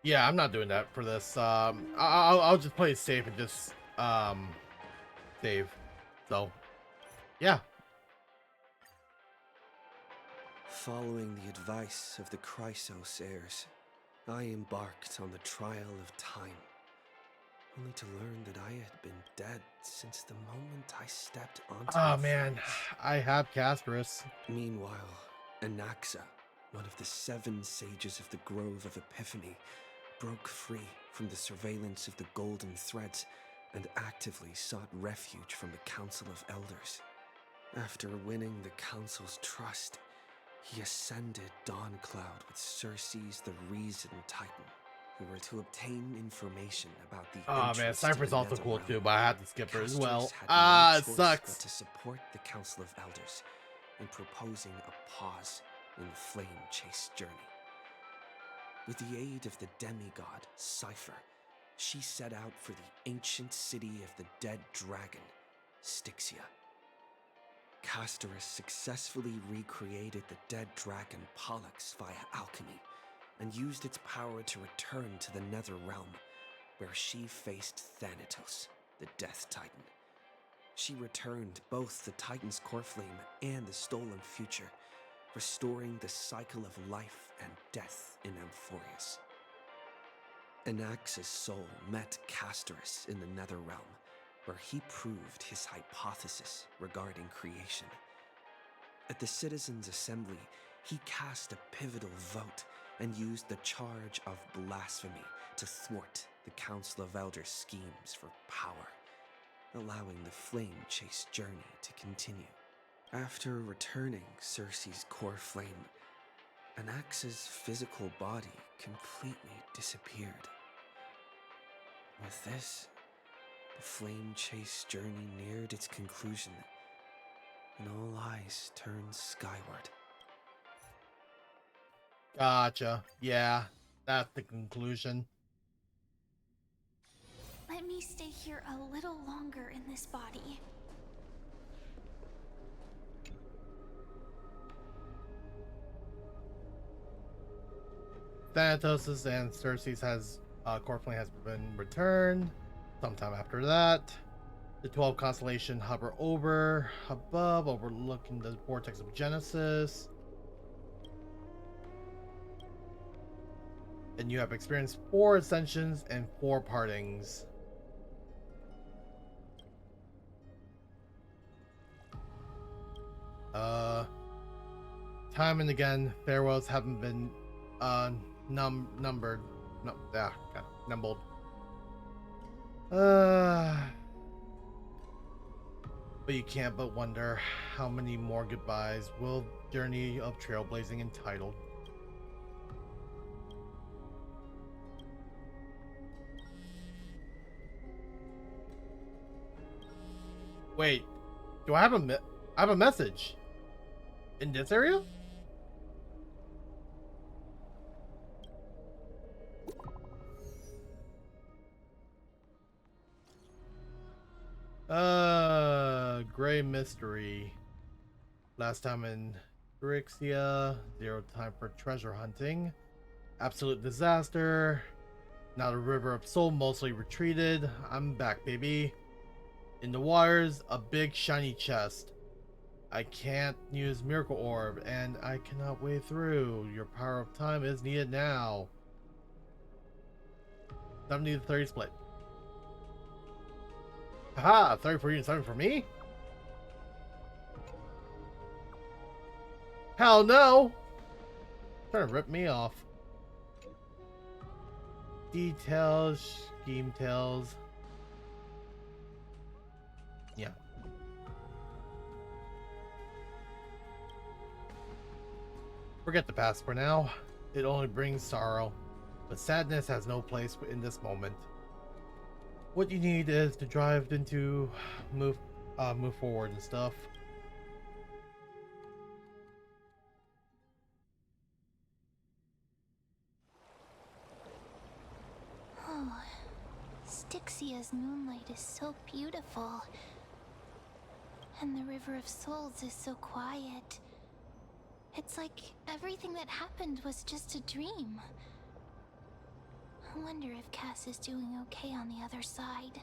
Yeah, I'm not doing that for this. I'll just play it safe and just save. So yeah. Following the advice of the Chrysos heirs, I embarked on the trial of time, only to learn that I had been dead since the moment I stepped onto Oh the man, flames. I have Castrus. Meanwhile, Anaxa, one of the 7 sages of the Grove of Epiphany, broke free from the surveillance of the Golden Threads and actively sought refuge from the Council of Elders. After winning the Council's trust, he ascended Dawncloud with Circe's the Reason Titan, who were to obtain information about the Oh man, entrance to the Cypher's also cool Netherrealm. too, but I had to skip her as Castorus well. had no Ah, it choice but sucks. to support the Council of Elders in proposing a pause in the flame-chased journey. With the aid of the demigod, Cypher, she set out for the ancient city of the dead dragon, Styxia. Castorus successfully recreated the dead dragon Pollux via alchemy and used its power to return to the Netherrealm, where she faced Thanatos, the Death Titan. She returned both the Titan's core flame and the stolen future, restoring the cycle of life and death in Amphorius. Anax's soul met Castorus in the Netherrealm, where he proved his hypothesis regarding creation. At the Citizens' Assembly, he cast a pivotal vote and used the charge of blasphemy to thwart the Council of Elders' schemes for power, allowing the flame-chased journey to continue. After returning Circe's core flame, Anax's physical body completely disappeared. With this, the flame-chased journey neared its conclusion, and all eyes turned skyward. Gotcha. Yeah, that's the conclusion. Let me stay here a little longer in this body. Thanatos and Circe's has core flame has been returned. Sometime after that, the 12 constellation hover over above, overlooking the vortex of Genesis. And you have experienced 4 ascensions and 4 partings. Uh, Time and again, farewells haven't been numbered. No, numbered. But you can't but wonder how many more goodbyes will Journey of Trailblazing entitled. Wait, do I have I have a message in this area? Gray Mystery. Last time in Brixia, 0 time for treasure hunting. Absolute disaster. Now the River of Soul mostly retreated. I'm back, baby. In the waters, a big shiny chest. I can't use Miracle Orb, and I cannot wade through. Your power of time is needed now. 70 to 30 split. Haha, 30 for you and 7 for me? Hell no! Trying to rip me off. Details, scheme tales. Yeah. Forget the past for now. It only brings sorrow. But sadness has no place in this moment. What you need is to drive into move forward and stuff. Oh, Styxia's moonlight is so beautiful. And the River of Souls is so quiet. It's like everything that happened was just a dream. wonder if Cass is doing okay on the other side.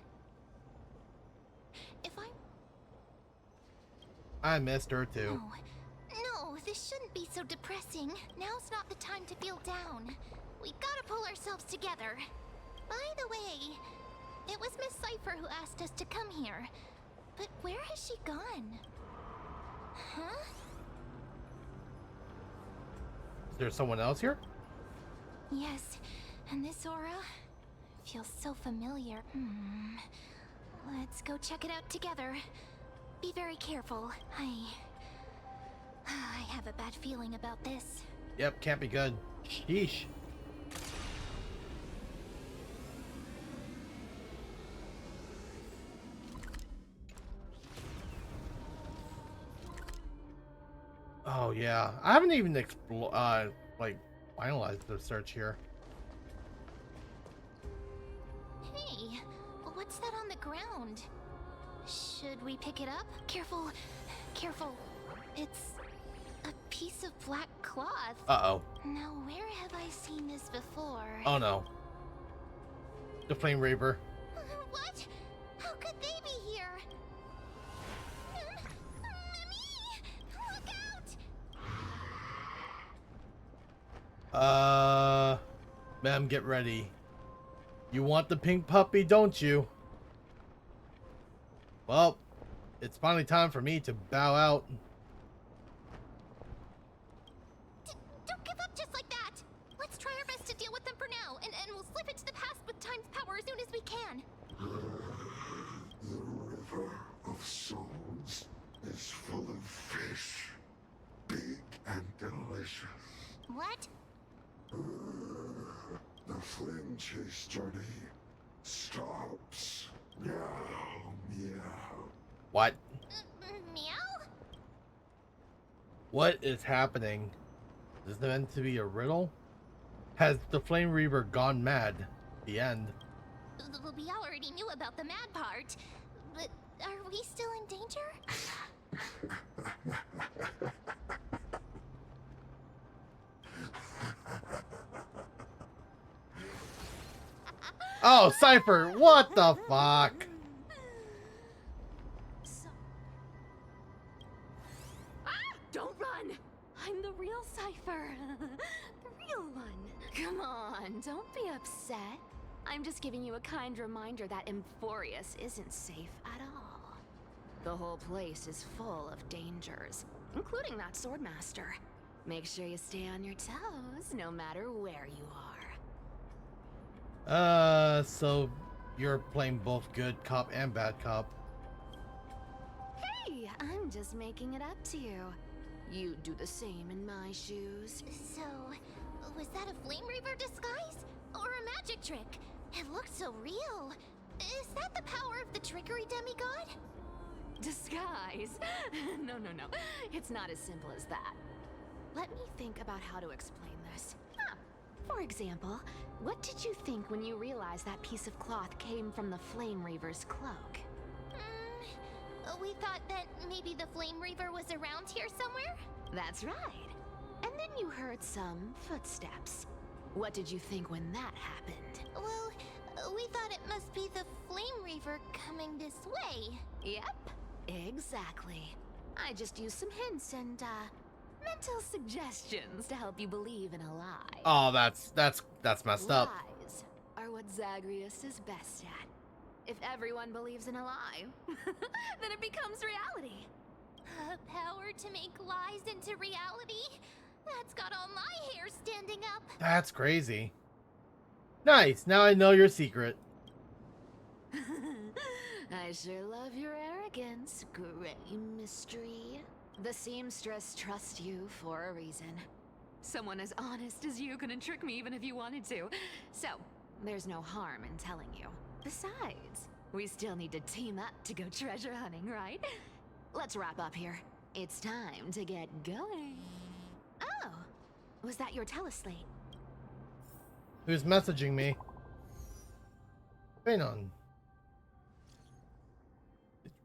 If I missed her too. No, this shouldn't be so depressing. Now's not the time to feel down. We gotta pull ourselves together. By the way, it was Miss Cipher who asked us to come here. But where has she gone? Huh? Is there someone else here? Yes, and this aura feels so familiar. Let's go check it out together. Be very careful. I have a bad feeling about this. Yep, can't be good. Sheesh. Oh yeah, I haven't even like finalized the search here. Hey, what's that on the ground? Should we pick it up? Careful, careful. It's a piece of black cloth. Uh-oh. Now, where have I seen this before? Oh no. The Flame Reaper. What? How could they be here? Mimi! Look out! Ma'am, get ready. You want the pink puppy, don't you? Well, it's finally time for me to bow out. Don't give up just like that! Let's try our best to deal with them for now, and we'll slip into the past with time's power as soon as we can. The river of souls is full of fish, big and delicious. What? The flame chase journey stops. Meow, meow. What? Meow? What is happening? Is this meant to be a riddle? Has the Flame Reaper gone mad? The end. Well, we already knew about the mad part, but are we still in danger? Oh, Cipher! What the fuck? Don't run! I'm the real Cipher. The real one. Come on, don't be upset. I'm just giving you a kind reminder that Emphorius isn't safe at all. The whole place is full of dangers, including that swordmaster. Make sure you stay on your toes, no matter where you are. So you're playing both good cop and bad cop. Hey, I'm just making it up to you. You'd do the same in my shoes. So, was that a Flame Reaver disguise? Or a magic trick? It looked so real. Is that the power of the trickery demigod? Disguise? No. It's not as simple as that. Let me think about how to explain this. For example, what did you think when you realized that piece of cloth came from the Flame Reaver's cloak? We thought that maybe the Flame Reaver was around here somewhere? That's right. And then you heard some footsteps. What did you think when that happened? Well, we thought it must be the Flame Reaver coming this way. Yep, exactly. I just used some hints and, mental suggestions to help you believe in a lie. Oh, that's messed up. Lies are what Zagreus is best at. If everyone believes in a lie, then it becomes reality. Power to make lies into reality? That's got all my hair standing up. That's crazy. Nice. Now I know your secret. I sure love your arrogance, Gray Mystery. The seamstress trusts you for a reason. Someone as honest as you couldn't trick me even if you wanted to. So, there's no harm in telling you. Besides, we still need to team up to go treasure hunting, right? Let's wrap up here. It's time to get going. Oh, was that your teleslate? Who's messaging me? Verion.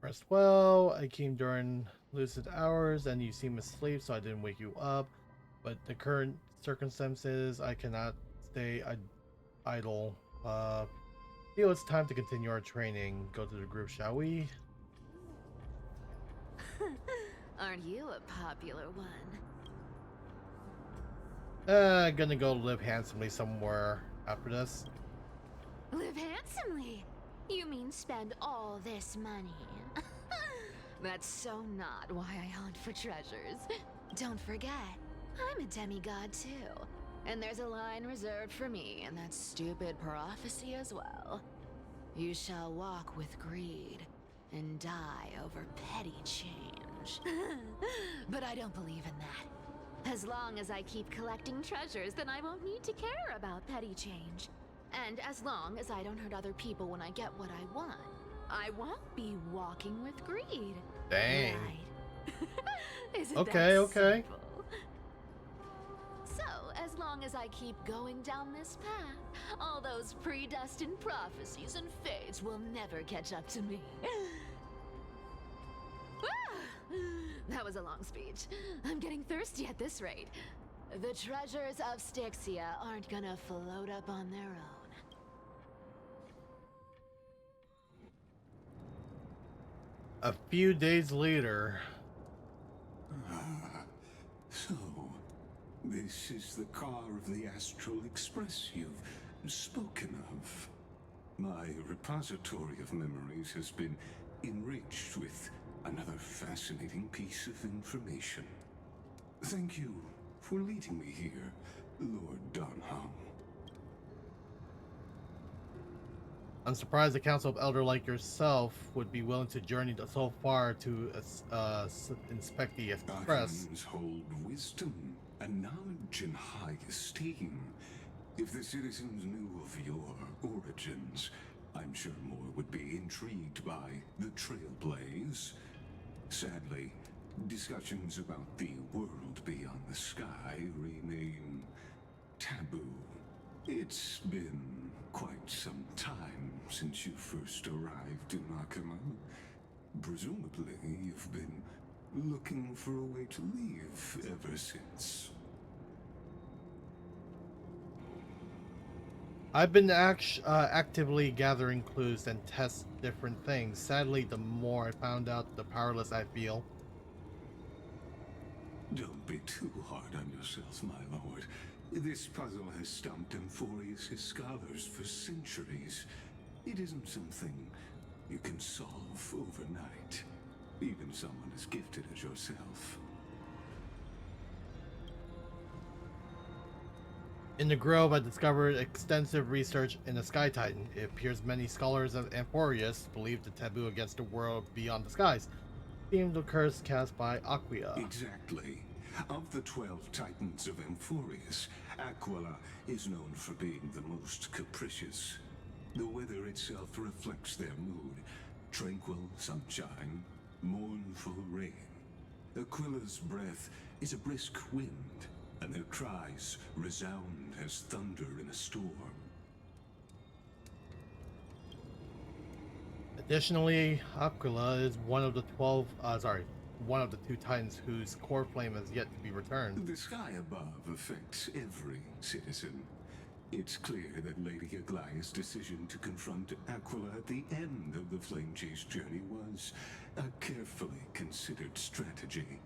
Rest well. I came during lucid hours and you seem asleep, so I didn't wake you up. But the current circumstances, I cannot stay. idle. Feel it's time to continue our training. Go to the group, shall we? Aren't you a popular one? Gonna go live handsomely somewhere after this. Live handsomely? You mean spend all this money? That's so not why I hunt for treasures. Don't forget, I'm a demigod too. And there's a line reserved for me in that stupid prophecy as well. You shall walk with greed and die over petty change. But I don't believe in that. As long as I keep collecting treasures, then I won't need to care about petty change. And as long as I don't hurt other people when I get what I want, I won't be walking with greed. Dang. Right. Isn't Okay, that okay. simple? So, as long as I keep going down this path, all those predestined prophecies and fates will never catch up to me. That was a long speech. I'm getting thirsty at this rate. The treasures of Styxia aren't gonna float up on their own. A few days later. So, this is the car of the Astral Express you've spoken of. My repository of memories has been enriched with another fascinating piece of information. Thank you for leading me here, Lord Donham. I'm surprised the Council of Elder like yourself would be willing to journey so far to inspect the Express. Archons hold wisdom and knowledge in high esteem. If the citizens knew of your origins, I'm sure more would be intrigued by the Trailblaze. Sadly, discussions about the world beyond the sky remain taboo. It's been quite some time since you first arrived in Akima. Presumably, you've been looking for a way to leave ever since. I've been actively gathering clues and test different things. Sadly, the more I found out, the powerless I feel. Don't be too hard on yourself, my lord. This puzzle has stumped Amphorius' scholars for centuries. It isn't something you can solve overnight, even someone as gifted as yourself. In the Grove, I discovered extensive research in the Sky Titan. It appears many scholars of Amphorius believe the taboo against the world beyond the skies, being the curse cast by Aquila. Exactly. Of the 12 Titans of Amphorius, Aquila is known for being the most capricious. The weather itself reflects their mood. Tranquil sunshine, mournful rain. Aquila's breath is a brisk wind, and their cries resound as thunder in a storm. Additionally, Aquila is one of the one of the 2 Titans whose core flame has yet to be returned. The sky above affects every citizen. It's clear that Lady Aglaya's decision to confront Aquila at the end of the Flame Chase journey was a carefully considered strategy.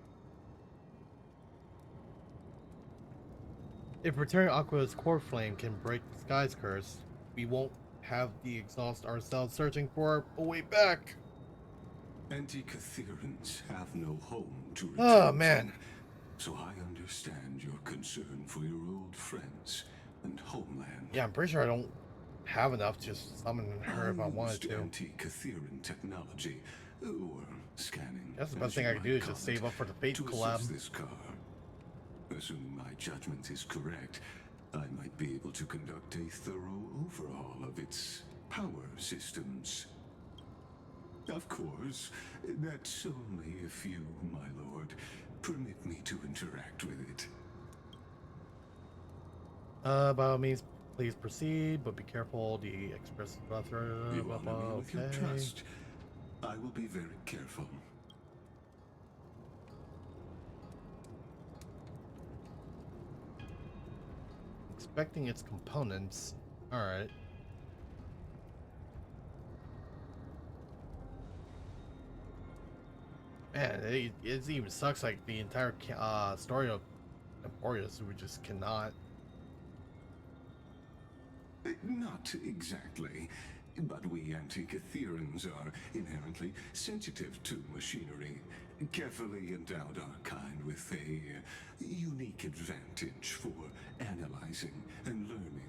If returning Aquila's core flame can break the sky's curse, we won't have to exhaust ourselves searching for a way back. Anti-Catherians have no home to return Oh, to, man. so I understand your concern for your old friends and homeland. Yeah, I'm pretty sure I don't have enough to summon her if I wanted to. Anti-Catherian technology, or scanning. That's the best as thing you I can do might is call just it, save up for the Fate to collab. assist this car. Assuming my judgment is correct, I might be able to conduct a thorough overhaul of its power systems. Of course, that's only if you, my lord, permit me to interact with it. By all means, please proceed, but be careful. The express You honor me with your trust. I will be very careful. Inspecting its components. Alright. Man, it even sucks like the entire story of Emporius, we just cannot. Not exactly. But we Antikytherians are inherently sensitive to machinery. Carefully endowed our kind with a unique advantage for analyzing and learning.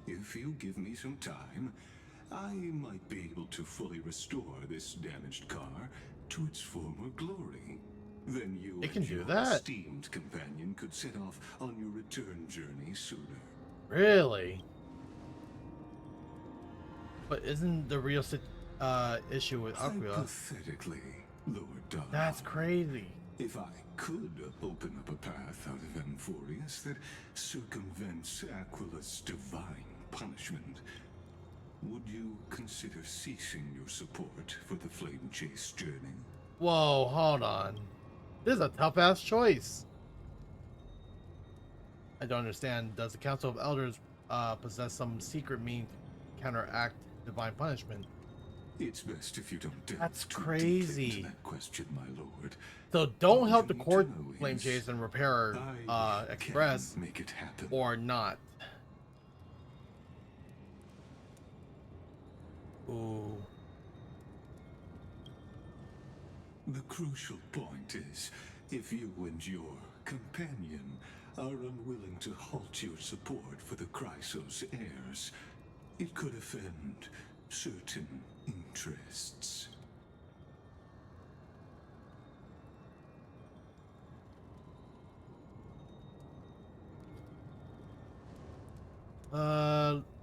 If you give me some time, I might be able to fully restore this damaged car to its former glory. Then you It can and do your that? esteemed companion could set off on your return journey sooner. Really? But isn't the real issue with Aquila? Hypothetically, Lord Don. That's crazy. If I could open up a path out of Emporius that circumvents Aquila's divine punishment, would you consider ceasing your support for the Flame Chase journey? Whoa, hold on. This is a tough-ass choice. I don't understand. Does the Council of Elders possess some secret means to counteract divine punishment? It's best if you don't delve That's too crazy. deeply into that question, my lord. So don't All help the you need court to know Flame is Chase and Repair I Express can make it happen. or not. Ooh. The crucial point is, if you and your companion are unwilling to halt your support for the Chrysos heirs, it could offend certain interests.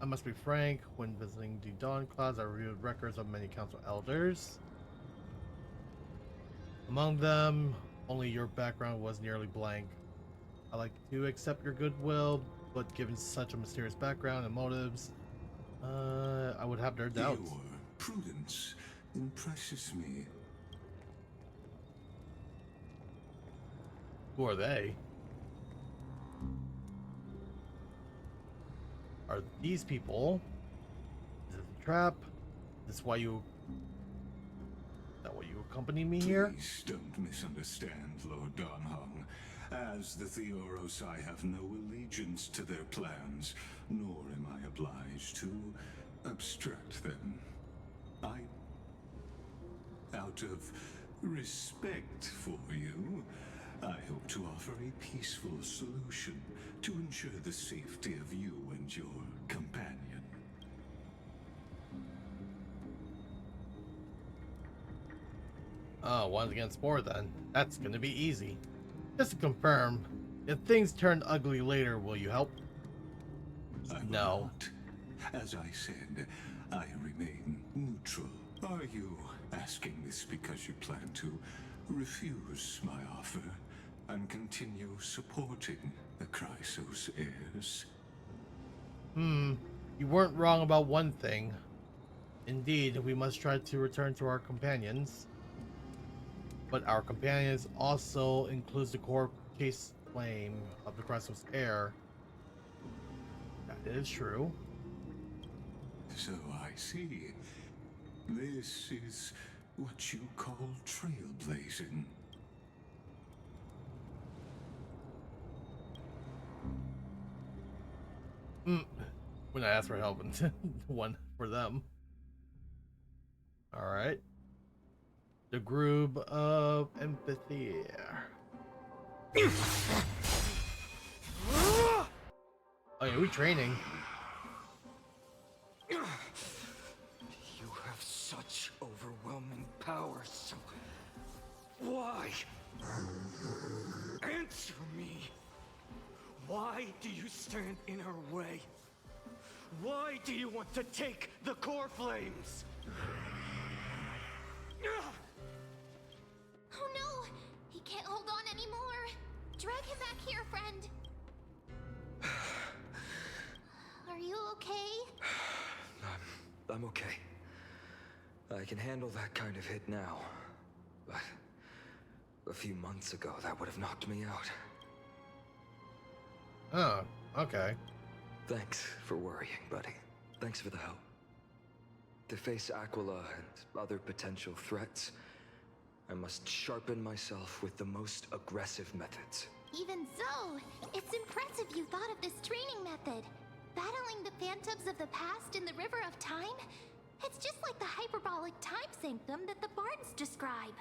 I must be frank. When visiting the Dawn Claws, I reviewed records of many council elders. Among them, only your background was nearly blank. I like to accept your goodwill, but given such a mysterious background and motives, I would have their doubts. Your prudence impresses me. Who are they? Are these people? Is this a trap? Is this why you? Is that why you accompany me here? Please don't misunderstand, Lord Donhong. As the Theoros, I have no allegiance to their plans, nor am I obliged to obstruct them. Out of respect for you, I hope to offer a peaceful solution to ensure the safety of you and your companion. Oh, one's against four then. That's gonna be easy. Just to confirm, if things turn ugly later, will you help? I will No. not. As I said, I remain neutral. Are you asking this because you plan to refuse my offer and continue supporting the Chrysos heirs? You weren't wrong about one thing. Indeed, we must try to return to our companions. But our companions also includes the core case flame of the Chrysos heir. That is true. So I see. This is what you call trailblazing. When I asked for help and one for them. Alright. The Groove of Empathy. Oh yeah, we training. You have such overwhelming power, so why? Answer me. Why do you stand in her way? Why do you want to take the core flames? Oh no! He can't hold on anymore! Drag him back here, friend! Are you okay? I'm okay. I can handle that kind of hit now. But a few months ago, that would have knocked me out. Oh, okay. Thanks for worrying, buddy. Thanks for the help. To face Aquila and other potential threats, I must sharpen myself with the most aggressive methods. Even so, it's impressive you thought of this training method. Battling the phantoms of the past in the River of Time? It's just like the hyperbolic time sanctum that the bards describe.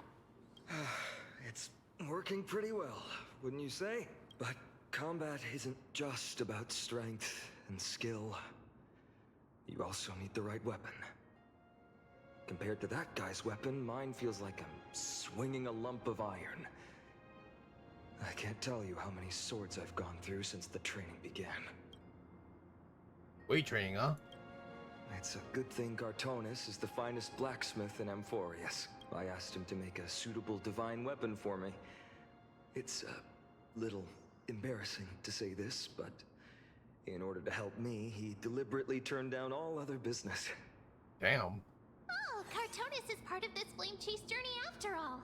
It's working pretty well, wouldn't you say? But combat isn't just about strength and skill. You also need the right weapon. Compared to that guy's weapon, mine feels like I'm swinging a lump of iron. I can't tell you how many swords I've gone through since the training began. Weight training, huh? It's a good thing Cartonis is the finest blacksmith in Amphorius. I asked him to make a suitable divine weapon for me. It's a little embarrassing to say this, but in order to help me, he deliberately turned down all other business. Damn. Oh, Cartonis is part of this flame chase journey after all.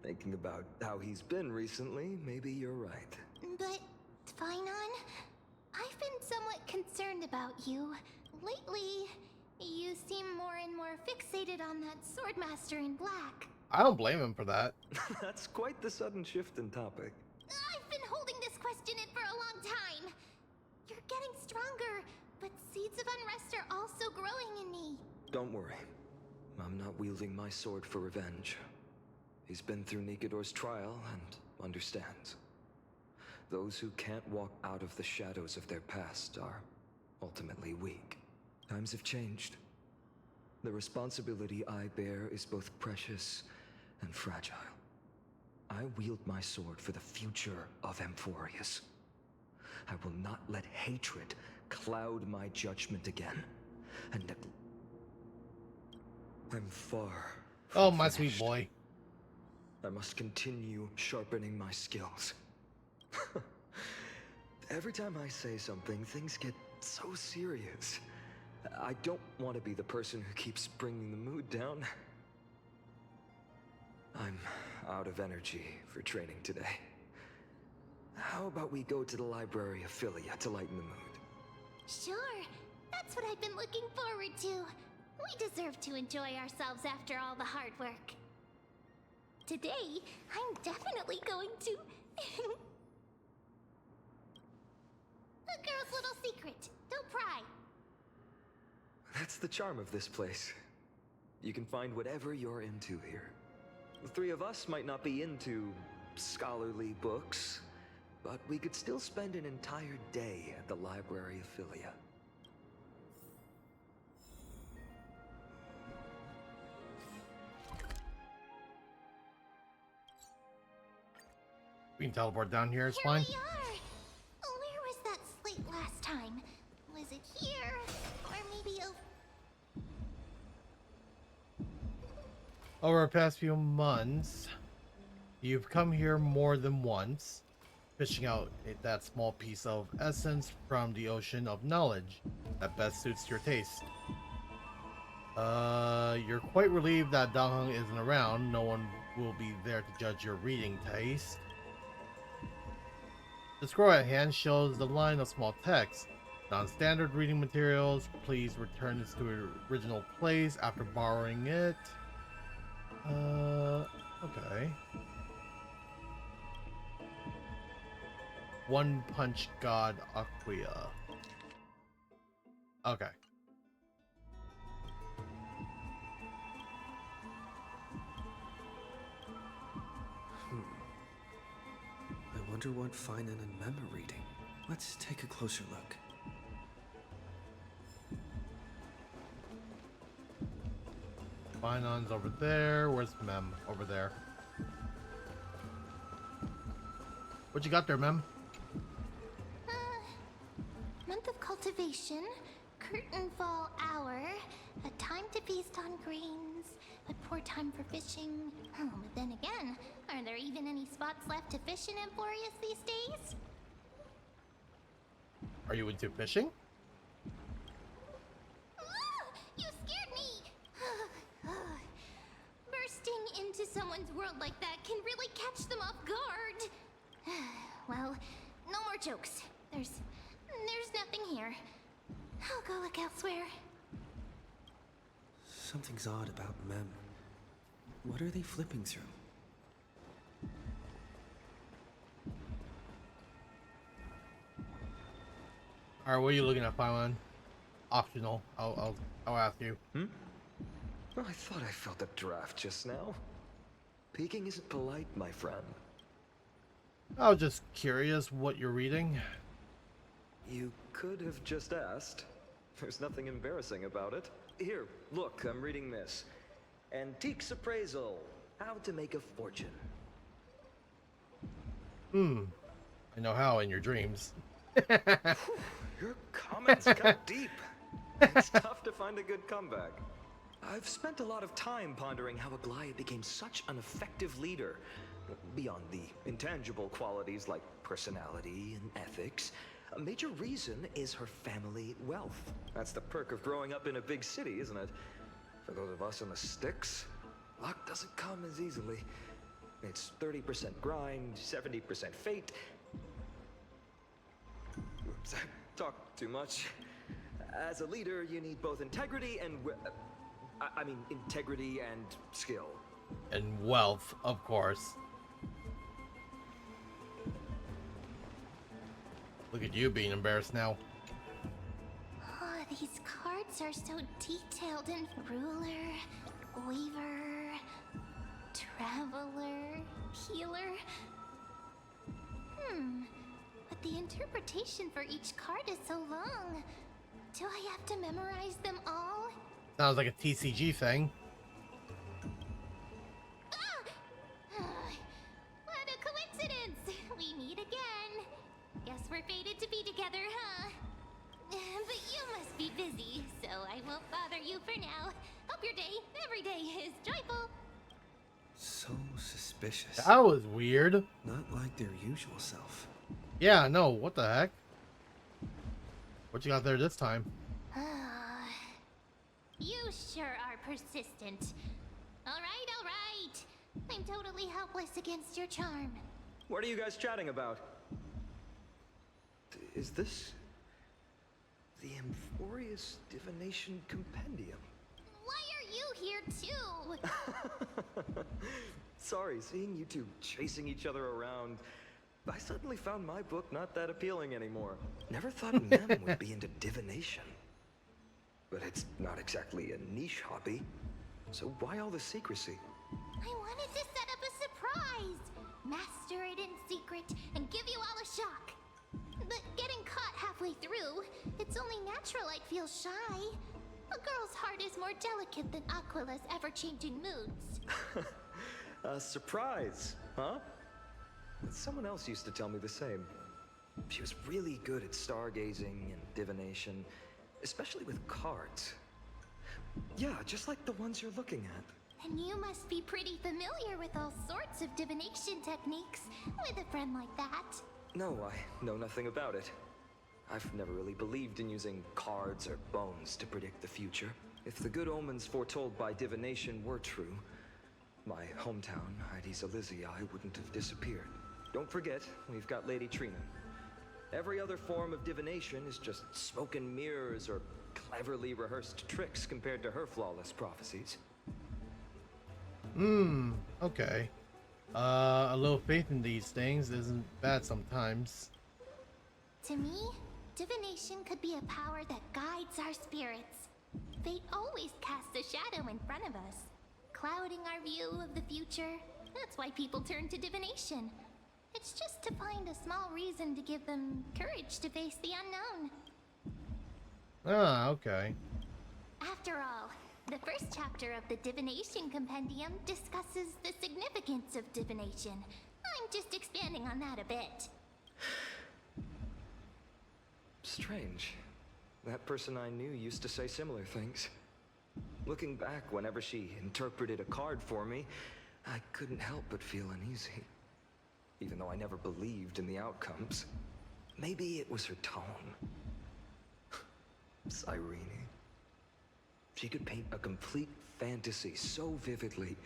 Thinking about how he's been recently, maybe you're right. But, Finon, I've been somewhat concerned about you. Lately, you seem more and more fixated on that swordmaster in black. I don't blame him for that. That's quite the sudden shift in topic. I've been holding this question in for a long time. You're getting stronger, but seeds of unrest are also growing in me. Don't worry. I'm not wielding my sword for revenge. He's been through Nikador's trial and understands. Those who can't walk out of the shadows of their past are ultimately weak. Times have changed. The responsibility I bear is both precious and fragile. I wield my sword for the future of Amphorius. I will not let hatred cloud my judgment again. And I'm far Oh, from my finished. sweet boy. I must continue sharpening my skills. Every time I say something, things get so serious. I don't want to be the person who keeps bringing the mood down. I'm out of energy for training today. How about we go to the library of Philia to lighten the mood? Sure, that's what I've been looking forward to. We deserve to enjoy ourselves after all the hard work. Today, I'm definitely going to... A girl's little secret. Don't pry. That's the charm of this place. You can find whatever you're into here. The three of us might not be into scholarly books, but we could still spend an entire day at the library of Philia. We can teleport down here, it's Here fine. we are. Where was that slate last time? Was it here? Or maybe over... Over the past few months, you've come here more than once, fishing out that small piece of essence from the ocean of knowledge that best suits your taste. You're quite relieved that Dahong isn't around. No one will be there to judge your reading taste. The scroll at hand shows the line of small text. Non-standard reading materials. Please return this to its original place after borrowing it. Okay. One Punch God Aquia. Okay. I wonder what Finan and Mem are reading. Let's take a closer look. Finon's over there. Where's Mem? Over there. What you got there, Mem? Month of cultivation, curtain fall hour, a time to feast on grains, but poor time for fishing. Oh, but then again, are there even any spots left to fish in Amphorius these days? Are you into fishing? Ah, you scared me! Bursting into someone's world like that can really catch them off guard. Well, no more jokes. There's There's nothing here. I'll go look elsewhere. Something's odd about Mem. What are they flipping through? All right, what are you looking at, Paimon? Optional. I'll ask you. Well, I thought I felt a draft just now. Peeking isn't polite, my friend. I was just curious what you're reading. You could have just asked. There's nothing embarrassing about it. Here, look, I'm reading this. Antiques Appraisal. How to Make a Fortune. I know how in your dreams. Your comments cut deep. It's tough to find a good comeback. I've spent a lot of time pondering how Aglaia became such an effective leader. Beyond the intangible qualities like personality and ethics, a major reason is her family wealth. That's the perk of growing up in a big city, isn't it? For those of us in the sticks, luck doesn't come as easily. It's 30% grind, 70% fate. Oops, I talked too much. As a leader, you need both integrity and integrity and skill. And wealth, of course. Look at you being embarrassed now. Oh, these cards are so detailed in ruler, weaver, traveler, healer. But the interpretation for each card is so long. Do I have to memorize them all? Sounds like a TCG thing. What a coincidence! We meet again. Guess we're fated to be together, huh? But you must be busy, so I won't bother you for now. Hope your day, every day, is joyful. So suspicious. That was weird. Not like their usual self. Yeah, no, what the heck? What you got there this time? You sure are persistent. All right. I'm totally helpless against your charm. What are you guys chatting about? Is this the Amphorius Divination Compendium? Why are you here too? Sorry, seeing you two chasing each other around, I suddenly found my book not that appealing anymore. Never thought Mem would be into divination. But it's not exactly a niche hobby. So why all the secrecy? I wanted to set up a surprise. Master it in secret and give you all a shock. But getting caught halfway through, it's only natural I'd feel shy. A girl's heart is more delicate than Aquila's ever-changing moods. A surprise, huh? Someone else used to tell me the same. She was really good at stargazing and divination, especially with cards. Yeah, just like the ones you're looking at. And you must be pretty familiar with all sorts of divination techniques with a friend like that. No, I know nothing about it. I've never really believed in using cards or bones to predict the future. If the good omens foretold by divination were true, my hometown, Hydes Elysiae, wouldn't have disappeared. Don't forget, we've got Lady Trina. Every other form of divination is just smoke and mirrors or cleverly rehearsed tricks compared to her flawless prophecies. Okay. A little faith in these things isn't bad sometimes. To me, divination could be a power that guides our spirits. Fate always casts a shadow in front of us, clouding our view of the future. That's why people turn to divination. It's just to find a small reason to give them courage to face the unknown. Ah, okay. After all, the first chapter of the Divination Compendium discusses the significance of divination. I'm just expanding on that a bit. Strange. That person I knew used to say similar things. Looking back, whenever she interpreted a card for me, I couldn't help but feel uneasy. Even though I never believed in the outcomes. Maybe it was her tone. Cyrene. She could paint a complete fantasy so vividly,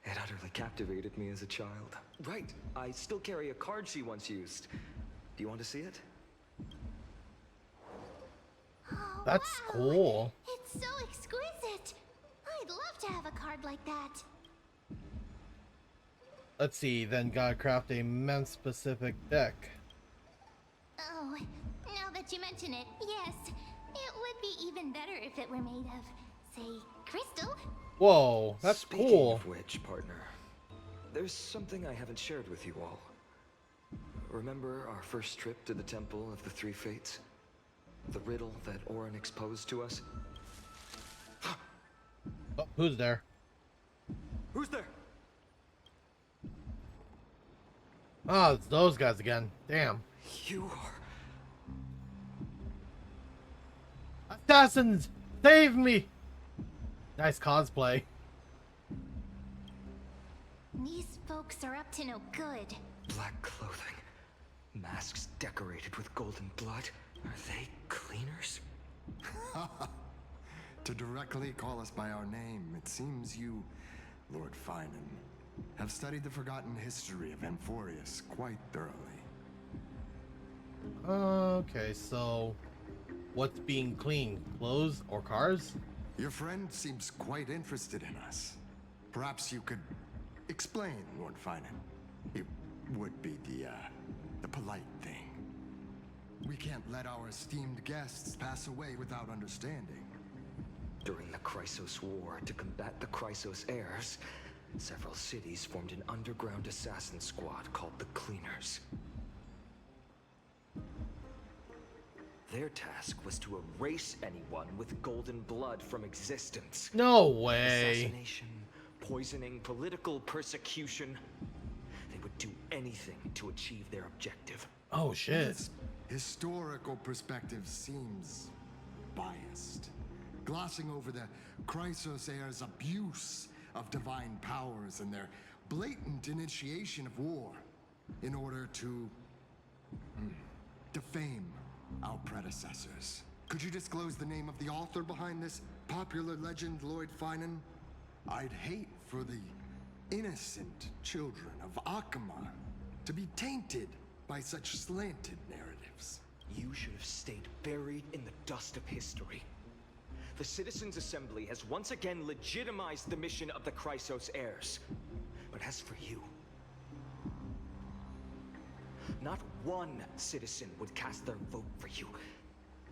it utterly captivated me as a child. Right, I still carry a card she once used. Do you want to see it? That's wow. cool. It's so exquisite. I'd love to have a card like that. Let's see, then gotta craft a men-specific deck. Oh, now that you mention it, yes. It would be even better if it were made of, say, crystal. Whoa, that's Speaking cool. of which, partner, there's something I haven't shared with you all. Remember our first trip to the Temple of the Three Fates? The riddle that Orin exposed to us? Oh, who's there? Who's there? Oh, it's those guys again. Damn. You are... Assassins! Save me! Nice cosplay. These folks are up to no good. Black clothing. Masks decorated with golden blood. Are they cleaners? To directly call us by our name, it seems you, Lord Finan, have studied the forgotten history of Amphorius quite thoroughly. Okay, so what's being cleaned? Clothes or cars? Your friend seems quite interested in us. Perhaps you could explain, Lord Finan. It would be the polite thing. We can't let our esteemed guests pass away without understanding. During the Chrysos War, to combat the Chrysos heirs, several cities formed an underground assassin squad called the Cleaners. Their task was to erase anyone with golden blood from existence. No way. Assassination, poisoning, political persecution. They would do anything to achieve their objective. Oh shit. This historical perspective seems biased, glossing over the Chrysos heirs' abuse of divine powers and their blatant initiation of war in order to defame our predecessors. Could you disclose the name of the author behind this popular legend, Lord Finan? I'd hate for the innocent children of Akama to be tainted by such slanted narratives. You should have stayed buried in the dust of history. The Citizens' Assembly has once again legitimized the mission of the Chrysos heirs. But as for you, not one citizen would cast their vote for you.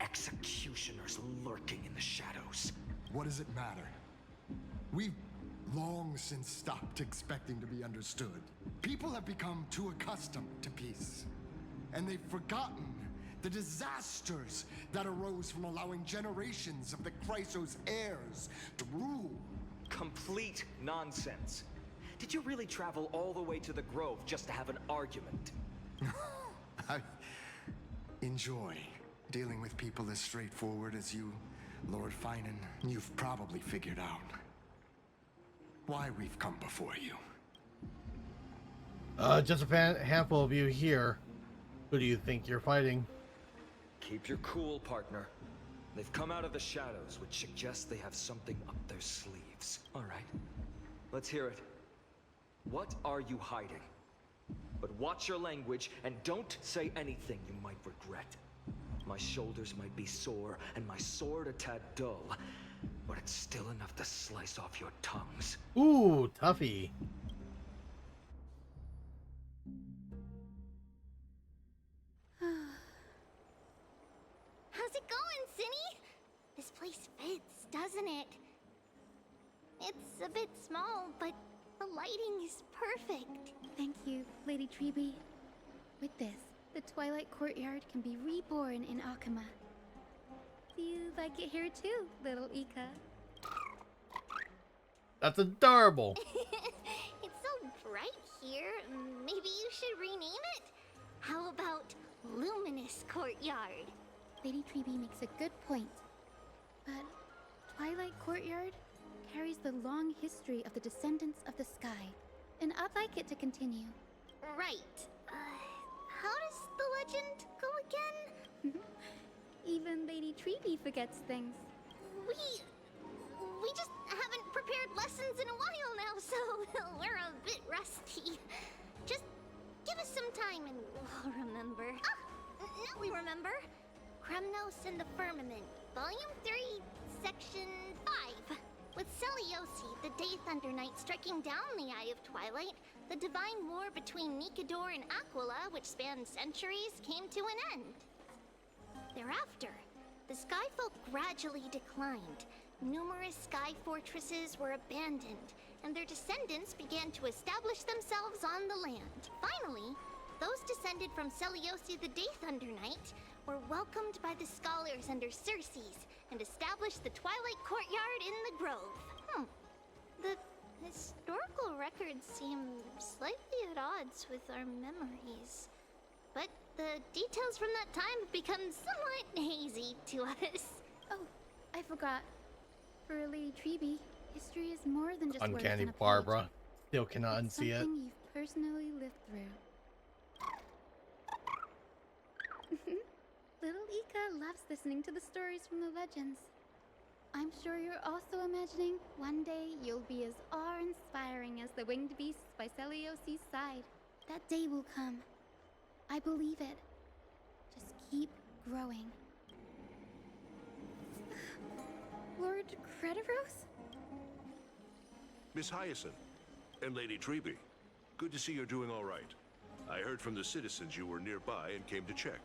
Executioners lurking in the shadows. What does it matter? We've long since stopped expecting to be understood. People have become too accustomed to peace, and they've forgotten the disasters that arose from allowing generations of the Chrysos heirs to rule. Complete nonsense. Did you really travel all the way to the Grove just to have an argument? I enjoy dealing with people as straightforward as you, Lord Finan. You've probably figured out why we've come before you. Just a handful of you here. Who do you think you're fighting? Keep your cool, partner. They've come out of the shadows, which suggests they have something up their sleeves. All right, let's hear it. What are you hiding? But watch your language and don't say anything you might regret. My shoulders might be sore and my sword a tad dull, but it's still enough to slice off your tongues. Ooh, toughy. How's it going, Cinny? This place fits, doesn't it? It's a bit small, but the lighting is perfect. Thank you, Lady Treeby. With this, the Twilight Courtyard can be reborn in Akama. Do you like it here too, little Ika? That's adorable. It's so bright here. Maybe you should rename it? How about Luminous Courtyard? Lady Treeby makes a good point. But Twilight Courtyard carries the long history of the descendants of the sky, and I'd like it to continue. Right. How does the legend go again? Even Lady Treeby forgets things. We just haven't prepared lessons in a while now, so we're a bit rusty. Just give us some time and we'll remember. Ah! Now we remember. Kremnos and the Firmament, both Volume 3, Section 5. With Seliosi, the Day Thunder Knight, striking down the Eye of Twilight, the divine war between Nikador and Aquila, which spanned centuries, came to an end. Thereafter, the Skyfolk gradually declined. Numerous sky fortresses were abandoned, and their descendants began to establish themselves on the land. Finally, those descended from Seliosi the Day Thunder Knight were welcomed by the scholars under Circes and established the Twilight Courtyard in the Grove. The historical records seem slightly at odds with our memories, but the details from that time have become somewhat hazy to us. Oh, I forgot. For Lady Treby, history is more than just words Uncanny on a page. Barbara. Still cannot It's unsee it. something you've personally lived through. Little Ika loves listening to the stories from the legends. I'm sure you're also imagining one day you'll be as awe-inspiring as the winged beasts by Seliosi's side. That day will come. I believe it. Just keep growing. Lord Crediros? Miss Hyacinth and Lady Treby, good to see you're doing all right. I heard from the citizens you were nearby and came to check.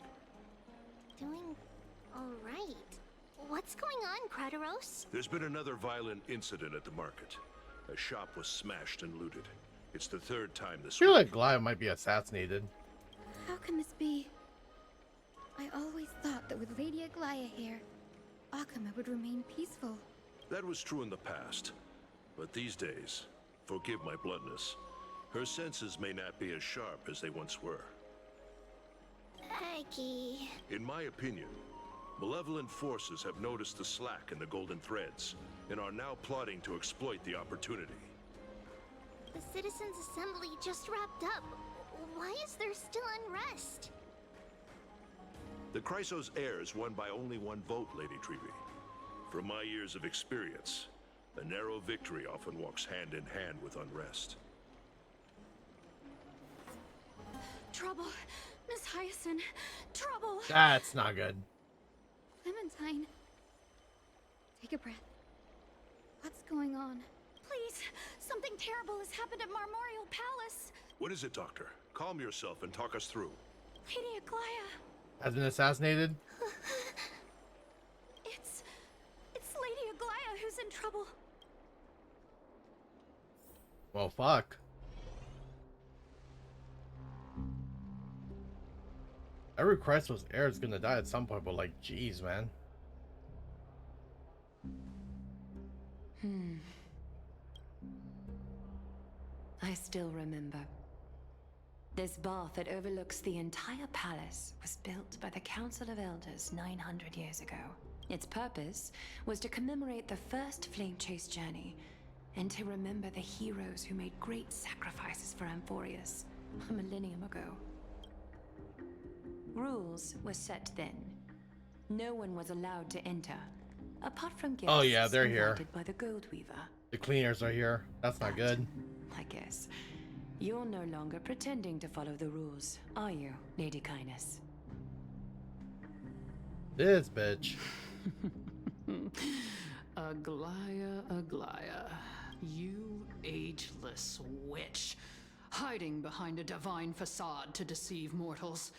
Doing all right. What's going on, Crediros? There's been another violent incident at the market. A shop was smashed and looted. It's the third time this I feel week. like Glia might be assassinated. How can this be? I always thought that with Lady Aglaia here, Akama would remain peaceful. That was true in the past. But these days, forgive my bluntness, her senses may not be as sharp as they once were. Aggie. In my opinion, malevolent forces have noticed the slack in the golden threads and are now plotting to exploit the opportunity. The Citizens' Assembly just wrapped up. Why is there still unrest? The Chrysos heirs won by only one vote, Lady Treby. From my years of experience, a narrow victory often walks hand in hand with unrest. Trouble. Miss Hyacinth. Trouble. That's not good. Clementine. Take a breath. What's going on? Please, something terrible has happened at Marmorial Palace. What is it, Doctor? Calm yourself and talk us through. Lady Aglaia. Has been assassinated? It's Lady Aglaia who's in trouble. Well, fuck. Every Chrysos heir is gonna die at some point, but like, jeez, man. I still remember. This bath that overlooks the entire palace was built by the Council of Elders 900 years ago. Its purpose was to commemorate the first flame chase journey and to remember the heroes who made great sacrifices for Amphorius a millennium ago. Rules were set then. No one was allowed to enter, apart from guests Oh yeah, they're here. invited by the Gold Weaver. The cleaners are here. That's not good. I guess. You're no longer pretending to follow the rules, are you, Lady Kindness? This bitch. Aglaia, Aglaia, you ageless witch, hiding behind a divine facade to deceive mortals.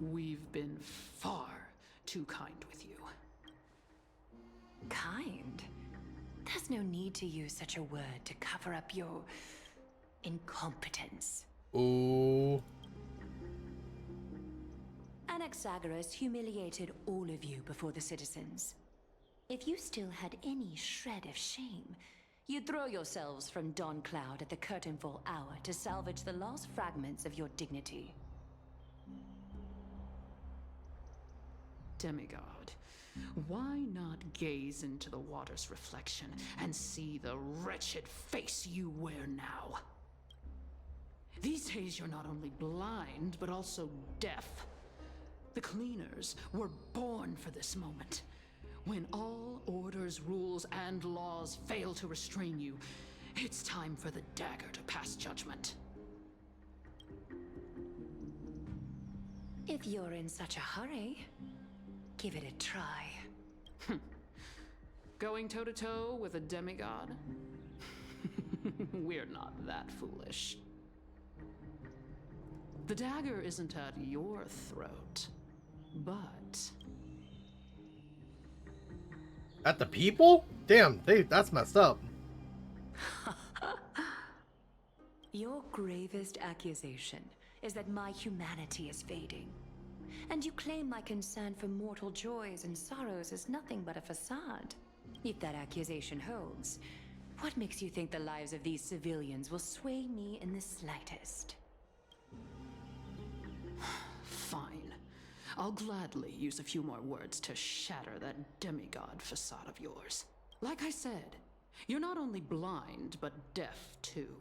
We've been far too kind with you. Kind? There's no need to use such a word to cover up your incompetence. Ooh. Anaxagoras humiliated all of you before the citizens. If you still had any shred of shame, you'd throw yourselves from Dawn Cloud at the curtainfall hour to salvage the last fragments of your dignity. Demigod, why not gaze into the water's reflection and see the wretched face you wear now? These days you're not only blind, but also deaf. The cleaners were born for this moment. When all orders, rules, and laws fail to restrain you, it's time for the dagger to pass judgment. If you're in such a hurry, give it a try. Going toe-to-toe with a demigod? We're not that foolish. The dagger isn't at your throat, but... At the people? Damn, that's messed up. Your gravest accusation is that my humanity is fading. And you claim my concern for mortal joys and sorrows is nothing but a facade. If that accusation holds, what makes you think the lives of these civilians will sway me in the slightest? Fine. I'll gladly use a few more words to shatter that demigod facade of yours. Like I said, you're not only blind, but deaf too.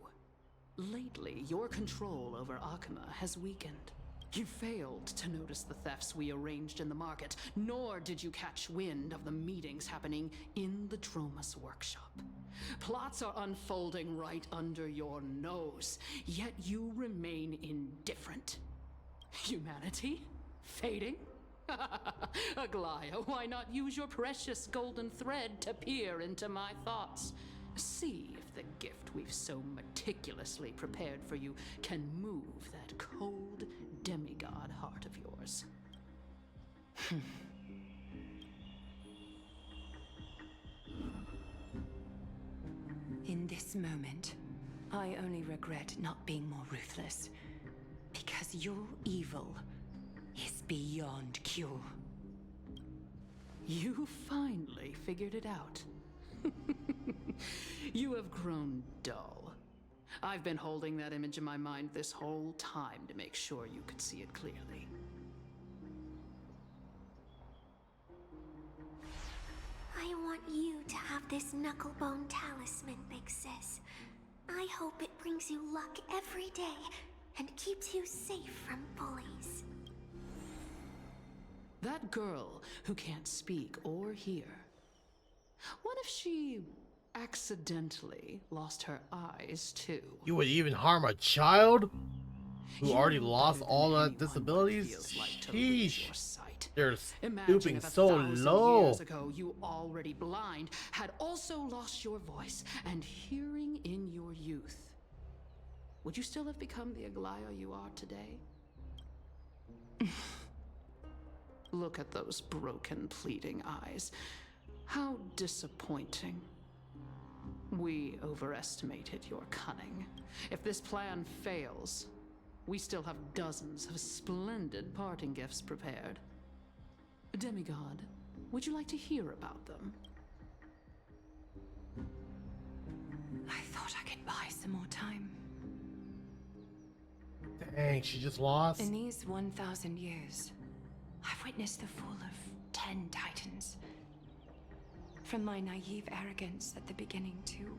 Lately, your control over Akuma has weakened. You failed to notice the thefts we arranged in the market, nor did you catch wind of the meetings happening in the Droma's workshop. Plots are unfolding right under your nose, yet you remain indifferent. Humanity? Fading? Aglaya, why not use your precious golden thread to peer into my thoughts? See if the gift we've so meticulously prepared for you can move that cold demigod heart of yours. In this moment, I only regret not being more ruthless. Because your evil is beyond cure. You finally figured it out. You have grown dull. I've been holding that image in my mind this whole time to make sure you could see it clearly. I want you to have this knucklebone talisman, Big Sis. I hope it brings you luck every day and keeps you safe from bullies. That girl who can't speak or hear. What if she accidentally lost her eyes too? You would even harm a child who You already know lost better all than the anyone what it disabilities? feels like to lose your Sheesh. sight. They're Imagine stooping if 1,000 so low. years ago, you already blind, had also lost your voice and hearing in your youth. Would you still have become the Aglaya you are today? Look at those broken, pleading eyes. How disappointing. We overestimated your cunning. If this plan fails, we still have dozens of splendid parting gifts prepared. Demigod, would you like to hear about them? I thought I could buy some more time. Dang, she just lost. In these 1,000 years, I've witnessed the fall of 10 titans. From my naive arrogance at the beginning to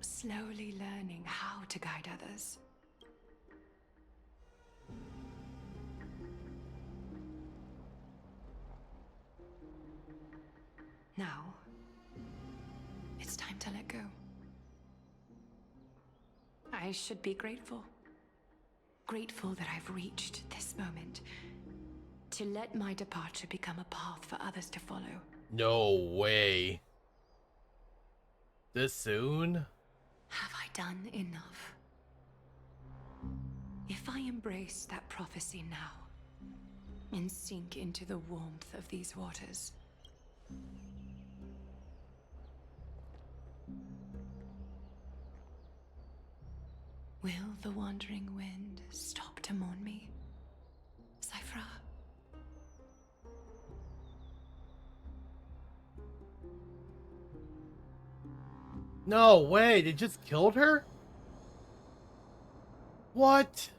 slowly learning how to guide others. Now, it's time to let go. I should be grateful. Grateful that I've reached this moment. To let my departure become a path for others to follow. No way. This soon? Have I done enough? If I embrace that prophecy now, and sink into the warmth of these waters, will the wandering wind stop to mourn me, Cyphra? No way, they just killed her? What?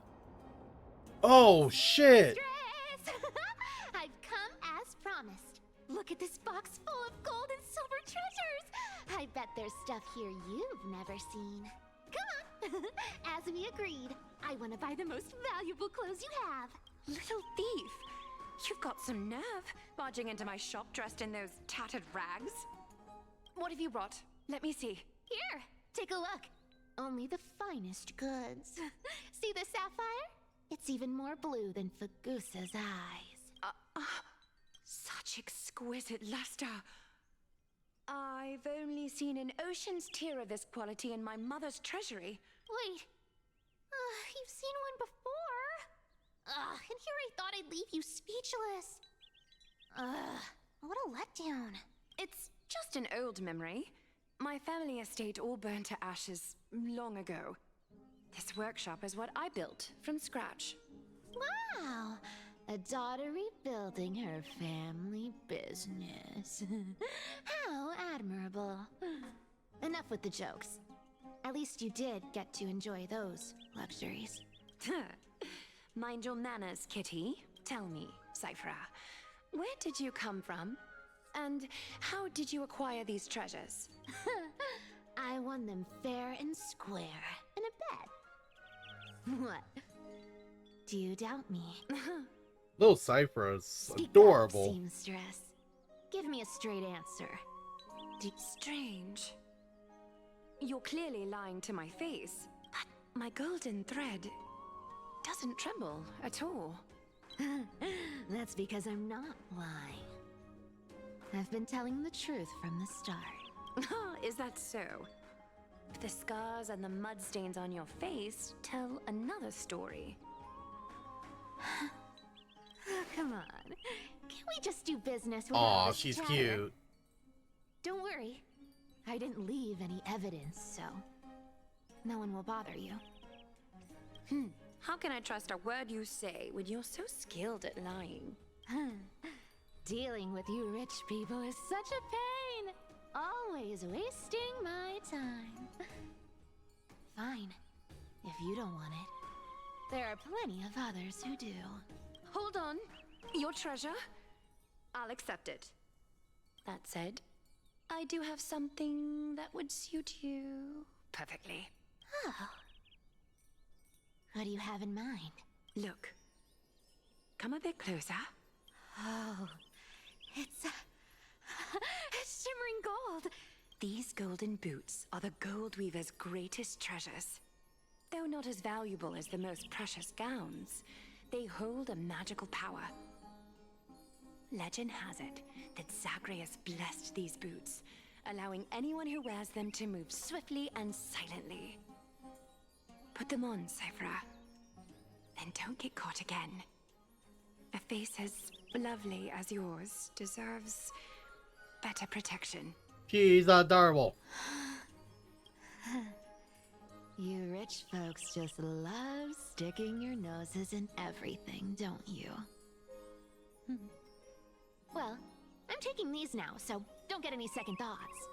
Oh shit. Stress! I've come as promised. Look at this box full of gold and silver treasures. I bet there's stuff here you've never seen. Come on. As we agreed, I want to buy the most valuable clothes you have. Little thief! You've got some nerve, barging into my shop dressed in those tattered rags. What have you brought? Let me see. Here, take a look. Only the finest goods. See the sapphire? It's even more blue than Fagusa's eyes. exquisite luster. I've only seen an ocean's tier of this quality in my mother's treasury. Wait. You've seen one before. And here I thought I'd leave you speechless. What a letdown. It's just an old memory. My family estate all burned to ashes long ago. This workshop is what I built from scratch. Wow. A daughter rebuilding her family business. How admirable. Enough with the jokes. At least you did get to enjoy those luxuries. Mind your manners, Kitty. Tell me, Cyphra, where did you come from? And how did you acquire these treasures? I won them fair and square in a bet. What? Do you doubt me? Little Cypher's Speak adorable. up, seamstress. Give me a straight answer. Strange. You're clearly lying to my face, but my golden thread doesn't tremble at all. That's because I'm not lying. I've been telling the truth from the start. Is that so? The scars and the mud stains on your face tell another story. Come on. Can't we just do business without Aw, this she's chatter? cute. Don't worry. I didn't leave any evidence, so no one will bother you. How can I trust a word you say when you're so skilled at lying? Dealing with you rich people is such a pain. Always wasting my time. Fine. If you don't want it. There are plenty of others who do. Hold on. Your treasure? I'll accept it. That said, I do have something that would suit you perfectly. Oh. What do you have in mind? Look. Come a bit closer. Oh. It's shimmering gold. These golden boots are the gold weaver's greatest treasures. Though not as valuable as the most precious gowns, they hold a magical power. Legend has it that Zagreus blessed these boots, allowing anyone who wears them to move swiftly and silently. Put them on, Cyphra. Then don't get caught again. A face as lovely as yours deserves better protection. She's adorable. You rich folks just love sticking your noses in everything, don't you? Well, I'm taking these now, so don't get any second thoughts.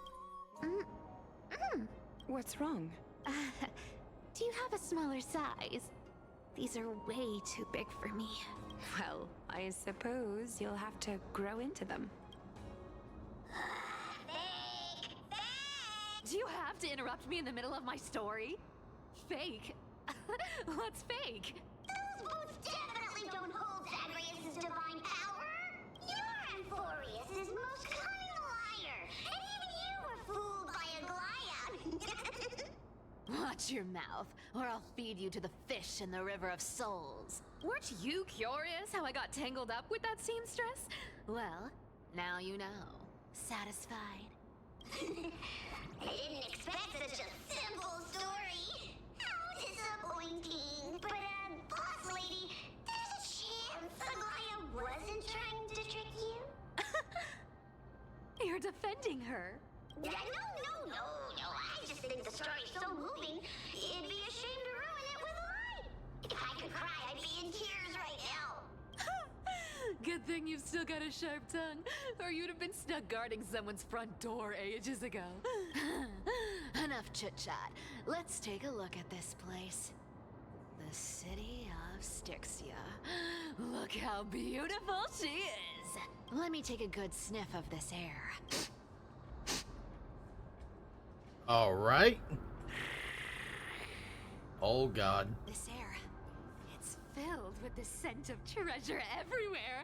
What's wrong? Do you have a smaller size? These are way too big for me. Well, I suppose you'll have to grow into them. Do you have to interrupt me in the middle of my story? Fake? What's fake? Those boots definitely don't hold Zagreus' divine power. You're Amphorius' most cunning liar, and even you were fooled by a Glyad. Watch your mouth, or I'll feed you to the fish in the River of Souls. Weren't you curious how I got tangled up with that seamstress? Well, now you know. Satisfied? I didn't expect such a simple story. How disappointing. But, boss lady, there's a chance Aglaya wasn't trying to trick you? You're defending her. No. I just think the story's so moving, it'd be a shame to ruin it with a lie. If I could cry, I'd be in tears right now. Good thing you've still got a sharp tongue, or you'd have been stuck guarding someone's front door ages ago. Enough chit-chat. Let's take a look at this place. The city of Styxia. Look how beautiful she is. Let me take a good sniff of this air. All right. Oh God. This air, it's filled with the scent of treasure everywhere.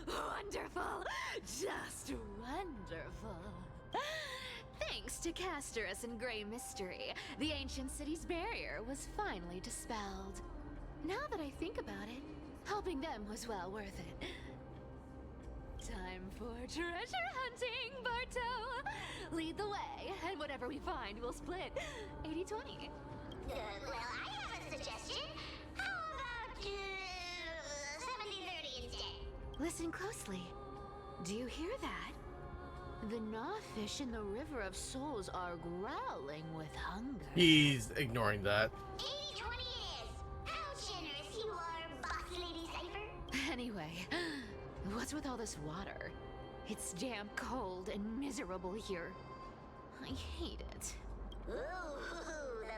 Wonderful, just wonderful. Thanks to Castorus and Grey Mystery, the ancient city's barrier was finally dispelled. Now that I think about it, helping them was well worth it. Time Time for treasure hunting, Barto! Lead the way, and whatever we find, we'll split 80-20. Well, I have a suggestion. How about 70-30 instead? Listen closely. Do you hear that? The gnawfish in the River of Souls are growling with hunger. He's ignoring that. 80-20 is. How generous you are, Boss Lady Cypher. Anyway, what's with all this water? It's damp, cold, and miserable here. I hate it. Ooh, the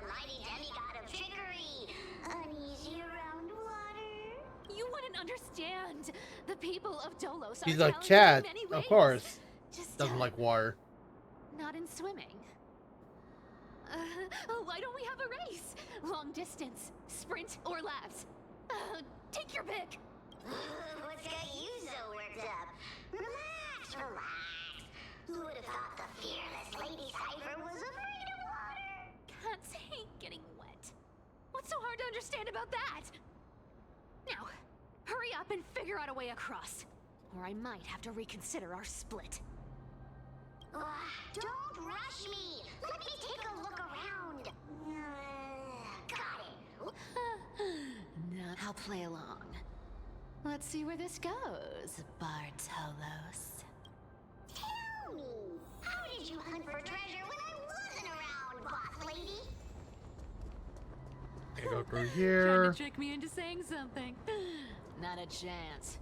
mighty demigod of trickery. Uneasy around water. You wouldn't understand. The people of Dolos He's are like talented Chad, in many of ways. course. Just Doesn't like water. not in swimming. Why don't we have a race? Long distance, sprint, or laps? Take your pick. What's got you so worked up? Relax, relax. Who would have thought the fearless Lady Cypher was afraid of water? Cats hate getting wet. What's so hard to understand about that? Now, hurry up and figure out a way across, or I might have to reconsider our split. Don't rush me. Let me take a look around. Got it. No, I'll play along. Let's see where this goes, Bartolos. Tell me, how did you hunt for treasure when I wasn't around, Boss Lady? I go through Trying here. to trick me into saying something. Not a chance.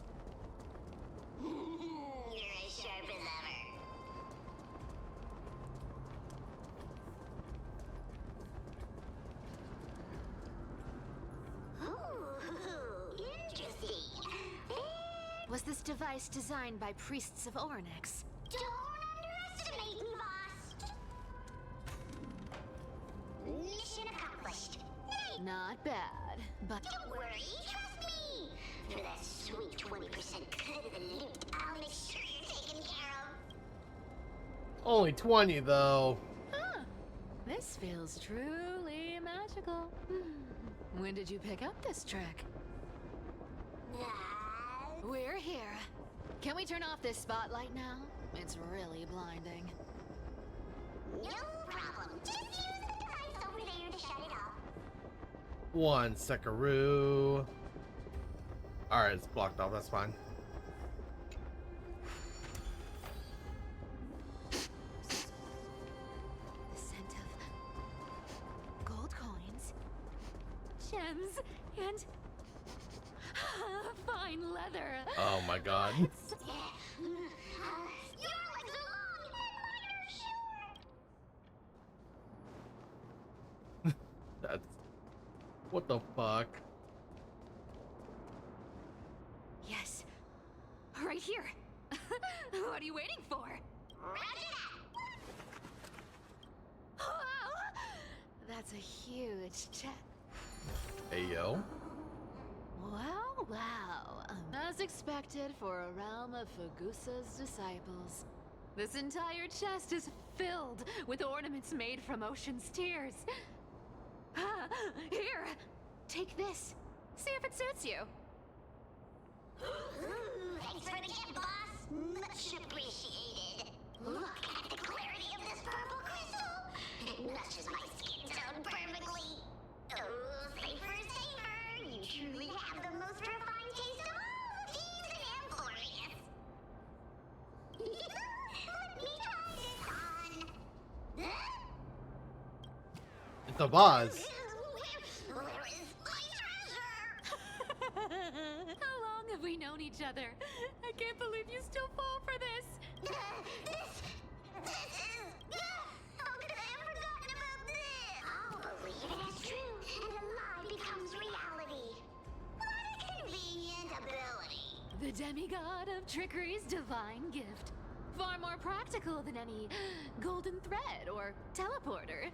You're as sharp as ever. Ooh, interesting. Was this device designed by priests of Orynyx? Don't underestimate me, boss. Mission accomplished. Not bad, but Don't worry, trust me. For that sweet 20% cut of the loot, I'll make sure you're taken care of. Only 20 though. huh, this feels truly magical. When did you pick up this trick? We're here. Can we turn off this spotlight now? It's really blinding. No problem. Just use the device over there to shut it off. One seckaroo. Alright, it's blocked off, that's fine. The scent of gold coins, gems, and fine leather. Oh my god. Your legs are long and mine are short. That's... What the fuck? Yes, right here. What are you waiting for? Roger that. Wow, that's a huge check. Hey yo. Wow. As expected for a realm of Fagusa's disciples. This entire chest is filled with ornaments made from ocean's tears. Here, take this. See if it suits you. Thanks for the gift, boss. Much appreciated. Look at the clarity of this purple crystal. It matches my skin tone perfectly. Oh, safer, safer. You truly have the most refined taste of all thieves and employees. Let me try this on. It's a vase. Where is my treasure? How long have we known each other? I can't believe you still fall for this. This is... How could I have forgotten about this? I'll believe it as true, and the lie becomes reality. What a convenient ability. The demigod of trickery's divine gift. Far more practical than any golden thread or teleporter.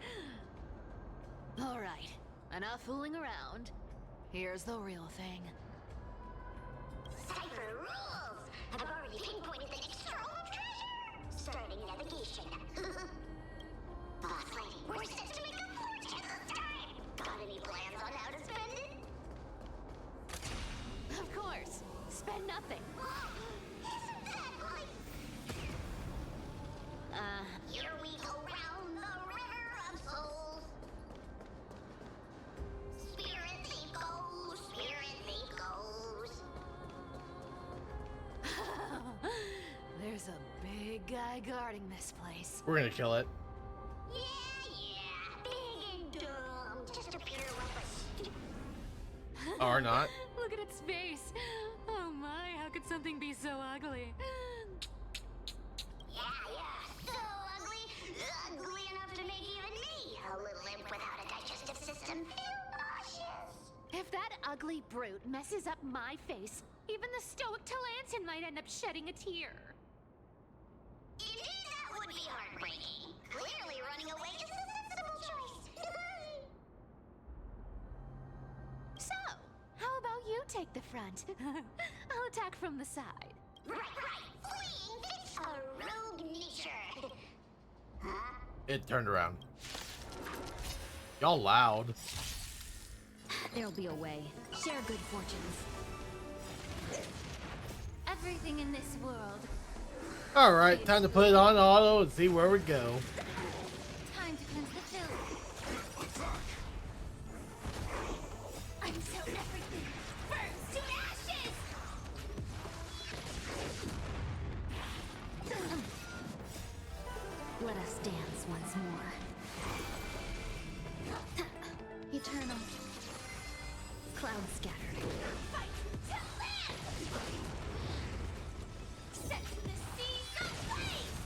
All right, enough fooling around. Here's the real thing. Cypher rules! I've already pinpointed the next trove of treasure! Starting navigation. Boss lady, we're set to make a fortune this time! Got any plans on how to spend it? Of course, spend nothing. Isn't that like There's a big guy guarding this place. We're gonna kill it. Yeah, big and dumb. Just a pure weapon. Or not. Look at its face. Oh my, how could something be so ugly? Yeah, so ugly. Ugly enough to make even me, a little imp without a digestive system, feel nauseous. If that ugly brute messes up my face, even the stoic Talantin might end up shedding a tear. Indeed, that would be heartbreaking. Clearly, running away is a sensible choice. So, how about you take the front? I'll attack from the side. Right. Fleeing fits a rogue nature. Huh? It turned around. Y'all loud. There'll be a way. Share good fortunes. Everything in this world. Alright, time to put it on auto and see where we go. Time to cleanse the filth. Until everything burns to ashes! Let us dance once more. Eternal. Cloud scattered. Fight to land! Set the seas ablaze!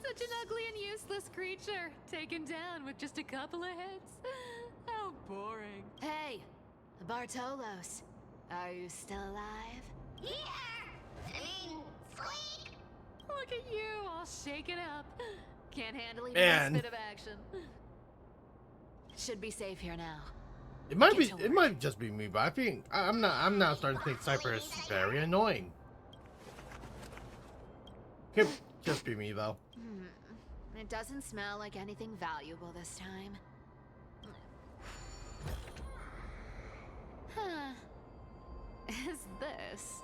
Such an ugly and useless creature, taken down with just a couple of hits. How boring. Hey, Bartolos, are you still alive? Yeah! I mean, sleep! Look at you, all shaken up. Can't handle even Man. this bit of action. Should be safe here now. It might just be me, but I think I'm now starting to think Cypher is very annoying. Could just be me though. It doesn't smell like anything valuable this time. Huh. Is this?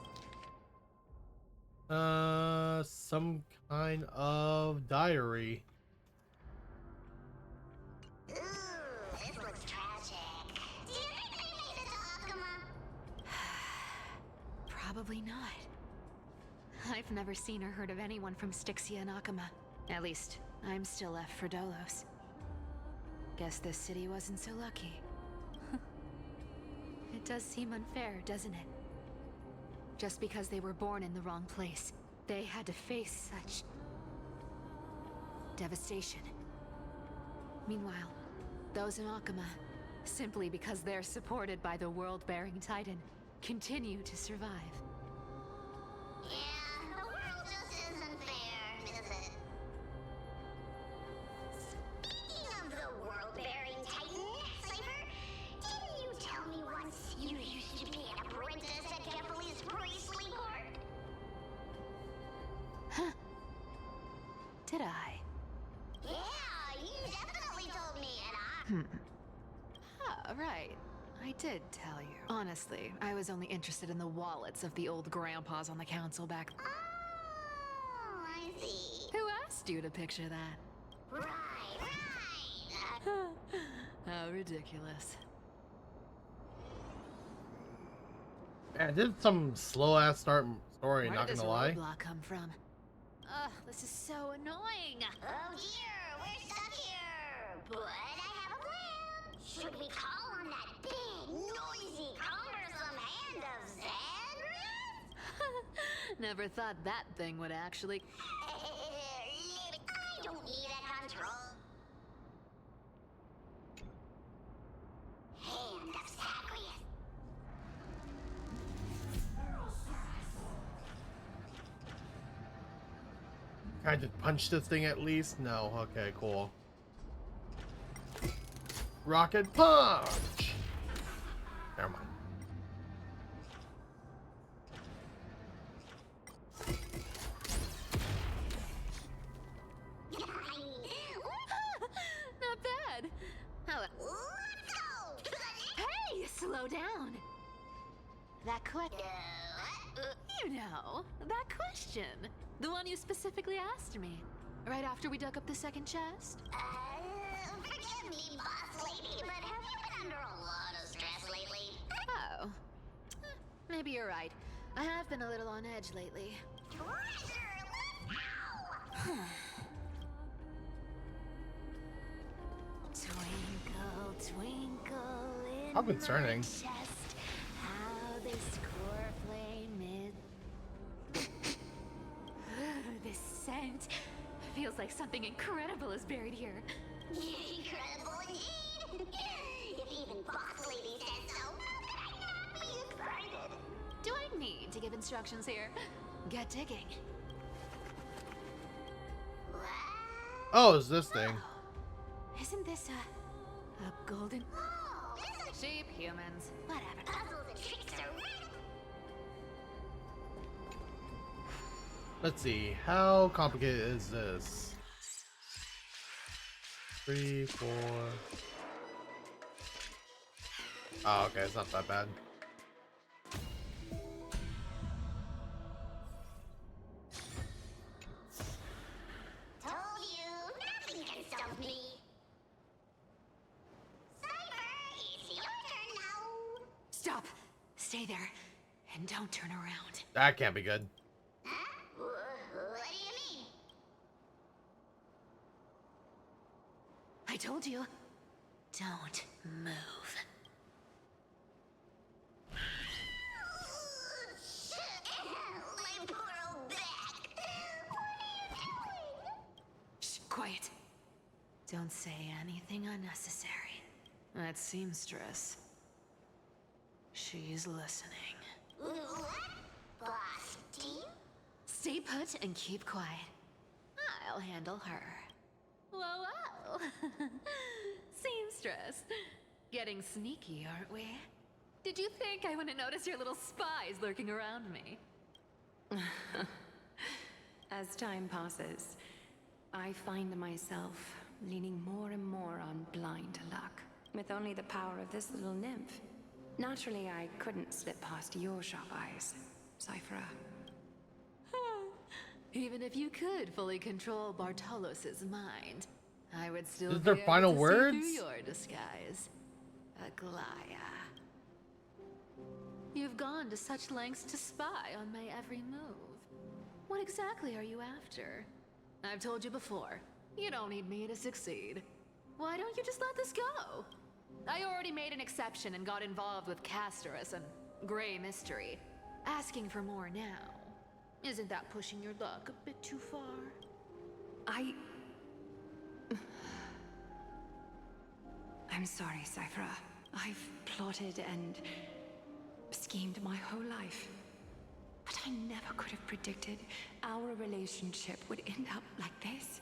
Some kind of diary. Ooh, this looks tragic. Do you think they made it to Akuma? Probably not. I've never seen or heard of anyone from Styxia and Akuma. At least, I'm still left for Dolos. Guess this city wasn't so lucky. It does seem unfair, doesn't it? Just because they were born in the wrong place, they had to face such devastation. Meanwhile, those in Akuma, simply because they're supported by the world-bearing Titan, continue to survive. Yeah, the world just isn't fair, is it? Speaking of the world-bearing Titan, Cypher, didn't you tell me once you used to be an apprentice at Kefali's priestly court? Huh. Did I? Yeah, you definitely told me, and Ah, right. I did tell you. Honestly, I was only interested in the wallets of the old grandpas on the council back. Oh, I see. Who asked you to picture that? Right. How ridiculous. Man, this is some slow ass story, Where not did this gonna lie. roadblock come from? Ugh, this is so annoying. Oh dear, we're stuck here. But I have a plan. Should we call on that big, noisy, cumbersome hand of Xandrith? Never thought that thing would actually. I don't need a control. Hand of Zagreus. Can I just punch this thing at least? No. Okay, cool. Rocket punch! Never mind. Not bad. How? Hey, slow down. That You know, that question. The one you specifically asked me. Right after we dug up the second chest? Forgive me, boss lady, but have you been under a lot of stress lately? Oh. Maybe you're right. I have been a little on edge lately. Twinkle, twinkle in How concerning. my chest, how this core flame is. This scent feels like something incredible is buried here. Incredible indeed! If even Boss Lady says so, how could I not be excited? Do I need to give instructions here? Get digging. Oh, it's this thing. Isn't this a golden... Oh, this is Sheep, humans, whatever. puzzles and tricks are right. Let's see. How complicated is this? 3, 4. Oh, okay. It's not that bad. Told you, nothing can stop me. Cypher, it's your turn now. Stop! Stay there, and don't turn around. That can't be good. Huh? What do you mean? I told you, don't move. My poor old back. What are you doing? Shh, quiet. Don't say anything unnecessary. That seamstress. She's listening. What? Boss team? Stay put and keep quiet. I'll handle her. Whoa, whoa. Seamstress. Getting sneaky, aren't we? Did you think I wouldn't notice your little spies lurking around me? As time passes, I find myself leaning more and more on blind luck, with only the power of this little nymph. Naturally, I couldn't slip past your sharp eyes, Cyphera. Even if you could fully control Bartolos's mind, I would still Is be there able final to see words? through your disguise. Aglaya. You've gone to such lengths to spy on my every move. What exactly are you after? I've told you before, you don't need me to succeed. Why don't you just let this go? I already made an exception and got involved with Castorus and Grey Mystery. Asking for more now. Isn't that pushing your luck a bit too far? I'm sorry, Cyphera. I've plotted and schemed my whole life. But I never could have predicted our relationship would end up like this.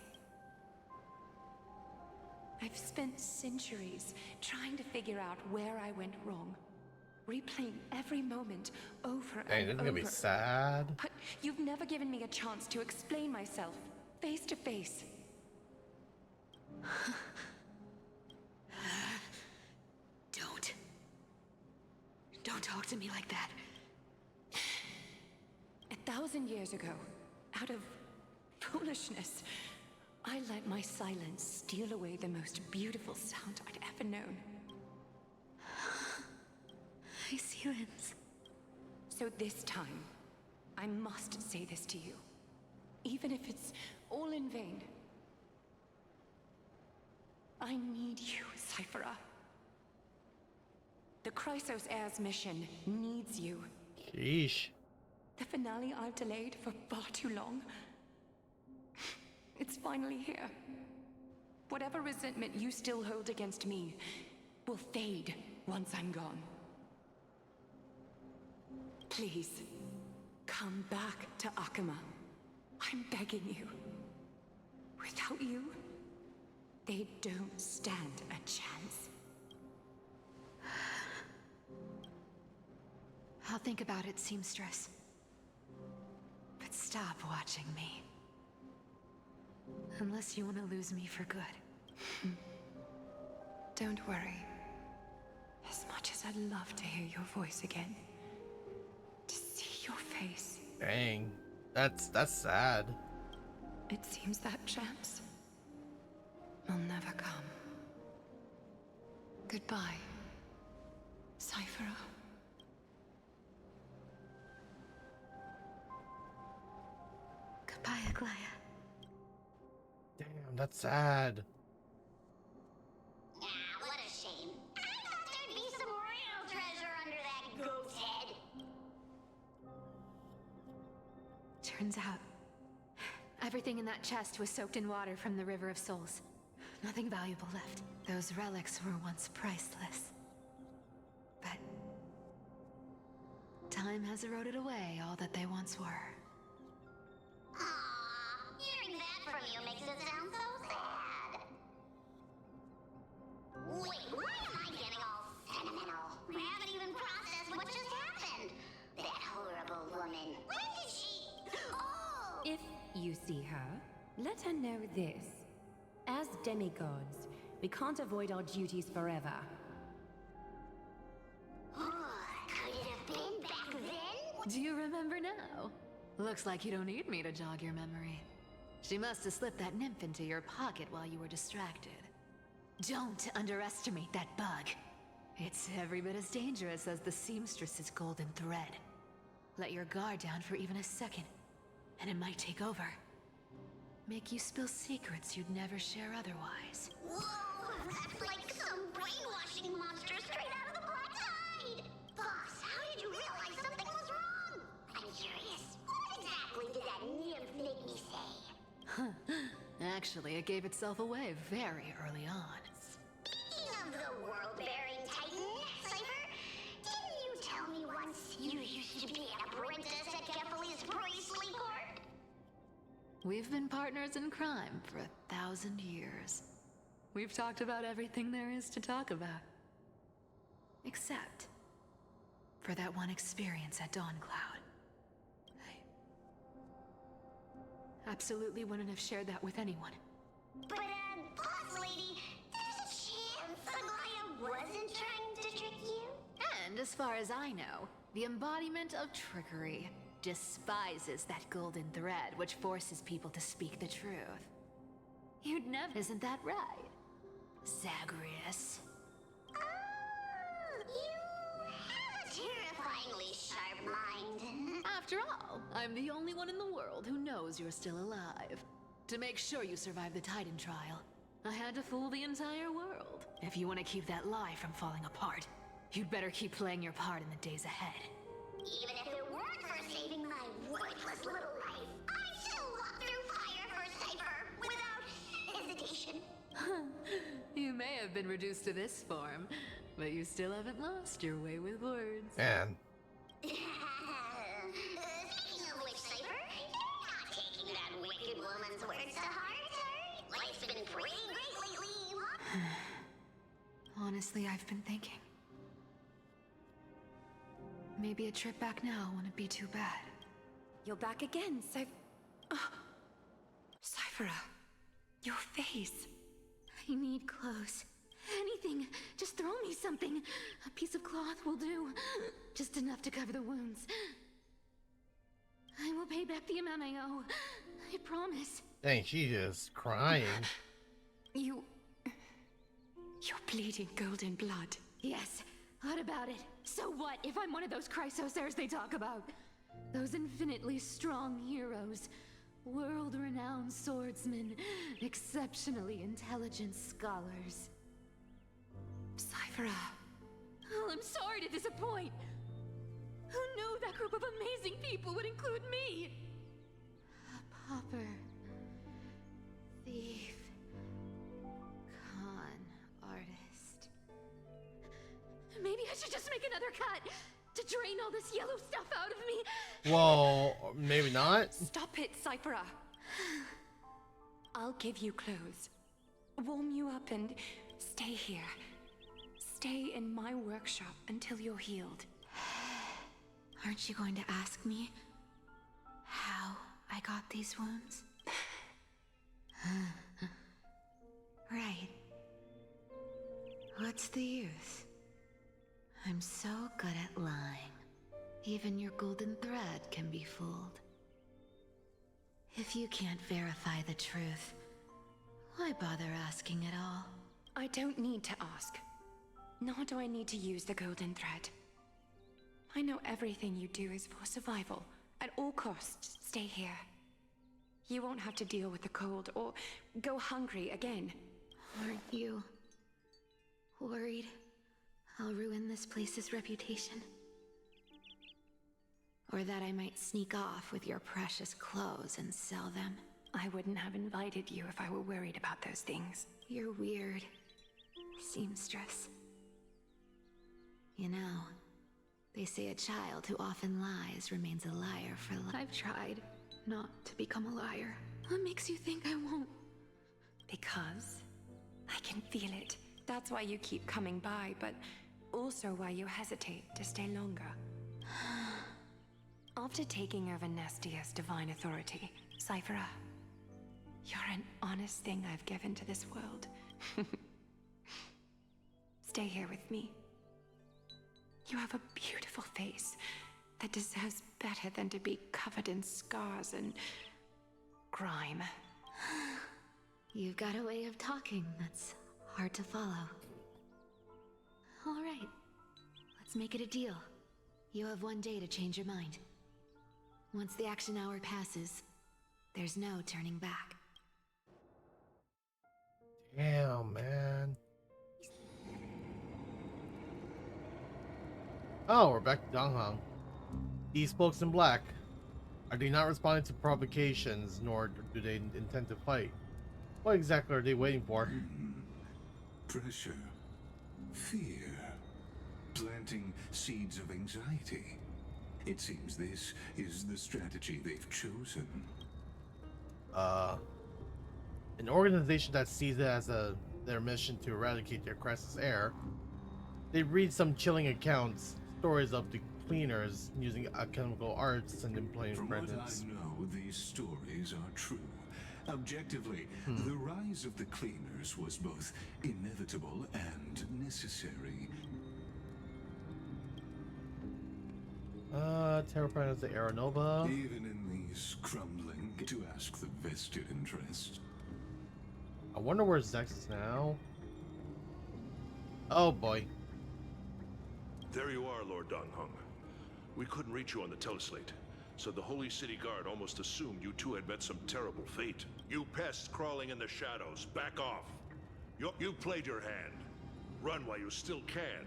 I've spent centuries trying to figure out where I went wrong. Replaying every moment over Dang, and this is over. gonna be sad. But you've never given me a chance to explain myself, face to face. Don't talk to me like that. 1,000 years ago, out of foolishness, I let my silence steal away the most beautiful sound I'd ever known. Ice humans. So this time, I must say this to you, even if it's all in vain. I need you, Cyphera. The Chrysos Heir's mission needs you. Sheesh. The finale I've delayed for far too long. It's finally here. Whatever resentment you still hold against me will fade once I'm gone. Please, come back to Akama. I'm begging you. Without you, they don't stand a chance. I'll think about it, seamstress. But stop watching me. Unless you want to lose me for good. Don't worry. As much as I'd love to hear your voice again, to see your face, Dang. That's sad. it seems that chance will never come. Goodbye, Cyphera. Goodbye, Aglaya. Damn, that's sad. Ah, what a shame. I thought there'd be some real treasure under that goat's head. Turns out, everything in that chest was soaked in water from the River of Souls. Nothing valuable left. Those relics were once priceless. But time has eroded away all that they once were. Aww, hearing that from you makes it sound so sad. Wait, why am I getting all sentimental? I haven't even processed what just happened. That horrible woman. When did she... Oh! If you see her, let her know this. As demigods, we can't avoid our duties forever. Could it have been back then? Do you remember now? Looks like you don't need me to jog your memory. She must have slipped that nymph into your pocket while you were distracted. Don't underestimate that bug. It's every bit as dangerous as the seamstress's golden thread. Let your guard down for even a second, and it might take over. Make you spill secrets you'd never share otherwise. Whoa, that's like some brainwashing monster straight out of the Black Tide! Boss, how did you realize something was wrong? I'm curious, what exactly did that nymph make me say? Actually, it gave itself away very early on. Speaking of the world-bearing titan, Cypher, didn't you tell me once you used to be an apprentice at Kephalie's priestly court? We've been partners in crime for 1,000 years. We've talked about everything there is to talk about. Except for that one experience at Dawncloud. I absolutely wouldn't have shared that with anyone. But, boss lady, there's a chance Aglaya wasn't trying to trick you? And as far as I know, the embodiment of trickery despises that golden thread which forces people to speak the truth. You'd never... Isn't that right, Zagreus? You have a terrifyingly sharp mind. After all, I'm the only one in the world who knows you're still alive. To make sure you survive the Titan trial, I had to fool the entire world. If you want to keep that lie from falling apart, you'd better keep playing your part in the days ahead. Even if it weren't for saving my worthless little life, I'd still walk through fire for Cypher without hesitation. You may have been reduced to this form, but you still haven't lost your way with words. Man. Speaking of which, Cypher, you're not taking that wicked woman's words to heart, eh? Life's been pretty great lately, huh? Honestly, I've been thinking. Maybe a trip back now wouldn't be too bad. You're back again, Cyphera, your face. I need clothes. Anything. Just throw me something. A piece of cloth will do. Just enough to cover the wounds. I will pay back the amount I owe. I promise. Dang, she's just crying. You're bleeding golden blood. Yes. What about it? So what if I'm one of those Chrysosairs they talk about? Those infinitely strong heroes. World-renowned swordsmen. Exceptionally intelligent scholars. Cyphera. Oh, I'm sorry to disappoint. Who knew that group of amazing people would include me? A pauper. Thief. Con artist. Maybe I should just make another cut to drain all this yellow stuff out of me. Well, maybe not. Stop it, Cyphera. I'll give you clothes, warm you up, and stay here. Stay in my workshop until you're healed. Aren't you going to ask me how I got these wounds? Right. What's the use? I'm so good at lying. Even your golden thread can be fooled. If you can't verify the truth, why bother asking at all? I don't need to ask. Nor do I need to use the golden thread. I know everything you do is for survival. At all costs, stay here. You won't have to deal with the cold or go hungry again. Aren't you worried I'll ruin this place's reputation? Or that I might sneak off with your precious clothes and sell them? I wouldn't have invited you if I were worried about those things. You're weird, seamstress. You know, they say a child who often lies remains a liar for life. I've tried not to become a liar. What makes you think I won't? Because I can feel it. That's why you keep coming by, but also why you hesitate to stay longer. After taking over Nestia's divine authority, Cyphera, you're an honest thing I've given to this world. Stay here with me. You have a beautiful face that deserves better than to be covered in scars and grime. You've got a way of talking that's hard to follow. All right, let's make it a deal. You have 1 day to change your mind. Once the action hour passes, there's no turning back. Damn, man. Oh, we're back to Donghong. He spoke in black. Are they not responding to provocations, nor do they intend to fight? What exactly are they waiting for? Pressure. Fear. Planting seeds of anxiety. It seems this is the strategy they've chosen. An organization that sees it as their mission to eradicate their crisis air. They read some chilling accounts, stories of the cleaners using alchemical arts and employing presence. From what I know, these stories are true. Objectively, the rise of the cleaners was both inevitable and necessary. Terraplanet of the Aeronova. Even in these crumbling, to ask the vested interest. I wonder where Zex is now. Oh boy. There you are, Lord Donghong. We couldn't reach you on the teleslate, so the Holy City Guard almost assumed you two had met some terrible fate. You pests crawling in the shadows, back off. You played your hand. Run while you still can.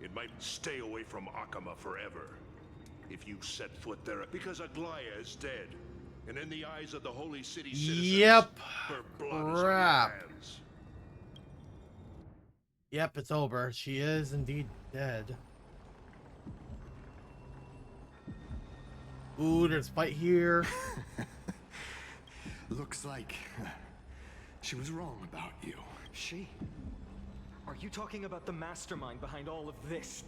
It might stay away from Akama forever. If you set foot there, because Aglaya is dead. And in the eyes of the Holy City citizens, yep. her blood is on Crap. your hands. Yep, it's over. She is indeed dead. Ooh, there's a fight here. Looks like she was wrong about you. She? Are you talking about the mastermind behind all of this?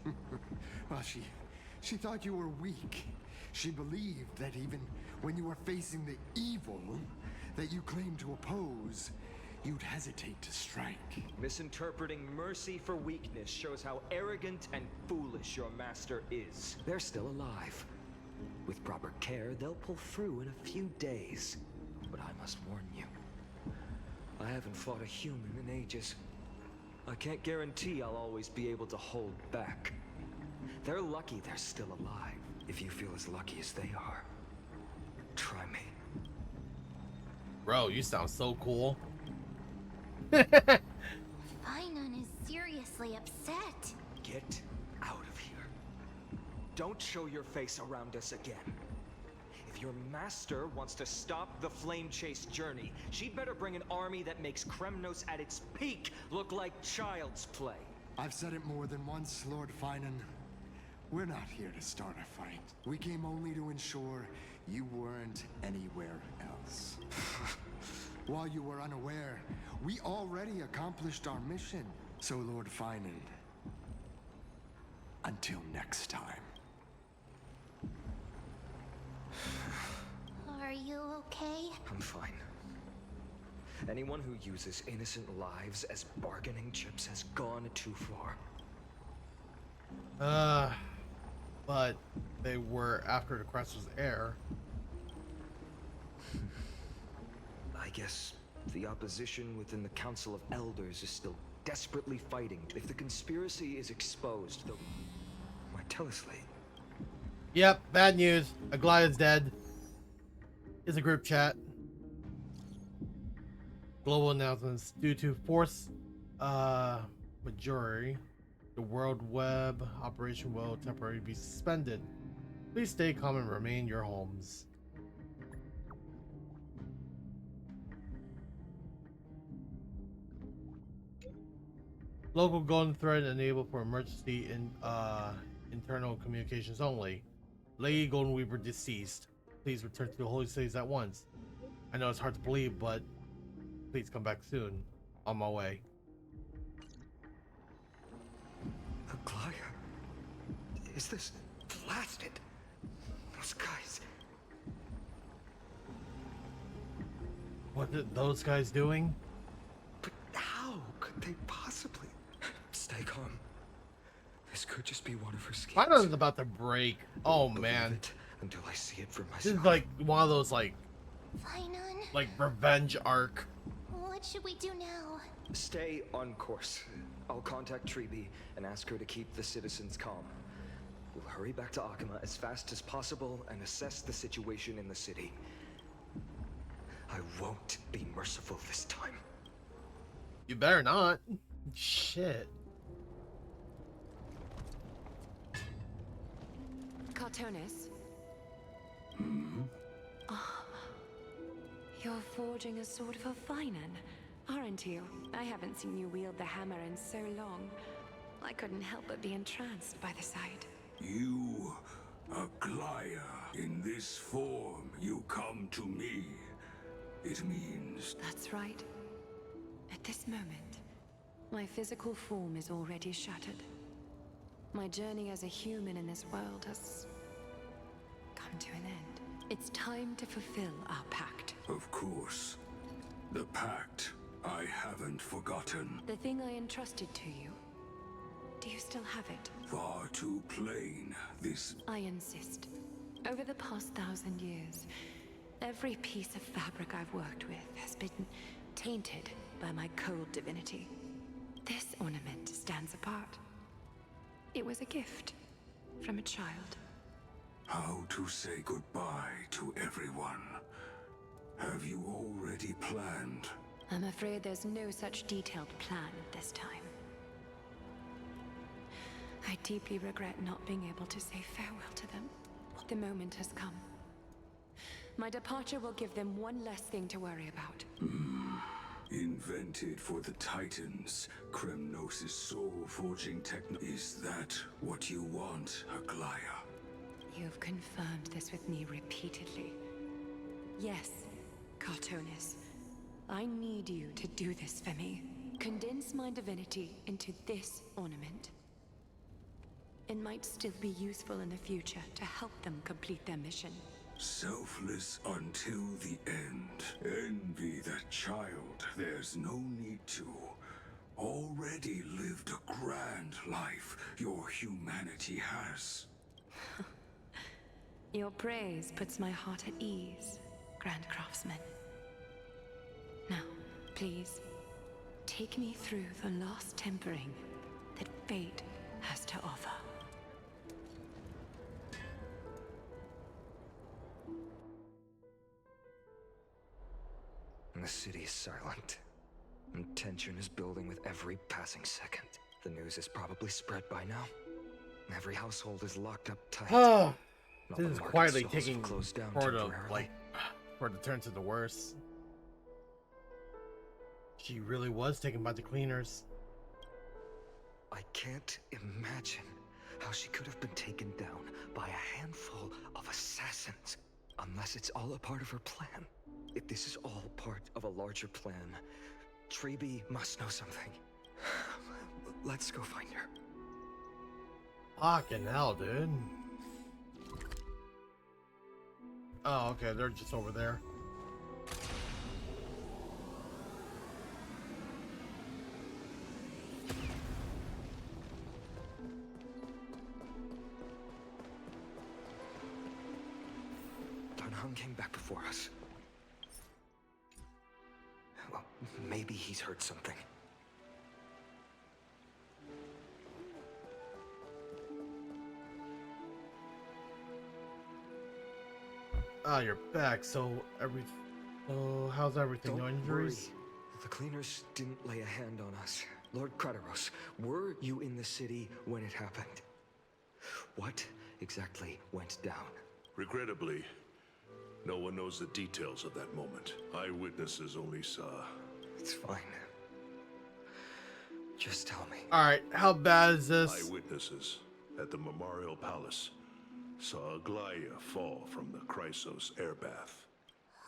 Well, she thought you were weak. She believed that even when you were facing the evil that you claimed to oppose, you'd hesitate to strike. Misinterpreting mercy for weakness shows how arrogant and foolish your master is. They're still alive. With proper care, they'll pull through in a few days. But I must warn you, I haven't fought a human in ages. I can't guarantee I'll always be able to hold back. They're lucky they're still alive. If you feel as lucky as they are, try me. Bro, you sound so cool. Finon is seriously upset. Get out of here. Don't show your face around us again. If your master wants to stop the flame chase journey, she'd better bring an army that makes Kremnos at its peak look like child's play. I've said it more than once, Lord Finan. We're not here to start a fight. We came only to ensure you weren't anywhere else. While you were unaware, we already accomplished our mission. So, Lord Finan, until next time. Are you okay? I'm fine. Anyone who uses innocent lives as bargaining chips has gone too far. But they were after the Cresser's heir. I guess the opposition within the Council of Elders is still desperately fighting. If the conspiracy is exposed, they'll... My teleslate. Yep, bad news. Aglaya's dead. Is a group chat. Global announcements. Due to force majeure, the World Web operation will temporarily be suspended. Please stay calm and remain in your homes. Local golden thread enabled for emergency internal communications only. Lady Golden Weaver deceased. Please return to the holy cities at once. I know it's hard to believe, but please come back soon. On my way. Aglaya, is this blasted? Those guys. What are those guys doing? But how could they possibly? Stay calm. This could just be one of her schemes. My nose is about to break. Oh man. Until I see it for myself. This is like one of those like revenge arc. What should we do now? Stay on course. I'll contact Treeby and ask her to keep the citizens calm. We'll hurry back to Akima as fast as possible and assess the situation in the city. I won't be merciful this time. You better not. Shit. Cartonis? Oh, you're forging a sword for Finan, aren't you? I haven't seen you wield the hammer in so long. I couldn't help but be entranced by the sight. You, Aglaya, in this form you come to me. It means... That's right. At this moment, my physical form is already shattered. My journey as a human in this world has come to an end. It's time to fulfill our pact. Of course. The pact. I haven't forgotten. The thing I entrusted to you. Do you still have it? Far too plain, this... I insist. Over the past 1,000 years, every piece of fabric I've worked with has been tainted by my cold divinity. This ornament stands apart. It was a gift from a child. How to say goodbye to everyone. Have you already planned? I'm afraid there's no such detailed plan this time. I deeply regret not being able to say farewell to them. The moment has come. My departure will give them one less thing to worry about. Invented for the Titans, Kremnos' soul-forging techno... Is that what you want, Aglaya? You've confirmed this with me repeatedly. Yes, Cartonis. I need you to do this for me. Condense my divinity into this ornament. It might still be useful in the future to help them complete their mission. Selfless until the end. Envy that child. There's no need to. Already lived a grand life your humanity has. Your praise puts my heart at ease, Grand Craftsman. Now, please, take me through the last tempering that fate has to offer. The city is silent, and tension is building with every passing second. The news is probably spread by now. Every household is locked up tight. This is quietly taking for to turn to the worse. She really was taken by the cleaners. I can't imagine how she could have been taken down by a handful of assassins, unless it's all a part of her plan. If this is all part of a larger plan, Treeby must know something. Let's go find her. Fucking hell, dude. Oh, okay, they're just over there. Danhong came back before us. Well, maybe he's heard something. Ah, you're back. So how's everything? No injuries? The cleaners didn't lay a hand on us. Lord Krateros, were you in the city when it happened? What exactly went down? Regrettably, no one knows the details of that moment. Eyewitnesses only saw. It's fine. Just tell me. Alright, how bad is this? Eyewitnesses at the Memorial Palace saw Aglaia fall from the Chrysos airbath.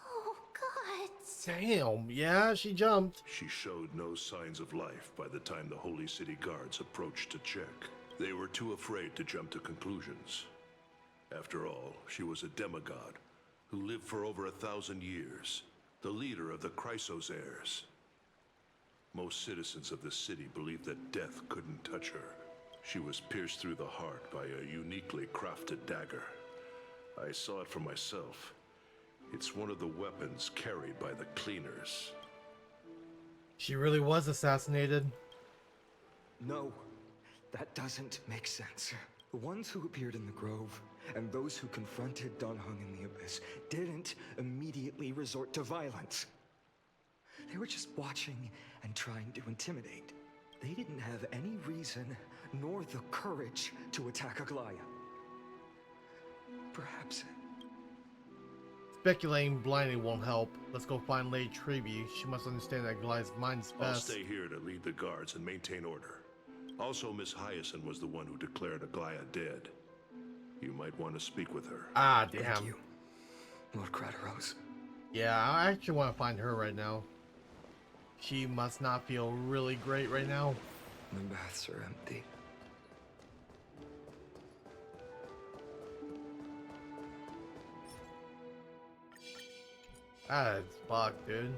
Oh, God. Damn, yeah, she jumped. She showed no signs of life by the time the Holy City guards approached to check. They were too afraid to jump to conclusions. After all, she was a demigod who lived for over 1,000 years, the leader of the Chrysos heirs. Most citizens of the city believed that death couldn't touch her. She was pierced through the heart by a uniquely crafted dagger. I saw it for myself. It's one of the weapons carried by the cleaners. She really was assassinated. No, that doesn't make sense. The ones who appeared in the grove and those who confronted Danhung in the abyss didn't immediately resort to violence. They were just watching and trying to intimidate. They didn't have any reason nor the courage to attack Aglaia. Perhaps. Speculating blindly won't help. Let's go find Lady Treeby. She must understand that Glaia's mind's I'll best. stay here to lead the guards and maintain order. Also, Miss Hyacinth was the one who declared Aglaia dead. You might want to speak with her. Ah, damn. Thank you, Lord Krateros. Yeah, I actually want to find her right now. She must not feel really great right now. The baths are empty. That's fucked, dude.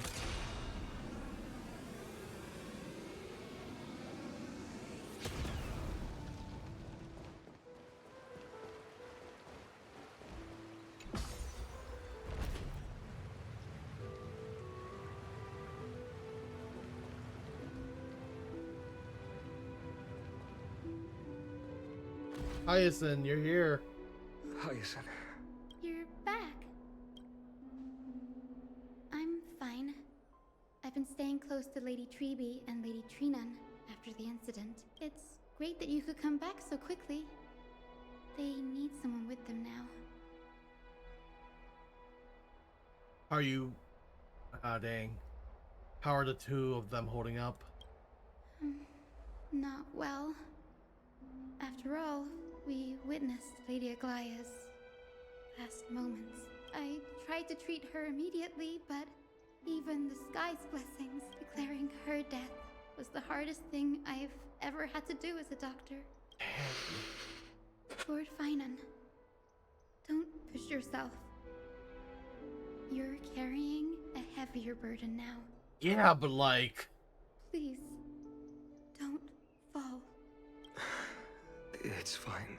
Hyacinth, you're here. Hyacinth. You're back. I'm fine. I've been staying close to Lady Treeby and Lady Trinan after the incident. It's great that you could come back so quickly. They need someone with them now. Are you... Ah, dang. How are the two of them holding up? Not well. After all, we witnessed Lady Aglaia's last moments. I tried to treat her immediately, but even the sky's blessings declaring her death was the hardest thing I've ever had to do as a doctor. Lord Finan, don't push yourself. You're carrying a heavier burden now. Yeah, but like... Please, don't fall. It's fine.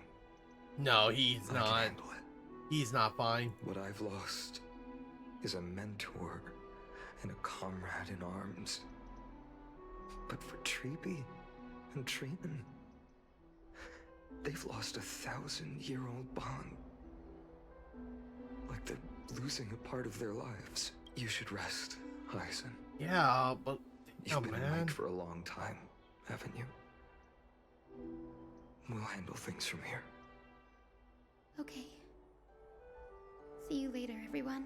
No, he's I not. can handle it. He's not fine. What I've lost is a mentor and a comrade in arms. But for Treeby and Trinan, they've lost a 1,000-year-old bond. Like they're losing a part of their lives. You should rest, Hyacinth. Yeah, but... You've been man. awake for a long time, haven't you? We'll handle things from here. Okay. See you later, everyone.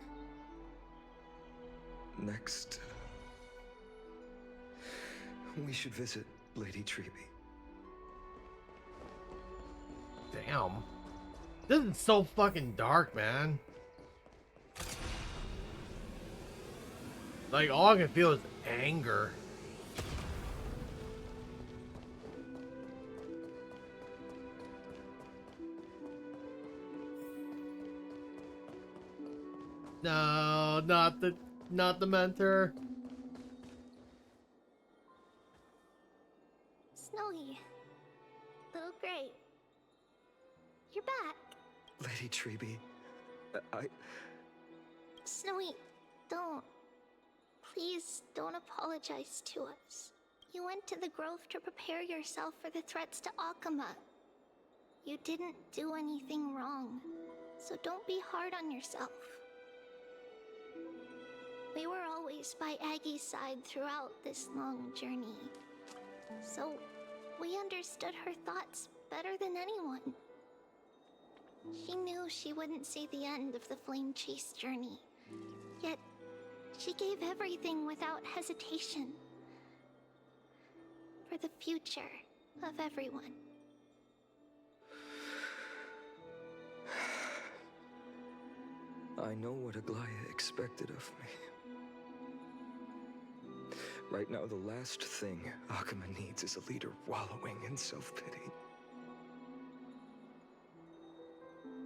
Next, we should visit Lady Treeby. Damn. This is so fucking dark, man. Like, all I can feel is anger. No, not the mentor. Snowy. Little Gray. You're back. Lady Treeby, I... Snowy, don't. Please don't apologize to us. You went to the grove to prepare yourself for the threats to Akama. You didn't do anything wrong, so don't be hard on yourself. We were always by Aggie's side throughout this long journey. So, we understood her thoughts better than anyone. She knew she wouldn't see the end of the flame chase journey. Yet, she gave everything without hesitation. For the future of everyone. I know what Aglaya expected of me. Right now, the last thing Akuma needs is a leader wallowing in self-pity.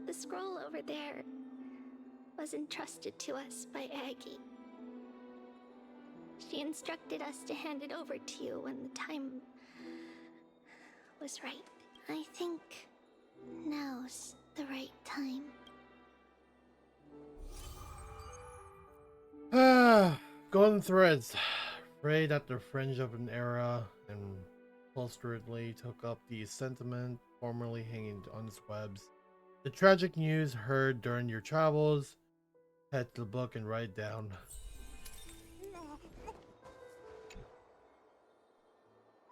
The scroll over there was entrusted to us by Aggie. She instructed us to hand it over to you when the time was right. I think now's the right time. Golden threads, frayed at the fringe of an era, and bolsteredly took up the sentiment formerly hanging on its webs. The tragic news heard during your travels. Head to the book and write it down.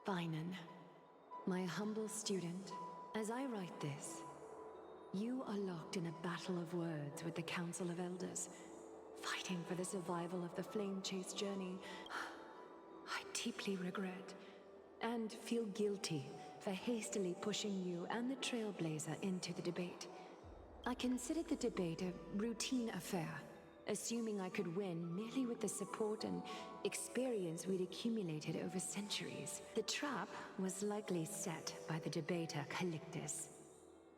Finan, my humble student, as I write this, you are locked in a battle of words with the Council of Elders, fighting for the survival of the Flame Chase journey. I deeply regret and feel guilty for hastily pushing you and the Trailblazer into the debate. I considered the debate a routine affair, assuming I could win merely with the support and experience we'd accumulated over centuries. The trap was likely set by the debater Calictus.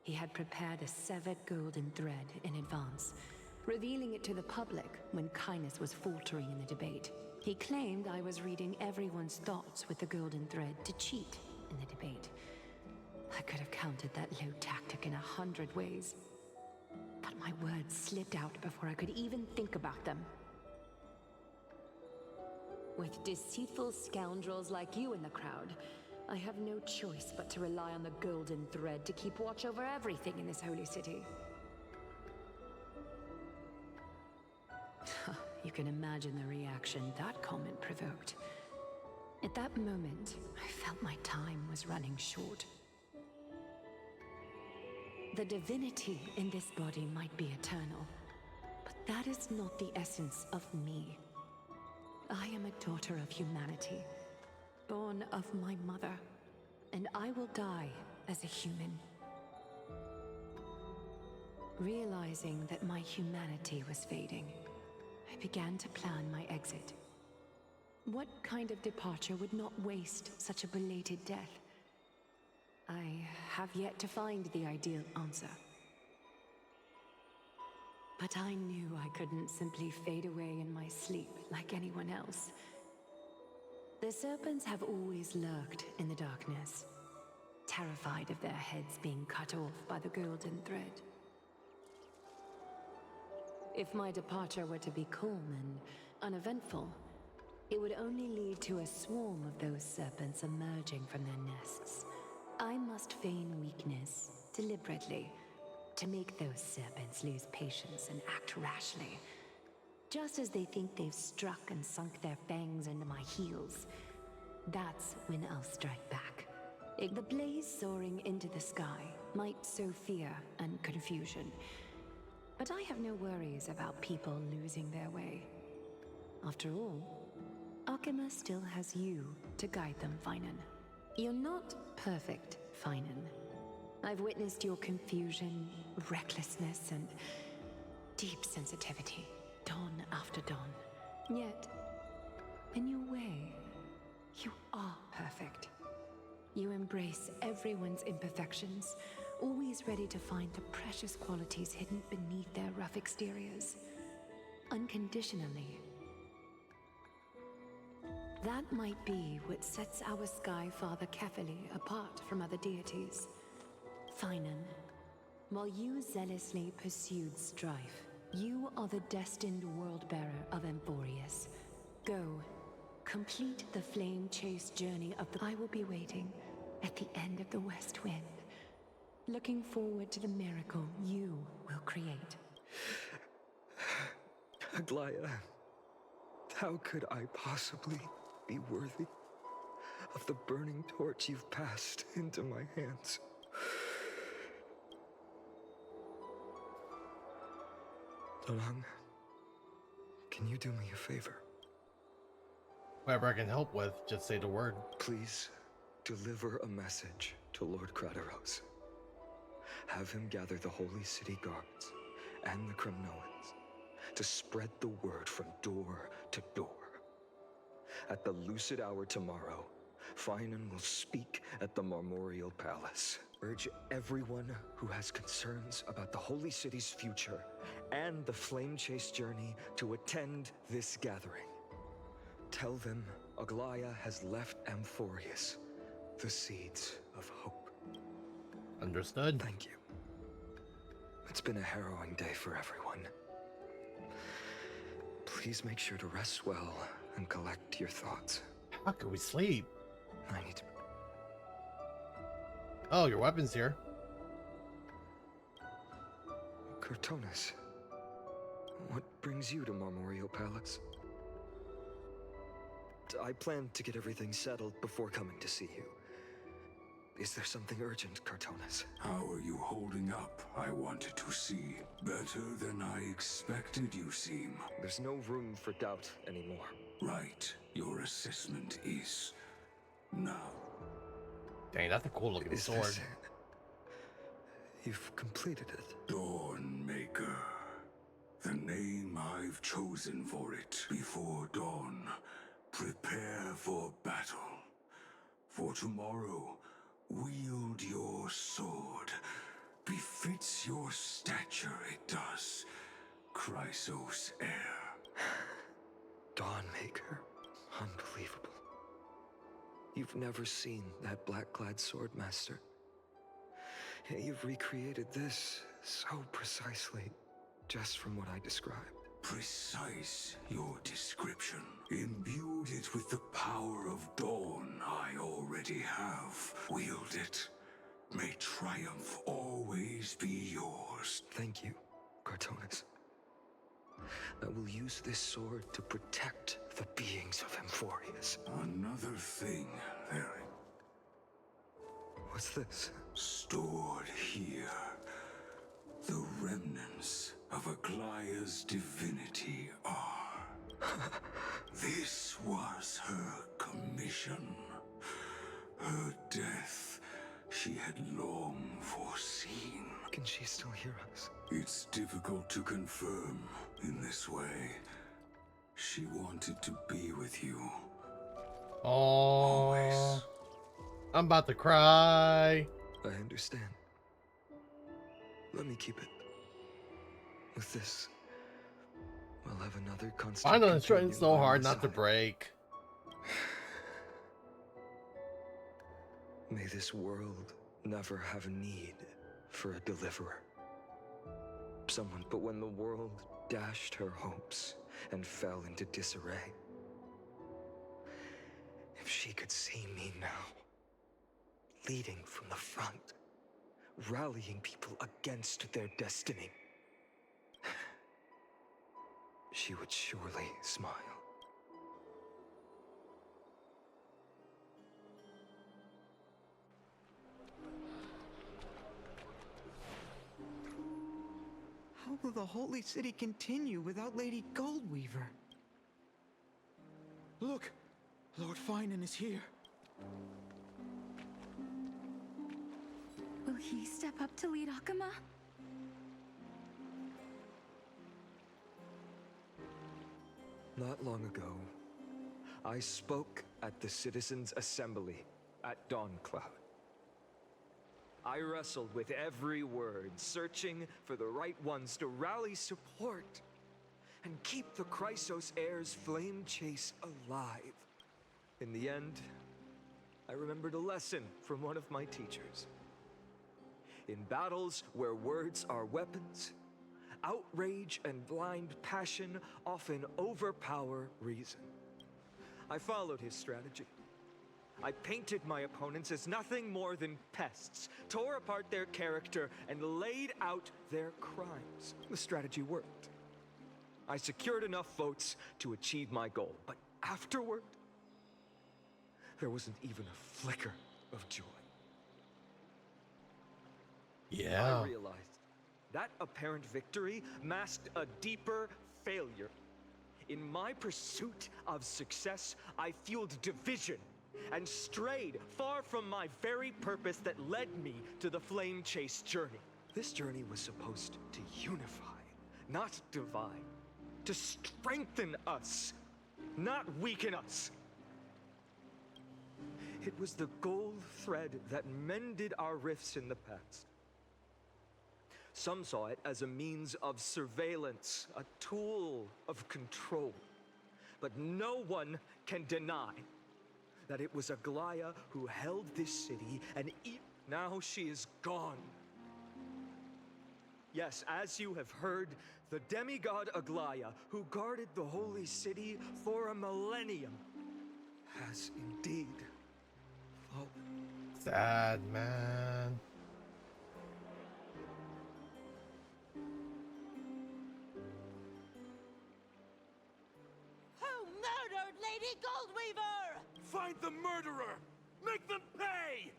He had prepared a severed golden thread in advance, revealing it to the public when Kindness was faltering in the debate. He claimed I was reading everyone's thoughts with the golden thread to cheat in the debate. I could have countered that low tactic in 100 ways. But my words slipped out before I could even think about them. With deceitful scoundrels like you in the crowd, I have no choice but to rely on the golden thread to keep watch over everything in this holy city. You can imagine the reaction that comment provoked. At that moment, I felt my time was running short. The divinity in this body might be eternal, but that is not the essence of me. I am a daughter of humanity, born of my mother, and I will die as a human. Realizing that my humanity was fading, I began to plan my exit. What kind of departure would not waste such a belated death? I have yet to find the ideal answer. But I knew I couldn't simply fade away in my sleep like anyone else. The serpents have always lurked in the darkness, terrified of their heads being cut off by the golden thread. If my departure were to be calm and uneventful, it would only lead to a swarm of those serpents emerging from their nests. I must feign weakness, deliberately, to make those serpents lose patience and act rashly. Just as they think they've struck and sunk their fangs into my heels, that's when I'll strike back. The blaze soaring into the sky might sow fear and confusion, but I have no worries about people losing their way. After all, Akuma still has you to guide them, Finan. You're not perfect, Finan. I've witnessed your confusion, recklessness, and deep sensitivity, dawn after dawn. Yet, in your way, you are perfect. You embrace everyone's imperfections, always ready to find the precious qualities hidden beneath their rough exteriors. Unconditionally. That might be what sets our Sky Father Kefili apart from other deities. Finan, while you zealously pursued strife, you are the destined world-bearer of Emporius. Go, complete the flame chase journey of the... I will be waiting at the end of the West Wind, looking forward to the miracle you will create. Aglaya, How could I possibly be worthy of the burning torch you've passed into my hands? Donhung, can you do me a favor? Whatever I can help with, just say the word. Please deliver a message to Lord Krateros. Have him gather the Holy City guards and the Kremnoans to spread the word from door to door. At the lucid hour tomorrow, Finan will speak at the Marmorial Palace. Urge everyone who has concerns about the Holy City's future and the Flame Chase journey to attend this gathering. Tell them Aglaya has left Amphorius the seeds of hope. Understood. Thank you. It's been a harrowing day for everyone. Please make sure to rest well and collect your thoughts. How could we sleep? I need to... Oh, your weapon's here. Cortonis, what brings you to Marmorial Palace? I plan to get everything settled before coming to see you. Is there something urgent, Cortonis? How are you holding up? I wanted to see. Better than I expected you seem. There's no room for doubt anymore. Right. Your assessment is... now. Dang, that's a cool looking sword. This... You've completed it. Dawnmaker. The name I've chosen for it. Before dawn, prepare for battle. For tomorrow, wield your sword. Befits your stature, it does. Chrysos heir. Dawnmaker. Unbelievable. You've never seen that black-clad sword master. Yet you've recreated this so precisely, just from what I described. Precise, your description. Imbued it with the power of dawn I already have. Wield it. May triumph always be yours. Thank you, Cortonis. I will use this sword to protect the beings of Amphorius. Another thing, there. What's this? Stored here. The remnants of Aglaya's divinity are. This was her commission. Her death she had long foreseen. Can she still hear us? It's difficult to confirm in this way. She wanted to be with you. Oh, always. I'm about to cry. I understand. Let me keep it. With this, we'll have another constant. I know it's trying so hard not to side. break. May this world never have a need for a deliverer. Someone, but when the world dashed her hopes and fell into disarray, if she could see me now, leading from the front, rallying people against their destiny, she would surely smile. How will the Holy City continue without Lady Goldweaver? Look! Lord Finan is here. Will he step up to lead Akama? Not long ago, I spoke at the Citizens' Assembly at Dawncloud. I wrestled with every word, searching for the right ones to rally support and keep the Chrysos heir's flame chase alive. In the end, I remembered a lesson from one of my teachers. In battles where words are weapons, outrage and blind passion often overpower reason. I followed his strategy. I painted my opponents as nothing more than pests, tore apart their character, and laid out their crimes. The strategy worked. I secured enough votes to achieve my goal, but afterward, there wasn't even a flicker of joy. Yeah. I realized that apparent victory masked a deeper failure. In my pursuit of success, I fueled division and strayed far from my very purpose that led me to the flame chase journey. This journey was supposed to unify, not divide, to strengthen us, not weaken us. It was the gold thread that mended our rifts in the past. Some saw it as a means of surveillance, a tool of control. But no one can deny that it was Aglaya who held this city, and now she is gone. Yes, as you have heard, the demigod Aglaya, who guarded the holy city for a millennium, has indeed fallen. Sad, man. Lady Goldweaver! Find the murderer! Make them pay!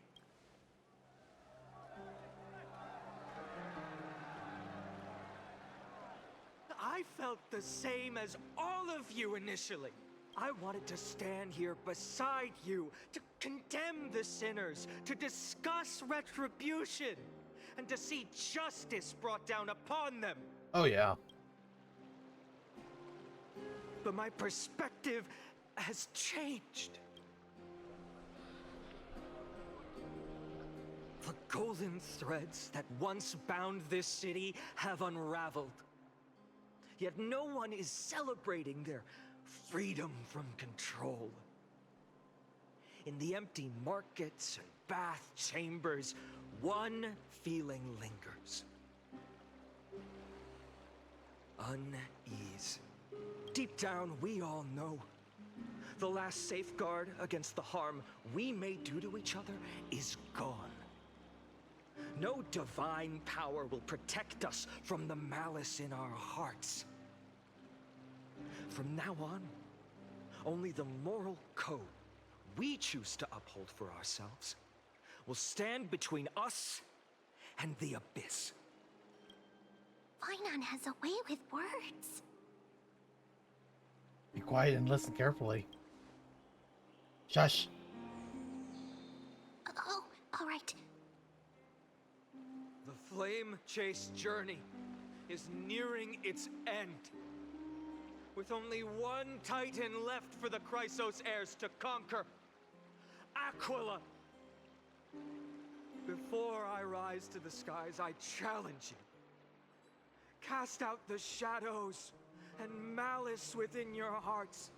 I felt the same as all of you initially. I wanted to stand here beside you, to condemn the sinners, to discuss retribution, and to see justice brought down upon them. Oh, yeah. But my perspective has changed. The golden threads that once bound this city have unraveled. Yet no one is celebrating their freedom from control. In the empty markets and bath chambers, one feeling lingers. Unease. Deep down, we all know the last safeguard against the harm we may do to each other is gone. No divine power will protect us from the malice in our hearts. From now on, only the moral code we choose to uphold for ourselves will stand between us and the abyss. Verion has a way with words. Be quiet and listen carefully. Shush. Oh, all right. The flame chase journey is nearing its end. With only one Titan left for the Chrysos heirs to conquer, Aquila. Before I rise to the skies, I challenge you. Cast out the shadows and malice within your hearts.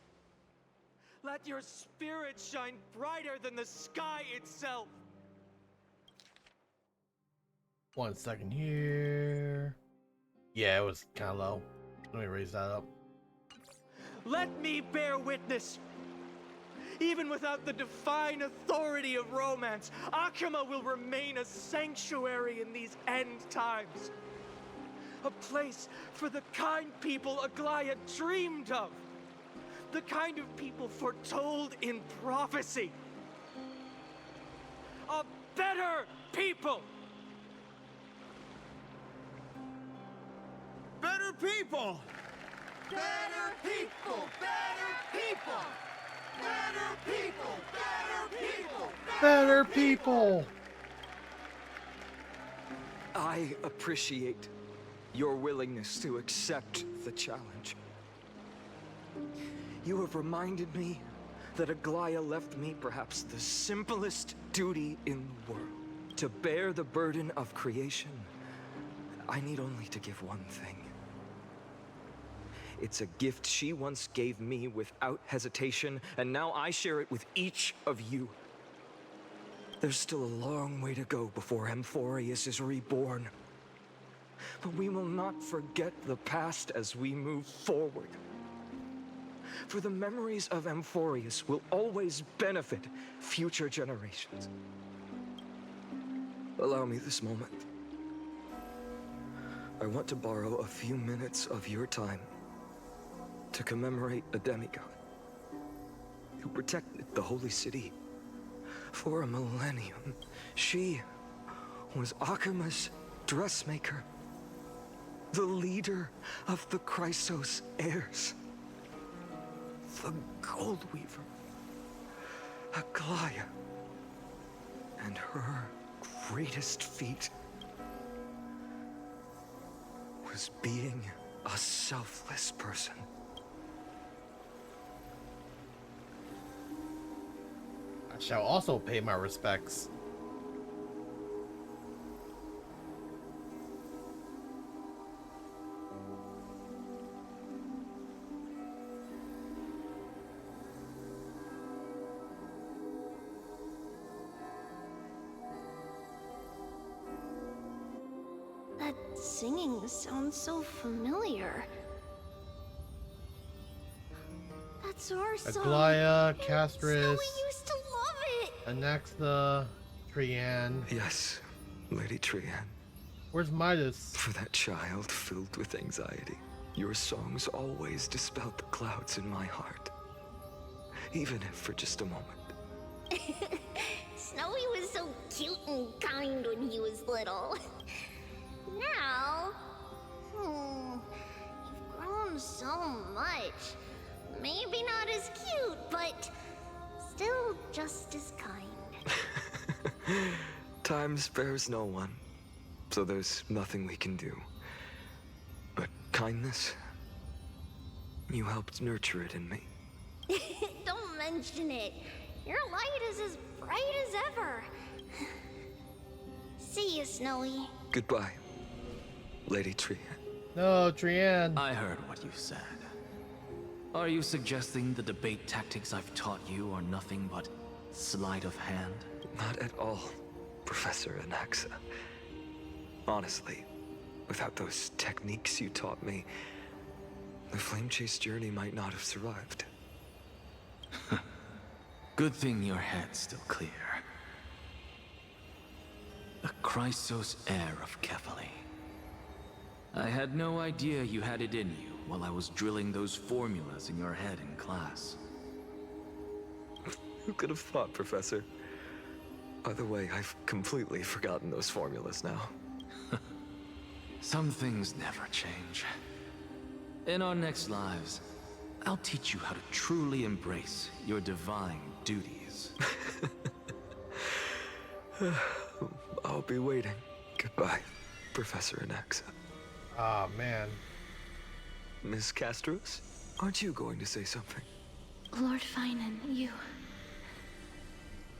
Let your spirit shine brighter than the sky itself. 1 second here. Yeah, it was kind of low. Let me raise that up. Let me bear witness. Even without the divine authority of romance, Akima will remain a sanctuary in these end times. A place for the kind people Aglaya dreamed of. The kind of people foretold in prophecy. A better people. Better people! Better people! Better people! Better people! Better people! Better people! I appreciate your willingness to accept the challenge. You have reminded me that Aglaya left me perhaps the simplest duty in the world. To bear the burden of creation, I need only to give one thing. It's a gift she once gave me without hesitation, and now I share it with each of you. There's still a long way to go before Amphorius is reborn. But we will not forget the past as we move forward. For the memories of Amphorius will always benefit future generations. Allow me this moment. I want to borrow a few minutes of your time to commemorate a demigod who protected the holy city for a millennium. She was Akima's dressmaker, the leader of the Chrysos heirs, the Gold Weaver, Aglaya, and her greatest feat was being a selfless person. I shall also pay my respects. That singing sounds so familiar. That's our song. Aglaya, Castris, Snowy used to love it. Anaxa, Trian. Yes, Lady Trian. Where's Midas? For that child filled with anxiety, your songs always dispelled the clouds in my heart. Even if for just a moment. Snowy was so cute and kind when he was little. Now, you've grown so much. Maybe not as cute, but still just as kind. Time spares no one, so there's nothing we can do. But kindness, you helped nurture it in me. Don't mention it. Your light is as bright as ever. See you, Snowy. Goodbye, Lady Trian. No, Trian. I heard what you said. Are you suggesting the debate tactics I've taught you are nothing but sleight of hand? Not at all, Professor Anaxa. Honestly, without those techniques you taught me, the Flame Chase journey might not have survived. Good thing your head's still clear. A Chrysos heir of Kefali. I had no idea you had it in you while I was drilling those formulas in your head in class. Who could have thought, Professor? By the way, I've completely forgotten those formulas now. Some things never change. In our next lives, I'll teach you how to truly embrace your divine duties. I'll be waiting. Goodbye, Professor Anaxa. Ah, man. Miss Castros, aren't you going to say something? Lord Finan, you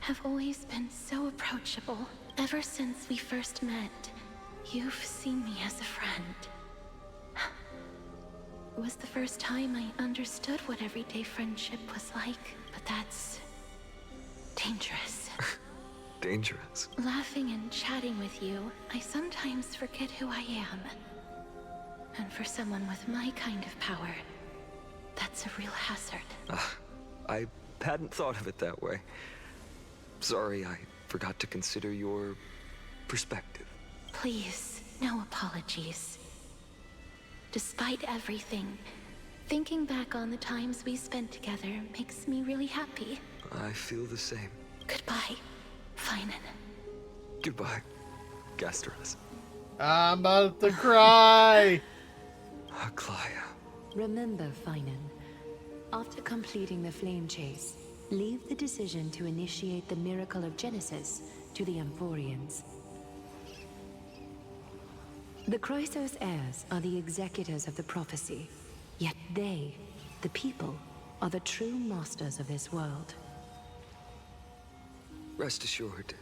have always been so approachable. Ever since we first met, you've seen me as a friend. It was the first time I understood what everyday friendship was like, but that's dangerous. Dangerous? Laughing and chatting with you, I sometimes forget who I am. And for someone with my kind of power, that's a real hazard. I hadn't thought of it that way. Sorry, I forgot to consider your perspective. Please, no apologies. Despite everything, thinking back on the times we spent together makes me really happy. I feel the same. Goodbye, Finan. Goodbye, Gastras. I'm about to cry! Aglaya. Remember, Finan, after completing the flame chase, leave the decision to initiate the miracle of Genesis to the Amphorians. The Chrysos heirs are the executors of the prophecy, yet they, the people, are the true masters of this world. Rest assured,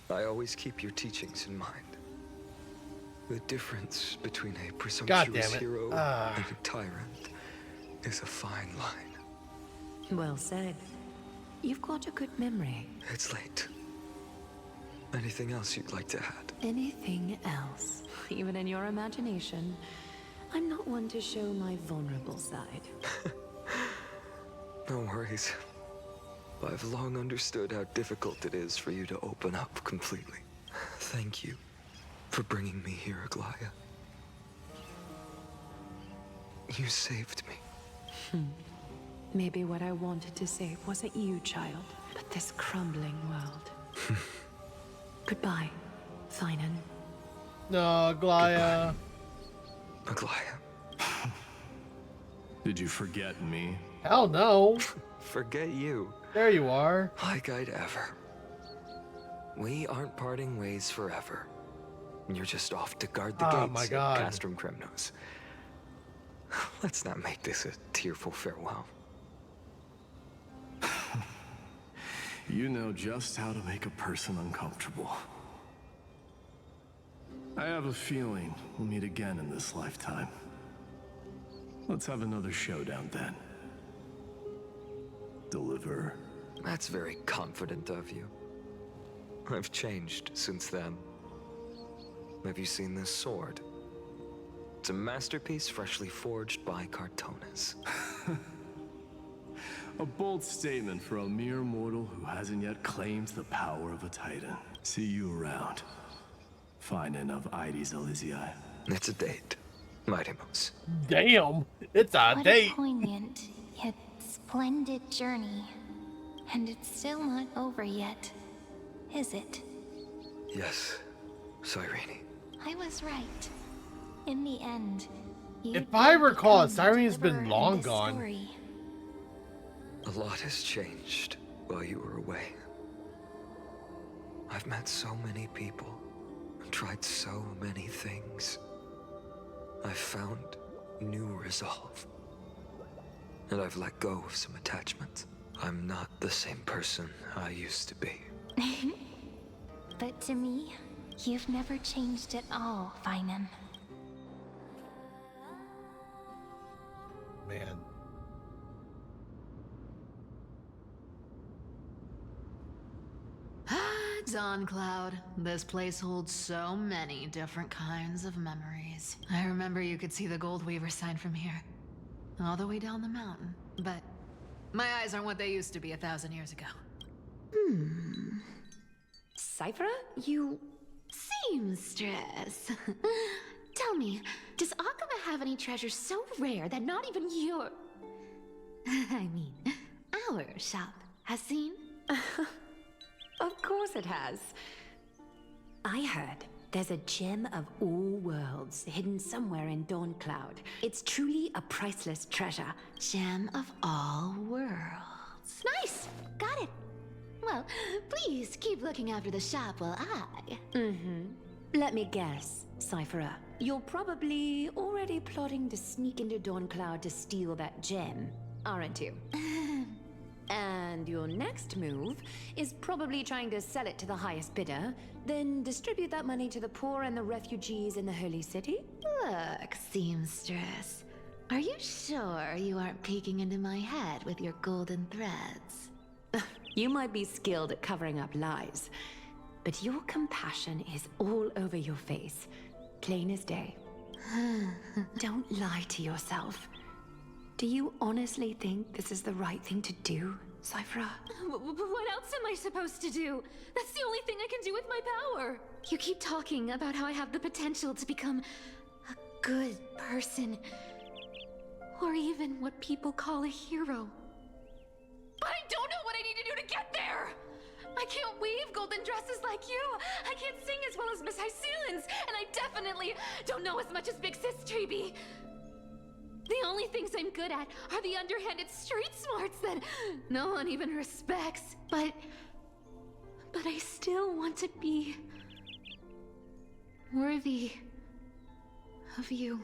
I always keep your teachings in mind. The difference between a presumptuous hero and a tyrant is a fine line. Well said. You've got a good memory. It's late. Anything else you'd like to add? Anything else? Even in your imagination, I'm not one to show my vulnerable side. No worries. I've long understood how difficult it is for you to open up completely. Thank you for bringing me here, Aglaya. You saved me. Maybe what I wanted to save wasn't you, child, but this crumbling world. Goodbye, Finan. No, Glaya. Aglaya. Did you forget me? Hell no. Forget you. There you are. Like I'd ever. We aren't parting ways forever. You're just off to guard the gates my God. at Castrum Kremnos. Let's not make this a tearful farewell. You know just how to make a person uncomfortable. I have a feeling we'll meet again in this lifetime. Let's have another showdown then. Deliver. That's very confident of you. I've changed since then. Have you seen this sword? It's a masterpiece freshly forged by Cartonis. A bold statement for a mere mortal who hasn't yet claimed the power of a titan. See you around. Finan of Ides Elysiae. It's a date, Mightymouse. Damn, it's a What date. a poignant, yet splendid journey. And it's still not over yet, is it? Yes, Cyrene. I was right. In the end, If I recall, Cyrene's been long gone. story. A lot has changed while you were away. I've met so many people and tried so many things. I've found new resolve. And I've let go of some attachment. I'm not the same person I used to be. But to me, you've never changed at all, Finan. Man. Dawn Cloud. This place holds so many different kinds of memories. I remember you could see the Gold Weaver sign from here. All the way down the mountain. But my eyes aren't what they used to be 1,000 years ago. Cyphera, you seamstress. Tell me, does Akaba have any treasures so rare that not even your... I mean, our shop has seen? Of course it has. I heard there's a gem of all worlds hidden somewhere in Dawncloud. It's truly a priceless treasure. Gem of all worlds. Nice! Got it. Well, please keep looking after the shop while I... Let me guess, Cyphera. You're probably already plotting to sneak into Dawncloud to steal that gem, aren't you? And your next move is probably trying to sell it to the highest bidder, then distribute that money to the poor and the refugees in the Holy City? Look, seamstress. Are you sure you aren't peeking into my head with your golden threads? You might be skilled at covering up lies, but your compassion is all over your face, plain as day. Don't lie to yourself. Do you honestly think this is the right thing to do, Cyphera? What else am I supposed to do? That's the only thing I can do with my power. You keep talking about how I have the potential to become a good person, or even what people call a hero. But I don't know what I need to do to get there! I can't weave golden dresses like you! I can't sing as well as Miss Hyceelins! And I definitely don't know as much as Big Sis Treby! The only things I'm good at are the underhanded street smarts that no one even respects. But I still want to be worthy of you.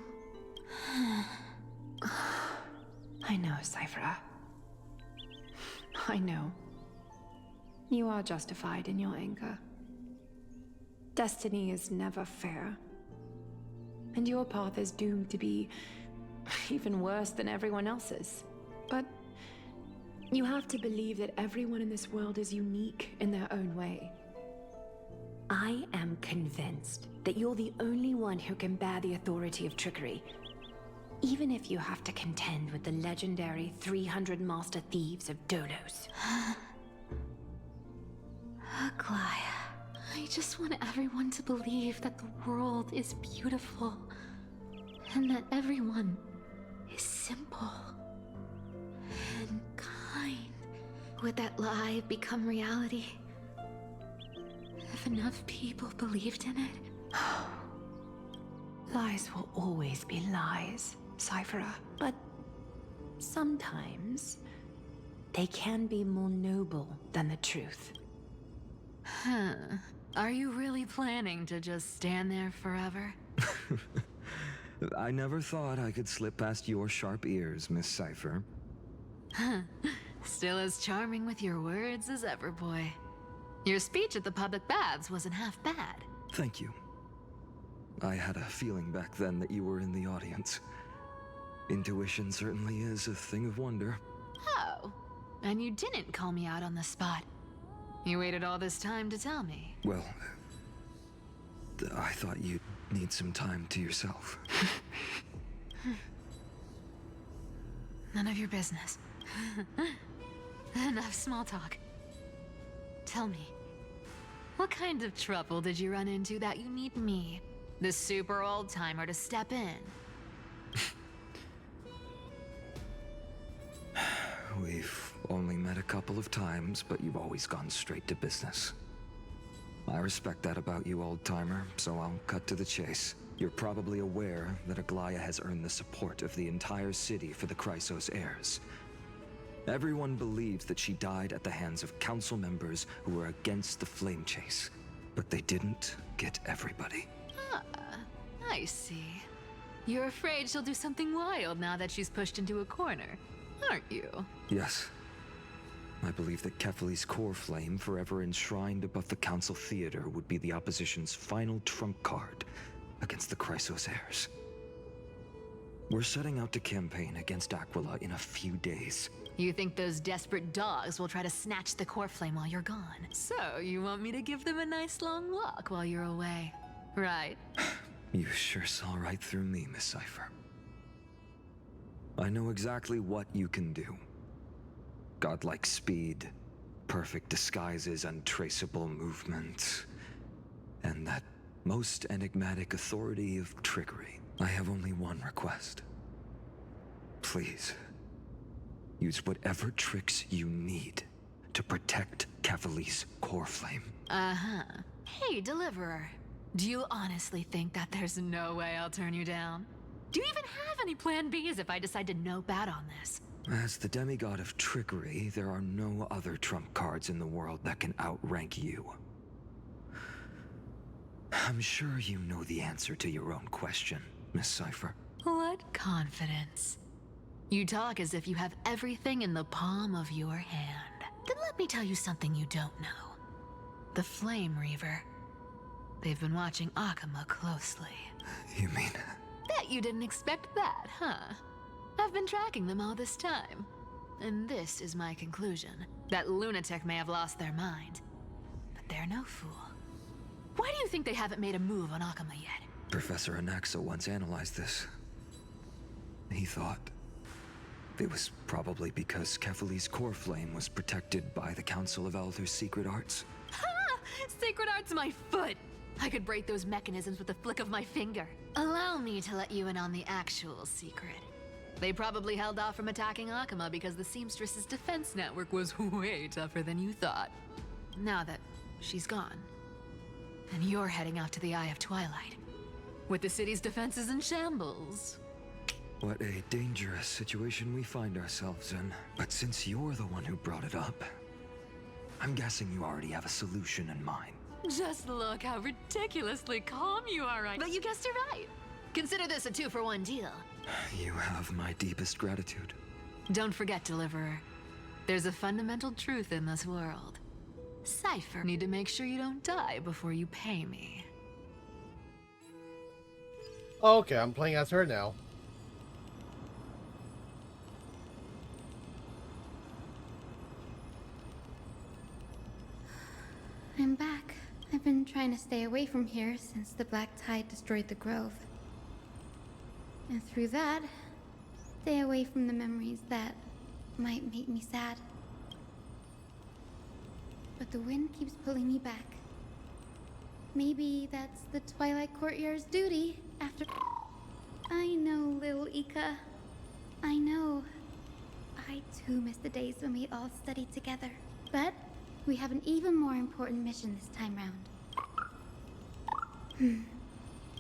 I know, Cyphera. I know. You are justified in your anger. Destiny is never fair. And your path is doomed to be even worse than everyone else's. But you have to believe that everyone in this world is unique in their own way. I am convinced that you're the only one who can bear the authority of trickery, even if you have to contend with the legendary 300 master thieves of Dolos. Aglaya, I just want everyone to believe that the world is beautiful and that everyone is simple and kind. Would that lie become reality? If enough people believed in it? Lies will always be lies, Cyphera. But sometimes they can be more noble than the truth. Huh. Are you really planning to just stand there forever? I never thought I could slip past your sharp ears, Miss Cypher. Still as charming with your words as ever, boy. Your speech at the public baths wasn't half bad. Thank you. I had a feeling back then that you were in the audience. Intuition certainly is a thing of wonder. Oh, and you didn't call me out on the spot. You waited all this time to tell me. Well, I thought you'd need some time to yourself. None of your business. Enough small talk. Tell me, what kind of trouble did you run into that you need me, the super old-timer, to step in? We've only met a couple of times, but you've always gone straight to business. I respect that about you, old-timer, so I'll cut to the chase. You're probably aware that Aglaya has earned the support of the entire city for the Chrysos heirs. Everyone believes that she died at the hands of council members who were against the flame chase. But they didn't get everybody. Ah, I see. You're afraid she'll do something wild now that she's pushed into a corner, aren't you? Yes. I believe that Kefali's core flame, forever enshrined above the council theater, would be the opposition's final trump card against the Chrysos heirs. We're setting out to campaign against Aquila in a few days. You think those desperate dogs will try to snatch the core flame while you're gone? So, you want me to give them a nice long walk while you're away, right? You sure saw right through me, Miss Cypher. I know exactly what you can do. Godlike speed, perfect disguises, untraceable movement, and that most enigmatic authority of trickery. I have only one request. Please, use whatever tricks you need to protect Kefali's core flame. Uh-huh. Hey, Deliverer. Do you honestly think that there's no way I'll turn you down? Do you even have any plan Bs if I decide to no bat on this? As the demigod of trickery, there are no other trump cards in the world that can outrank you. I'm sure you know the answer to your own question, Miss Cypher. What confidence. You talk as if you have everything in the palm of your hand. Then let me tell you something you don't know. The Flame Reaver. They've been watching Akama closely. You mean? Bet you didn't expect that, huh? I've been tracking them all this time. And this is my conclusion. That lunatic may have lost their mind, but they're no fool. Why do you think they haven't made a move on Akama yet? Professor Anaxa once analyzed this. He thought it was probably because Kefali's core flame was protected by the Council of Elders' secret arts. Ha! Secret art's my foot! I could break those mechanisms with a flick of my finger. Allow me to let you in on the actual secret. They probably held off from attacking Akama because the Seamstress's defense network was way tougher than you thought. Now that she's gone, and you're heading out to the Eye of Twilight, with the city's defenses in shambles. What a dangerous situation we find ourselves in. But since you're the one who brought it up, I'm guessing you already have a solution in mind. Just look how ridiculously calm you are right. But you guessed it right. Consider this a 2-for-1 deal. You have my deepest gratitude. Don't forget, Deliverer. There's a fundamental truth in this world. Cypher need to make sure you don't die before you pay me. Okay, I'm playing as her now. I'm back. I've been trying to stay away from here since the Black Tide destroyed the Grove. And through that, stay away from the memories that might make me sad. But the wind keeps pulling me back. Maybe that's the Twilight Courtyard's duty after... I know, little Ika. I know. I too miss the days when we all studied together. But we have an even more important mission this time round.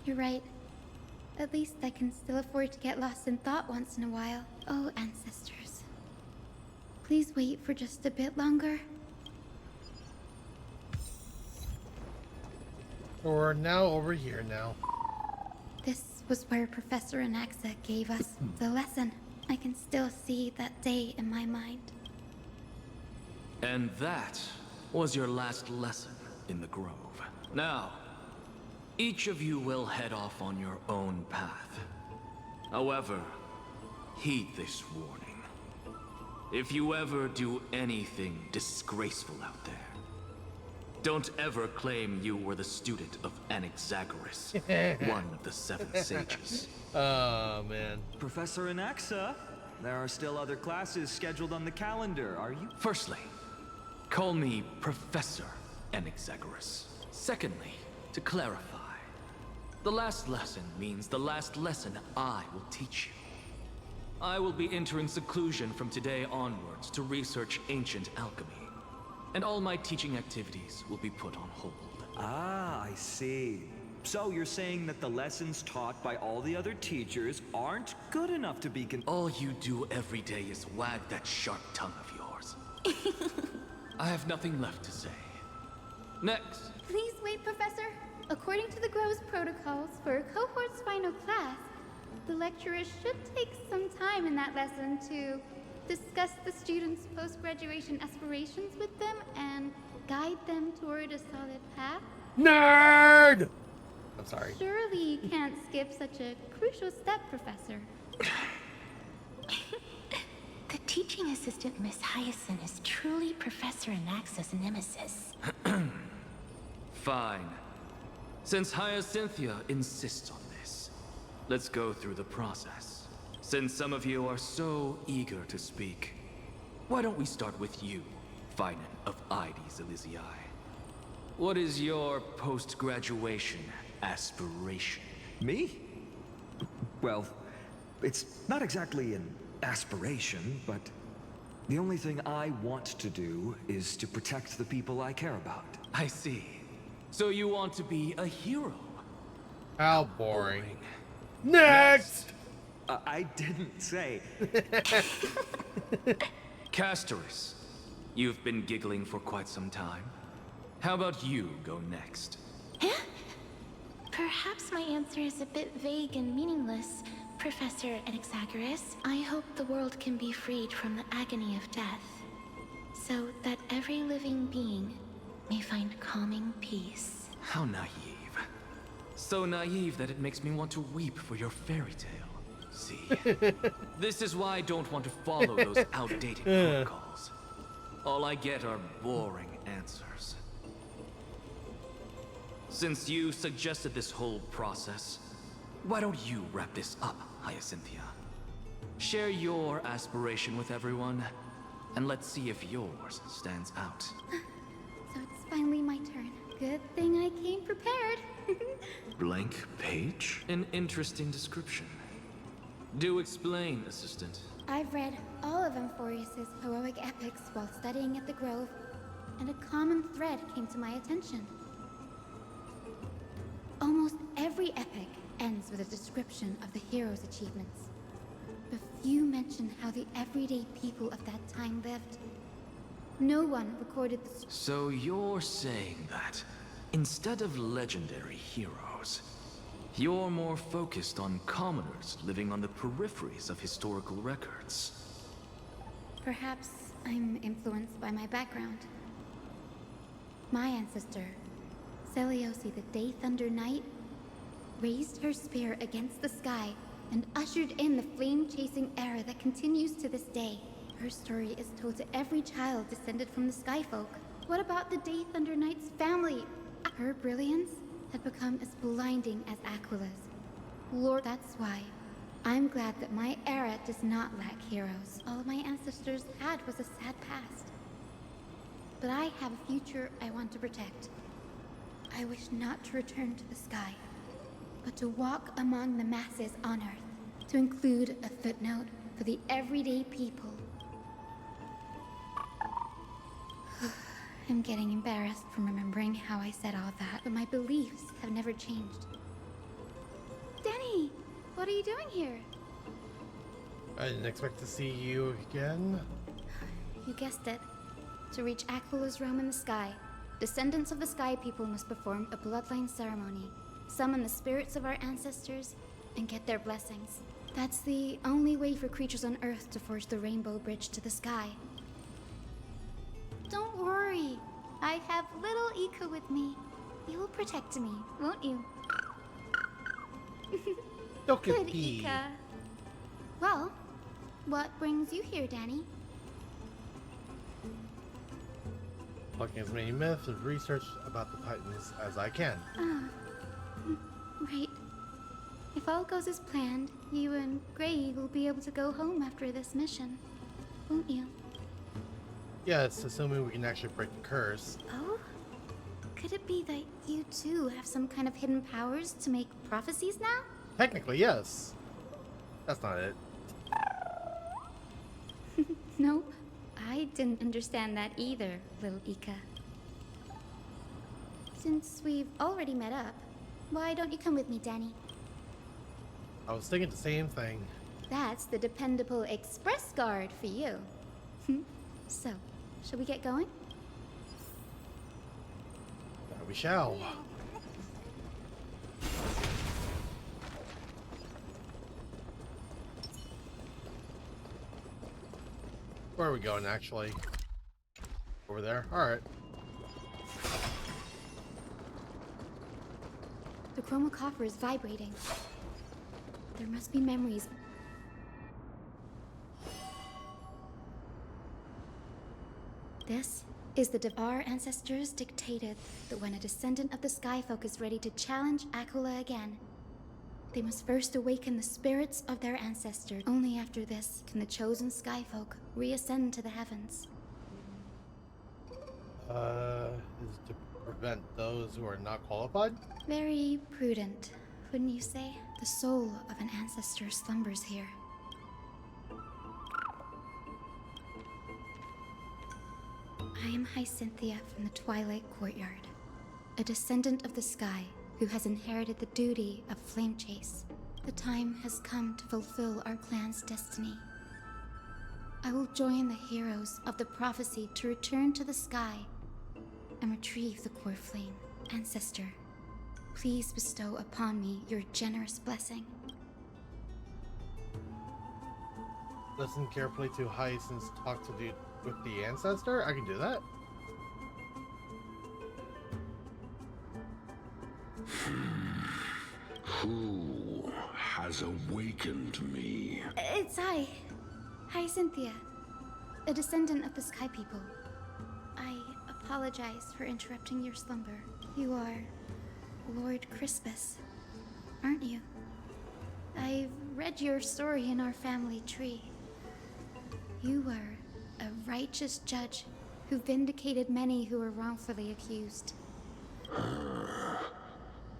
You're right. At least I can still afford to get lost in thought once in a while. Oh, ancestors. Please wait for just a bit longer. We're now over here now. This was where Professor Anaxa gave us the lesson. I can still see that day in my mind. And that was your last lesson in the Grove. Now, each of you will head off on your own path. However, heed this warning. If you ever do anything disgraceful out there, don't ever claim you were the student of Anaxagoras, one of the 7 sages. Oh, man. Professor Anaxa, there are still other classes scheduled on the calendar, are you? Firstly, call me Professor Anaxagoras. Secondly, to clarify, the last lesson means the last lesson I will teach you. I will be entering seclusion from today onwards to research ancient alchemy, and all my teaching activities will be put on hold. Ah, I see. So you're saying that the lessons taught by all the other teachers aren't good enough to be All you do every day is wag that sharp tongue of yours. I have nothing left to say. Next. Please wait, Professor. According to the Grove's protocols for a cohort's final class, the lecturer should take some time in that lesson to discuss the students' post-graduation aspirations with them and guide them toward a solid path. Nerd! I'm sorry. Surely you can't skip such a crucial step, Professor. The teaching assistant, Miss Hyacinth, is truly Professor Anaxa's nemesis. Fine. Since Hyacinthia insists on this, let's go through the process. Since some of you are so eager to speak, why don't we start with you, Finan of Ides Elysiae? What is your post-graduation aspiration? Me? Well, it's not exactly an aspiration, but the only thing I want to do is to protect the people I care about. I see. So you want to be a hero? How boring. Next! I didn't say. Castoris, you've been giggling for quite some time. How about you go next? Perhaps my answer is a bit vague and meaningless, Professor Anaxagoras. I hope the world can be freed from the agony of death, so that every living being may find calming peace. How naive. So naive that it makes me want to weep for your fairy tale. See, this is why I don't want to follow those outdated protocols. All I get are boring answers. Since you suggested this whole process, why don't you wrap this up, Hyacinthia? Share your aspiration with everyone, and let's see if yours stands out. So it's finally my turn. Good thing I came prepared. Blank page? An interesting description. Do explain, assistant. I've read all of Amphorius's heroic epics while studying at the Grove, and a common thread came to my attention. Almost every epic ends with a description of the hero's achievements. But few mention how the everyday people of that time lived. No one recorded the... So you're saying that, instead of legendary heroes, you're more focused on commoners living on the peripheries of historical records. Perhaps I'm influenced by my background. My ancestor, Seliosi the Day Thunder Knight, raised her spear against the sky and ushered in the flame-chasing era that continues to this day. Her story is told to every child descended from the Skyfolk. What about the Day Thunder Knight's family? Her brilliance had become as blinding as Aquila's. Lord, that's why I'm glad that my era does not lack heroes. All my ancestors had was a sad past. But I have a future I want to protect. I wish not to return to the sky, but to walk among the masses on Earth. To include a footnote, for the everyday people. I'm getting embarrassed from remembering how I said all that, but my beliefs have never changed. Danny, what are you doing here? I didn't expect to see you again. You guessed it. To reach Aquala's realm in the sky, descendants of the Sky People must perform a bloodline ceremony, summon the spirits of our ancestors, and get their blessings. That's the only way for creatures on Earth to forge the rainbow bridge to the sky. Don't worry. I have little Ika with me. You will protect me, won't you? Good, Ika. Well, what brings you here, Danny? Collecting as many myths and research about the Titans as I can. Right. If all goes as planned, you and Gray will be able to go home after this mission, won't you? Yes, assuming we can actually break the curse. Oh? Could it be that you too have some kind of hidden powers to make prophecies now? Technically, yes. That's not it. Nope. I didn't understand that either, little Ika. Since we've already met up, why don't you come with me, Danny? I was thinking the same thing. That's the dependable express guard for you. So, shall we get going? We shall. Where are we going, actually? Over there? Alright. The chroma coffer is vibrating. There must be memories. This is the our ancestors dictated that when a descendant of the Skyfolk is ready to challenge Aquila again, they must first awaken the spirits of their ancestors. Only after this can the chosen Skyfolk reascend to the heavens. Is to prevent those who are not qualified? Very prudent, wouldn't you say? The soul of an ancestor slumbers here. I am Hyacinthia from the Twilight Courtyard, a descendant of the sky who has inherited the duty of flame chase. The time has come to fulfill our clan's destiny. I will join the heroes of the prophecy to return to the sky and retrieve the core flame. Ancestor, please bestow upon me your generous blessing. Listen carefully to Hyacinth's talk with the ancestor? I can do that. Who has awakened me? It's I, Hyacinthia, a descendant of the Sky People. I apologize for interrupting your slumber. You are Lord Crispus, aren't you? I've read your story in our family tree. You were a righteous judge who vindicated many who were wrongfully accused.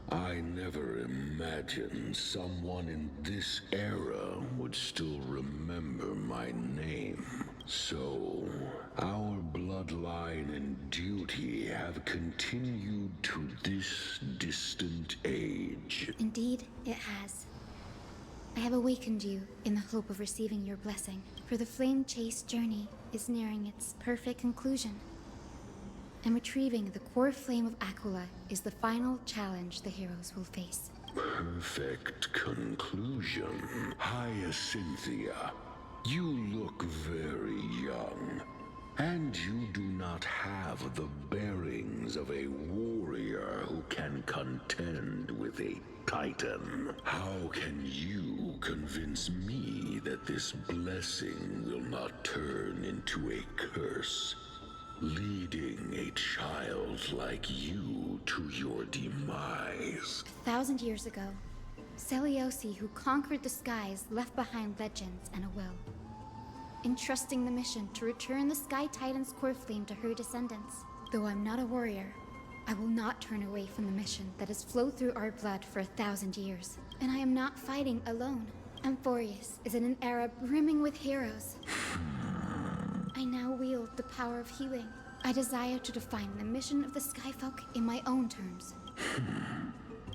I never imagined someone in this era would still remember my name. So, our bloodline and duty have continued to this distant age. Indeed, it has. I have awakened you in the hope of receiving your blessing, for the flame chase journey is nearing its perfect conclusion. And retrieving the core flame of Aquila is the final challenge the heroes will face. Perfect conclusion. Hyacinthia, you look very young, and you do not have the bearings of a warrior who can contend with a Titan. How can you convince me that this blessing will not turn into a curse, leading a child like you to your demise? 1,000 years ago, Seliosi, who conquered the skies, left behind legends and a will, entrusting the mission to return the Sky Titan's core flame to her descendants. Though I'm not a warrior, I will not turn away from the mission that has flowed through our blood for 1,000 years. And I am not fighting alone. Amphorius is in an era brimming with heroes. I now wield the power of healing. I desire to define the mission of the Skyfolk in my own terms.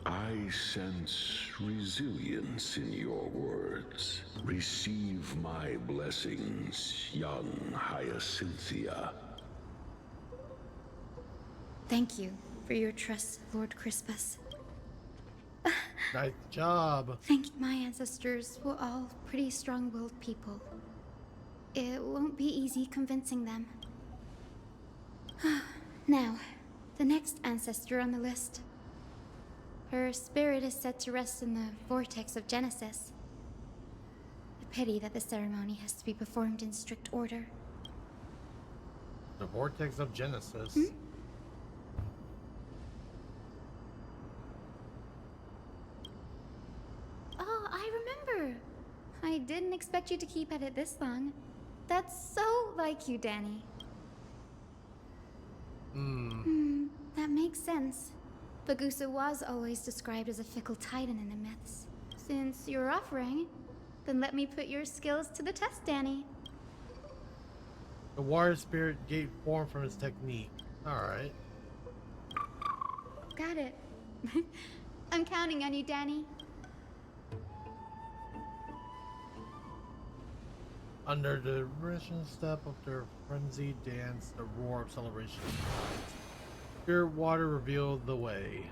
I sense resilience in your words. Receive my blessings, young Hyacinthia. Thank you for your trust, Lord Crispus. Nice job. Think my ancestors were all pretty strong-willed people. It won't be easy convincing them. Now, the next ancestor on the list. Her spirit is set to rest in the vortex of Genesis. A pity that the ceremony has to be performed in strict order. The vortex of Genesis. Oh, I remember. I didn't expect you to keep at it this long. That's so like you, Danny. That makes sense. Bagusa was always described as a fickle titan in the myths. Since you're offering, then let me put your skills to the test, Danny. The water spirit gave form from his technique. Alright. Got it. I'm counting on you, Danny. Under the original step of their frenzied dance, the roar of celebration. Spirit water revealed the way.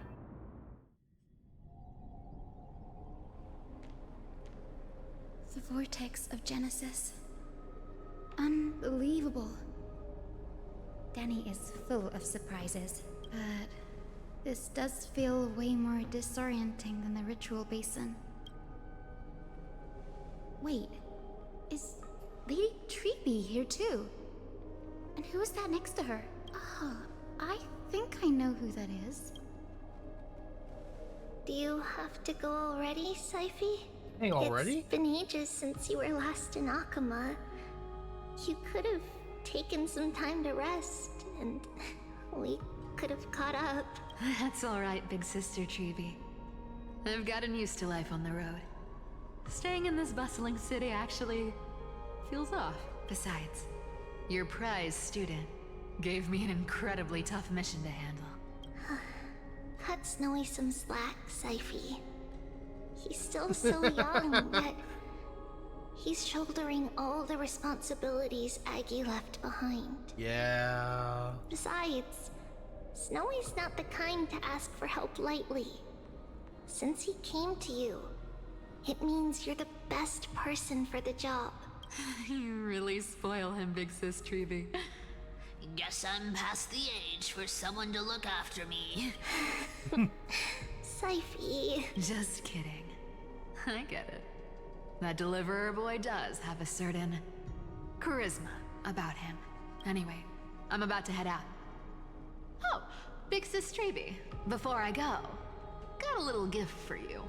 The vortex of Genesis. Unbelievable. Danny is full of surprises, but this does feel way more disorienting than the ritual basin. Wait, is Lady Treeby here too? And who is that next to her? Oh, I think I know who that is. Do you have to go already, Syphi? Hey, already? It's been ages since you were last in Akama. You could have taken some time to rest, and we could have caught up. That's alright, big sister Treeby. I've gotten used to life on the road. Staying in this bustling city actually feels off. Besides, your prize student gave me an incredibly tough mission to handle. Cut Snowy some slack, Syphi. He's still so young, yet he's shouldering all the responsibilities Aggie left behind. Yeah. Besides, Snowy's not the kind to ask for help lightly. Since he came to you, it means you're the best person for the job. You really spoil him, big sis Treeby. Guess I'm past the age for someone to look after me. Syphi. Just kidding. I get it. That deliverer boy does have a certain charisma about him. Anyway, I'm about to head out. Oh, big sis Treeby, before I go, got a little gift for you.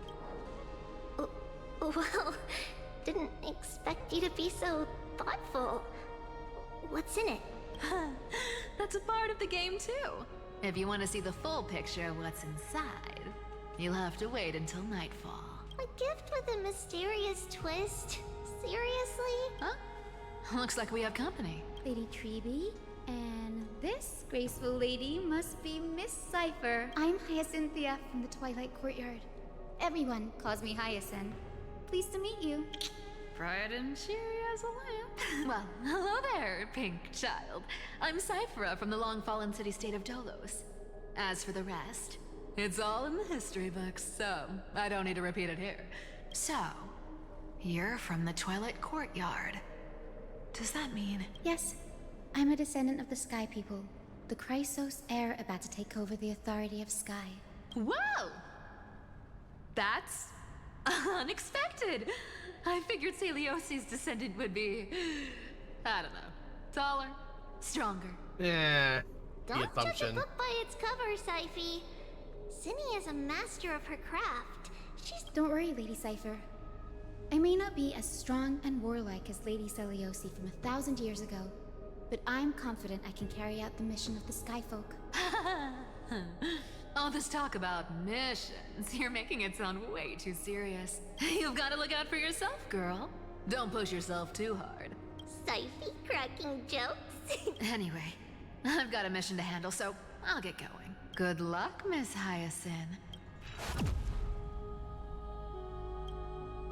Well, didn't expect you to be so thoughtful. What's in it? That's a part of the game too. If you want to see the full picture of what's inside, you'll have to wait until nightfall. A gift with a mysterious twist? Seriously? Huh? Looks like we have company. Lady Treeby, and this graceful lady must be Miss Cypher. I'm Hyacinthia from the Twilight Courtyard. Everyone calls me Hyacinth. Pleased to meet you. Bright and cheery as a lamp. Well, hello there, pink child. I'm Cyphera from the long-fallen city-state of Dolos. As for the rest, it's all in the history books, so I don't need to repeat it here. So, you're from the Twilight Courtyard. Does that mean? Yes, I'm a descendant of the Sky People, the Chrysos heir about to take over the authority of Sky. Whoa! That's unexpected! I figured Celiosi's descendant would be, I don't know, taller, stronger. Yeah, the Don't judge a assumption. book by its cover, Syphi. Zinni is a master of her craft. Don't worry, Lady Cypher. I may not be as strong and warlike as Lady Celiosi from 1,000 years ago, but I'm confident I can carry out the mission of the Skyfolk. All this talk about missions, you're making it sound way too serious. You've got to look out for yourself, girl. Don't push yourself too hard. Siphy cracking jokes? Anyway, I've got a mission to handle, so I'll get going. Good luck, Miss Hyacinth.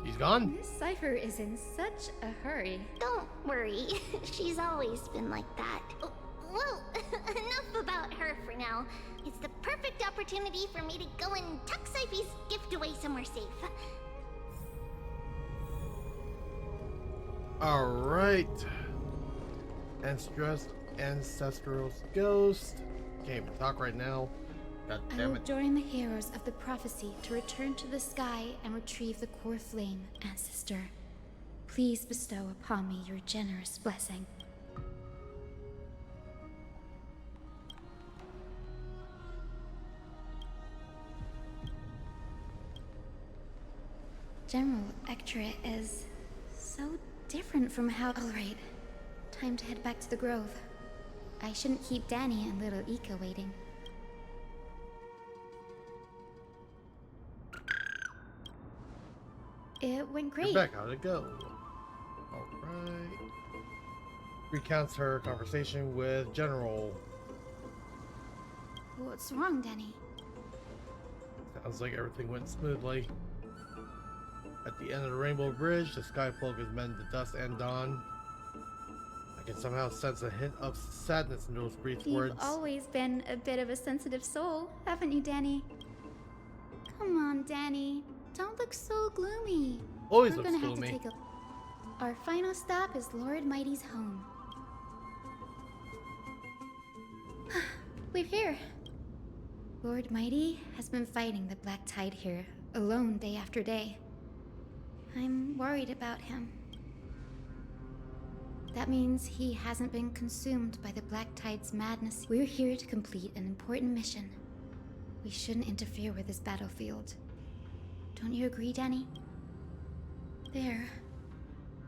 She's gone? Miss Cypher is in such a hurry. Don't worry. She's always been like that. Well, enough about her for now. It's the perfect opportunity for me to go and tuck Siphy's gift away somewhere safe. Alright. Ancestral Ghost. Can't even talk right now. God I damn will it. join the heroes of the prophecy to return to the sky and retrieve the core flame, Ancestor. Please bestow upon me your generous blessing. General Ectorate is so different from how... Alright, time to head back to the Grove. I shouldn't keep Danny and little Ika waiting. It went great. Rebecca, how'd it go? Alright. Recounts her conversation with General. What's wrong, Danny? Sounds like everything went smoothly. At the end of the Rainbow Bridge, the skyfolk is mending to dusk and dawn. I can somehow sense a hint of sadness in those brief words. You've always been a bit of a sensitive soul, haven't you, Danny? Come on, Danny. Don't look so gloomy. Always We're looks gonna have gloomy. to take a... Our final stop is Lord Mighty's home. We're here. Lord Mighty has been fighting the Black Tide here, alone day after day. I'm worried about him. That means he hasn't been consumed by the Black Tide's madness. We're here to complete an important mission. We shouldn't interfere with this battlefield. Don't you agree, Danny? There.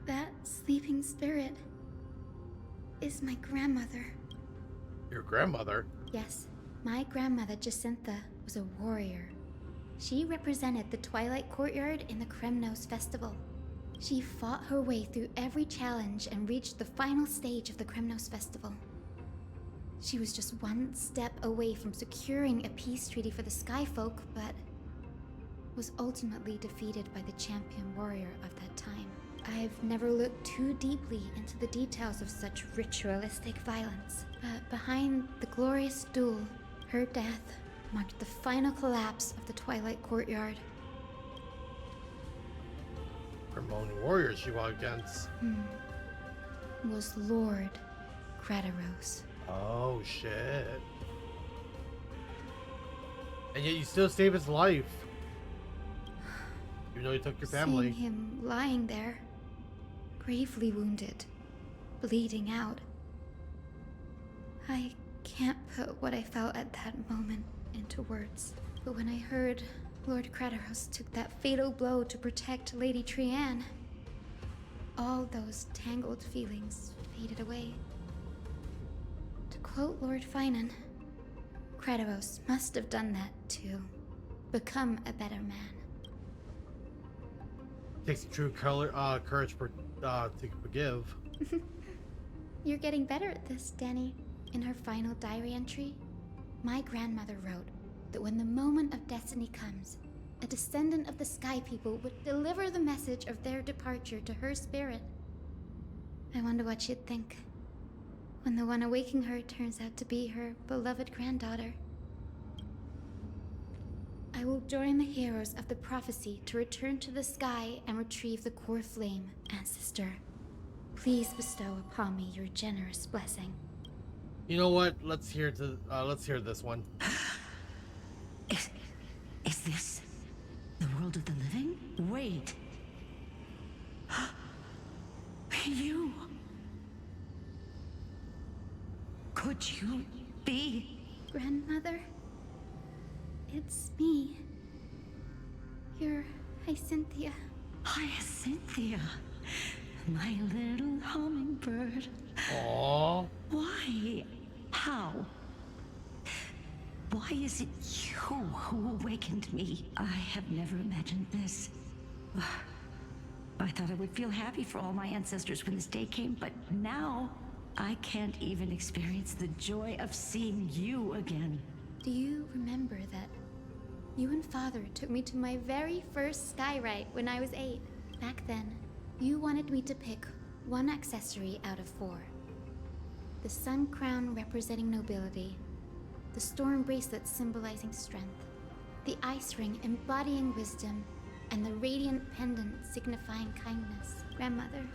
That sleeping spirit is my grandmother. Your grandmother? Yes, my grandmother Jacintha was a warrior. She represented the Twilight Courtyard in the Kremnos Festival. She fought her way through every challenge and reached the final stage of the Kremnos Festival. She was just one step away from securing a peace treaty for the Skyfolk, but was ultimately defeated by the champion warrior of that time. I've never looked too deeply into the details of such ritualistic violence, but behind the glorious duel, her death marked the final collapse of the Twilight Courtyard. Cremonian warriors she fought against. Was Lord Gradaros. Oh shit. And yet you still saved his life. Even though he took your family. Seeing him lying there, gravely wounded, bleeding out. I can't put what I felt at that moment into words. But when I heard Lord Gradaros took that fatal blow to protect Lady Trianne, all those tangled feelings faded away. To quote Lord Finan, Gradaros must have done that to become a better man. Takes true courage to forgive. You're getting better at this, Danny. In her final diary entry, my grandmother wrote that when the moment of destiny comes, a descendant of the Sky People would deliver the message of their departure to her spirit. I wonder what she'd think when the one awaking her turns out to be her beloved granddaughter. I will join the heroes of the prophecy to return to the sky and retrieve the core flame, Ancestor. Please bestow upon me your generous blessing. You know what? Let's hear this one. Is this the world of the living? Wait. You. Could you be? Grandmother? It's me. You're Hyacinthia. Hyacinthia. My little hummingbird. Aww. Why? How? Why is it you who awakened me? I have never imagined this. I thought I would feel happy for all my ancestors when this day came, but now I can't even experience the joy of seeing you again. Do you remember that you and Father took me to my very first sky ride when I was 8? Back then, you wanted me to pick one accessory out of 4. The sun crown representing nobility, the storm bracelet symbolizing strength, the ice ring embodying wisdom, and the radiant pendant signifying kindness. Grandmother,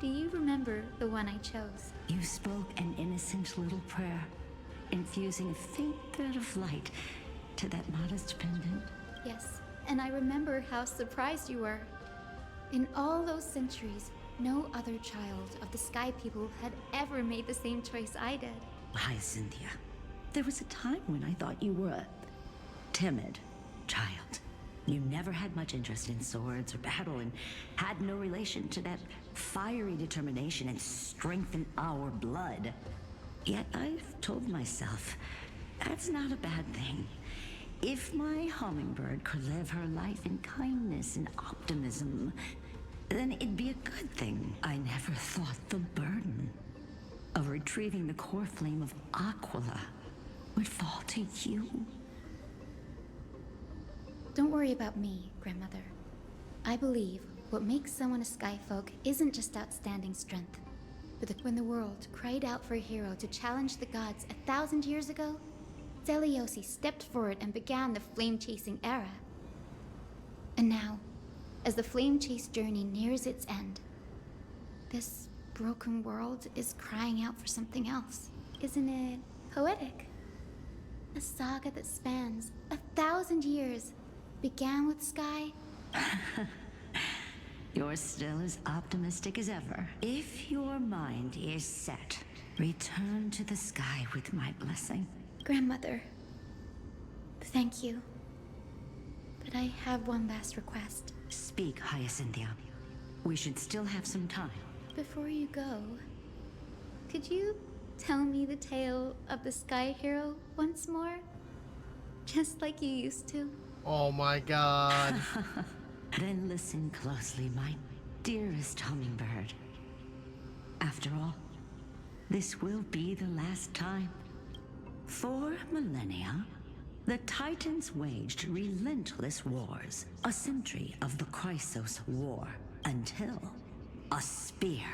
do you remember the one I chose? You spoke an innocent little prayer, infusing a faint thread of light to that modest pendant. Yes, and I remember how surprised you were. In all those centuries, no other child of the Sky People had ever made the same choice I did. Why, Cynthia, there was a time when I thought you were a timid child. You never had much interest in swords or battle and had no relation to that fiery determination and strength in our blood. Yet I've told myself, that's not a bad thing. If my hummingbird could live her life in kindness and optimism, then it'd be a good thing. I never thought the burden of retrieving the core flame of Aquila would fall to you. Don't worry about me, Grandmother. I believe what makes someone a Skyfolk isn't just outstanding strength, but when the world cried out for a hero to challenge the gods 1,000 years ago, Zeliosi stepped forward and began the flame-chasing era. And now, as the flame chase journey nears its end, this broken world is crying out for something else. Isn't it poetic? A saga that spans 1,000 years began with Sky. You're still as optimistic as ever. If your mind is set, return to the sky with my blessing. Grandmother, thank you. But I have one last request. Speak, Hyacinthia. We should still have some time. Before you go, could you tell me the tale of the Sky Hero once more? Just like you used to. Oh my god. Then listen closely, my dearest hummingbird. After all, this will be the last time. For millennia, the Titans waged relentless wars, a century of the Chrysos War, until a spear,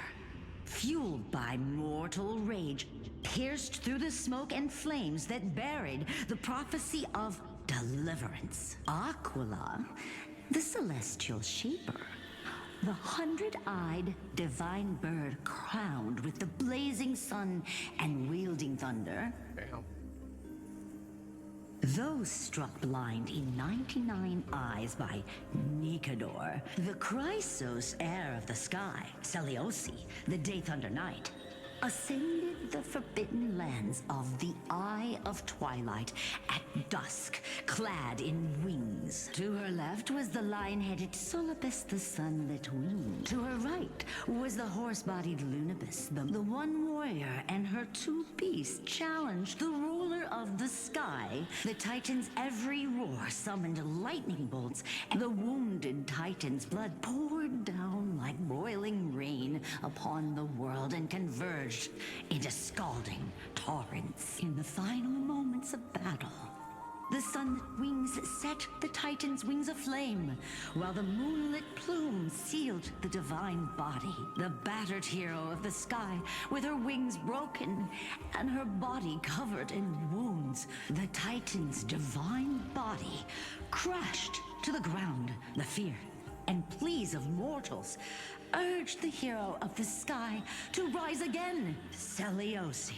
fueled by mortal rage, pierced through the smoke and flames that buried the prophecy of deliverance. Aquila, the celestial shaper, the 100-eyed divine bird crowned with the blazing sun and wielding thunder. Damn. Those struck blind in 99 eyes by Nikedor, the Chrysos heir of the sky, Seliosi, the Day Thunder Knight, ascended the forbidden lands of the Eye of Twilight at dusk, clad in wings. To her left was the lion-headed Solibus, the sunlit wing. To her right was the horse-bodied Lunibus, the one warrior, and her 2 beasts challenged the ruler of the sky. The Titan's every roar summoned lightning bolts, and the wounded Titan's blood poured down like boiling rain upon the world and converged into scalding torrents. In the final moments of battle, the sunlit wings set the Titan's wings aflame, while the moonlit plume sealed the divine body. The battered hero of the sky, with her wings broken and her body covered in wounds, the Titan's divine body crashed to the ground. The fear and pleas of mortals urged the hero of the sky to rise again. Seliosi,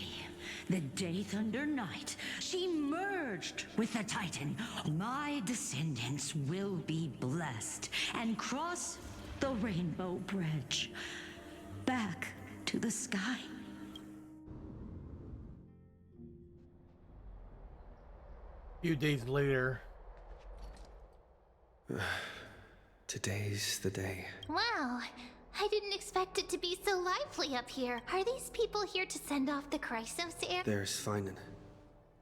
the Day Thunder Knight, she merged with the Titan. My descendants will be blessed and cross the Rainbow Bridge back to the sky. A few days later. Today's the day. Wow, I didn't expect it to be so lively up here. Are these people here to send off the Chrysos heir? There's Finan.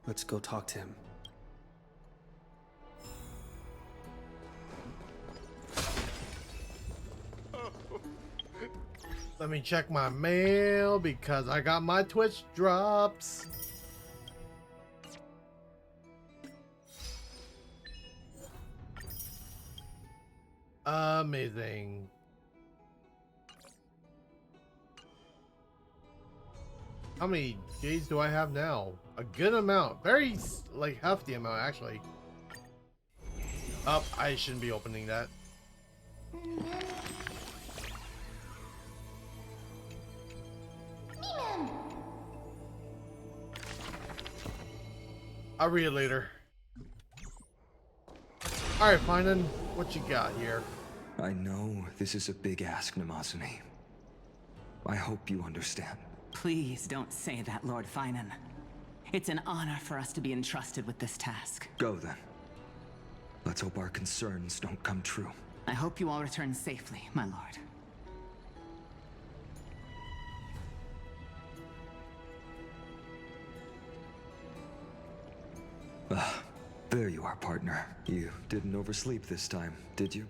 Let's go talk to him. Let me check my mail because I got my Twitch drops. Amazing. How many J's do I have now? A good amount. Very, like, hefty amount, actually. Oh, I shouldn't be opening that. I'll read it later. Alright, Finan, what you got here? I know this is a big ask, Namazuni. I hope you understand. Please don't say that, Lord Finan. It's an honor for us to be entrusted with this task. Go then. Let's hope our concerns don't come true. I hope you all return safely, my lord. There you are, partner. You didn't oversleep this time, did you?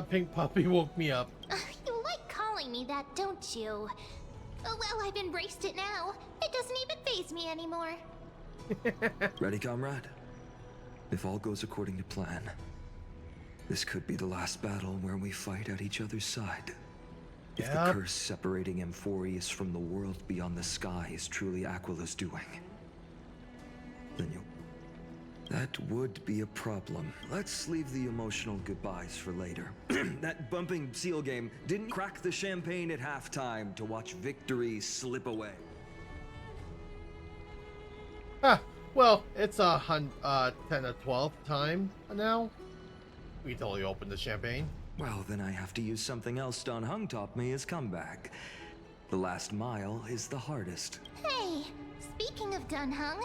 Pink Puppy woke me up. You like calling me that, don't you? Oh, well, I've embraced it now. It doesn't even faze me anymore. Ready, comrade? If all goes according to plan, this could be the last battle where we fight at each other's side. If the curse separating Amphorius from the world beyond the sky is truly Aquila's doing, then that would be a problem. Let's leave the emotional goodbyes for later. That bumping seal game didn't crack the champagne at halftime to watch victory slip away. Well, it's a 10 to 12 time now. We totally opened the champagne. Well, then I have to use something else Don Hung taught me as comeback. The last mile is the hardest. Hey, speaking of Dunhung,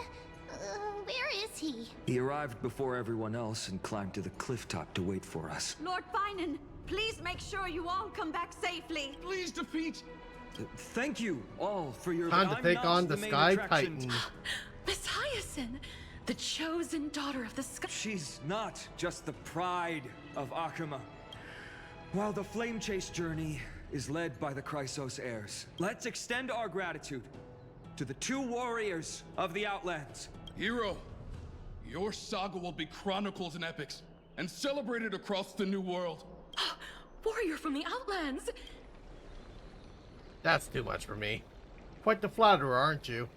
where is he? He arrived before everyone else and climbed to the cliff top to wait for us. Lord Finan, please make sure you all come back safely. Please defeat. Thank you all for your time to take on the Sky Titan. Miss Hyacinth, the chosen daughter of the sky. She's not just the pride of Akuma. While the Flame Chase journey is led by the Chrysos heirs, let's extend our gratitude to the two warriors of the Outlands. Hero, your saga will be chronicled in epics and celebrated across the New World. Warrior from the Outlands. That's too much for me. Quite the flatterer, aren't you?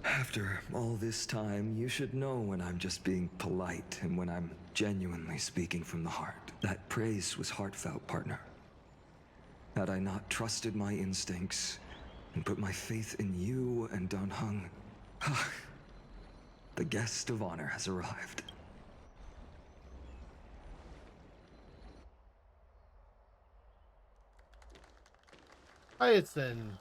After all this time, you should know when I'm just being polite and when I'm genuinely speaking from the heart. That praise was heartfelt, partner. Had I not trusted my instincts and put my faith in you and Don Hung, the guest of honor has arrived. Hyacinth.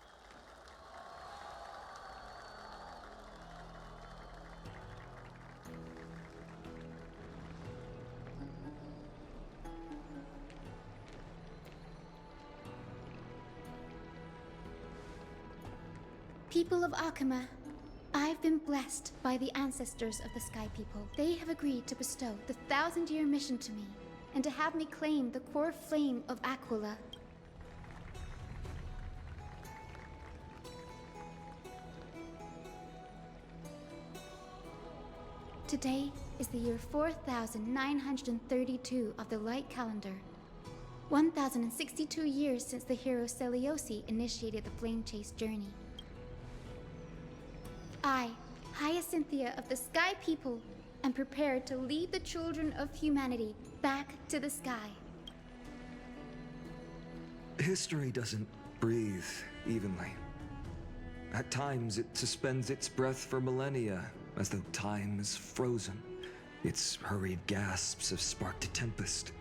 People of Akuma, I've been blessed by the ancestors of the Sky People. They have agreed to bestow the 1,000-year mission to me, and to have me claim the core flame of Aquila. Today is the year 4932 of the Light Calendar. 1,062 years since the hero Seliosi initiated the Flame Chase journey. I, Hyacinthia of the Sky People, am prepared to lead the children of humanity back to the sky. History doesn't breathe evenly. At times, it suspends its breath for millennia, as though time is frozen. Its hurried gasps have sparked a tempest,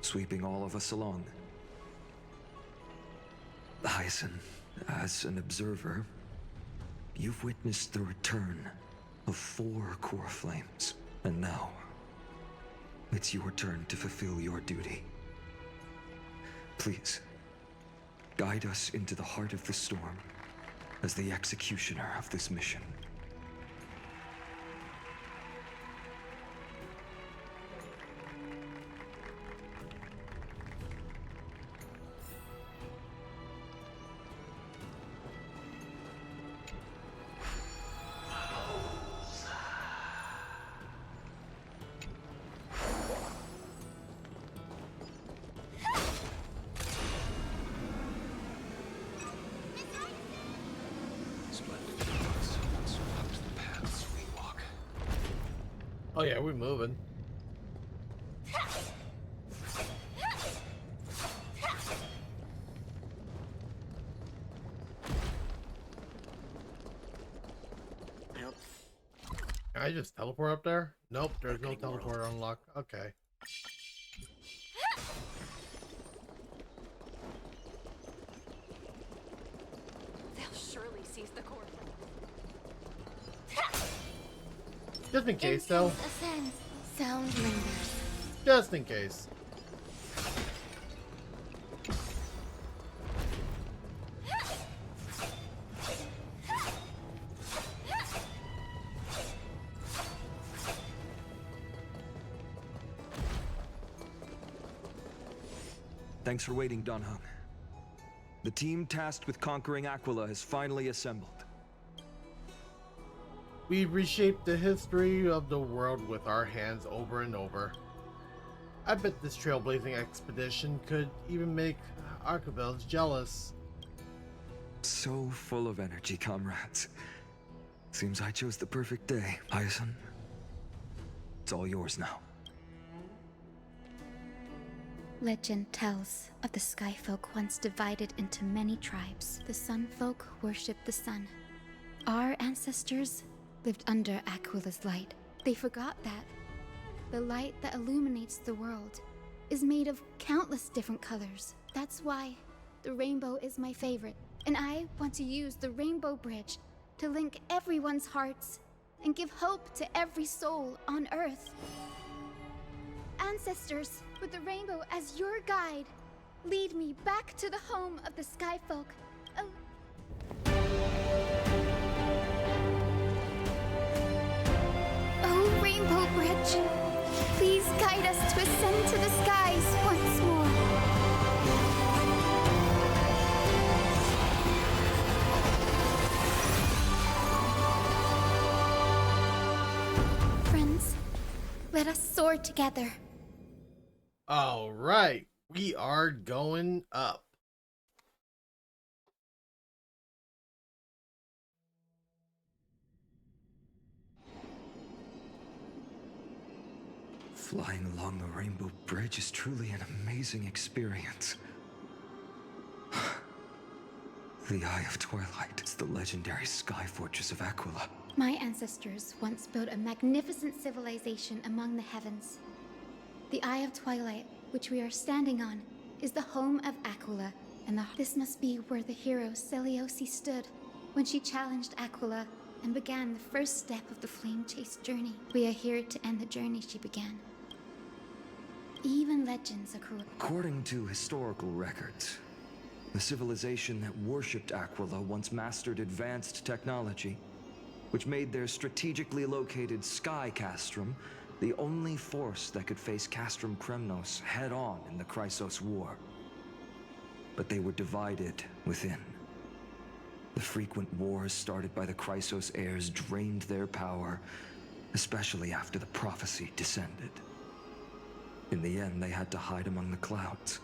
sweeping all of us along. Hyacinth, as an observer, you've witnessed the return of 4 core flames, and now it's your turn to fulfill your duty. Please, guide us into the heart of the storm as the executioner of this mission. yeah, we're moving. Can I just teleport up there? Nope, there's no teleport unlocked. Okay. They'll surely seize the core. Just in case, though. Ascends. Sound lingers. Just in case. Thanks for waiting, Don Hung. The team tasked with conquering Aquila has finally assembled. We reshaped the history of the world with our hands over and over. I bet this trailblazing expedition could even make Archibald jealous. So full of energy, comrades. Seems I chose the perfect day. Hyacin, it's all yours now. Legend tells of the Sky Folk once divided into many tribes. The Sun Folk worshipped the sun. Our ancestors lived under Aquila's light. They forgot that the light that illuminates the world is made of countless different colors. That's why the rainbow is my favorite. And I want to use the Rainbow Bridge to link everyone's hearts and give hope to every soul on Earth. Ancestors, with the rainbow as your guide, lead me back to the home of the Sky Folk. Oh, Rainbow Bridge, please guide us to ascend to the skies once more. Friends, let us soar together. All right, we are going up. Flying along the Rainbow Bridge is truly an amazing experience. The Eye of Twilight is the legendary sky fortress of Aquila. My ancestors once built a magnificent civilization among the heavens. The Eye of Twilight, which we are standing on, is the home of Aquila, and this must be where the hero Selioci stood when she challenged Aquila and began the first step of the flame chase journey. We are here to end the journey she began. Even legends accrue. According to historical records, the civilization that worshipped Aquila once mastered advanced technology, which made their strategically located Sky Castrum the only force that could face Castrum Kremnos head-on in the Chrysos War. But they were divided within. The frequent wars started by the Chrysos heirs drained their power, especially after the prophecy descended. In the end, they had to hide among the clouds,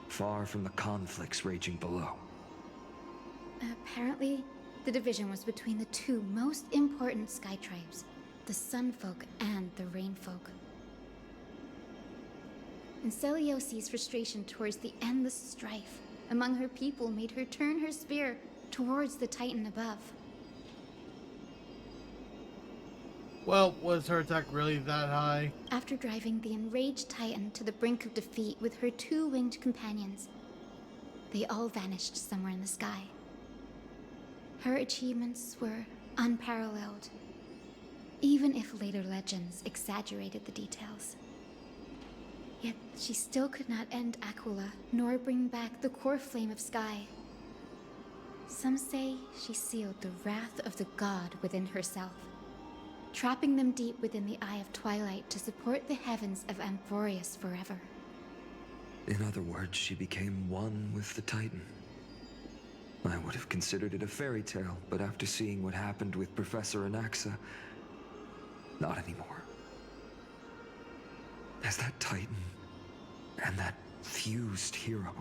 far from the conflicts raging below. Apparently, the division was between the two most important sky tribes, the Sun Folk and the Rain Folk. And Seliosi's frustration towards the endless strife among her people made her turn her spear towards the Titan above. Well, was her attack really that high? After driving the enraged Titan to the brink of defeat with her two winged companions, they all vanished somewhere in the sky. Her achievements were unparalleled, even if later legends exaggerated the details. Yet she still could not end Aquila, nor bring back the core flame of Sky. Some say she sealed the wrath of the god within herself, trapping them deep within the Eye of Twilight to support the heavens of Amphorius forever. In other words, she became one with the Titan. I would have considered it a fairy tale, but after seeing what happened with Professor Anaxa, not anymore. Has that Titan and that fused hero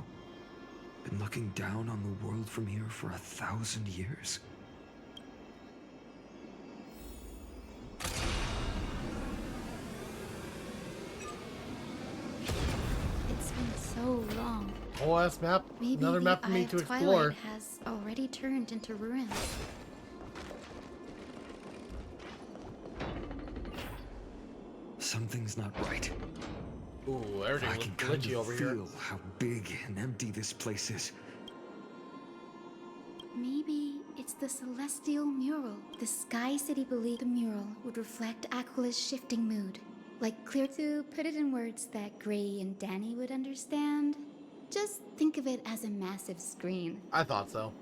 been looking down on the world from here for 1,000 years? Whole ass map. Maybe Another the map for Eye me of to Twilight explore. has already turned into ruins. Something's not right. Ooh, everything I looks can kind glitchy of over feel here. how big and empty this place is. Maybe it's the celestial mural. The Sky City believed the mural would reflect Aquila's shifting mood. Like clear to put it in words that Gray and Danny would understand. Just think of it as a massive screen. I thought so.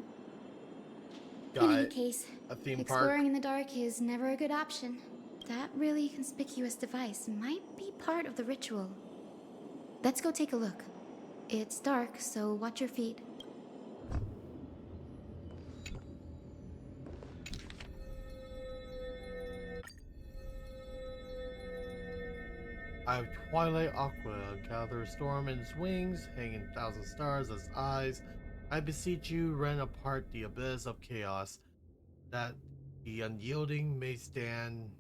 In any case, a theme exploring park. in the dark is never a good option. That really conspicuous device might be part of the ritual. Let's go take a look. It's dark, so watch your feet. I have Twilight Aqua, gather storm in its wings, hanging thousand stars as eyes. I beseech you, rend apart the abyss of chaos, that the unyielding may stand,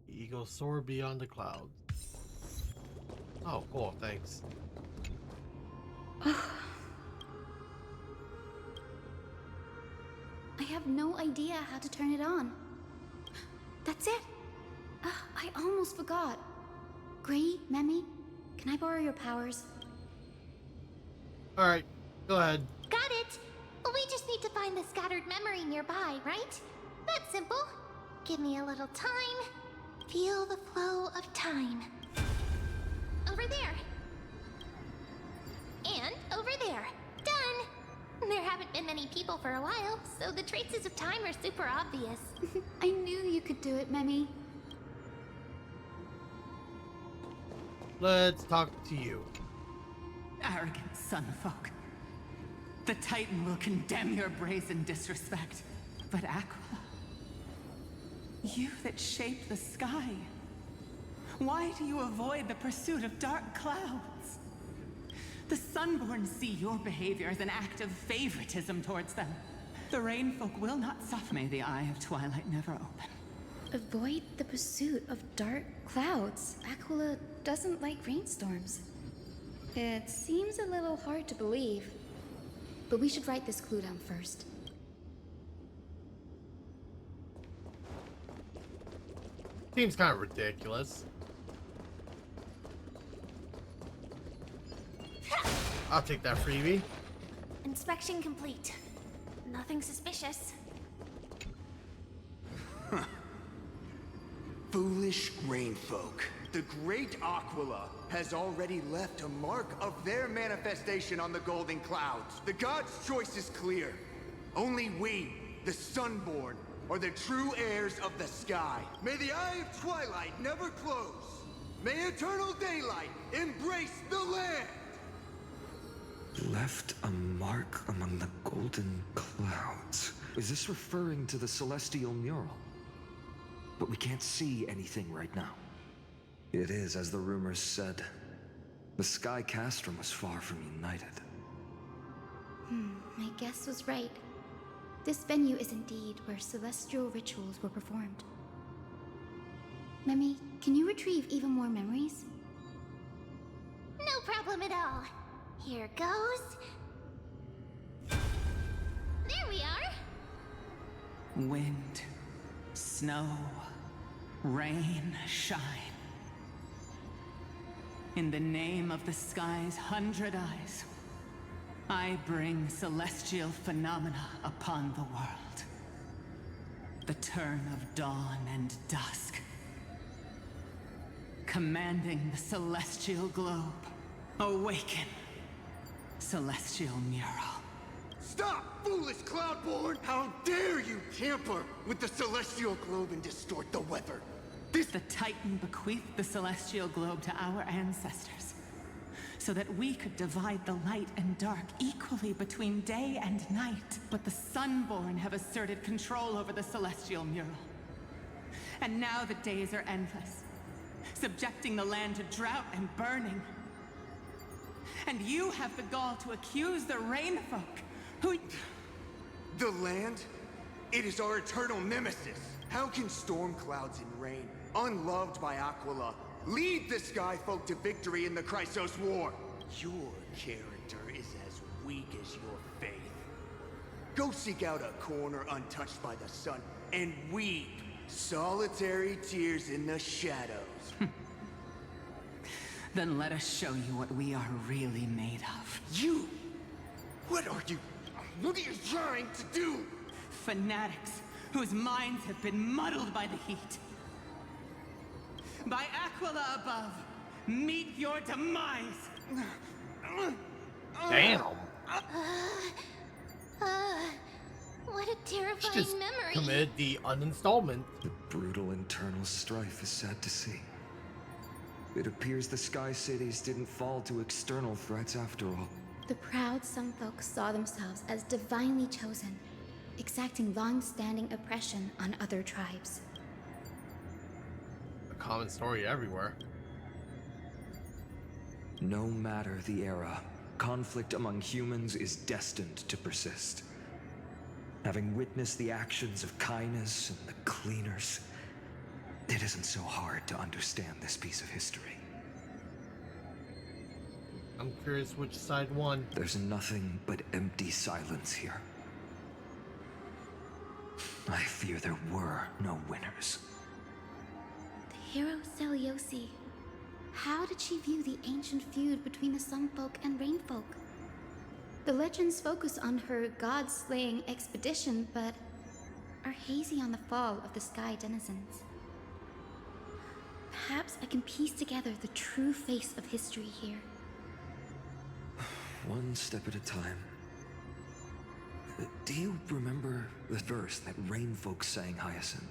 the eagle soar beyond the clouds. Oh, cool, thanks. I have no idea how to turn it on. That's it. I almost forgot. Gray, Memi, can I borrow your powers? Alright, go ahead. Got it! We just need to find the scattered memory nearby, right? That's simple. Give me a little time. Feel the flow of time. Over there. And over there. Done! There haven't been many people for a while, so the traces of time are super obvious. I knew you could do it, Memi. Let's talk to you. Arrogant sunfolk. The Titan will condemn your brazen disrespect. But Aquila, you that shaped the sky, why do you avoid the pursuit of dark clouds? The Sunborn see your behavior as an act of favoritism towards them. The Rainfolk will not suffer. May the Eye of Twilight never open. Avoid the pursuit of dark clouds. Aquila doesn't like rainstorms. It seems a little hard to believe. But we should write this clue down first. Seems kind of ridiculous. I'll take that freebie. Inspection complete. Nothing suspicious. Foolish rainfolk. The great Aquila has already left a mark of their manifestation on the golden clouds. The gods' choice is clear. Only we, the Sunborn, are the true heirs of the sky. May the Eye of Twilight never close. May eternal daylight embrace the land. Left a mark among the golden clouds. Is this referring to the celestial mural? But we can't see anything right now. It is, as the rumors said. The Sky Castrum was far from united. My guess was right. This venue is indeed where celestial rituals were performed. Memi, can you retrieve even more memories? No problem at all. Here goes. There we are. Wind, snow, rain, shine. In the name of the sky's 100 eyes, I bring celestial phenomena upon the world. The turn of dawn and dusk. Commanding the celestial globe. Awaken, celestial mural. Stop, foolish Cloudborn! How dare you tamper with the celestial globe and distort the weather? The Titan bequeathed the celestial globe to our ancestors, so that we could divide the light and dark equally between day and night. But the Sunborn have asserted control over the celestial mural. And now the days are endless, subjecting the land to drought and burning. And you have the gall to accuse the Rainfolk, who... The land? It is our eternal nemesis. How can storm clouds and rain, unloved by Aquila, lead the Sky Folk to victory in the Chrysos War? Your character is as weak as your faith. Go seek out a corner untouched by the sun and weep solitary tears in the shadows. Then let us show you what we are really made of. You? What are you trying to do? Fanatics whose minds have been muddled by the heat. By Aquila above, meet your demise. Damn. What a terrifying Just memory. committed the uninstallment. The brutal internal strife is sad to see. It appears the Sky Cities didn't fall to external threats after all. The proud Sun Folk saw themselves as divinely chosen, exacting long-standing oppression on other tribes. A common story everywhere. No matter the era, conflict among humans is destined to persist. Having witnessed the actions of Kindness and the Cleaners, it isn't so hard to understand this piece of history. I'm curious which side won. There's nothing but empty silence here. I fear there were no winners. The hero Celiosi. How did she view the ancient feud between the Sun Folk and Rain Folk? The legends focus on her god-slaying expedition, but are hazy on the fall of the Sky Denizens. Perhaps I can piece together the true face of history here. One step at a time. Do you remember the verse that Rain Folk sang, Hyacinth?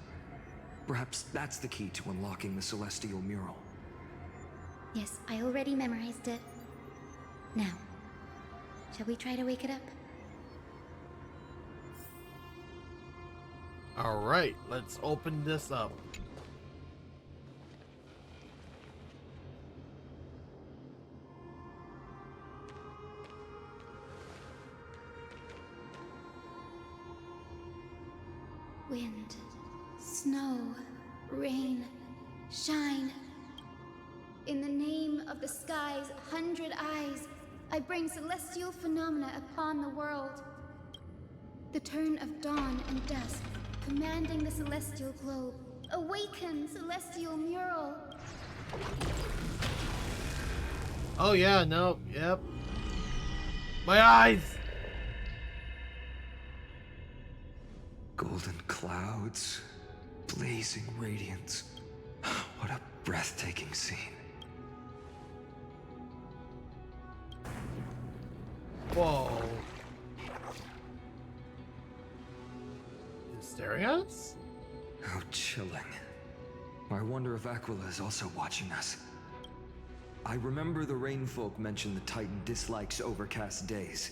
Perhaps that's the key to unlocking the Celestial Mural. Yes, I already memorized it. Now, shall we try to wake it up? Alright, let's open this up. Wind, snow, rain, shine. In the name of the sky's 100 eyes, I bring celestial phenomena upon the world. The turn of dawn and dusk, commanding the celestial globe. Awaken, celestial mural! Oh yeah, no, yep. My eyes! Golden clouds, blazing radiance. What a breathtaking scene. Whoa. He's staring at us? How chilling. I wonder if Aquila is also watching us. I remember the Rain Folk mentioned the Titan dislikes overcast days.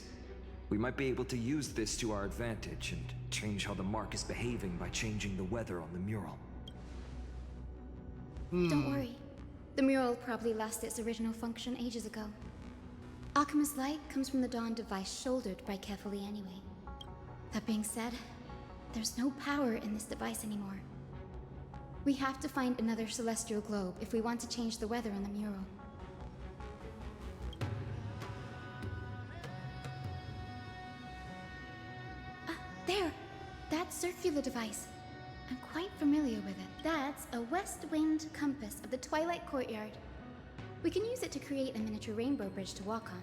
We might be able to use this to our advantage and change how the mark is behaving by changing the weather on the mural. Don't worry. The mural probably lost its original function ages ago. Alchemist's light comes from the dawn device shouldered by Carefully anyway. That being said, there's no power in this device anymore. We have to find another celestial globe if we want to change the weather on the mural. There! That circular device. I'm quite familiar with it. That's a west wind compass of the Twilight Courtyard. We can use it to create a miniature rainbow bridge to walk on.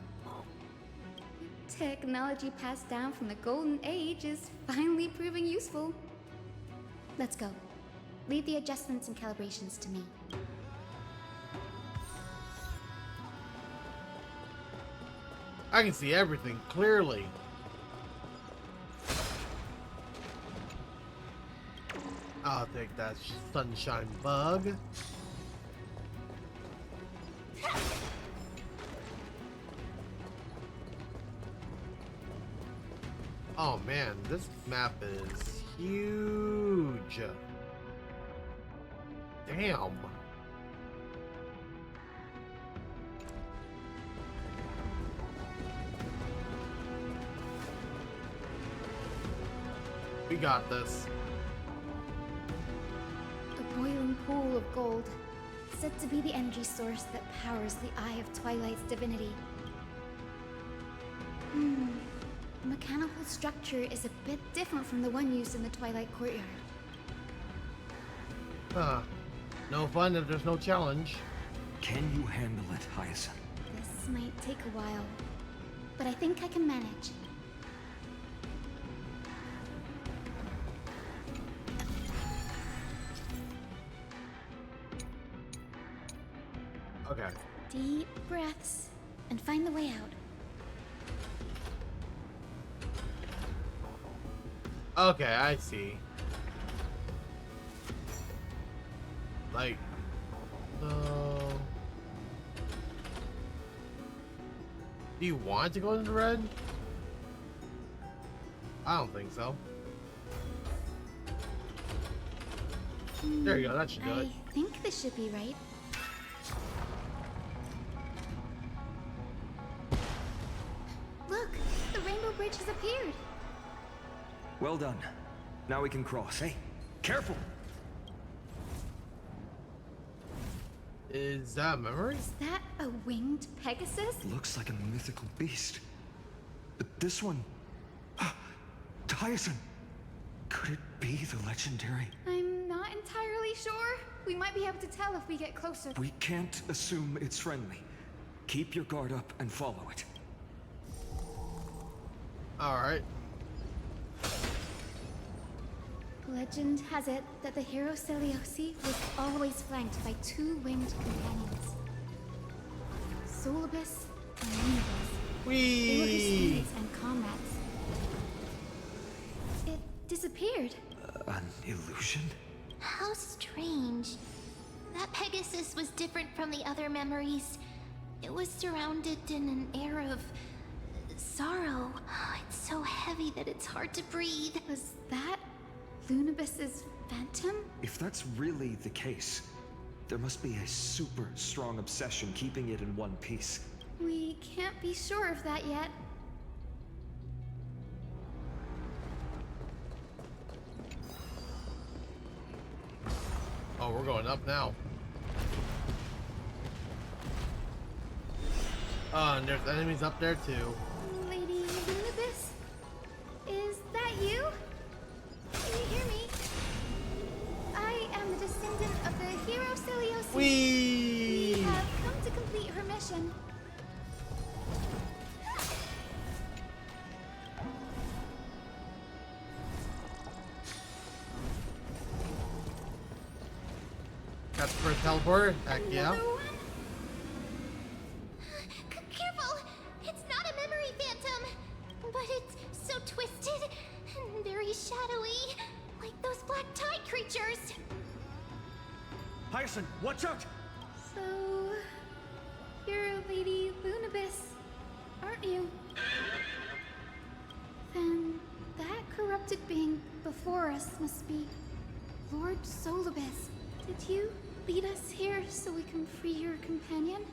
Technology passed down from the Golden Age is finally proving useful. Let's go. Leave the adjustments and calibrations to me. I can see everything clearly. I'll take that sunshine bug. Oh man, this map is huge. Damn. We got this. A boiling pool of gold, said to be the energy source that powers the Eye of Twilight's divinity. structure is a bit different from the one used in the Twilight Courtyard. Huh. No fun if there's no challenge. Can you handle it, Hyacinth? This might take a while, but I think I can manage. Okay. Deep breaths and find the way out. Okay, I see. Like, do you want to go into red? I don't think so. There you go, that should do it. I think this should be right. Look, the Rainbow Bridge has appeared. Well done. Now we can cross. Hey, careful! Is that a memory? Is that a winged Pegasus? Looks like a mythical beast. But this one... Hyacinth! Could it be the legendary? I'm not entirely sure. We might be able to tell if we get closer. We can't assume it's friendly. Keep your guard up and follow it. Alright. Legend has it that the hero Seliosi was always flanked by two winged companions. Solibus and Lunibus. They were his teammates and comrades. It disappeared. An illusion? How strange. That Pegasus was different from the other memories. It was surrounded in an air of sorrow. It's so heavy that it's hard to breathe. Was that Lunibus's phantom? If that's really the case, there must be a super strong obsession keeping it in one piece. We can't be sure of that yet. Oh, we're going up now. And there's enemies up there too. Lady Lunibus? Is that you? Can you hear me? I am the descendant of the hero Seliosi. We have come to complete her mission. That's the first teleporter? Heck yeah. Careful! It's not a memory phantom, but it's so twisted and very shadowy, like those black tide creatures. Hyacinth, watch out! So, you're Lady Lunibus, aren't you? Then that corrupted being before us must be Lord Solibus. Did you lead us here so we can free your companion?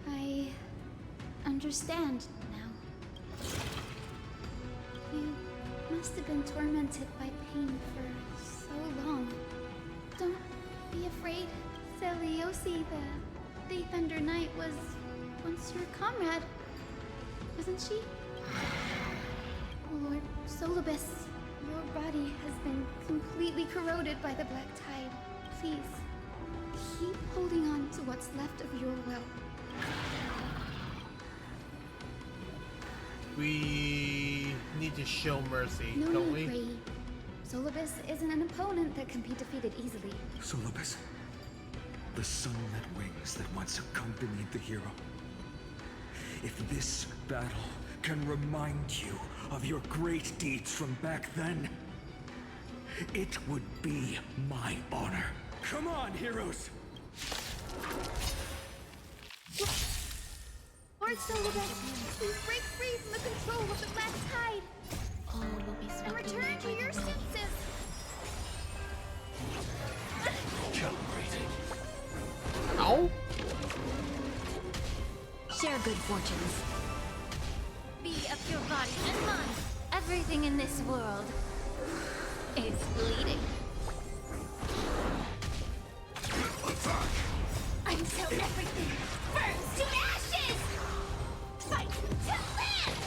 I understand now. You must have been tormented by pain for so long. Don't be afraid. Seliosi, the Day Thunder Knight, was once your comrade, wasn't she? Lord Solibus, your body has been completely corroded by the Black Tide. Please, keep holding on to what's left of your will. We need to show mercy, No don't need, we? Ray. Solibus isn't an opponent that can be defeated easily. Solibus, the sun that wings that once accompanied the hero. If this battle can remind you of your great deeds from back then, it would be my honor. Come on, heroes! Lord Solibus, please break free from the control of the Black Tide. Oh, you'll be and return to your senses. Calibrating. Ow! Share good fortunes. Be of your body and mind. Everything in this world is bleeding. Until everything burns to ashes! Fight to live!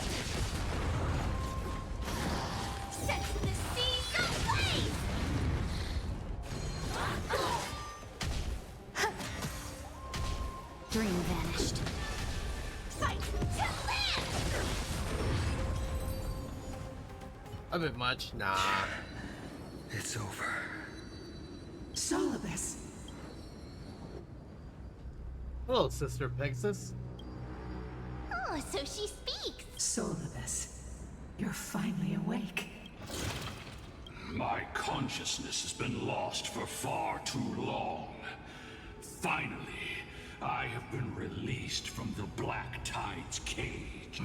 A bit much? Nah. It's over. Solibus. Hello, Sister Pegasus. Oh, so she speaks. Solibus, you're finally awake. My consciousness has been lost for far too long. Finally, I have been released from the Black Tide's cage.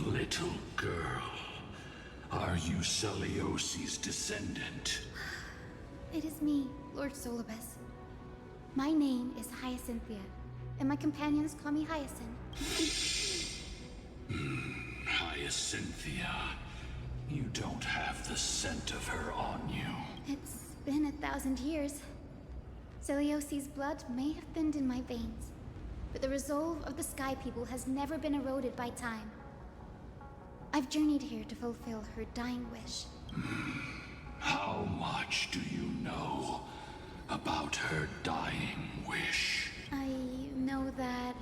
Little girl, are you Celiosi's descendant? It is me, Lord Solibus. My name is Hyacinthia, and my companions call me Hyacinth. Hyacinthia, you don't have the scent of her on you. It's been 1,000 years. Celiosi's blood may have thinned in my veins, but the resolve of the Sky People has never been eroded by time. I've journeyed here to fulfill her dying wish. How much do you know about her dying wish? I know that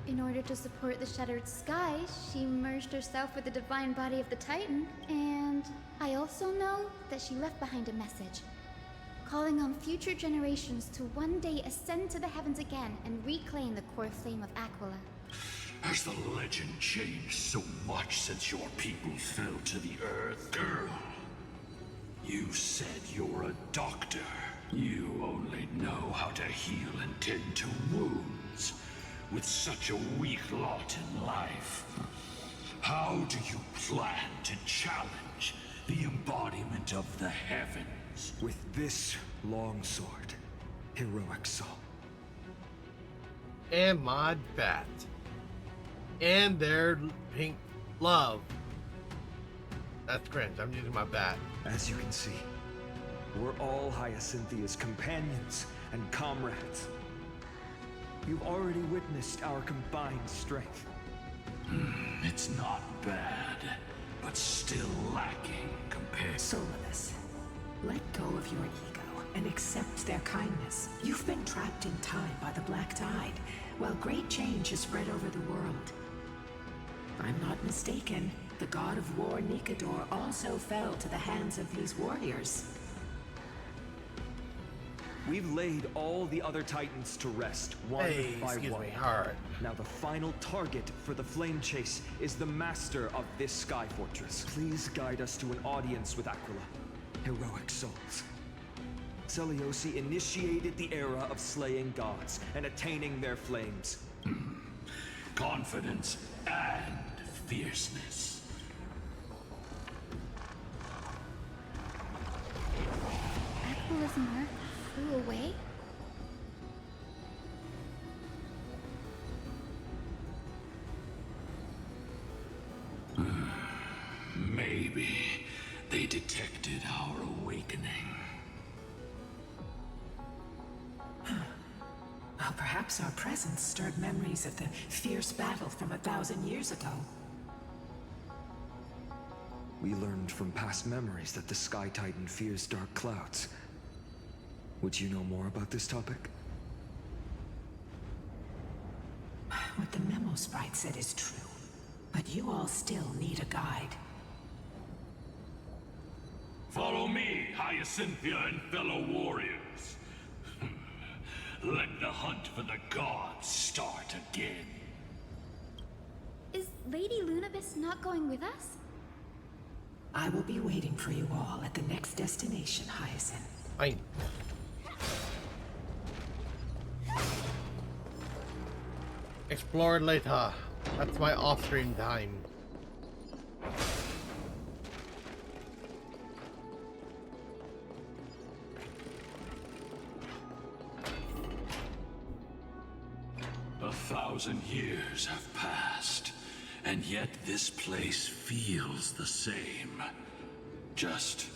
in order to support the Shattered Sky, she merged herself with the divine body of the Titan, and I also know that she left behind a message, calling on future generations to one day ascend to the heavens again and reclaim the core flame of Aquila. Has the legend changed so much since your people fell to the earth? Girl, you said you're a doctor. You only know how to heal and tend to wounds. With such a weak lot in life, how do you plan to challenge the embodiment of the heavens? With this longsword, heroic soul. And my bat. And their pink love. That's cringe. I'm using my bat. As you can see, we're all Hyacinthia's companions and comrades. You've already witnessed our combined strength. It's not bad, but still lacking compared. Solibus, let go of your ego and accept their kindness. You've been trapped in time by the Black Tide, while great change has spread over the world. I'm not mistaken. The god of war, Nikador, also fell to the hands of these warriors. We've laid all the other Titans to rest, one by one. Now the final target for the flame chase is the master of this sky fortress. Please guide us to an audience with Aquila. Heroic souls. Celiosi initiated the era of slaying gods and attaining their flames. Confidence and fierceness. Aquila's mark flew away? Maybe they detected our awakening. Well, perhaps our presence stirred memories of the fierce battle from 1,000 years ago. We learned from past memories that the Sky Titan fears dark clouds. Would you know more about this topic? What the memo sprite said is true, but you all still need a guide. Follow me, Hyacinthia and fellow warriors. Let the hunt for the gods start again. Is Lady Lunabis not going with us? I will be waiting for you all at the next destination, Hyacinth. Fine. Explore later. That's my off-stream time. A 1,000 years have passed, and yet this place feels the same. Just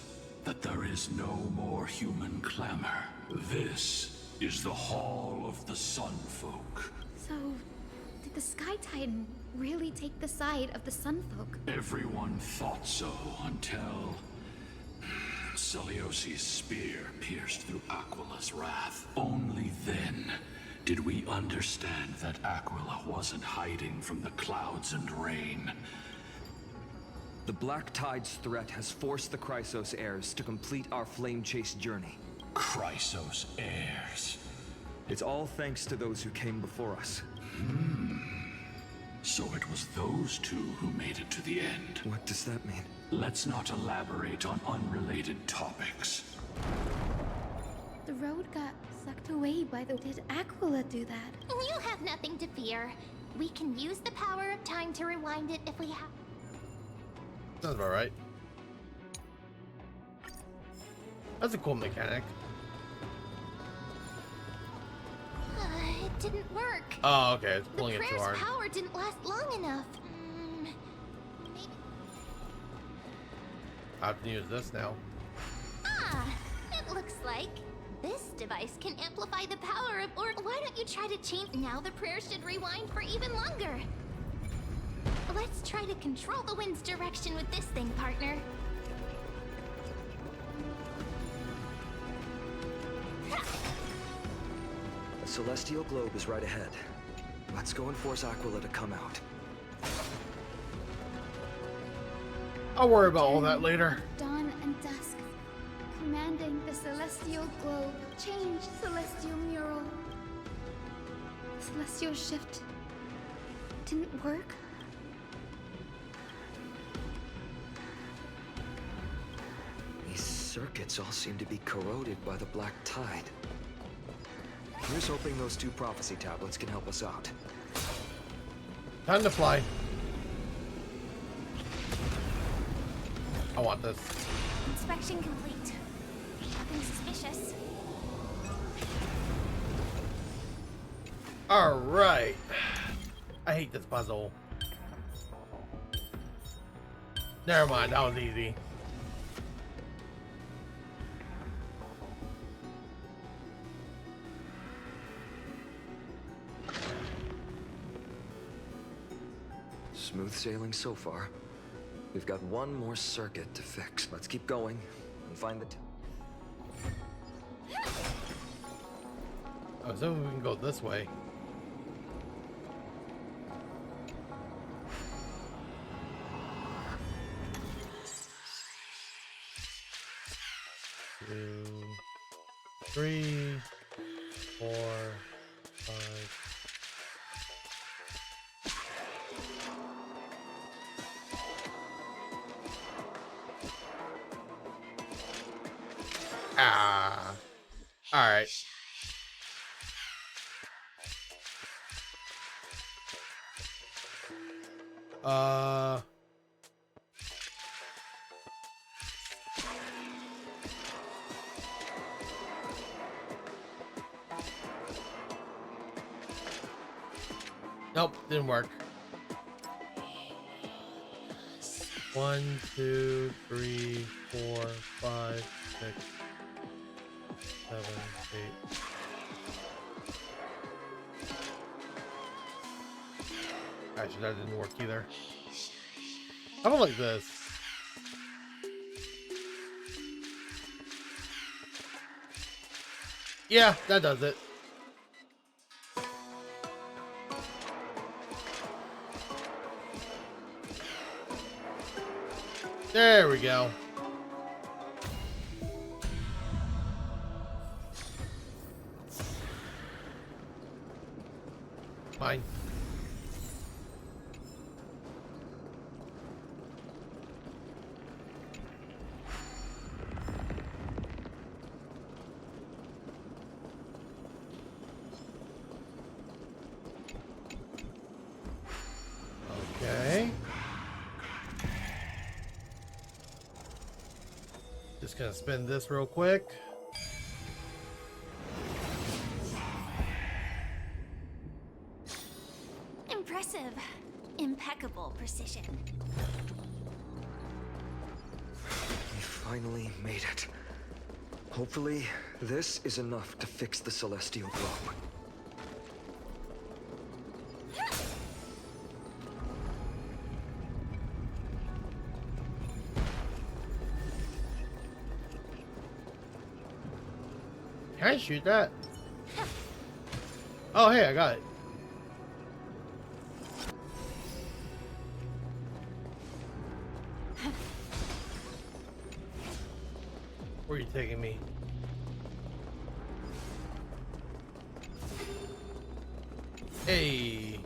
that there is no more human clamor. This is the Hall of the Sun Folk. So, did the Sky Titan really take the side of the Sun Folk? Everyone thought so until Celiosi's spear pierced through Aquila's wrath. Only then did we understand that Aquila wasn't hiding from the clouds and rain. The Black Tide's threat has forced the Chrysos heirs to complete our flame chase journey. Chrysos heirs. It's all thanks to those who came before us. So it was those two who made it to the end. What does that mean? Let's not elaborate on unrelated topics. The road got sucked away by the... Did Aquila do that? You have nothing to fear. We can use the power of time to rewind it if we have... Sounds about right. That's a cool mechanic. It didn't work. Oh, okay. It's pulling The it too prayer's hard. power didn't last long enough. Maybe... I have to use this now. Ah, it looks like this device can amplify the power of... Or why don't you try to change... Now the prayer should rewind for even longer. Let's try to control the wind's direction with this thing, partner. The celestial globe is right ahead. Let's go and force Aquila to come out. I'll worry about all that later. Dawn and dusk. Commanding the celestial globe. Change celestial mural. Celestial shift. Didn't work? These circuits all seem to be corroded by the Black Tide. Here's hoping those two prophecy tablets can help us out. Time to fly. I want this. Inspection complete. Nothing suspicious. Alright. I hate this puzzle. Never mind, that was easy. Smooth sailing so far. We've got one more circuit to fix. Let's keep going and find the... Oh, so we can go this way. Two, 3, 4, 5. Ah. All right. Nope, didn't work. 1, 2, 3, 4, 5, 6, 7, 8. Actually, that didn't work either. How about like this? Yeah, that does it. There we go. Fine. Okay. Just gonna spin this real quick. Impressive. Impeccable precision. We finally made it. Hopefully, this is enough to fix the celestial globe. Can I shoot that? Oh, hey, I got it. Where are you taking me? Hey.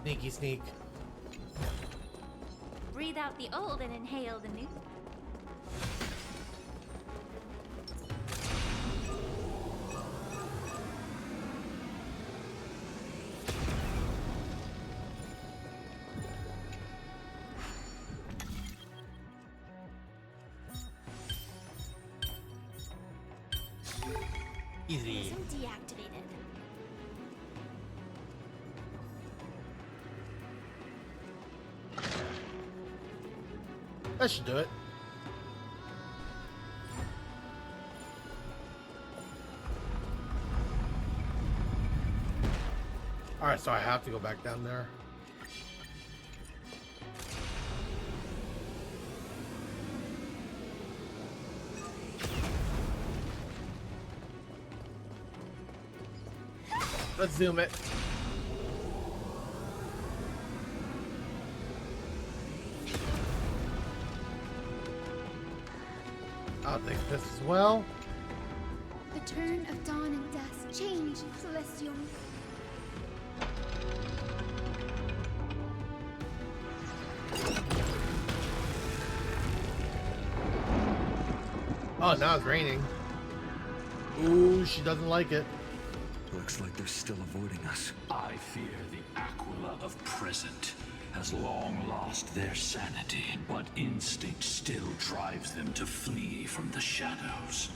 Sneaky sneak. Breathe out the old and inhale the new. Easy. Isn't deactivated. That should do it. Alright, so I have to go back down there. Let's zoom it. I'll take this as well. The turn of dawn and dusk change, Celestial. Oh, now it's raining. Ooh, she doesn't like it. Looks like they're still avoiding us. I fear the Aquila of present has long lost their sanity, but instinct still drives them to flee from the shadows.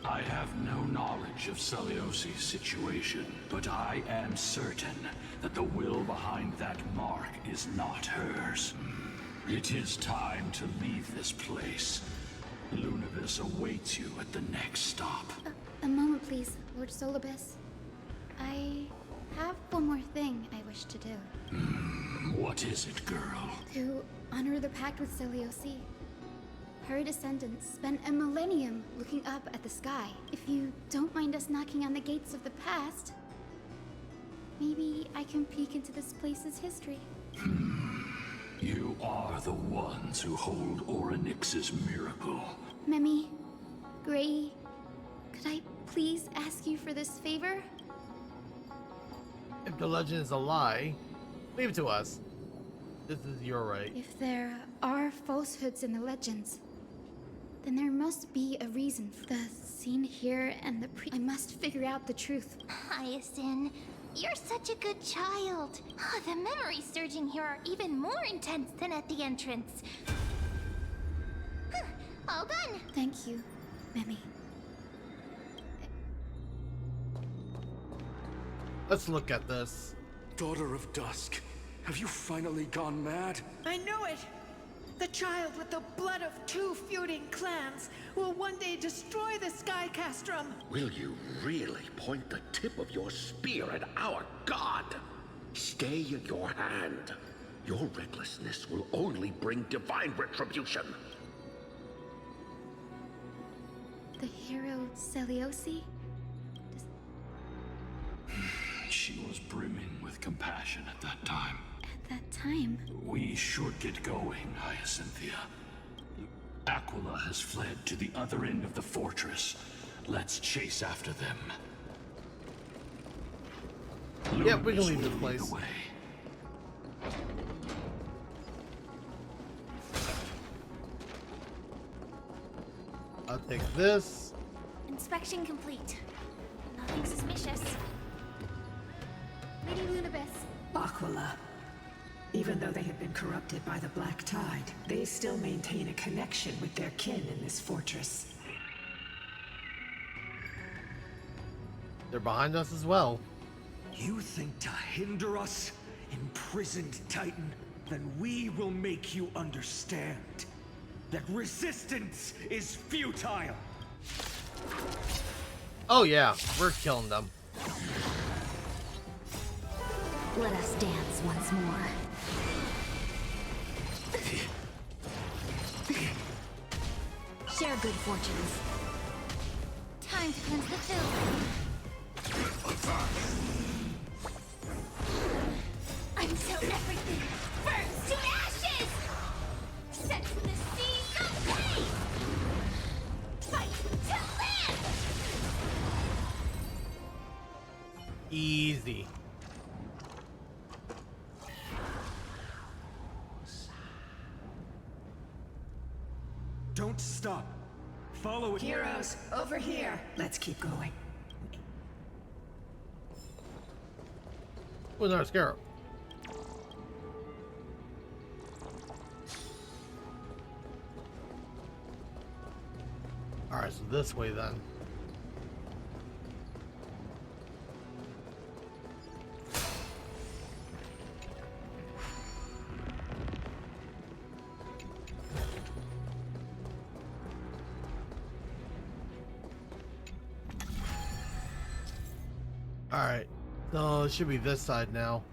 I have no knowledge of Celiosi's situation, but I am certain that the will behind that mark is not hers. It is time to leave this place. Lunavis awaits you at the next stop. A moment, please, Lord Solibus. I have one more thing I wish to do. What is it, girl? To honor the pact with Celiosi. Her descendants spent a millennium looking up at the sky. If you don't mind us knocking on the gates of the past, maybe I can peek into this place's history. You are the ones who hold Orynyx's miracle. Memi, Gray, could I please ask you for this favor? If the legend is a lie, leave it to us. This is your right. If there are falsehoods in the legends, then there must be a reason for the scene here and the I must figure out the truth. Hyacinth, you're such a good child. Oh, the memories surging here are even more intense than at the entrance. Huh, all done. Thank you, Memi. Let's look at this. Daughter of Dusk, have you finally gone mad? I knew it! The child with the blood of two feuding clans will one day destroy the Sky Castrum. Will you really point the tip of your spear at our god? Stay in your hand. Your recklessness will only bring divine retribution. The hero Celiosi? She was brimming with compassion at that time. At that time? We should get going, Hyacinthia. Aquila has fled to the other end of the fortress. Let's chase after them. Yeah, we can leave Lunavis this will lead place. the way. I'll take this. Inspection complete. Nothing suspicious. Lady Lunabis. Aquila. Even though they have been corrupted by the Black Tide, they still maintain a connection with their kin in this fortress. They're behind us as well. You think to hinder us, imprisoned Titan? Then we will make you understand that resistance is futile. Oh yeah, we're killing them. Let us dance once more. Share good fortunes. Time to cleanse the field. Until everything burns to ashes! Set to the seas of pain! Fight to live! Easy. Don't stop. Follow it. Heroes, over here. Let's keep going. With our scarab. Alright, so this way then. Alright, so it should be this side now.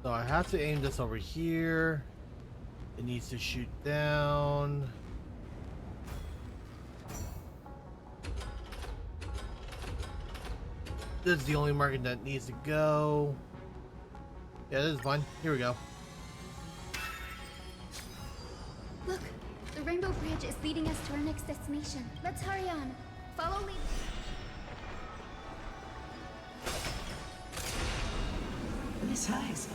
So I have to aim this over here. It needs to shoot down. This is the only marking that needs to go. Yeah, this is fine. Here we go. Look, the Rainbow Bridge is leading us to our next destination. Let's hurry on. Follow me. Miss Hayes,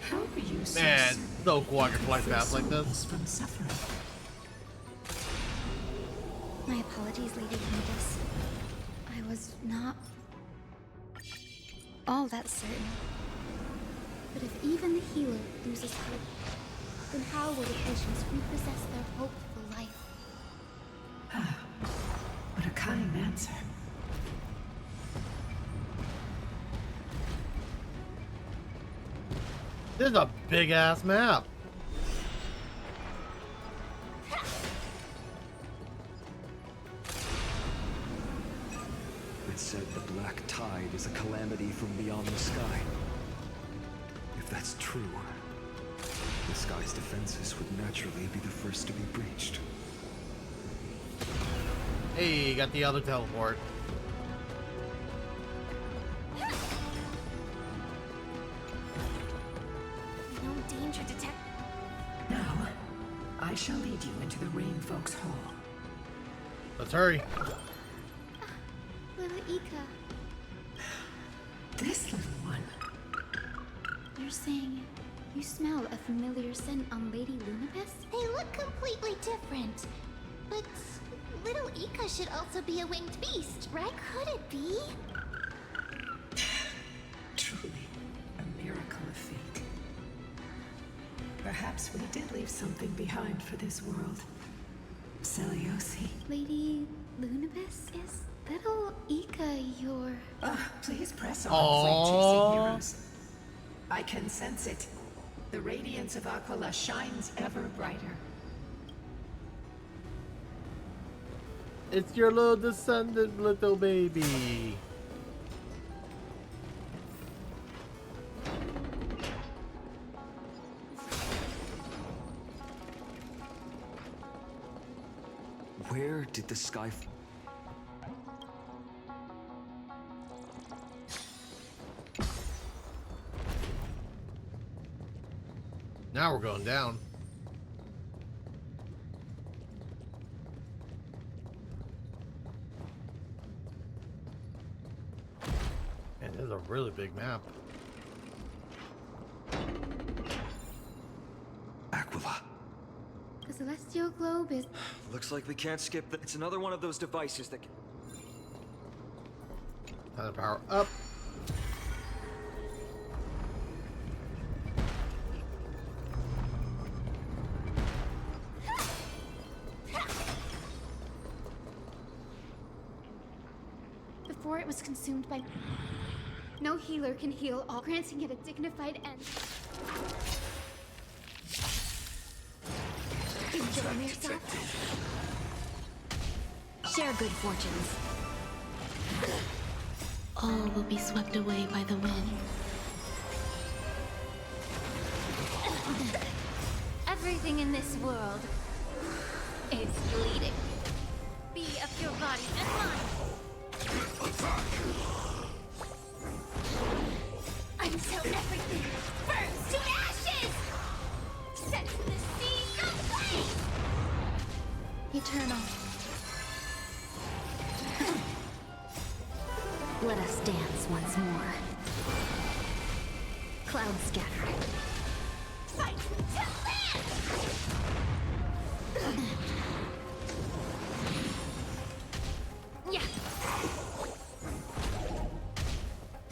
how are you so Man, so cool I can fly fast like this. from suffering? My apologies, Lady Candace. I was not all that certain. But if even the healer loses hope, then how will the patients repossess their hope for life? What a kind answer. This is a big ass map. It said the black tide is a calamity from beyond the sky. If that's true, the sky's defenses would naturally be the first to be breached. Hey, got the other teleport. No danger detected. Now, I shall lead you into the Rain Folks Hall. Let's hurry. Little Ika, This little one. you're saying you smell a familiar scent on Lady Lunapis? They look completely different. But little Ika should also be a winged beast, right? Could it be? Truly, a miracle of fate. Perhaps we did leave something behind for this world. Celiosi. Lady Lunapis, is little Ika your... Please press on, Aww. flame-chasing heroes. I can sense it. The radiance of Aquila shines ever brighter. It's your little descendant, little baby. Where did the sky... Now we're going down. Man, this is a really big map. Aquila. The celestial globe is... Looks like we can't skip the... It's another one of those devices that can... Time to power up. Before it was consumed by... No healer can heal all, granting it a dignified end. Enjoy yourself. Share good fortunes. All will be swept away by the wind. Everything in this world is bleeding. Be of your body and mind. Until eternal. Let us dance once more. Cloud scatter. Fight till then! Yeah.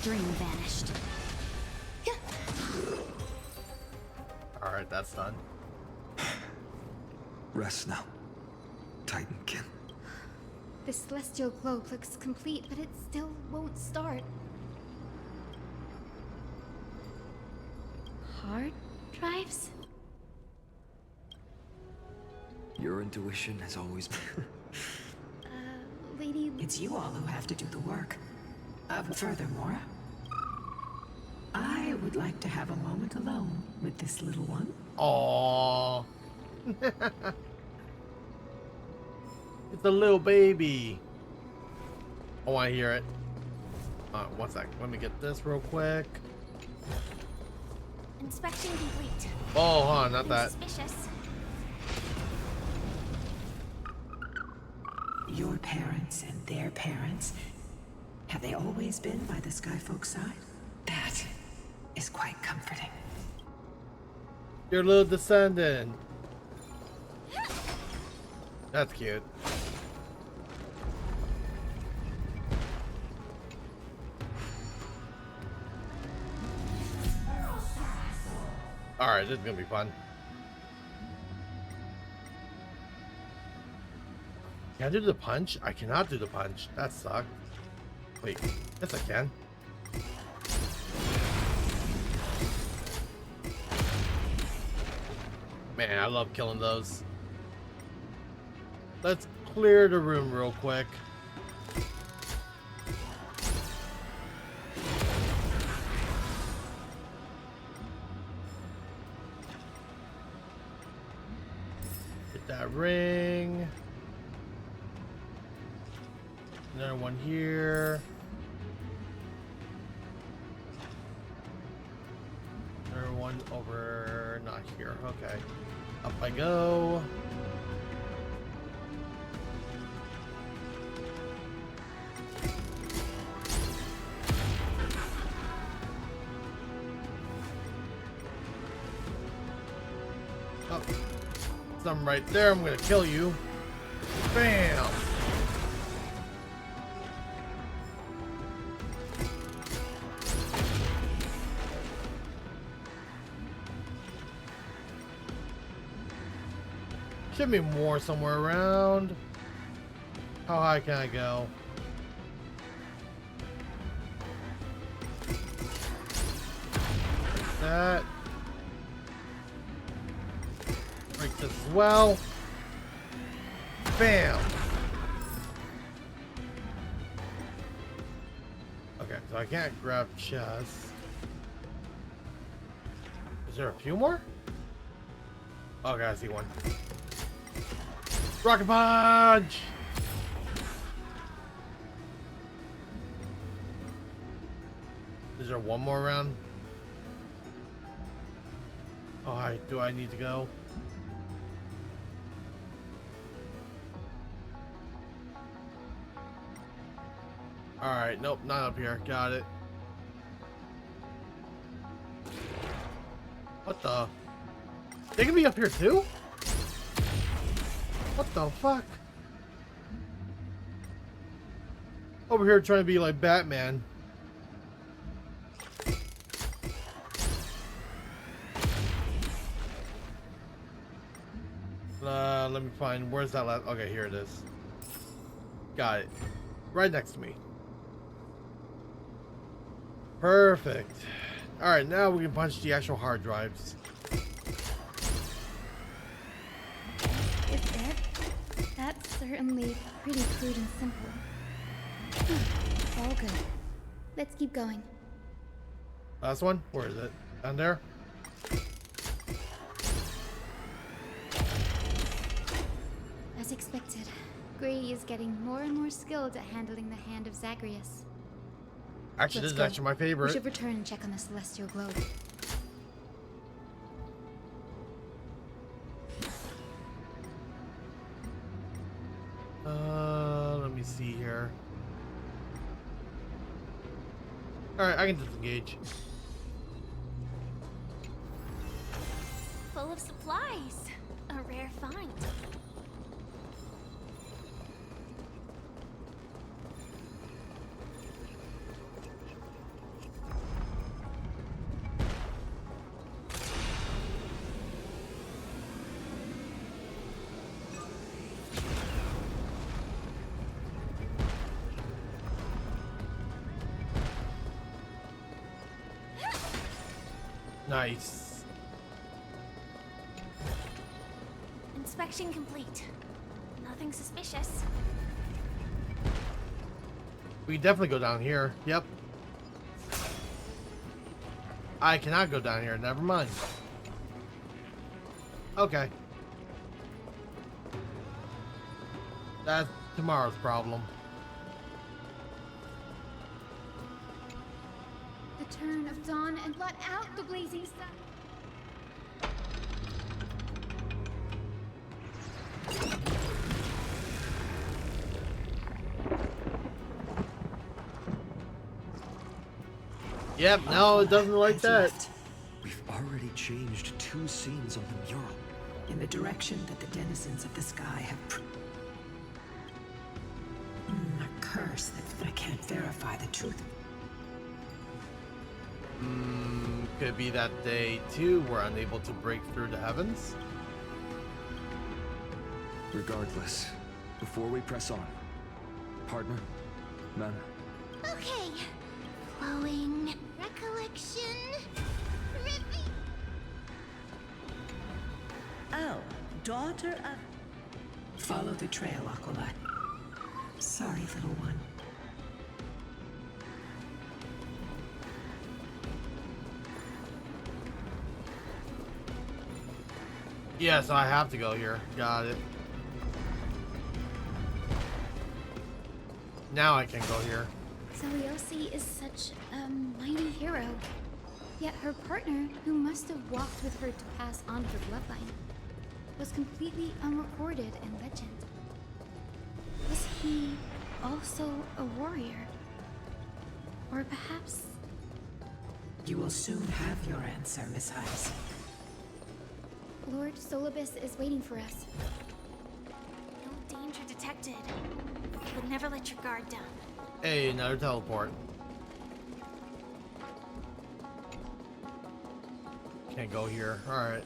Dream vanished. Alright, that's done. Rest now, Titankin. The celestial globe looks complete, but it still won't start. Hard drives? Your intuition has always been... Lady... It's you all who have to do the work. Furthermore, I would like to have a moment alone with this little one. Aww. It's a little baby. I want to hear it. One sec. Let me get this real quick. Inspection complete. Oh, hold on, not that. Suspicious. Your parents and their parents, have they always been by the Skyfolk side? That is quite comforting. Your little descendant. That's cute. Alright, this is gonna be fun. Can I do the punch? I cannot do the punch. That sucked. Wait, yes I can. Man, I love killing those. Let's clear the room real quick. Get that ring. Another one here. Another one over, not here. Okay. Up I go. Oh, something right there. I'm gonna kill you. Bam. Should be more somewhere around. How high can I go? That. Break this as well. Bam. Okay, so I can't grab chests. Is there a few more? Okay, I see one. Rocket punch! Is there one more round? Oh, do I need to go? Alright, nope, not up here. Got it. What the? They can be up here too? What the fuck? Over here trying to be like Batman. Let me find, where's that last? Okay, here it is. Got it. Right next to me. Perfect. Alright, now we can punch the actual hard drives. That's certainly pretty crude and simple. All good. Let's keep going. Last one? Where is it? Down there? As expected, Gray is getting more and more skilled at handling the hand of Zagreus. Actually, this is actually my favorite. We should return and check on the celestial globe. here. Alright, I can disengage. Full of supplies. A rare find. Nice. Inspection complete. Nothing suspicious. We definitely go down here. Yep. I cannot go down here. Never mind. Okay. That's tomorrow's problem. The turn of dawn and blot out the blazing sun. Yep, no, it doesn't like that. We've already changed 2 scenes on the mural. In the direction that the denizens of the sky have a curse that I can't verify the truth. Could be that they too were unable to break through the heavens. Regardless, before we press on, partner, man. Okay. Flowing recollection. Oh, daughter of... Follow the trail, Aquila. Sorry, little one. Yes, I have to go here. Got it. Now I can go here. Seliosi is such a mighty hero. Yet her partner, who must have walked with her to pass on her bloodline, was completely unrecorded in legend. Was he also a warrior? Or perhaps... You will soon have your answer, Miss Ice. Lord Solibus is waiting for us. No danger detected. But never let your guard down. Hey, another teleport. Can't go here. Alright.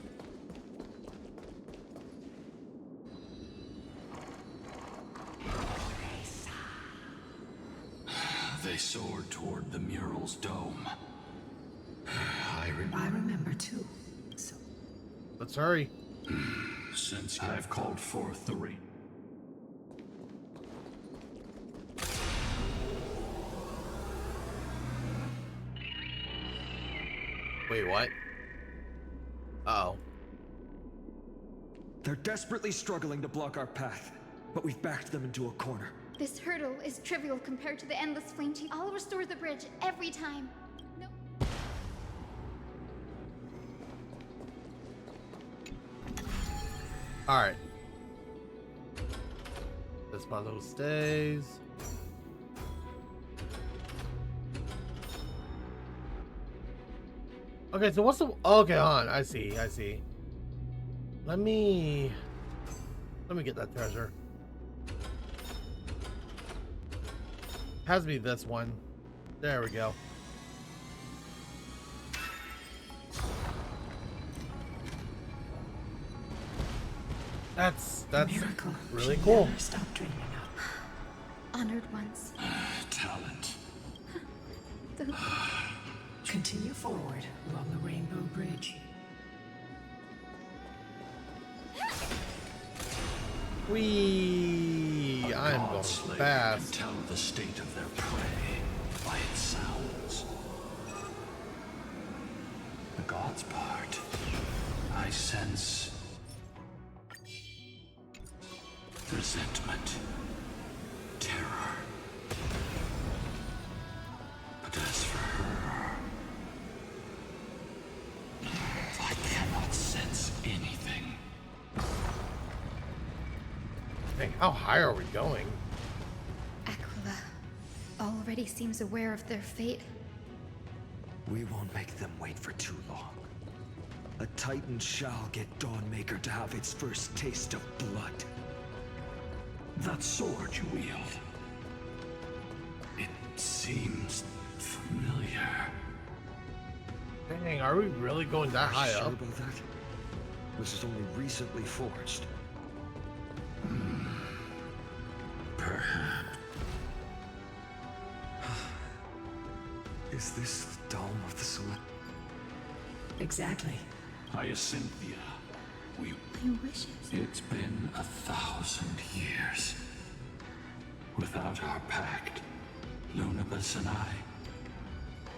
They soared toward the mural's dome. I remember too. So let's hurry. Since I've called forth the rain. Wait, what? Uh-oh. They're desperately struggling to block our path, but we've backed them into a corner. This hurdle is trivial compared to the endless flame chief. I'll restore the bridge every time. No. Alright. This puzzle stays. Okay, so what's the... Okay, hold on. I see. Let me get that treasure. Has to be this one. There we go. That's miracle. really She cool. Never stop dreaming of. Honored ones. Talent. Continue forward along the Rainbow Bridge. I'm going fast. Can tell the state of their prey by its sounds. The gods part, I sense resentment, terror. But as for her, I cannot sense anything. Dang, how high are we going? Aquila. already seems aware of their fate. We won't make them wait for too long. A Titan shall get Dawnmaker to have its first taste of blood. That sword you wield. It seems familiar. Dang, are we really going that high Sure up? about that? This is only recently forged. Perhaps. Is this the dome of the Select? Exactly. Hyacinthia, My wishes. it's been 1,000 years. Without our pact, Lunabus and I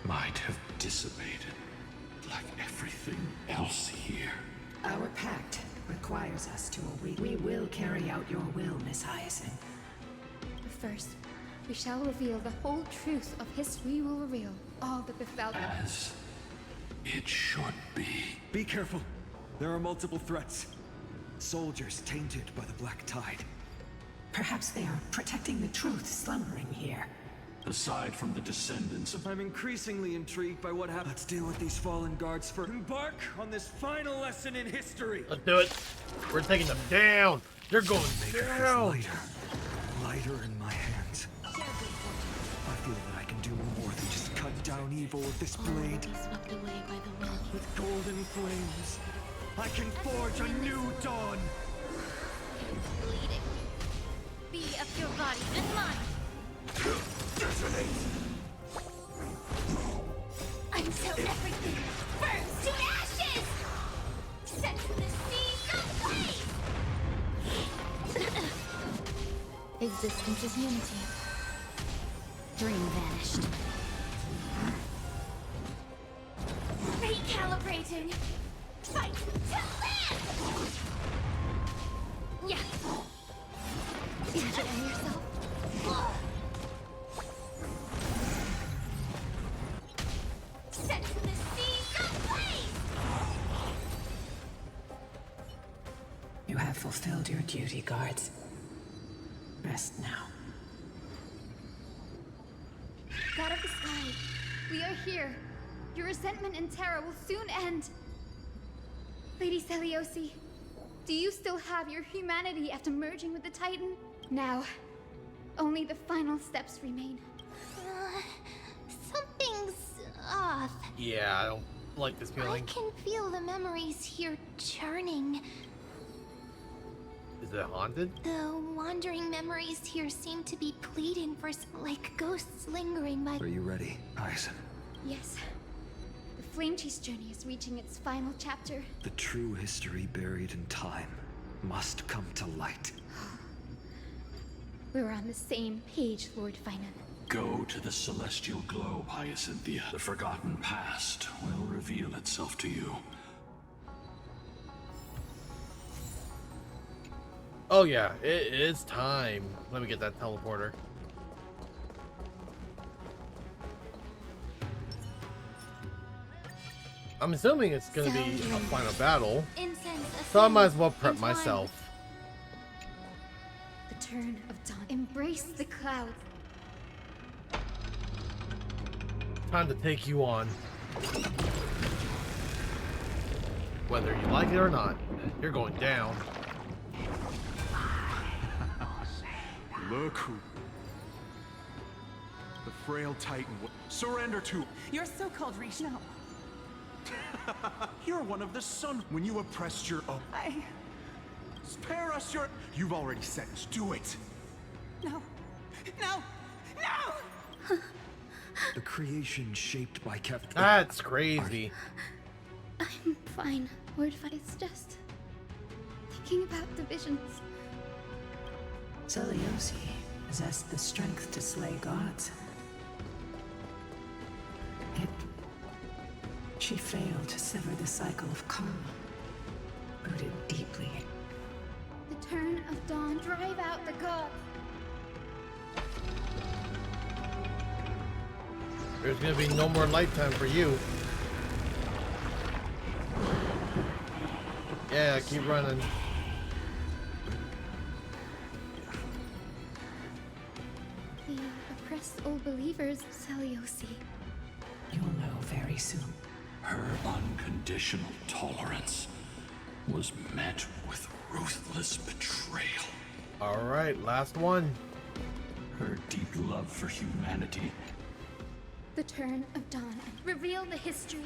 might have dissipated like everything else here. Our pact requires us to await. We will carry out your will, Miss Hyacinth. But first, we shall reveal the whole truth of history. Will reveal all that befell them. As it should be. Be careful. There are multiple threats. Soldiers tainted by the Black Tide. Perhaps they are protecting the truth slumbering here. Aside from the descendants of... I'm increasingly intrigued by what happened. Let's deal with these fallen guards first. Embark on this final lesson in history. Let's do it. We're taking them down. They're going down. Lighter in my hands. I feel that I can do more than just cut down evil with this All will blade. be swept away by the wind. With golden flames, I can forge a new dawn. Bleeding. Be of your body and mine. Detonate! Until everything burns to ashes! Set the seas ablaze! Existence is unity. Dream vanished. Recalibrating! Fight to land! Yeah. Enjoy yourself. Set the seas ablaze! You have fulfilled your duty, guards. Rest now. God of the sky, we are here. Your resentment and terror will soon end. Lady Celiosi, do you still have your humanity after merging with the Titan? Now, only the final steps remain. Something's off. Yeah, I don't like this feeling. I can feel the memories here churning. Is it haunted? The wandering memories here seem to be pleading for like ghosts lingering by. Are you ready, Hyacinth? Yes. The Flame Chase journey is reaching its final chapter. The true history buried in time must come to light. We're on the same page, Lord Finan. Go to the celestial globe, Hyacinthia. The forgotten past will reveal itself to you. Oh yeah, it is time. Let me get that teleporter. I'm assuming it's gonna be a final battle, so I might as well prep myself. The turn of dawn. Embrace the clouds. Time to take you on. Whether you like it or not, you're going down. Look who... The frail Titan will surrender to... Your so-called Rish. No. You're one of the Sun. When you oppressed your own... Spare us your... You've already sentenced. Do it. No. No! No! The creation shaped by Captain... That's crazy. I'm fine, Lord Finan. It's just thinking about the visions. Celiosi possessed the strength to slay gods. Yet, she failed to sever the cycle of karma, rooted deeply. The turn of dawn. Drive out the gods. There's gonna be no more lifetime for you. Yeah, keep running. The oppressed old believers, Seliosi. You'll know very soon. Her unconditional tolerance was met with ruthless betrayal. All right, last one. Her deep love for humanity. The turn of dawn. Reveal the history.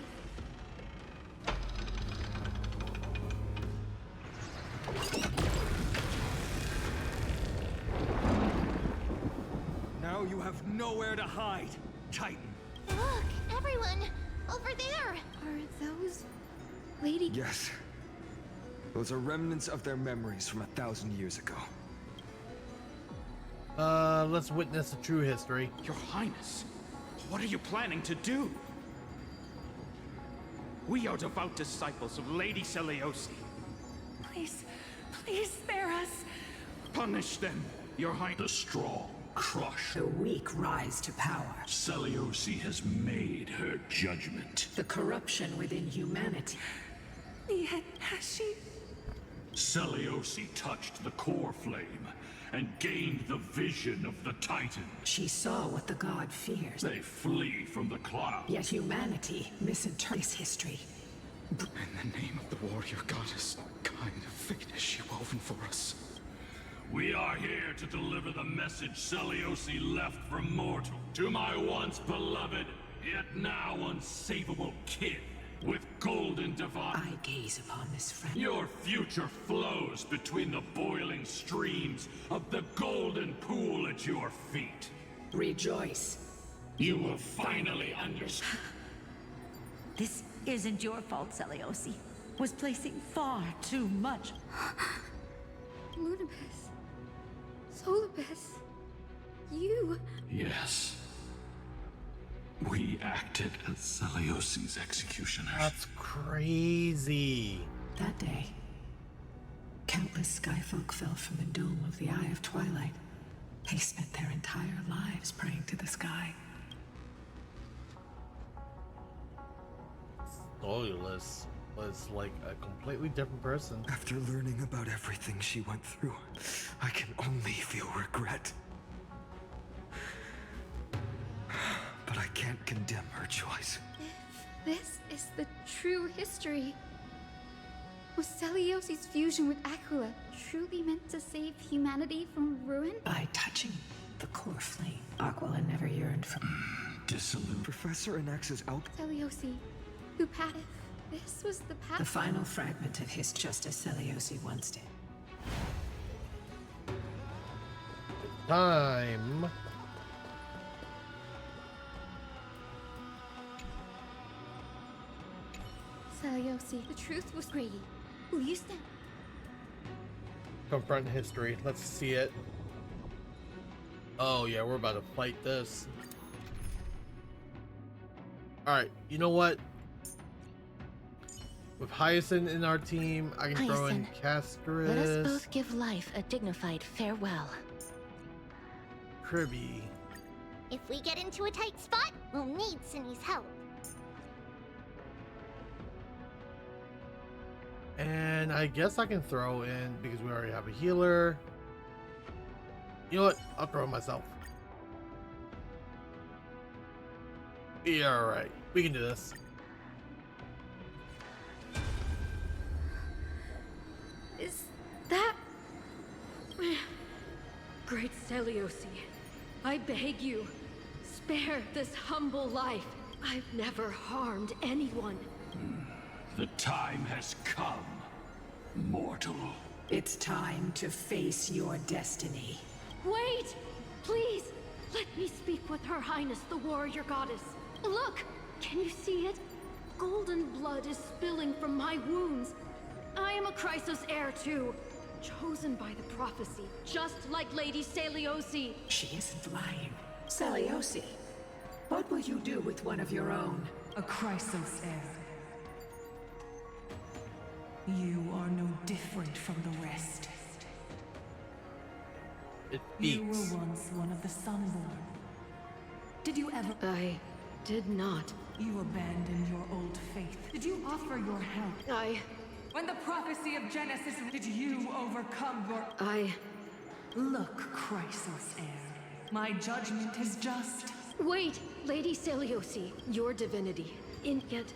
Now you have nowhere to hide, Titan. Look, everyone! Over there! Are those... Lady... Yes. Those are remnants of their memories from 1,000 years ago. Let's witness the true history. Your Highness, what are you planning to do? We are devout disciples of Lady Seliosi. Please, please spare us. Punish them, Your Highness. The strong crush. The weak rise to power. Seliosi has made her judgment. The corruption within humanity. Yet has she... Seliosi touched the core flame and gained the vision of the Titan. She saw what the god fears. They flee from the cloud. Yet humanity misinterprets history. In the name of the warrior goddess, what kind of fate has she woven for us? We are here to deliver the message Seliosi left for mortal. To my once beloved, yet now unsavable kin, with golden divine. I gaze upon this friend. Your future flows between the boiling streams of the golden pool at your feet. Rejoice. You will finally understand. This isn't your fault, Seliosi. Was placing far too much. Lunibus. Solibus. You. Yes. We acted as Seliosi's executioners. That's crazy. That day, countless skyfolk fell from the dome of the Eye of Twilight. They spent their entire lives praying to the sky. Solulus was like a completely different person. After learning about everything she went through, I can only feel regret. But I can't condemn her choice. If this is the true history, was Seliosi's fusion with Aquila truly meant to save humanity from ruin? By touching the core flame, Aquila never yearned for... Dissolute. Professor Anax's Seliosi, who path? This was the path. The final fragment of his, just as Seliosi once did. Time. Seliosi, the truth was Grady. Will you stand? Confront history. Let's see it. Oh yeah, we're about to fight this. Alright, you know what? With Hyacinth in our team, I can throw in Castris. Let us both give life a dignified farewell. Kribby. If we get into a tight spot, we'll need Cindy's help. And I guess I can throw in, because we already have a healer. You know what? I'll throw myself. Yeah, alright. We can do this. Is that... Great Seliosi, I beg you, spare this humble life. I've never harmed anyone. The time has come, mortal. It's time to face your destiny. Wait! Please! Let me speak with Her Highness, the warrior goddess. Look! Can you see it? Golden blood is spilling from my wounds. I am a Chrysos heir too. Chosen by the prophecy, just like Lady Seliosi. She isn't lying. Seliosi, what will you do with one of your own? A Chrysos heir. You are no different from the rest. You were once one of the Sunborn. Did you ever... I did not. You abandoned your old faith. Did you offer your help? When the prophecy of Genesis, did you overcome your... I... Look, Chrysos heir. My judgment is just. Wait, Lady Seliosi, your divinity. Yet,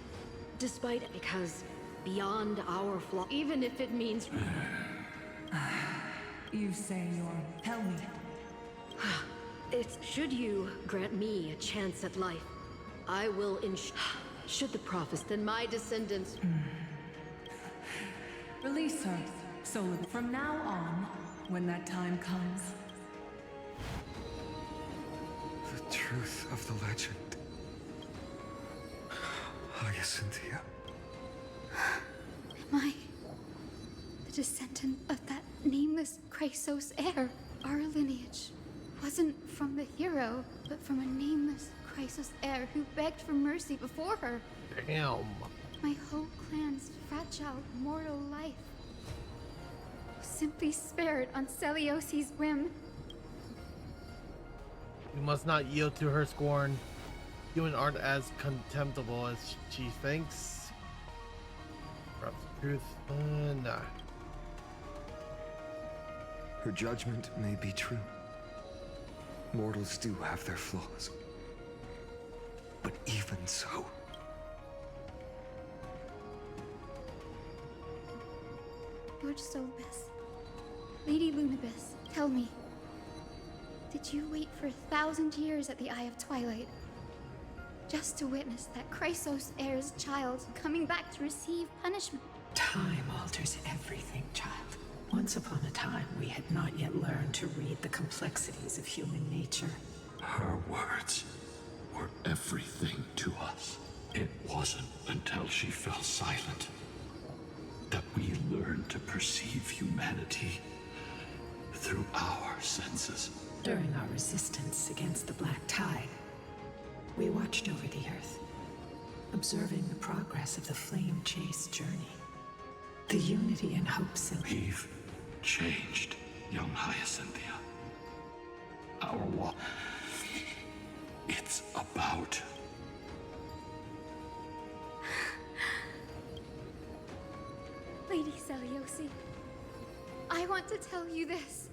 despite because beyond our flaw, even if it means... You say you're... Tell me. It's... Should you grant me a chance at life, I will should the prophet, then my descendants... Release her, so from now on, when that time comes... The truth of the legend. Hyacinthia. Am I the descendant of that nameless Chrysos heir? Our lineage wasn't from the hero, but from a nameless Chrysos heir who begged for mercy before her. Damn. My whole clan's fragile mortal life was simply spared on Celiosi's whim. You must not yield to her scorn. Humans aren't as contemptible as she thinks. Perhaps the truth? Nah. Her judgment may be true. Mortals do have their flaws. But even so... Lord Solbes, Lady Lunabis, tell me, did you wait for 1,000 years at the Eye of Twilight just to witness that Chrysos heir's child coming back to receive punishment? Time alters everything, child. Once upon a time, we had not yet learned to read the complexities of human nature. Her words were everything to us. It wasn't until she fell silent that we learned to perceive humanity through our senses. During our resistance against the Black Tide, we watched over the Earth, observing the progress of the Flame Chase journey. The unity and hopes of... We've changed, young Hyacinthia. Our walk... It's about... Lady Seliosi, I want to tell you this.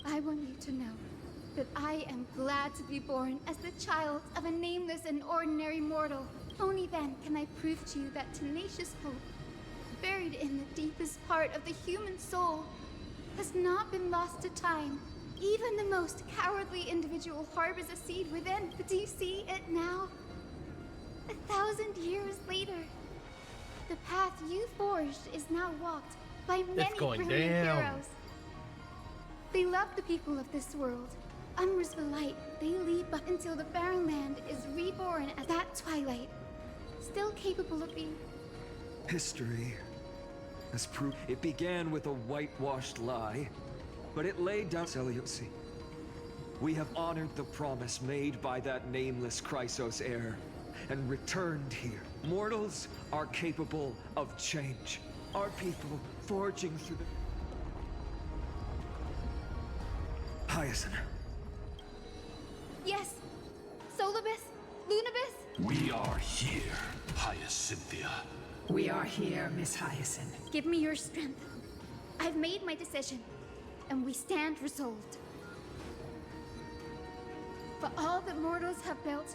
I want you to know that I am glad to be born as the child of a nameless and ordinary mortal. Only then can I prove to you that tenacious hope, buried in the deepest part of the human soul, has not been lost to time. Even the most cowardly individual harbors a seed within. But do you see it now? 1,000 years later, the path you forged is now walked by many brilliant heroes. They love the people of this world. Umbra's the light. They lead up until the barren land is reborn as that twilight, still capable of being... History has proved it began with a whitewashed lie, but it laid down Seliosi. We have honored the promise made by that nameless Chrysos heir and returned here. Mortals are capable of change. Our people forging through the... Hyacinth. Yes! Solibus? Lunabis? We are here, Hyacinthia. We are here, Miss Hyacinth. Give me your strength. I've made my decision, and we stand resolved. For all that mortals have built,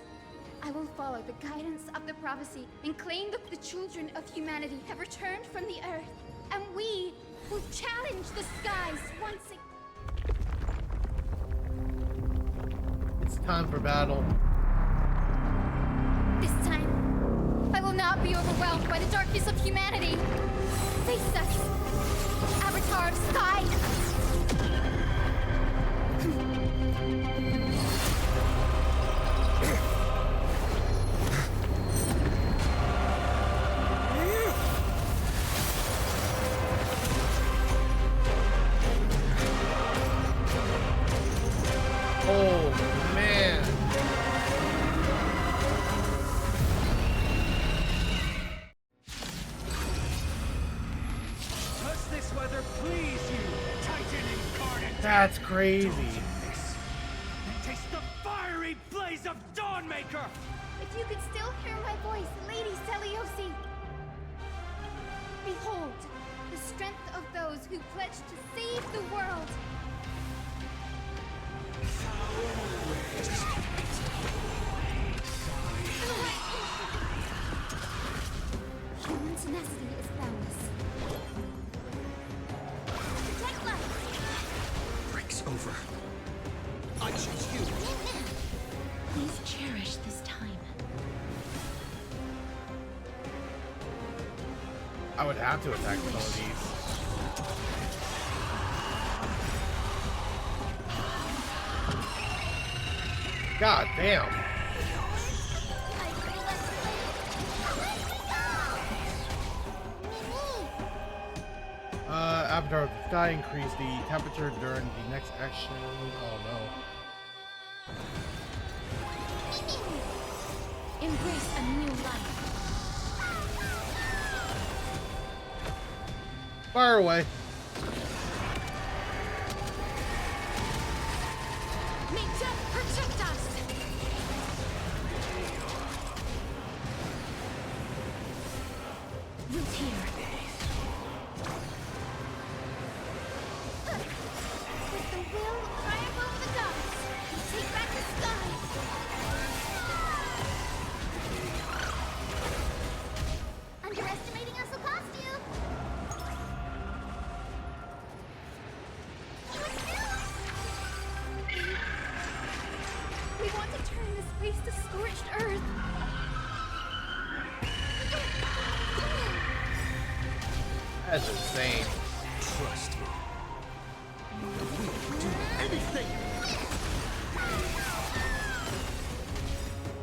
I will follow the guidance of the prophecy and claim that the children of humanity have returned from the earth, and we will challenge the skies once again. It's time for battle. This time, I will not be overwhelmed by the darkness of humanity. Face us, Avatar of Sky! Oh, man. Does this weather please you, Titan incarnate? That's crazy. And taste the fiery blaze of Dawnmaker! If you could still hear my voice, Lady Seliosi! Behold, the strength of those who pledge to save the world! Foul I would have to attack some of these. God damn. Avatar of the Sky, increase the temperature during the next action. Oh no. Embrace a new life. Fire away. May death protect us. Root here. With the will, triumph over the gods. Take back the sky. Underestimating us will cost you. We want to turn this place to scorched earth. That's insane. Trust me. We can do anything!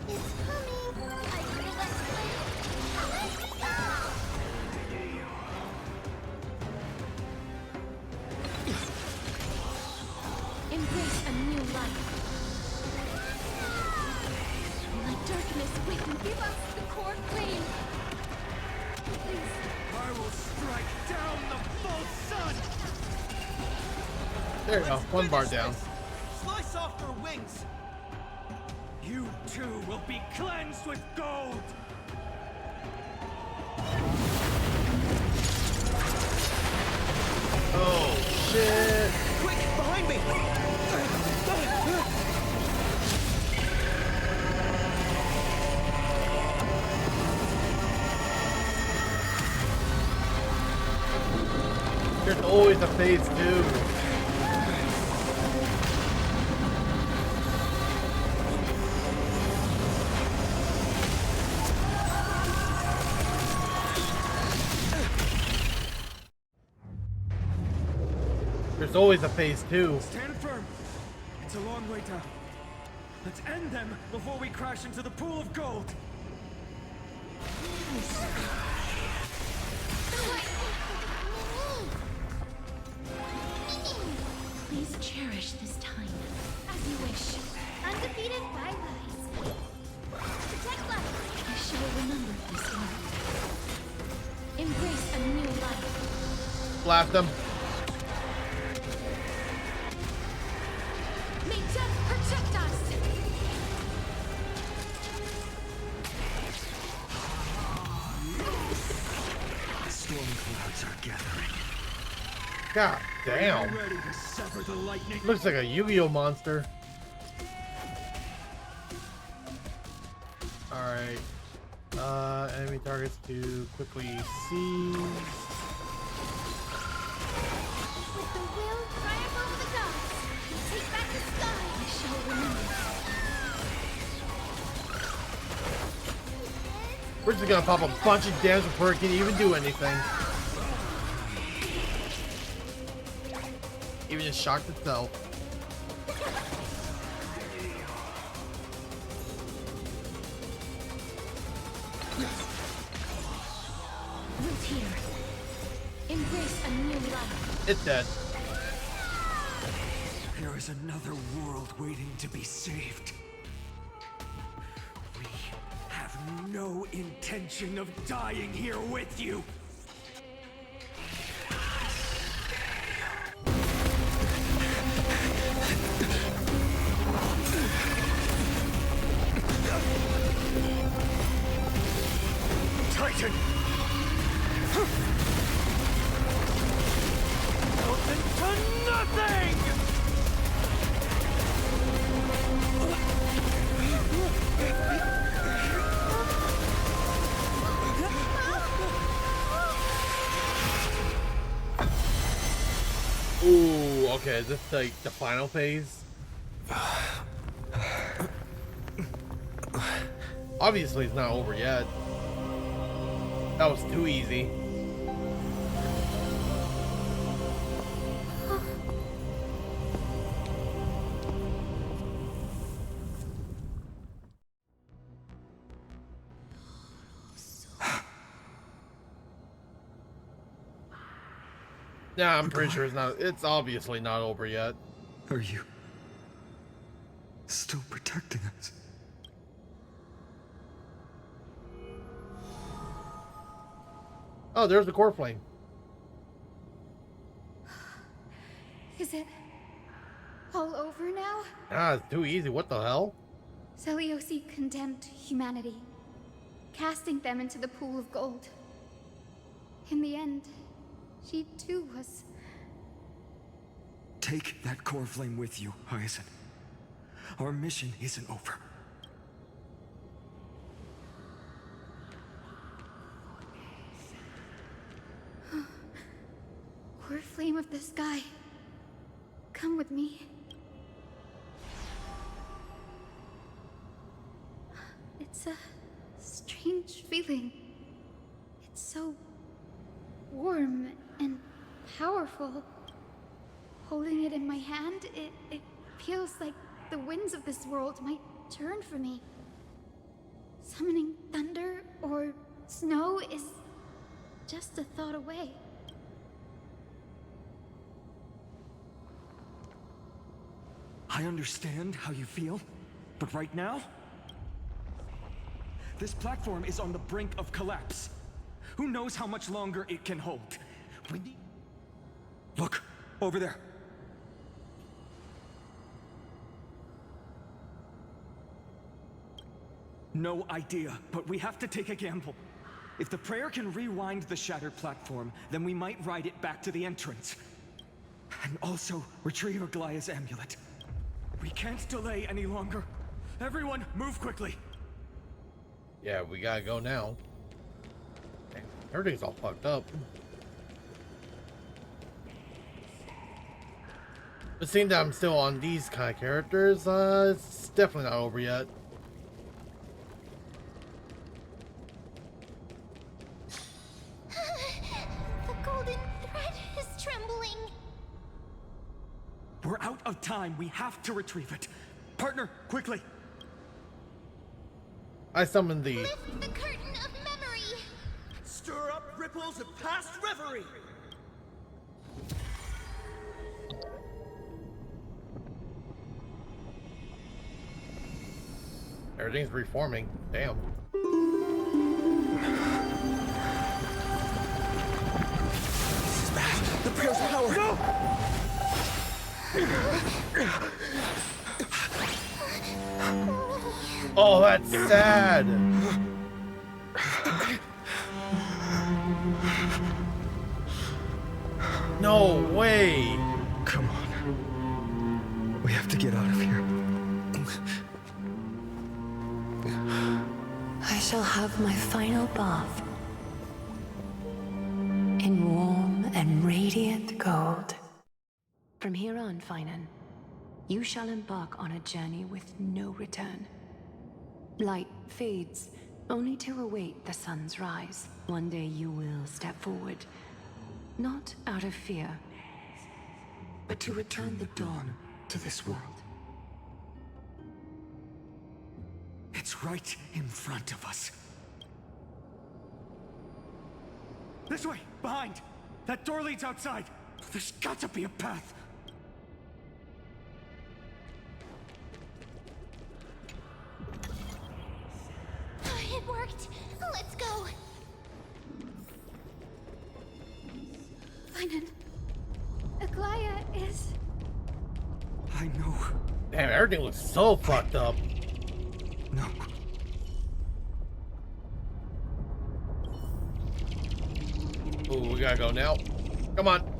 It's coming. I feel like Embrace a new life. Let darkness wait and give us the core flame. Please. I will strike down the false sun! There you go. One bar down. Slice off their wings! You too will be cleansed with gold! Oh shit. Quick, behind me! There's always a phase 2. There's always a phase 2. Stand firm. It's a long way down. Let's end them before we crash into the pool of gold. Please cherish this time. As you wish. undefeated by rise. Protect life. I shall remember this one. Embrace a new life. Blast them. May death protect us. The storm clouds are gathering. God damn. Ready to sever the lightning. Looks like a Yu-Gi-Oh monster. Alright. Enemy targets to quickly seize. With the will, triumph over the gods. Take back the sky. I shall remember. We're just gonna pop a bunch of damage before it can even do anything. Even just shocked itself. Root here. Embrace a new life. It's dead. There is another world waiting to be saved. We have no intention of dying here with you. Titan! Nothing to nothing! Ooh, okay, is this like the final phase? Obviously it's not over yet. That was too easy. Nah, I'm pretty sure it's not. It's obviously not over yet. Are you still protecting us? Oh, there's the core flame. Is it all over now? Ah, it's too easy. What the hell? Seliosi condemned humanity, casting them into the pool of gold. In the end, she too was... Take that core flame with you, Hyacinth. Our mission isn't over. Core flame of the sky, come with me. It's a strange feeling. It's so warm and powerful. Holding it in my hand, it feels like the winds of this world might turn for me. Summoning thunder or snow is just a thought away. I understand how you feel, but right now, this platform is on the brink of collapse. Who knows how much longer it can hold? We need... Look, over there. No idea, but we have to take a gamble. If the prayer can rewind the shattered platform, then we might ride it back to the entrance. And also retrieve Aglaya's amulet. We can't delay any longer. Everyone, move quickly. Yeah, we gotta go now. Dang, everything's all fucked up. But seeing that I'm still on these kind of characters, it's definitely not over yet. The golden thread is trembling. We're out of time. We have to retrieve it. Partner, quickly. I summoned the... Lift the curtain of memory. Stir up ripples of past reverie. Everything's reforming. Damn. This is bad. The prayer's power. No! Oh, that's sad. No way. Come on. We have to get out of here. I shall have my final bath in warm and radiant gold. From here on, Finan, you shall embark on a journey with no return. Light fades, only to await the sun's rise. One day you will step forward, not out of fear, but to return the dawn to this world. It's right in front of us. This way, behind. That door leads outside. There's got to be a path. It worked. Let's go. Finan, Aglaya is... I know. Damn, everything looks so fucked up. No. Ooh, we gotta go now. Come on.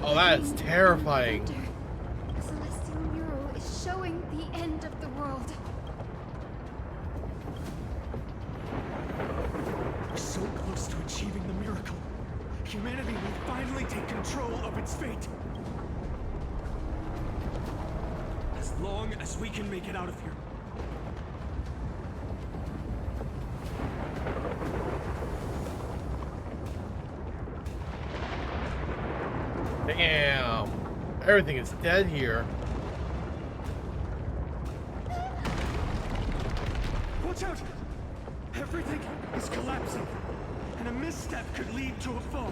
Oh, that is terrifying. The celestial mural is showing the end of the world. We're so close to achieving the miracle. Humanity will finally take control of its fate. As long as we can make it out of here. Damn. Everything is dead here. Watch out! Everything is collapsing, and a misstep could lead to a fall.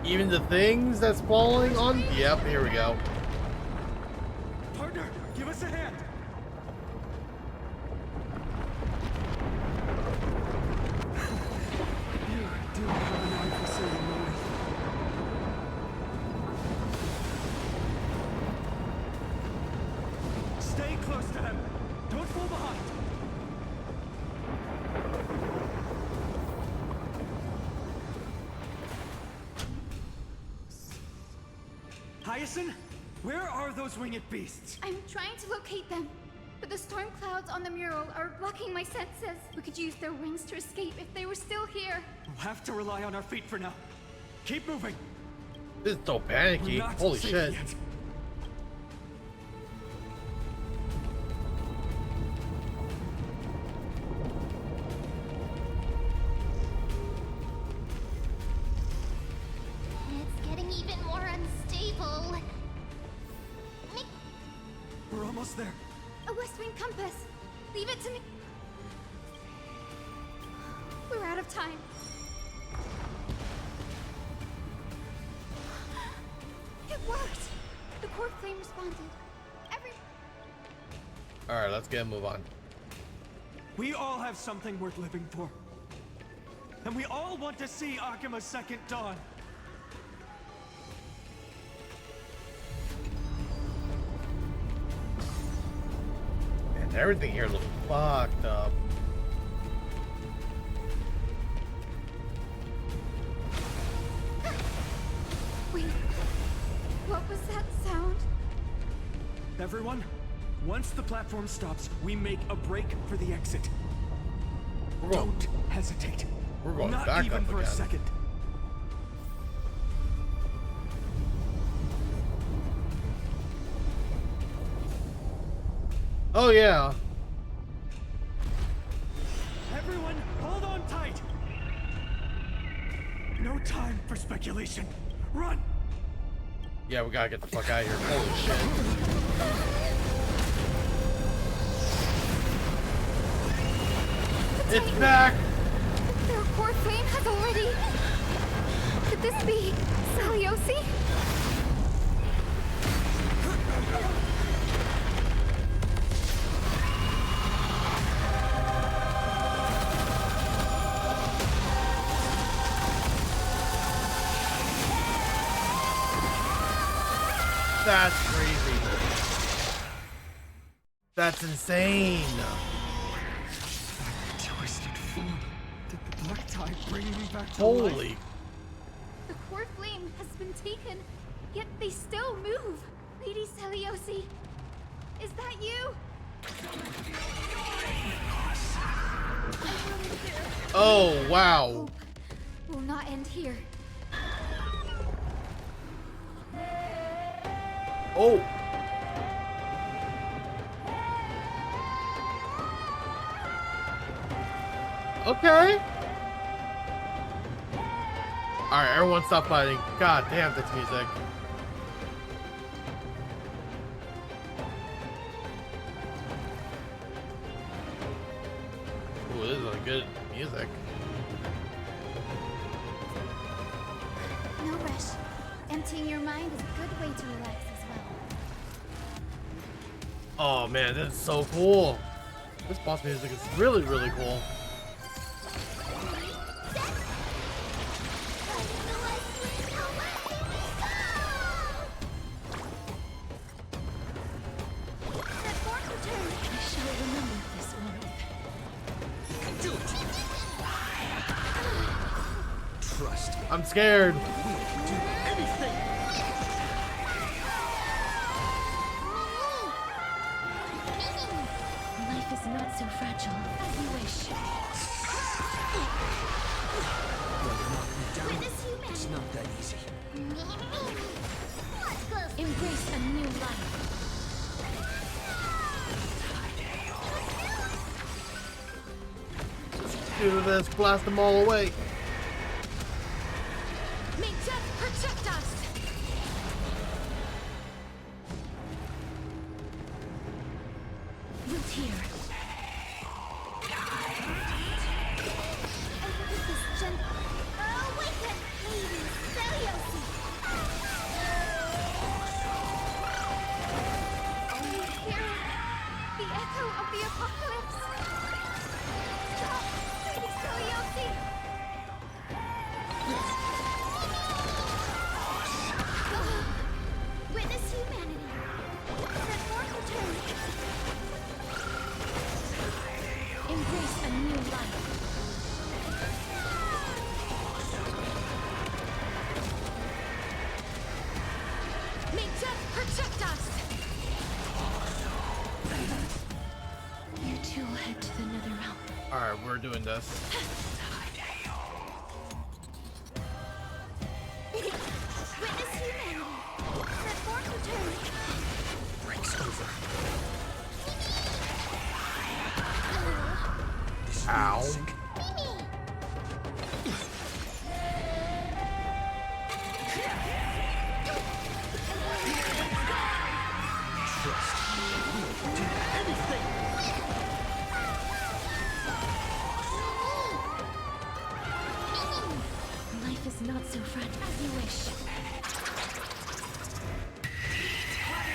Even the things that's falling on? Yep, here we go. Partner, give us a hand. You do have an eye for saving money. Stay close to them. Don't fall behind. Hyacinth, where are those winged beasts? I'm trying to locate them, but the storm clouds on the mural are blocking my senses. We could use their wings to escape if they were still here. We'll have to rely on our feet for now. Keep moving. This is so panicky. Holy shit. Yet. It's getting even more unstable. We're almost there. A West Wing compass. Leave it to me. We're out of time. It worked. The core flame responded. Alright, let's get a move on. We all have something worth living for. And we all want to see Akima's second dawn. And everything here looks fucked up. Wait. What was that sound? Everyone, once the platform stops, we make a break for the exit. Don't hesitate. We're going Not back even up for again. a second. Oh yeah. Everyone, hold on tight. No time for speculation. Run! Yeah, we gotta get the fuck out of here. Holy shit. It's back! Their core flame has already... Could this be Saliosi? That's crazy. That's insane. Twisted form. Did the black tide bring me back to Holy. life? The core flame has been taken, yet they still move. Lady Saliosi, is that you? Oh, wow. Hope will not end here. Oh. Okay. Alright, everyone stop fighting. God damn, this music. Ooh, this is a good music. No rush. Emptying your mind is a good way to relax as well. Oh man, this is so cool. This boss music is really, really cool. Trust. I'm scared. Do anything. Life is not so fragile as you wish. It's not that easy. Embrace a new life. Do this, blast them all away. May death protect us! Root here. death protect us! You two head to the nether realm. Alright, we're doing this. Witness humanity. Set forth return. Breaks over. Ow. Life is not so fragile as you wish.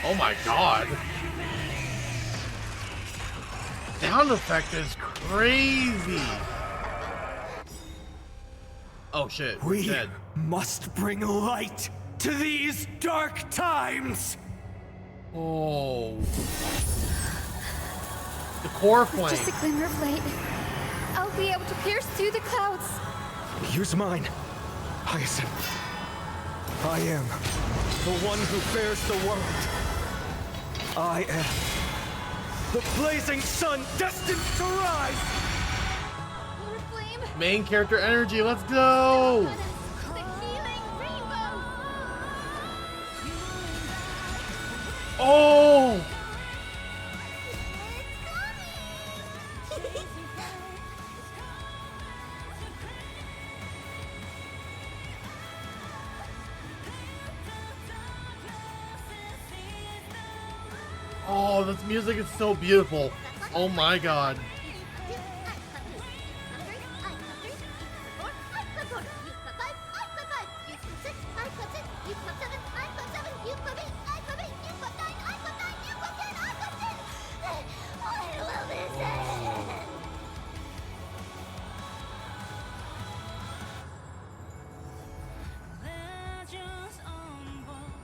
Oh my god. Sound effect is crazy. Oh shit, we're dead. Must bring light to these dark times! Oh. The core flame. Just a glimmer of light. I'll be able to pierce through the clouds. Here's mine, Hyacinth. I am the one who bears the world. I am the blazing sun destined to rise! Main character energy, let's go! Oh! Oh, this music is so beautiful. Oh my god.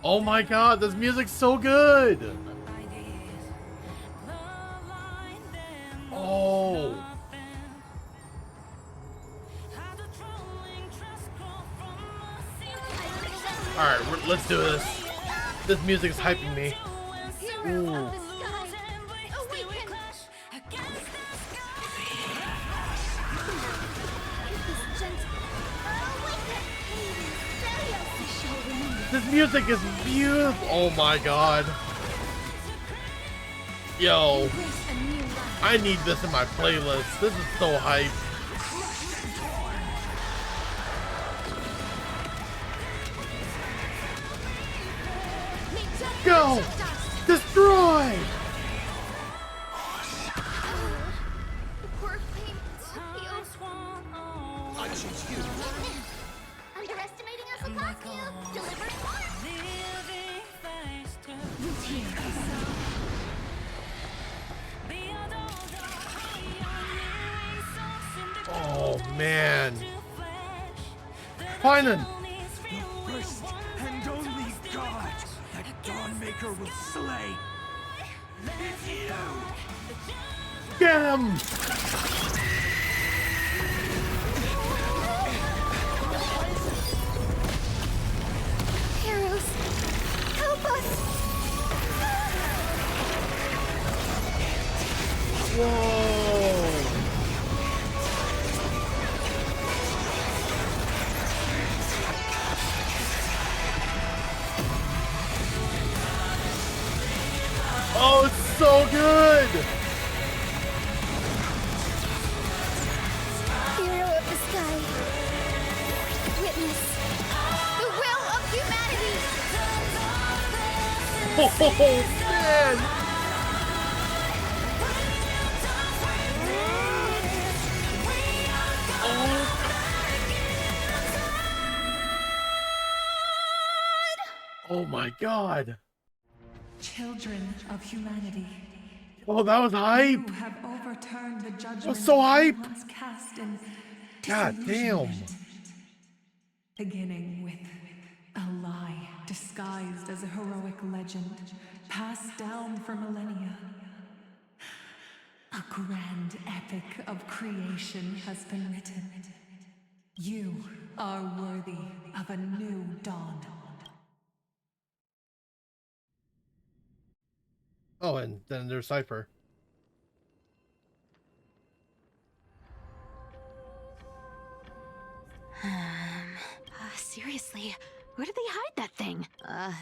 Oh my god, this music's so good! Oh! Alright, let's do this. This music is hyping me. Ooh. This music is beautiful. Oh my god. Yo. I need this in my playlist. This is so hype. Go! Destroy! I choose you. Underestimating us will cost you. Delivering more. Oh man. Finan! The first and only god that Dawnmaker will slay is you! Get him! Heroes, help us! Whoa! Oh, it's so good! Hero of the sky. Witness the will of humanity. Oh, man! Oh my god! Children of humanity. Oh, that was hype! You have overturned the judgment That was so hype! once cast in God damn! Beginning with a lie disguised as a heroic legend, passed down for millennia. A grand epic of creation has been written. You are worthy of a new dawn. Oh, and then there's Cypher. Seriously, where did they hide that thing?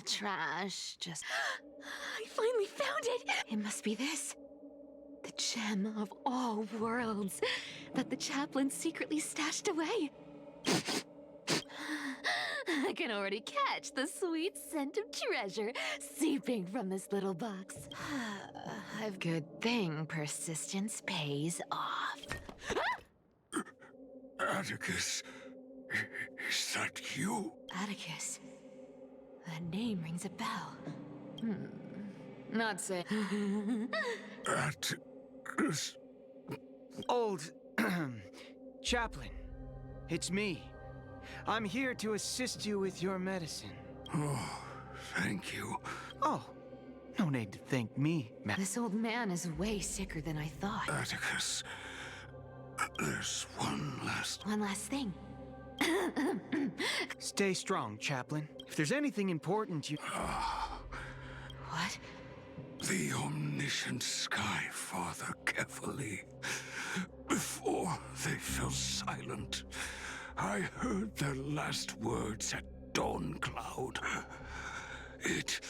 Trash. Just. I finally found it! It must be this. The gem of all worlds that the chaplain secretly stashed away. I can already catch the sweet scent of treasure seeping from this little box. I've good thing persistence pays off. Atticus, is that you? Atticus. That name rings a bell. Not say. Atticus. Old chaplain, it's me. I'm here to assist you with your medicine. Oh, thank you. Oh, no need to thank me, This old man is way sicker than I thought. Atticus, there's one last thing. Stay strong, chaplain. If there's anything important, you... What? The omniscient Sky Father carefully. Before they fell silent, I heard their last words at Dawn Cloud. It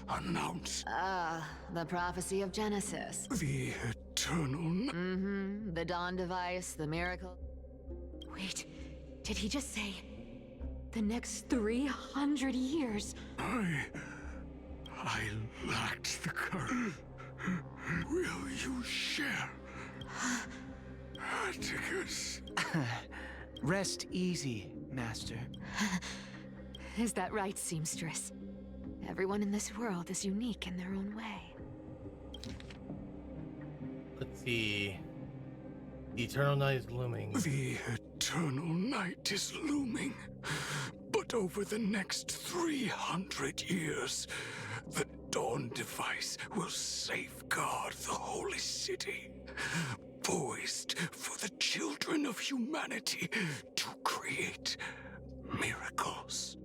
announced... The prophecy of Genesis. The eternal... The Dawn device, the miracle... Wait, did he just say... the next 300 years? I lacked the courage. Will you share? Atticus. Rest easy, Master. Is that right, seamstress? Everyone in this world is unique in their own way. Let's see. The eternal night is looming. The eternal night is looming. But over the next 300 years, the Dawn device will safeguard the holy city, poised for the children of humanity to create miracles.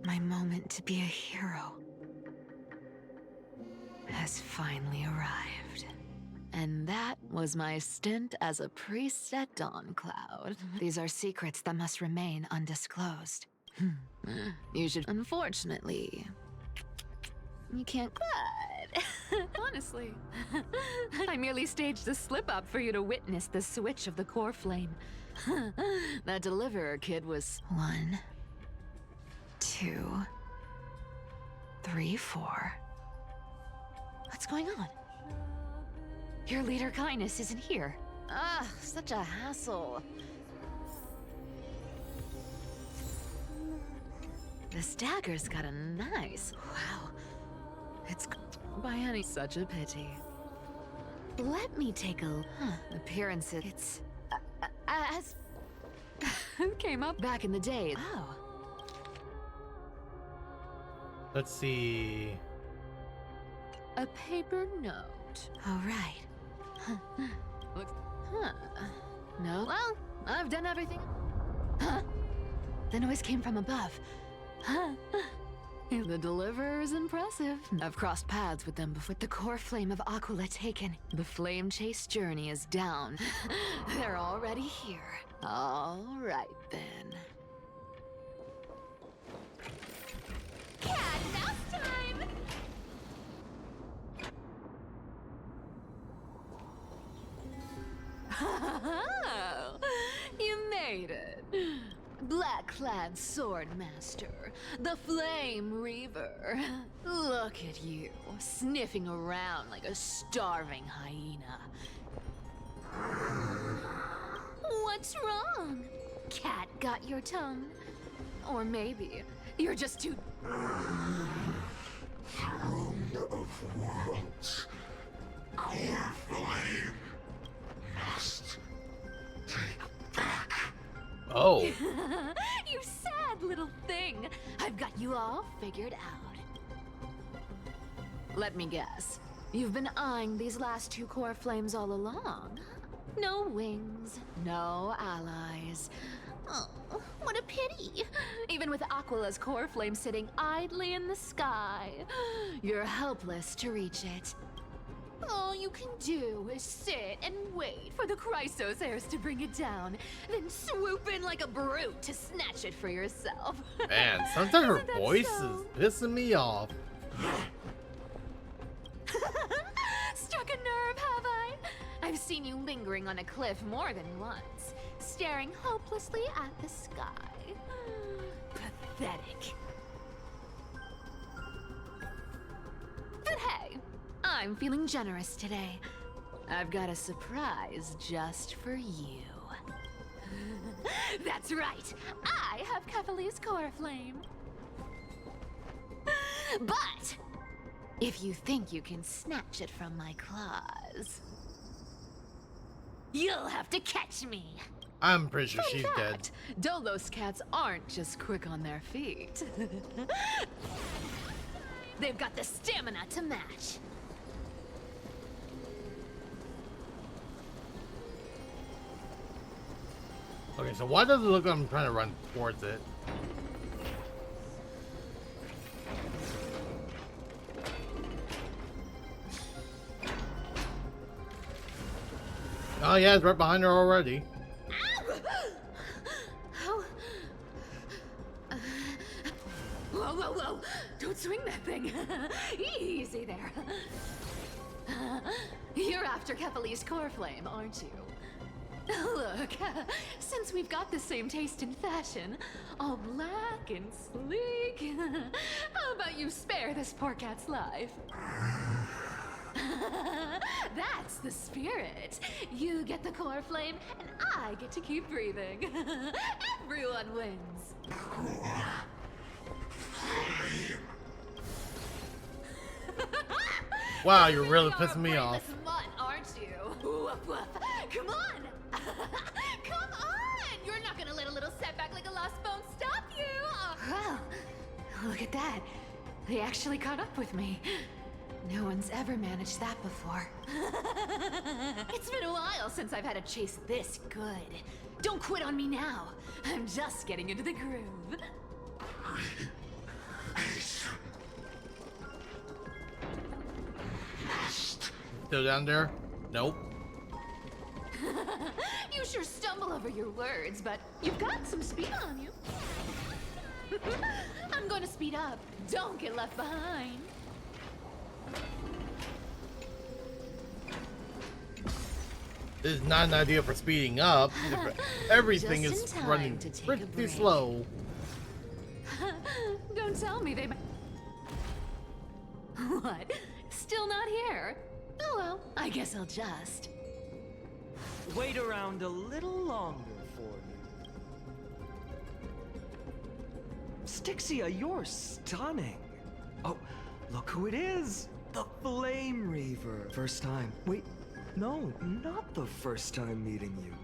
My moment to be a hero has finally arrived. And that was my stint as a priest at Dawn Cloud. These are secrets that must remain undisclosed. You should... Unfortunately, you can't... But... honestly, I merely staged a slip-up for you to witness the switch of the core flame. That deliverer kid was... 1, 2, 3, 4... What's going on? Your leader Kindness isn't here. Such a hassle. This dagger's got a nice... Wow. It's... by any such a pity. Let me take a... Appearances... It's... as... Who came up back in the day? Oh. Let's see. A paper note. All right. Looks... No? Well, I've done everything. The noise came from above. The deliverer is impressive. I've crossed paths with them before. With the core flame of Aquila taken, the flame chase journey is down. They're already here. All right, then. Cat mouse time! You made it. Black-clad sword master, the Flame Reaver. Look at you, sniffing around like a starving hyena. What's wrong? Cat got your tongue? Or maybe you're just too... Throne of worlds, core flame must take back. Oh. You sad little thing. I've got you all figured out. Let me guess. You've been eyeing these last 2 core flames all along. No wings, no allies. Oh, what a pity. Even with Aquila's core flame sitting idly in the sky, you're helpless to reach it. All you can do is sit and wait for the Chrysos heirs to bring it down, then swoop in like a brute to snatch it for yourself. Man, sometimes her Isn't that voice so? is pissing me off. Struck a nerve, have I? I've seen you lingering on a cliff more than once, staring hopelessly at the sky. Pathetic. But hey, I'm feeling generous today. I've got a surprise just for you. That's right, I have Kefali's core flame. But if you think you can snatch it from my claws, you'll have to catch me. I'm pretty sure Fun she's fact, Dolos cats aren't just quick on their feet. They've got the stamina to match. Okay, so why does it look like I'm trying to run towards it? Oh yeah, it's right behind her already. How? Whoa, whoa, whoa! Don't swing that thing! Easy there. You're after Kefali's core flame, aren't you? Look, since we've got the same taste in fashion, all black and sleek, how about you spare this poor cat's life? That's the spirit. You get the core flame, and I get to keep breathing. Everyone wins. Wow, you're really pissing me off. Mutt, aren't you? Woof, woof. Come on! Come on! You're not gonna let a little setback like a lost bone stop you! Well, look at that. They actually caught up with me. No one's ever managed that before. It's been a while since I've had a chase this good. Don't quit on me now. I'm just getting into the groove. Still down there? Nope. You sure stumble over your words, but you've got some speed on you. I'm going to speed up. Don't get left behind. This is not an idea for speeding up. Everything Just is in time running to take a pretty break. slow. Don't tell me they might... What? Still not here? Oh well, I guess I'll just... Wait around a little longer for you. Stixia, you're stunning. Oh, look who it is. The Flame Reaver. First time. Wait, no, not the first time meeting you.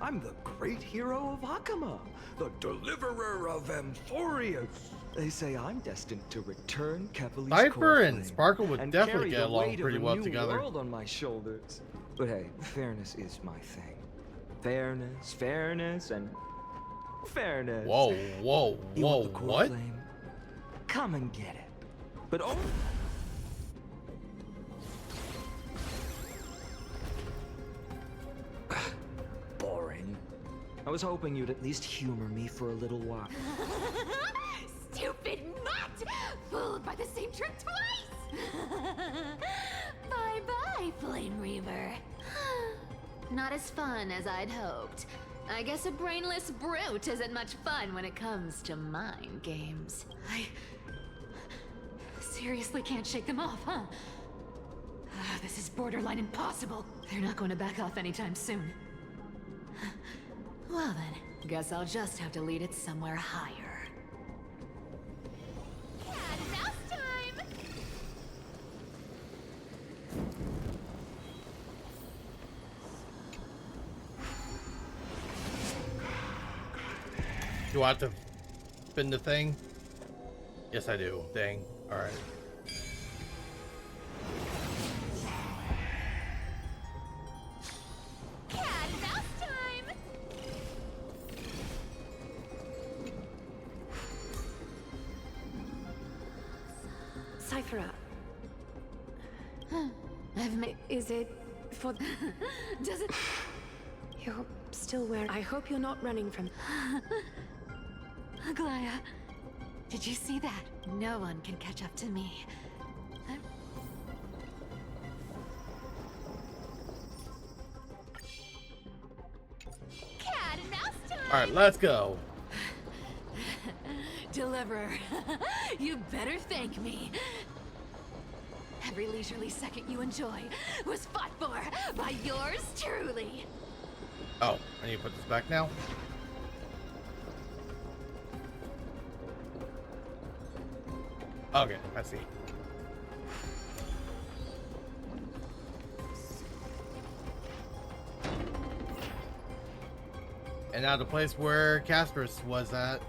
I'm the great hero of Hakama, the deliverer of Amphorius. They say I'm destined to return Kefali's Viper core and flame Sparkle would and definitely carry get the along weight of pretty a well new together. world on my shoulders. But hey, fairness is my thing. Fairness, and fairness. Whoa, whoa, You whoa, want the core what? flame? Come and get it. But oh, boring. I was hoping you'd at least humor me for a little while. Stupid mutt! Fooled by the same trick twice! Bye-bye, Flame Reaver. Not as fun as I'd hoped. I guess a brainless brute isn't much fun when it comes to mind games. I seriously can't shake them off, huh? This is borderline impossible. They're not going to back off anytime soon. Well then, guess I'll just have to lead it somewhere higher. Cat and mouse time! Do I have to spin the thing? Yes, I do. Dang. Alright. Cat and mouse time! Cypher up. I've made. Is it for. Does it. You're still wearing. I hope you're not running from. Aglaya, did you see that? No one can catch up to me. Cat and mouse time! Alright, let's go. Deliverer, you better thank me. Every leisurely second you enjoy was fought for by yours truly. Oh, I need to put this back now. Okay, I see. And now the place where Casper's was at.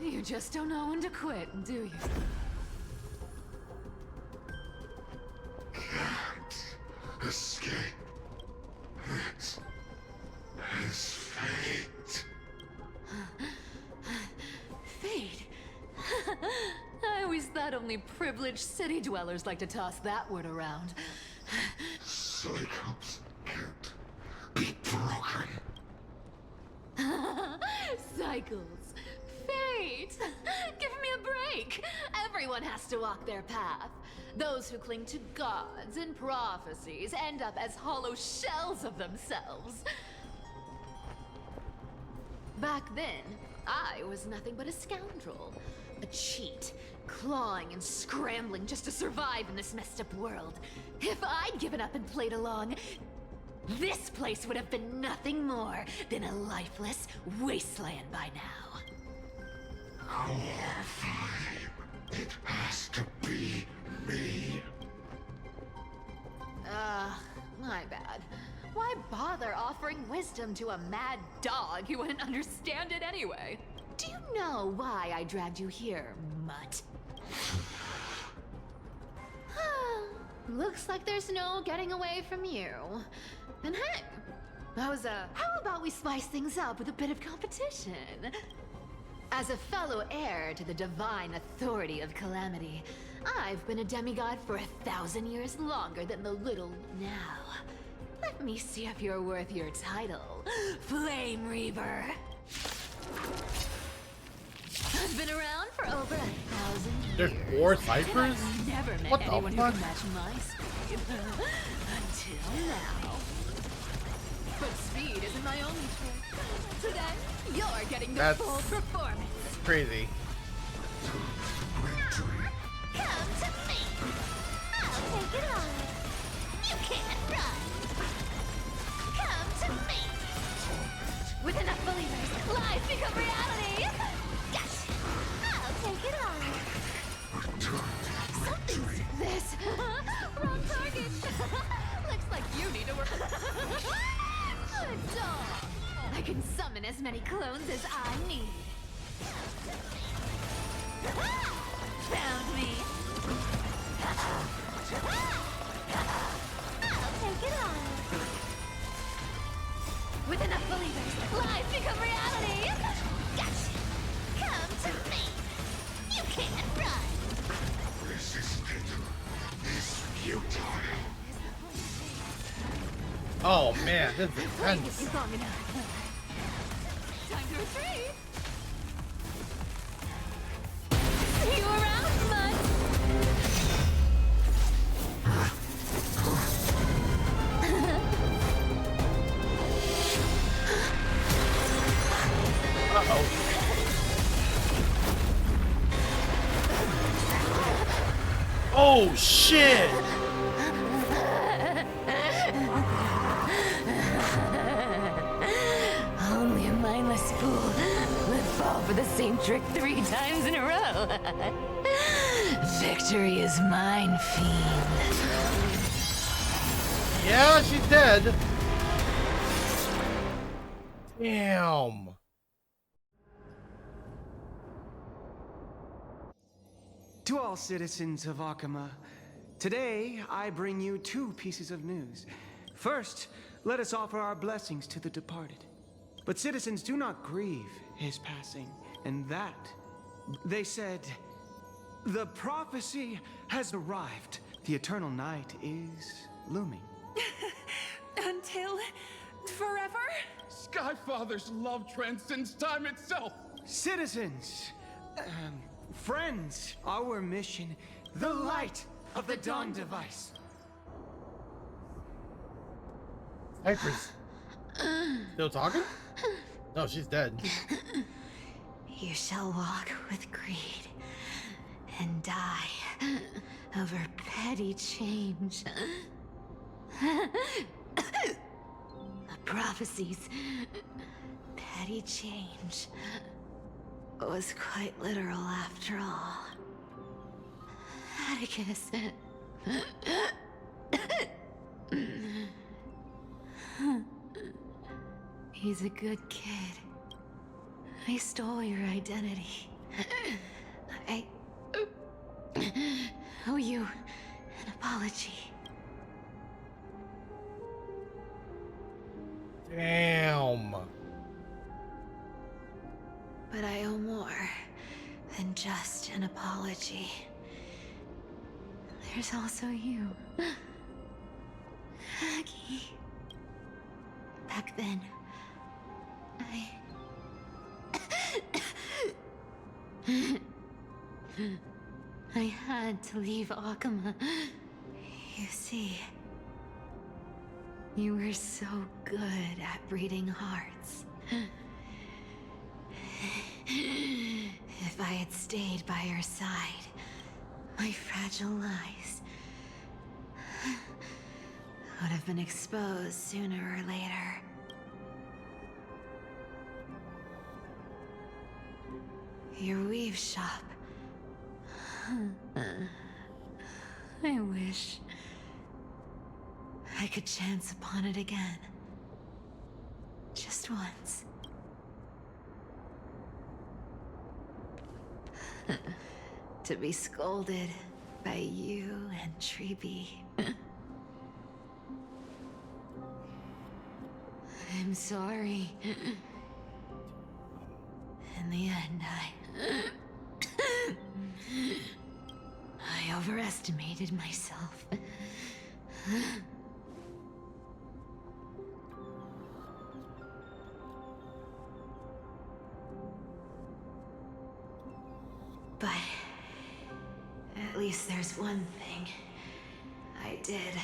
You just don't know when to quit, do you? Can't escape. It is fate. Fate? I always thought only privileged city dwellers like to toss that word around. Cyclops can't be broken. Cycles. Fate! Give me a break! Everyone has to walk their path. Those who cling to gods and prophecies end up as hollow shells of themselves. Back then, I was nothing but a scoundrel. A cheat, clawing and scrambling just to survive in this messed up world. If I'd given up and played along, this place would have been nothing more than a lifeless wasteland by now. Our vibe. It has to be me. My bad. Why bother offering wisdom to a mad dog who wouldn't understand it anyway? Do you know why I dragged you here, mutt? Looks like there's no getting away from you. And hey, how about we spice things up with a bit of competition? As a fellow heir to the divine authority of Calamity, I've been a demigod for 1,000 years longer than the little now. Let me see if you're worth your title, Flame Reaver. I've been around for over 1,000 years. There's 4 ciphers? I've never met What the anyone who fuck? can match my speed. Until now. But speed isn't my only trick. Today, you're getting the That's full performance. crazy. Come to me! I'll take it on! You can't run! Come to me! With enough believers, lies become reality! Yes! I'll take it on! Something's this. Wrong target! Looks like you need to work. Good dog! I can summon as many clones as I need. Found me! I'll take it on! With enough believers, lies become reality! Gotcha! Come to me! You can't run! Resistance is futile. Oh man, this is Played intense. with you long enough. Time to retreat! See you around, bud! Uh-oh. Oh shit! Only a mindless fool would fall for the same trick 3 times in a row. Victory is mine, fiend. Yeah, she's dead. Damn. To all citizens of Akama, today I bring you 2 pieces of news. First, let us offer our blessings to the departed. But citizens, do not grieve his passing, and that, they said, The prophecy has arrived. The eternal night is looming. Until forever? Skyfather's love transcends time itself. Citizens, friends, our mission, the light of the Dawn device. Cypress. Still talking? No, she's dead. You shall walk with greed and die over petty change. The prophecies, petty change, was quite literal after all. Atticus. He's a good kid. I stole your identity. I owe you an apology. Damn. But I owe more than just an apology. There's also you. Aggie. Back then, I had to leave Akama. You see, you were so good at reading hearts. If I had stayed by your side, my fragile lies would have been exposed sooner or later. Your weave shop. I wish I could chance upon it again. Just once. To be scolded by you and Treeby. I'm sorry. In the end, I overestimated myself. But at least there's one thing I did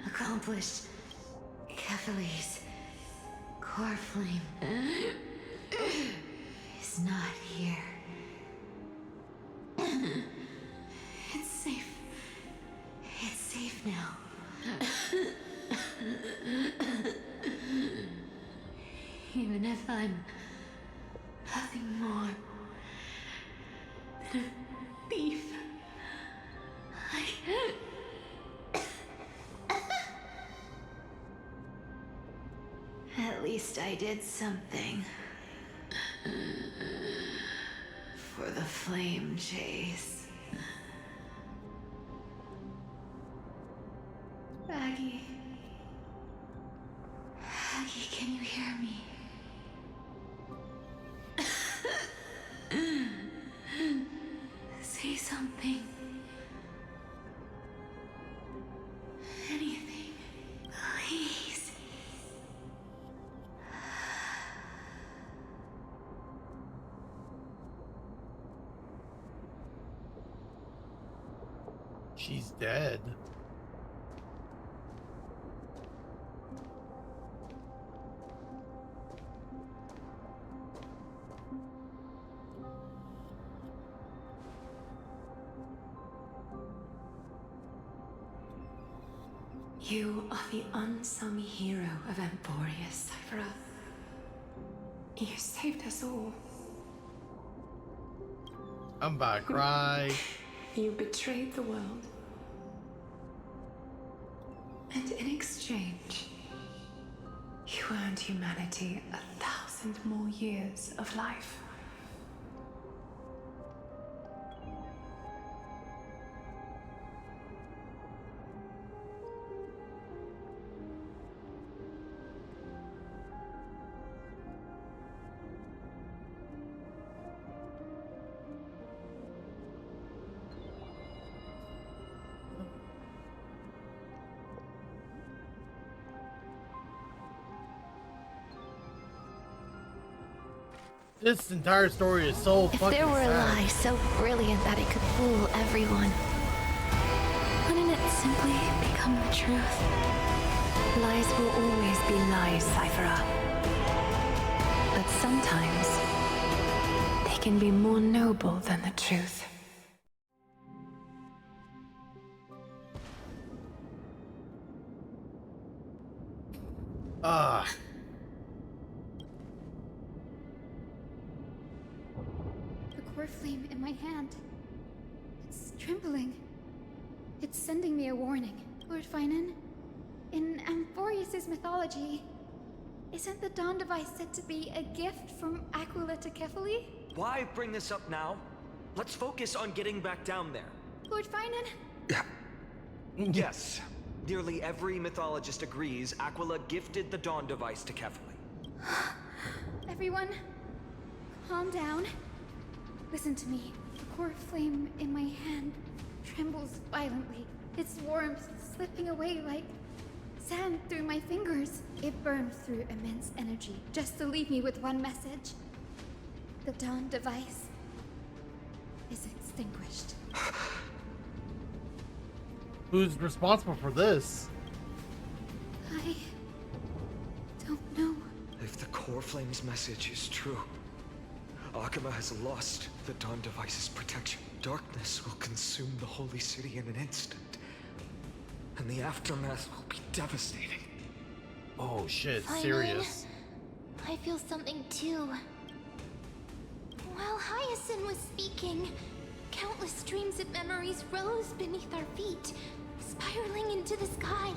accomplish. Kephalese, core flame, is not here. It's safe. It's safe now. Even if I'm nothing more than a thief, At least I did something. For the flame chase. Aggie. Aggie, can you hear me? Say something. Anything. Please. She's dead. You are the unsung hero of Emporius, Cypher. You saved us all. I'm about to cry. You betrayed the world. And in exchange, you earned humanity 1,000 more years of life. This entire story is so If fucking there were a sad. lie so brilliant that it could fool everyone, wouldn't it simply become the truth? Lies will always be lies, Cyphera. But sometimes they can be more noble than the truth. Ah. The core flame in my hand. It's trembling. It's sending me a warning. Lord Finan, in Amphorius' mythology, isn't the Dawn device said to be a gift from Aquila to Kefali? Why bring this up now? Let's focus on getting back down there. Lord Finan? Yes. Nearly every mythologist agrees Aquila gifted the Dawn device to Kefali. Everyone, calm down. Listen to me. The core flame in my hand trembles violently. Its warmth slipping away like sand through my fingers. It burns through immense energy just to leave me with one message. The Dawn device is extinguished. Who's responsible for this? I don't know. If the core flame's message is true, Akama has lost the Dawn device's protection. Darkness will consume the holy city in an instant, and the aftermath will be devastating. Oh shit, Finan, serious. I feel something too. While Hyacinth was speaking, countless streams of memories rose beneath our feet, spiraling into the sky.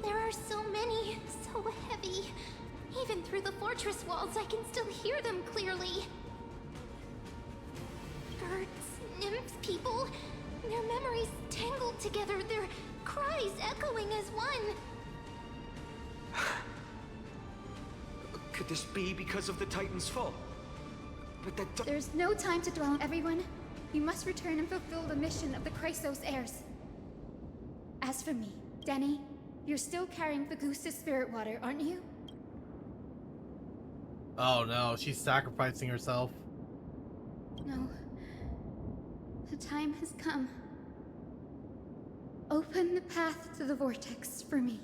There are so many, so heavy. Even through the fortress walls, I can still hear them clearly. Birds, nymphs, people, their memories tangled together, their cries echoing as one. Could this be because of the Titan's fall? But that There's no time to dwell on everyone. You must return and fulfill the mission of the Chrysos heirs. As for me, Denny, you're still carrying the Goose's spirit water, aren't you? Oh no, she's sacrificing herself. No. The time has come. Open the path to the vortex for me.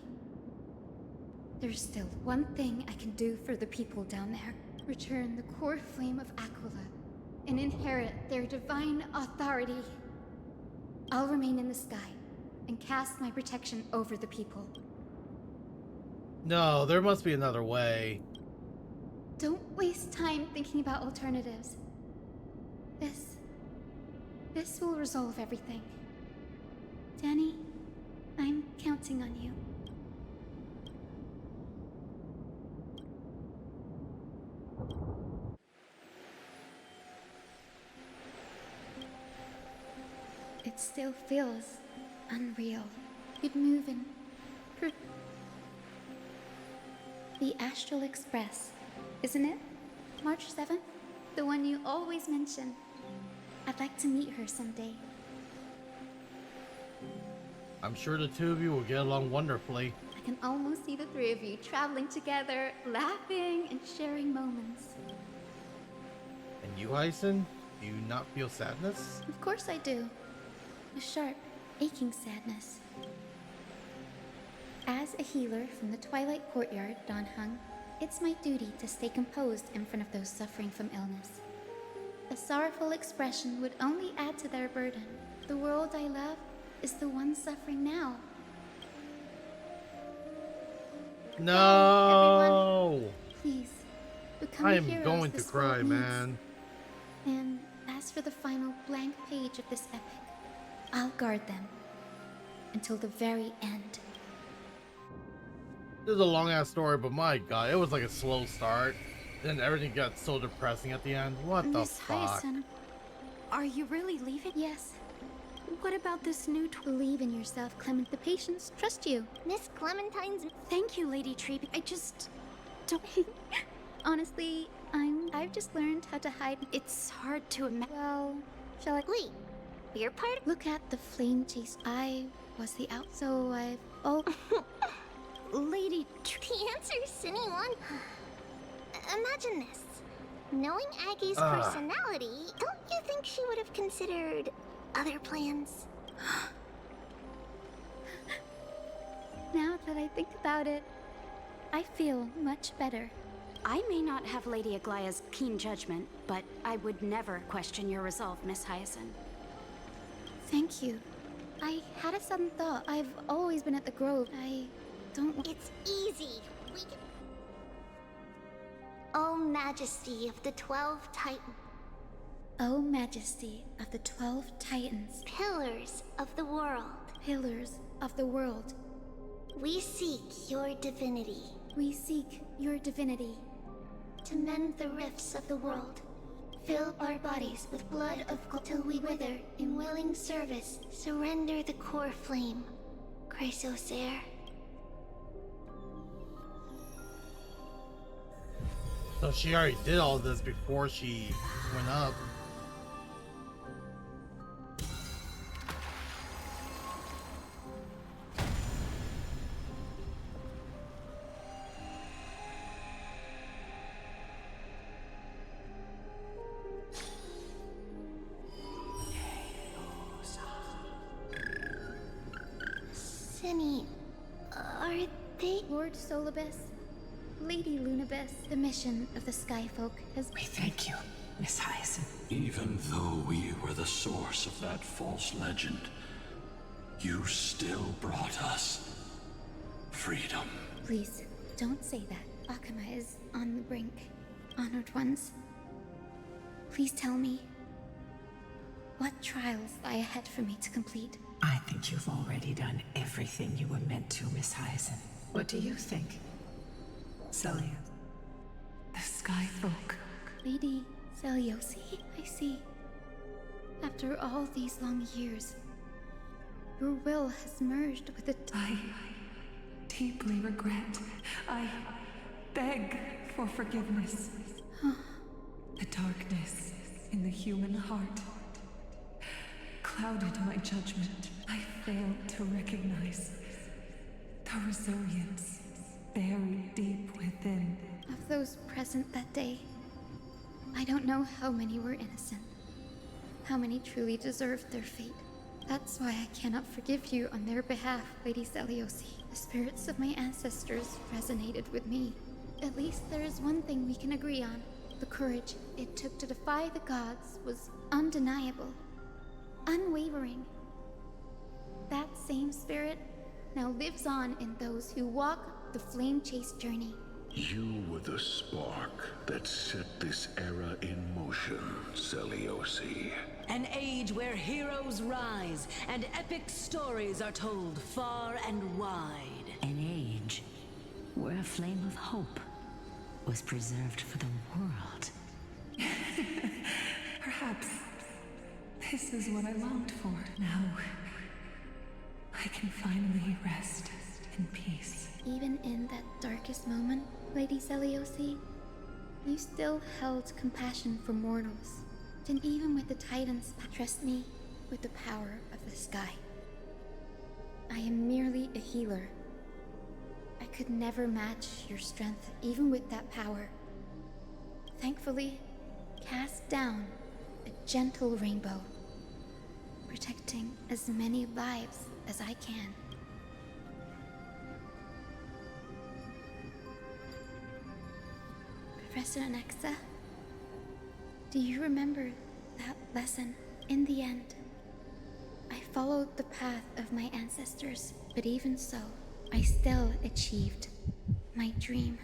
There's still one thing I can do for the people down there. Return the core flame of Aquila and inherit their divine authority. I'll remain in the sky and cast my protection over the people. No, there must be another way. Don't waste time thinking about alternatives. This will resolve everything. Danny, I'm counting on you. It still feels unreal. You'd move in the Astral Express, isn't it? March 7th? The one you always mention. I'd like to meet her someday. I'm sure the two of you will get along wonderfully. I can almost see the three of you traveling together, laughing and sharing moments. And you, Hyson? Do you not feel sadness? Of course I do. A sharp, aching sadness. As a healer from the Twilight Courtyard, Don Hung, it's my duty to stay composed in front of those suffering from illness. A sorrowful expression would only add to their burden. The world I love is the one suffering now. No! Everyone, please, become I the am heroes going to this cry, world needs. man. And as for the final blank page of this epic, I'll guard them until the very end. This is a long ass story, but my god, it was like a slow start. Then everything got so depressing at the end. What the Miss fuck? Hyacinth, are you really leaving? Yes. What about this new Believe in yourself, Clement. The patients trust you. Miss Clementine's... Thank you, Lady Tree. I just don't... Honestly, I've just learned how to hide. It's hard to imagine. Well, shall I... Wait, you're part... Look at the flame chase. I was the out, so I've... Oh... Lady The answer's anyone. Imagine this. Knowing Aggie's personality, don't you think she would have considered other plans? Now that I think about it, I feel much better. I may not have Lady Aglaya's keen judgment, but I would never question your resolve, Miss Hyacinth. Thank you. I had a sudden thought. I've always been at the Grove. I don't... It's easy. We can... O Majesty of the 12 Titans. O Majesty of the 12 Titans. Pillars of the world. Pillars of the world. We seek your divinity. We seek your divinity. To mend the rifts of the world. Fill our bodies with blood of gold till we wither in willing service. Surrender the core flame. Chrysos heir. So she already did all this before she went up. Cinny, are they... Lord Solibus, Lady Lunabis, the mission of the Skyfolk has... We thank you, Miss Hyacinth. Even though we were the source of that false legend, you still brought us freedom. Please, don't say that. Akama is on the brink. Honored ones, please tell me what trials lie ahead for me to complete. I think you've already done everything you were meant to, Miss Hyacinth. What do you think, Celia? The Skyfolk. Lady Celiosi, I see. After all these long years, your will has merged with the... I deeply regret. I beg for forgiveness. The darkness in the human heart clouded my judgment. I failed to recognize the resilience buried deep within. Of those present that day, I don't know how many were innocent, how many truly deserved their fate. That's why I cannot forgive you on their behalf, Lady Celiosi. The spirits of my ancestors resonated with me. At least there is one thing we can agree on. The courage it took to defy the gods was undeniable, unwavering. That same spirit now lives on in those who walk the flame-chased journey. You were the spark that set this era in motion, Celiosi. An age where heroes rise and epic stories are told far and wide. An age where a flame of hope was preserved for the world. Perhaps this is what I longed for. Now, I can finally rest in peace. Even in that darkest moment, Lady Celiosi, you still held compassion for mortals. And even with the Titans, trust me with the power of the sky. I am merely a healer. I could never match your strength, even with that power. Thankfully, cast down a gentle rainbow, protecting as many lives as I can. Professor Anaxa, do you remember that lesson? In the end, I followed the path of my ancestors, but even so, I still achieved my dream.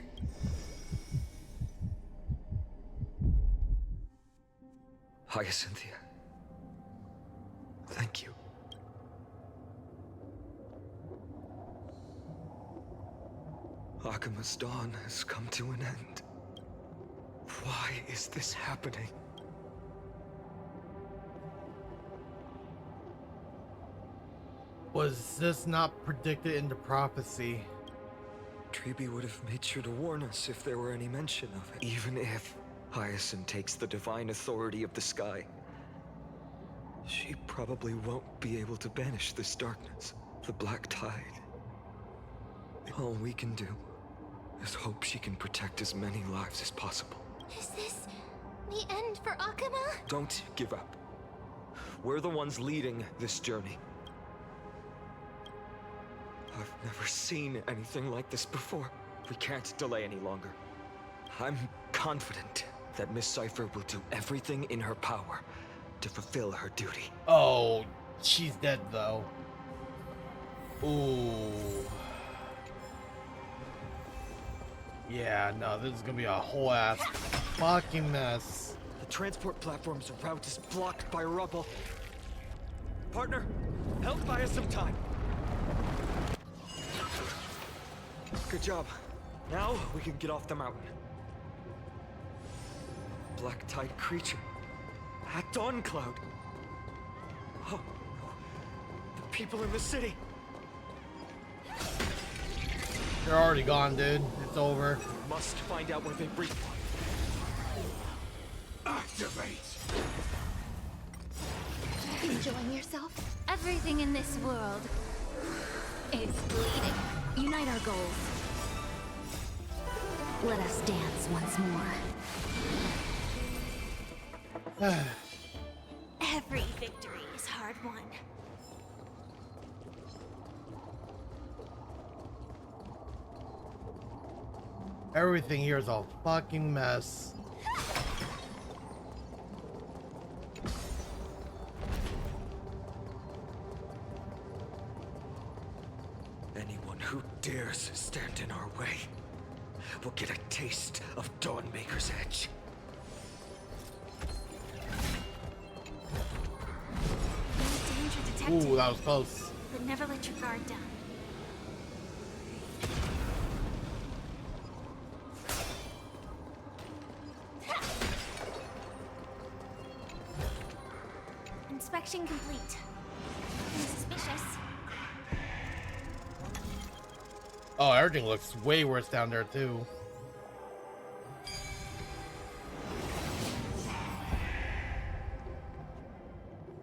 Hyacinthia, thank you. Akama's dawn has come to an end. Why is this happening? Was this not predicted in the prophecy? Treeby would have made sure to warn us if there were any mention of it. Even if Hyacinth takes the divine authority of the sky, she probably won't be able to banish this darkness, the black tide. All we can do is hope she can protect as many lives as possible. Is this The end for Akuma? Don't give up. We're the ones leading this journey. I've never seen anything like this before. We can't delay any longer. I'm confident that Miss Cypher will do everything in her power to fulfill her duty. Oh, she's dead though. Ooh. Yeah, no, this is gonna be a whole ass fucking mess. The transport platform's route is blocked by rubble. Partner, help buy us some time. Good job. Now we can get off the mountain. Black Tide creature. At Dawn Cloud. Oh, no. The people in the city. They're already gone, dude. It's over. We must find out where they breathe. Activate! Enjoying yourself? Everything in this world is bleeding. Unite our goals. Let us dance once more. Every victory is hard won. Everything here is a fucking mess. Anyone who dares stand in our way will get a taste of Dawnmaker's edge. Danger detected. Ooh, that was close. But never let your guard down. Inspection complete. Nothing suspicious. Oh, everything looks way worse down there too.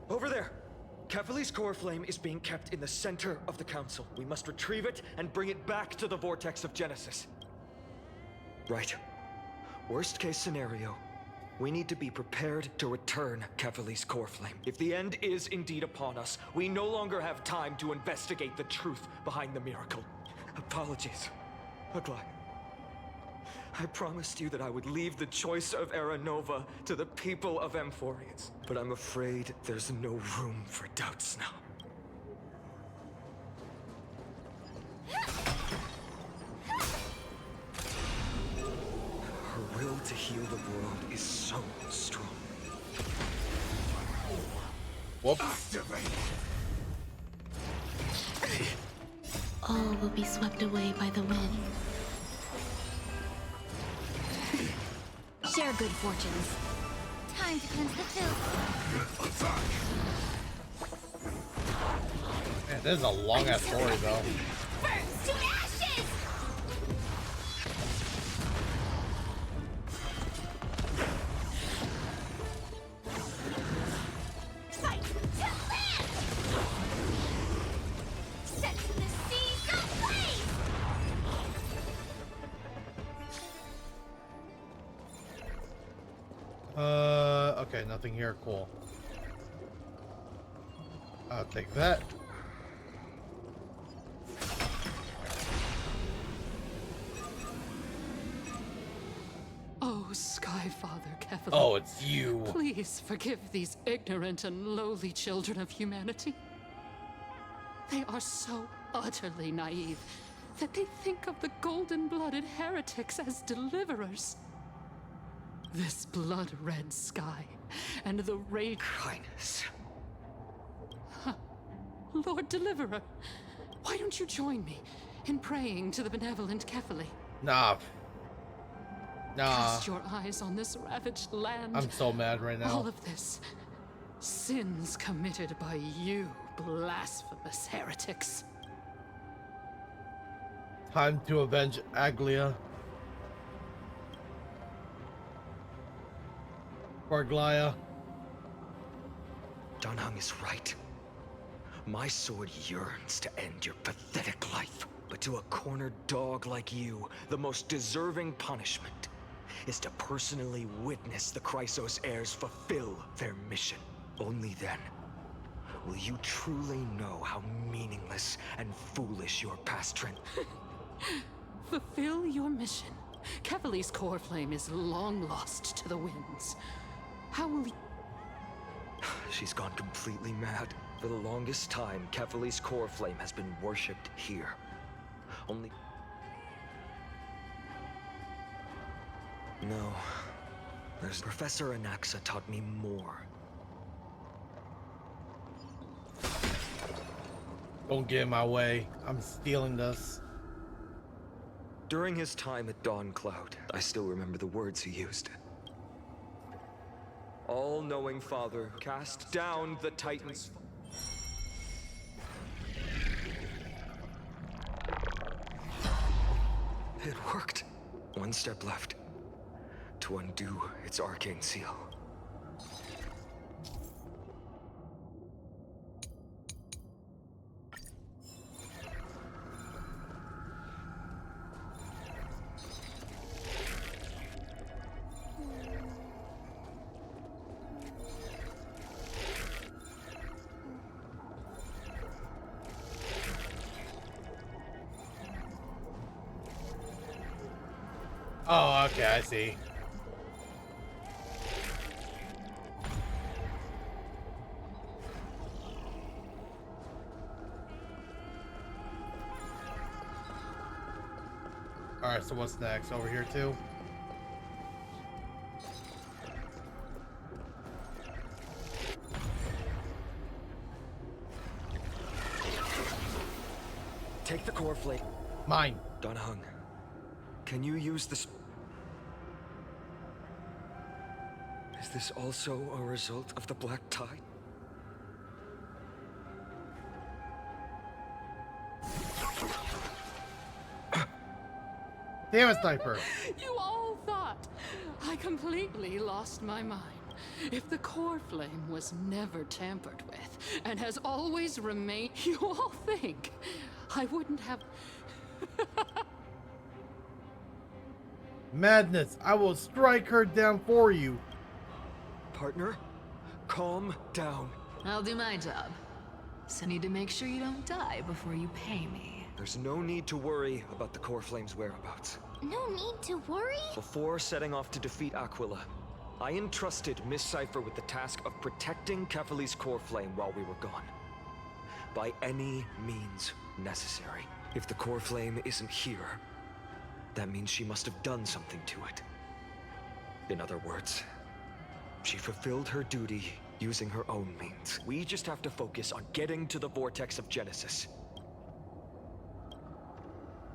Over there! Kefali's core flame is being kept in the center of the council. We must retrieve it and bring it back to the vortex of Genesis. Right. Worst case scenario, we need to be prepared to return Kefali's core flame. If the end is indeed upon us, we no longer have time to investigate the truth behind the miracle. Apologies, Agli. I promised you that I would leave the choice of Era Nova to the people of Amphorians, but I'm afraid there's no room for doubts now. Her will to heal the world is so strong. Whoops. All will be swept away by the wind. Share good fortunes. Time to cleanse the filth. Man, this is a long ass story though. Burns to ashes! Fight to live! Set the seas ablaze! Okay, nothing here. Cool. I'll take that. Oh, Skyfather Kefali. Oh, it's you. Please forgive these ignorant and lowly children of humanity. They are so utterly naive that they think of the golden-blooded heretics as deliverers. This blood-red sky and the rage... Highness. Huh. Lord Deliverer, why don't you join me in praying to the benevolent Kefali? Nah. Cast your eyes on this ravaged land. I'm so mad right now. All of this. Sins committed by you, blasphemous heretics. Time to avenge Aglia. Poor Glaya. Danhang is right. My sword yearns to end your pathetic life. But to a cornered dog like you, the most deserving punishment is to personally witness the Chrysos heirs fulfill their mission. Only then will you truly know how meaningless and foolish your past trend. Fulfill your mission. Kevali's core flame is long lost to the winds. How will he... She's gone completely mad. For the longest time, Kevali's core flame has been worshipped here. Only... No. Professor Anaxa taught me more. Don't get in my way. I'm stealing this. During his time at Dawn Cloud, I still remember the words he used. All-knowing Father, cast down the Titans. It worked. One step left. To undo its arcane seal. Oh, okay, I see. Alright, so what's next? Over here too? Take the core flame. Mine. Don Hung, can you use this? Is this also a result of the Black Tide? Damn it, Sniper! You all thought I completely lost my mind. If the core flame was never tampered with and has always remained, you all think I wouldn't have... Madness! I will strike her down for you! Partner, calm down. I'll do my job. So need to make sure you don't die before you pay me. There's no need to worry about the core flame's whereabouts. No need to worry? Before setting off to defeat Aquila, I entrusted Miss Cipher with the task of protecting Kefali's core flame while we were gone. By any means necessary. If the core flame isn't here, that means she must have done something to it. In other words, she fulfilled her duty using her own means. We just have to focus on getting to the vortex of Genesis.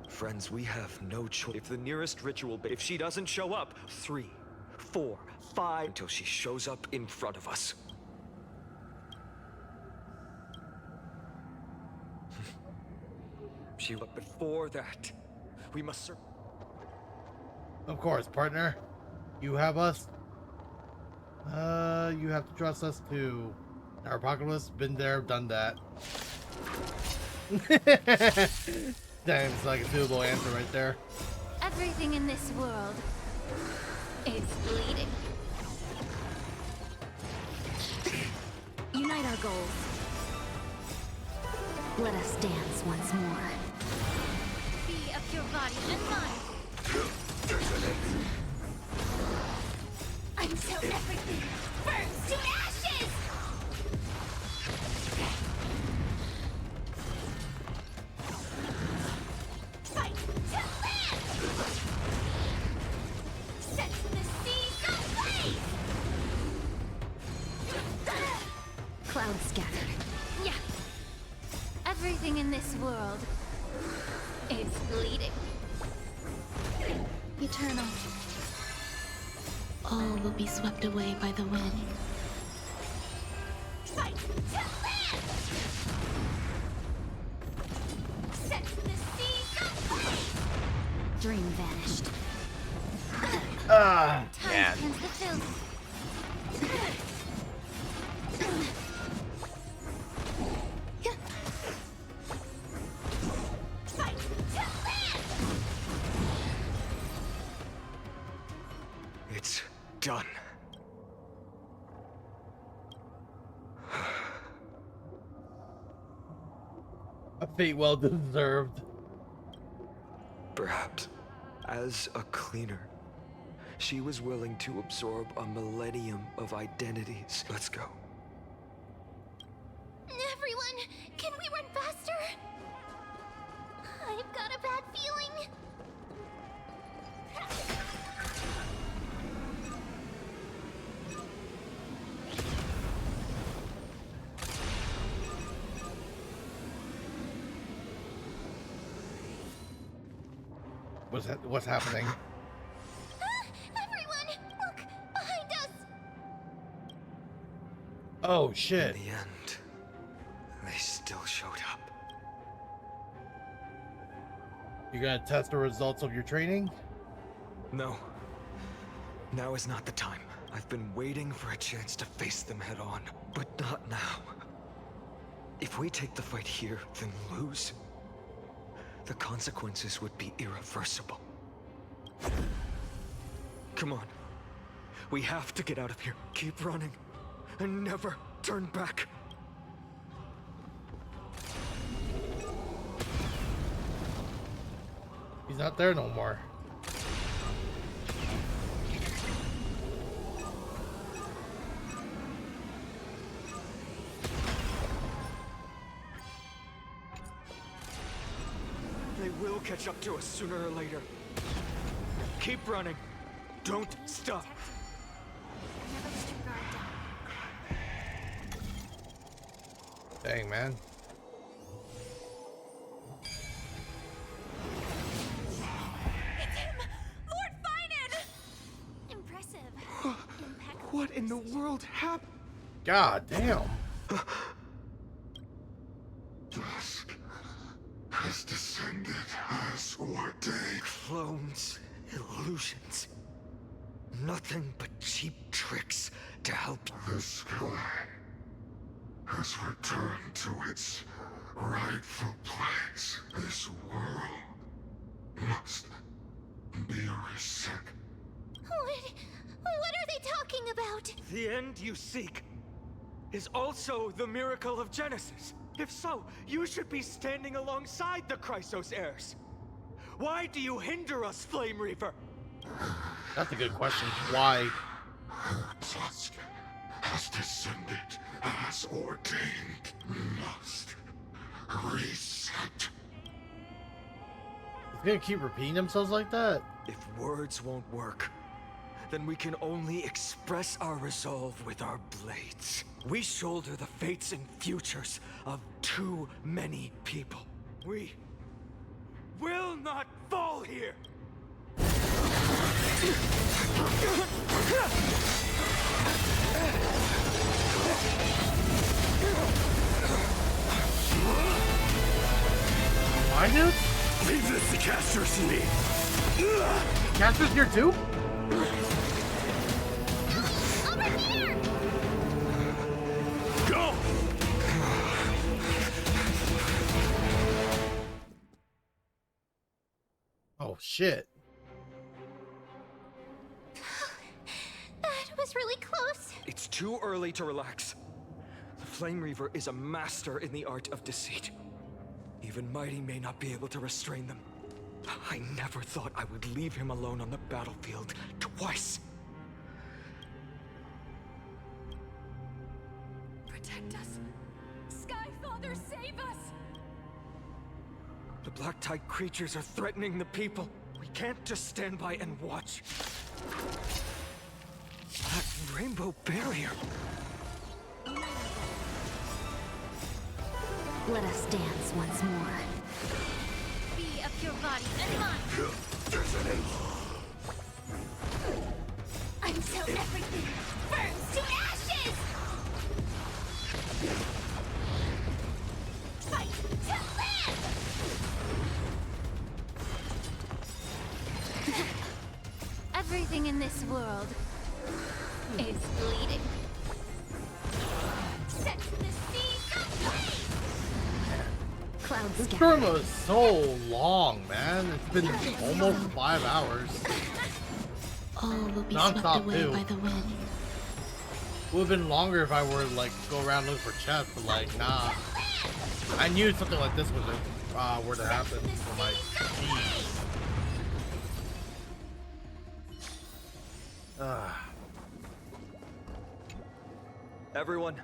Friends, we have no choice. If the nearest ritual, if she doesn't show up, 3, 4, 5, until she shows up in front of us. But before that, we must... Of course, partner. You have us. You have to trust us too. Our apocalypse, been there, done that. Damn, it's like a suitable answer right there. Everything in this world is bleeding. Unite our goals. Let us dance once more. Be of your body and mind. Until everything burns to ashes! Fight to live! Set the seas ablaze! Clouds scattered. Yeah. Everything in this world is bleeding. Eternal. All will be swept away by the wind. Fight to live! Set the seas ablaze! Dream vanished. Ah, Time man. cleanse the filth. Fight to live! It's done. A fate well deserved. Perhaps, as a cleaner, she was willing to absorb a millennium of identities. Let's go. Everyone, can we run faster? I've got a bad feeling. What's happening? Everyone, look behind us. Oh shit. In the end, they still showed up. You gonna test the results of your training? No. Now is not the time. I've been waiting for a chance to face them head on, but not now. If we take the fight here, then lose, the consequences would be irreversible. Come on. We have to get out of here. Keep running, and never turn back. He's not there no more. They will catch up to us sooner or later. Keep running. Don't stop. Dang, man. It's him! Lord Finan! Impressive. Impeccable. What in the world happened? God damn. Dusk has descended as ordained. Clones, illusions. Nothing but cheap tricks to help. The sky has returned to its rightful place. This world must be reset. What are they talking about? The end you seek is also the miracle of Genesis. If so, you should be standing alongside the Chrysos heirs. Why do you hinder us, Flame Reaver? That's a good question. Why? Dusk has descended as ordained. Must reset. He's gonna keep repeating themselves like that? If words won't work, then we can only express our resolve with our blades. We shoulder the fates and futures of too many people. We will not fall here! My dude? Leave this to Casters and me. Casper's here too? Over here! Go! Oh shit. That was really close. It's too early to relax. The Flame Reaver is a master in the art of deceit. Even Mighty may not be able to restrain them. I never thought I would leave him alone on the battlefield twice. Protect us. Skyfather, save us! The Black Tide creatures are threatening the people. We can't just stand by and watch. That rainbow barrier. Let us dance once more. Be of your body and mind. Until everything burns to ashes! Fight to live! Everything in this world is bleeding. Set the seas ablaze! Clouds This gather. promo is so long, man. It's been almost 5 hours. all will be Non-stop, swept away too. by the wind. Would have been longer if I were like go around looking for chests, but like nah. I knew something like this would were to happen for my speed. Everyone,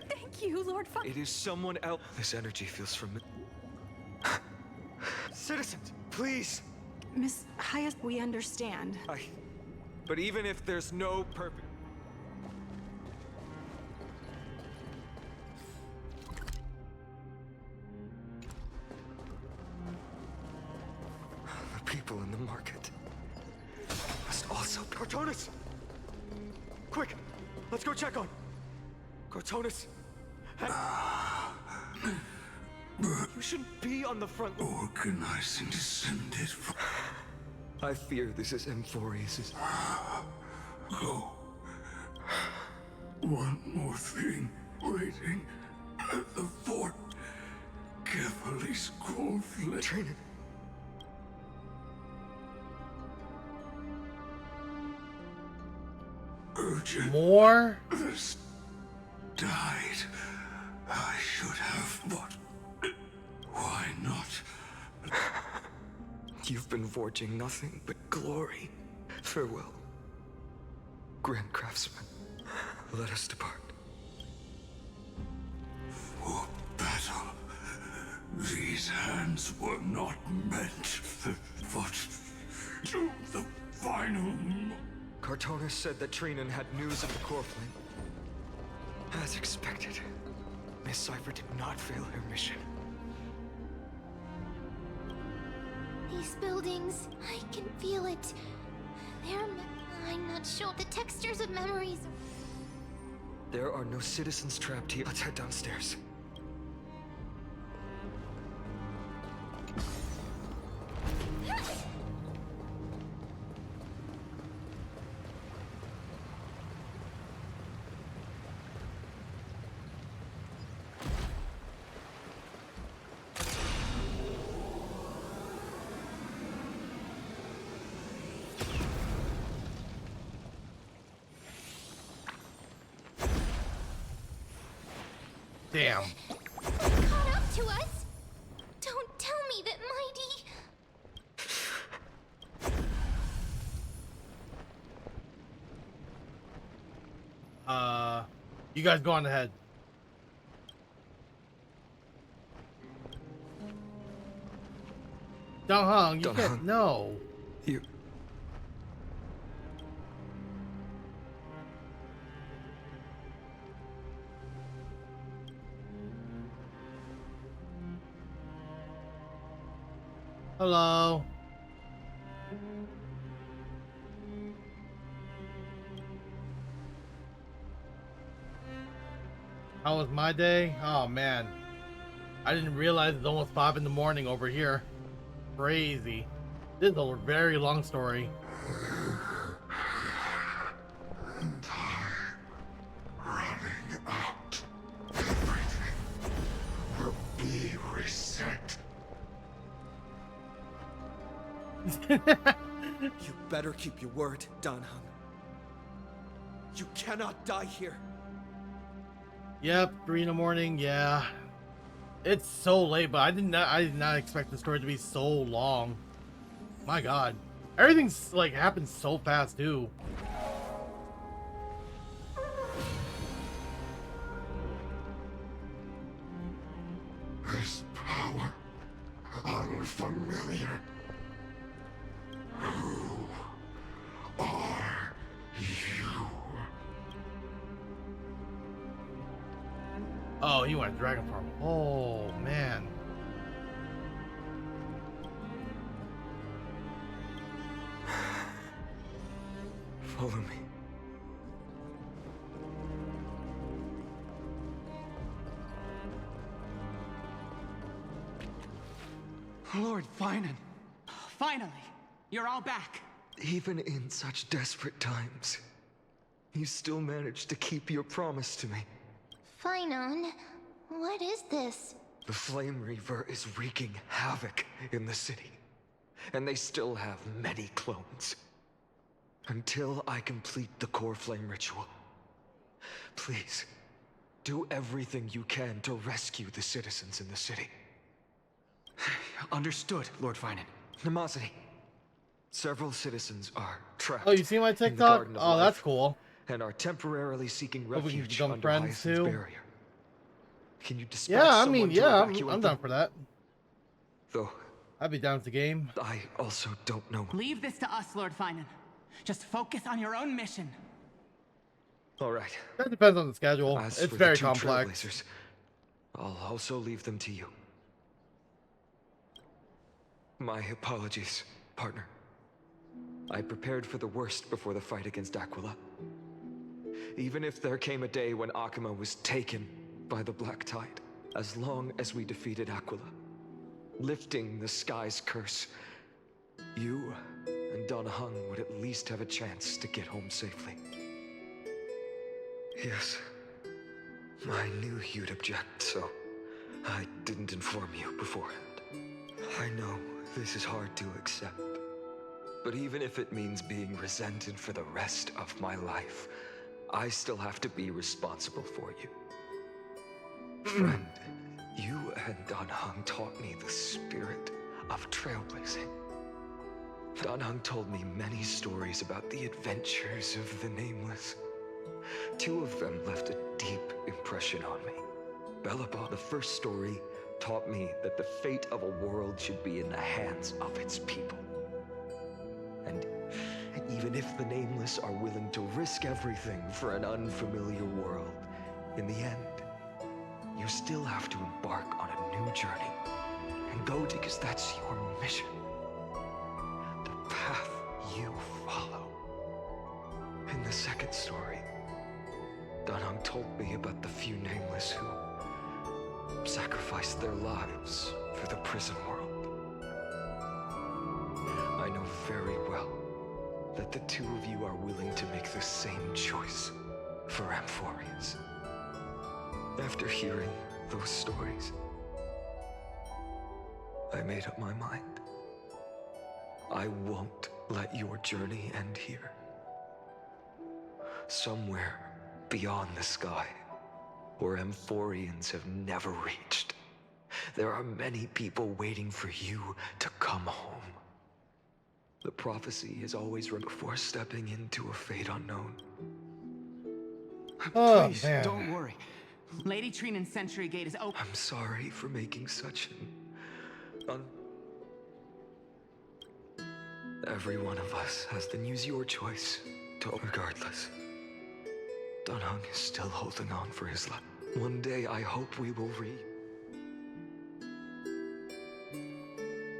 Thank you, Lord Fa- it is someone else. This energy feels familiar. Citizens, please. Miss Hyas, we understand. But even if there's no perfect. The people in the market must also. Cartonis! Quick! Let's go check on Cartonis! You shouldn't be on the front. Organizing descended from. I fear this is Amphorius's. Go. One more thing waiting at the fort. Carefully scroll Training. Urgent. More? This died. I should have, but why not? You've been forging nothing but glory. Farewell, Grand Craftsman. Let us depart. For battle, these hands were not meant, but to the final. Cartonis said that Trinan had news of the core flame. As expected, Miss Cipher did not fail her mission. These buildings, I can feel it. I'm not sure. The textures of memories. There are no citizens trapped here. Let's head downstairs. Damn. Caught up to us? Don't tell me that Mighty... You guys go on ahead. Donghong, you can't. No. You. Hello. How was my day? Oh man. I didn't realize it's almost 5 in the morning over here. Crazy. This is a very long story. Running out. Everything will be reset. You better keep your word, Danheng. You cannot die here. Yep, 3 in the morning, yeah. It's so late, but I did not expect the story to be so long. My god. Everything's like happens so fast too. This power, unfamiliar. Who are you? Oh, you want a dragon farm. Oh man. Follow me. Lord Finan. Finally, you're all back. Even in such desperate times, you still managed to keep your promise to me. Finon, what is this? The Flame Reaver is wreaking havoc in the city, and they still have many clones. Until I complete the core flame ritual, please, do everything you can to rescue the citizens in the city. Understood, Lord Finan. Nemosity. Several citizens are trapped. Oh, you see my in the TikTok? Garden of Oh, that's Life cool. And are temporarily seeking Hope we can refuge become under friends Hyacinth's too. barrier. Can you dispatch Yeah, I someone mean, to yeah, evacuate I'm them? down for that. Though I'd be down with the game. I also don't know. Leave this to us, Lord Finan. Just focus on your own mission. All right. That depends on the schedule. As It's for very the two complex. Trailblazers, I'll also leave them to you. My apologies, partner. I prepared for the worst before the fight against Aquila. Even if there came a day when Akuma was taken by the Black Tide, as long as we defeated Aquila, lifting the sky's curse, you and Don Hung would at least have a chance to get home safely. Yes, I knew you'd object, so I didn't inform you beforehand. I know this is hard to accept, but even if it means being resented for the rest of my life, I still have to be responsible for you. Friend, you and Don Hung taught me the spirit of trailblazing. Don Hung told me many stories about the adventures of the Nameless. Two of them left a deep impression on me. Belaba, the first story, taught me that the fate of a world should be in the hands of its people. And even if the Nameless are willing to risk everything for an unfamiliar world, in the end, you still have to embark on a new journey and go because that's your mission. The path you follow. In the second story, Don Hung told me about the few Nameless who sacrificed their lives for the prison world. I know very well that the two of you are willing to make the same choice for Amphorius. After hearing those stories, I made up my mind. I won't let your journey end here. Somewhere beyond the sky, where Amphorians have never reached, there are many people waiting for you to come home. The prophecy is always right before stepping into a fate unknown. Oh, Please, man. don't worry. Lady Trinan's Sentry Gate is open. I'm sorry for making such an Every one of us has the news your choice to regardless. Don Hung is still holding on for his life. One day I hope we will read.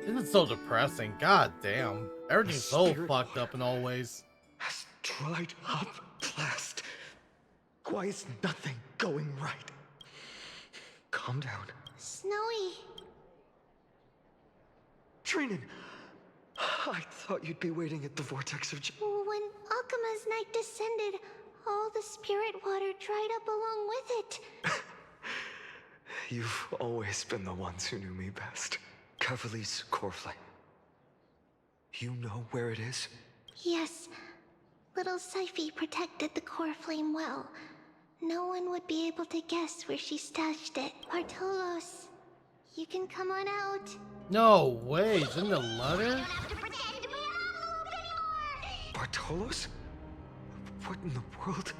This is so depressing. God damn. Everything's so Spirit fucked up in all ways. Has dried up at last. Why is nothing going right? Calm down. Snowy. Trinan, I thought you'd be waiting at the vortex of... When Akuma's night descended, all the spirit water dried up along with it. You've always been the ones who knew me best. Cavali's core flame. You know where it is? Yes. Little Syphe protected the core flame well. No one would be able to guess where she stashed it. Bartolos, you can come on out. No way. It's in the letter? Bartolos? What in the world?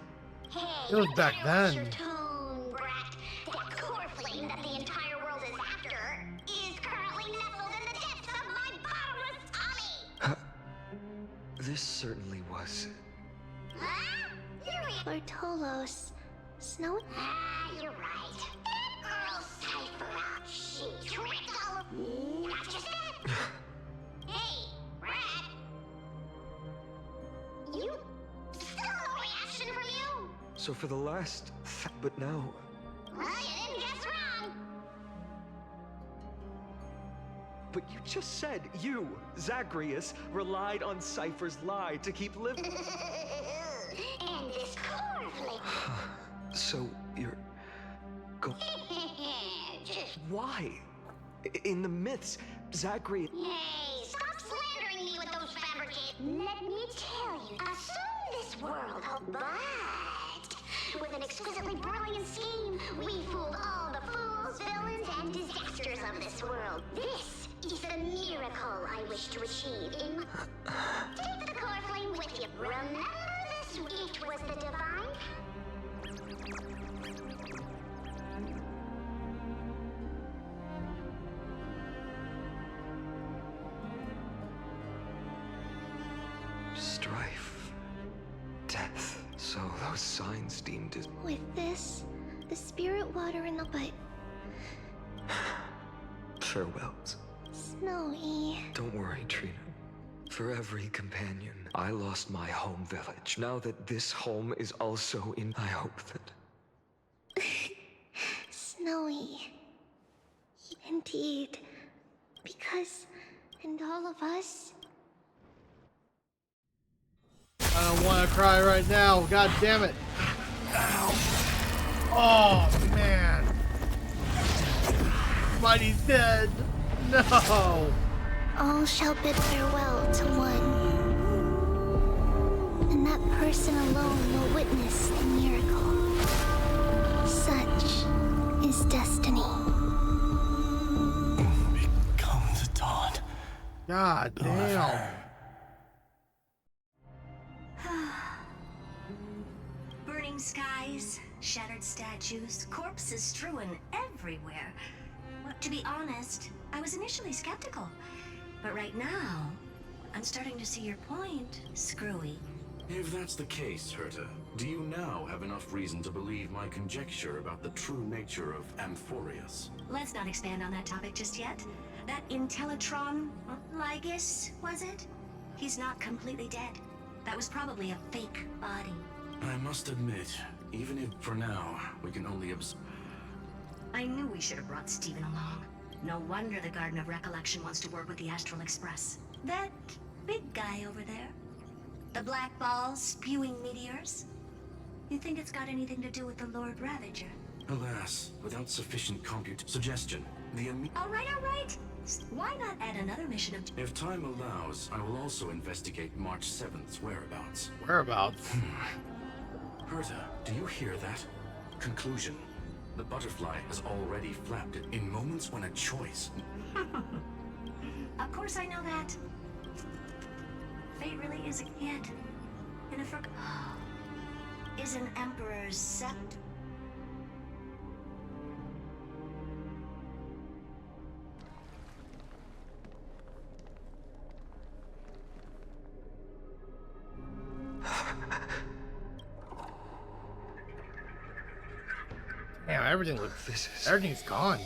Hey, It was back what's then. your tone, brat? That core flame that the entire world is after is currently nestled in the depths of my bottomless tummy. This certainly was. Huh? Bartolos, Snow. Ah, you're right. That girl Cypher, she tricked all of. Not just that. Hey, brat. You. Still no reaction from you. So for the last... But now... Well, you didn't guess wrong. But you just said you, Zagreus, relied on Cypher's lie to keep living. And this core flame. So you're... Just. Why? In the myths, Zagreus... Hey, stop slandering me with those fabrications. forget. Let me tell you, I saw this world, but with an exquisitely brilliant scheme, we fooled all the fools, villains, and disasters of this world. This is the miracle I wish to achieve in my... Take the core flame with you. Remember this gift was the divine... Strife. Death. So those signs deemed as... With this, the spirit water in the butt. Farewells. Snowy. Don't worry, Trina. For every companion, I lost my home village. Now that this home is also in... I hope that... Snowy. Indeed. Because... and all of us... I don't want to cry right now. God damn it. Ow. Oh, man. Mighty's dead. No. All shall bid farewell to one. And that person alone will witness the miracle. Such is destiny. Become the dawn. God damn. Burning skies, shattered statues, corpses strewn everywhere. Well, to be honest, I was initially skeptical. But right now, I'm starting to see your point, Screwy. If that's the case, Herta, do you now have enough reason to believe my conjecture about the true nature of Amphorius? Let's not expand on that topic just yet. That Intellitron, Lygus, was it? He's not completely dead. That was probably a fake body. I must admit, even if for now we can only I knew we should have brought Steven along. No wonder the Garden of Recollection wants to work with the Astral Express. That big guy over there. The black balls spewing meteors. You think it's got anything to do with the Lord Ravager? Alas, without sufficient suggestion, All right. Why not add another mission of... If time allows, I will also investigate March 7th's whereabouts. Whereabouts? Herta, do you hear that? Conclusion. The butterfly has already flapped it in moments when a choice... Of course I know that. Fate really is a kid. And if is an emperor's sept... Damn, everything's gone.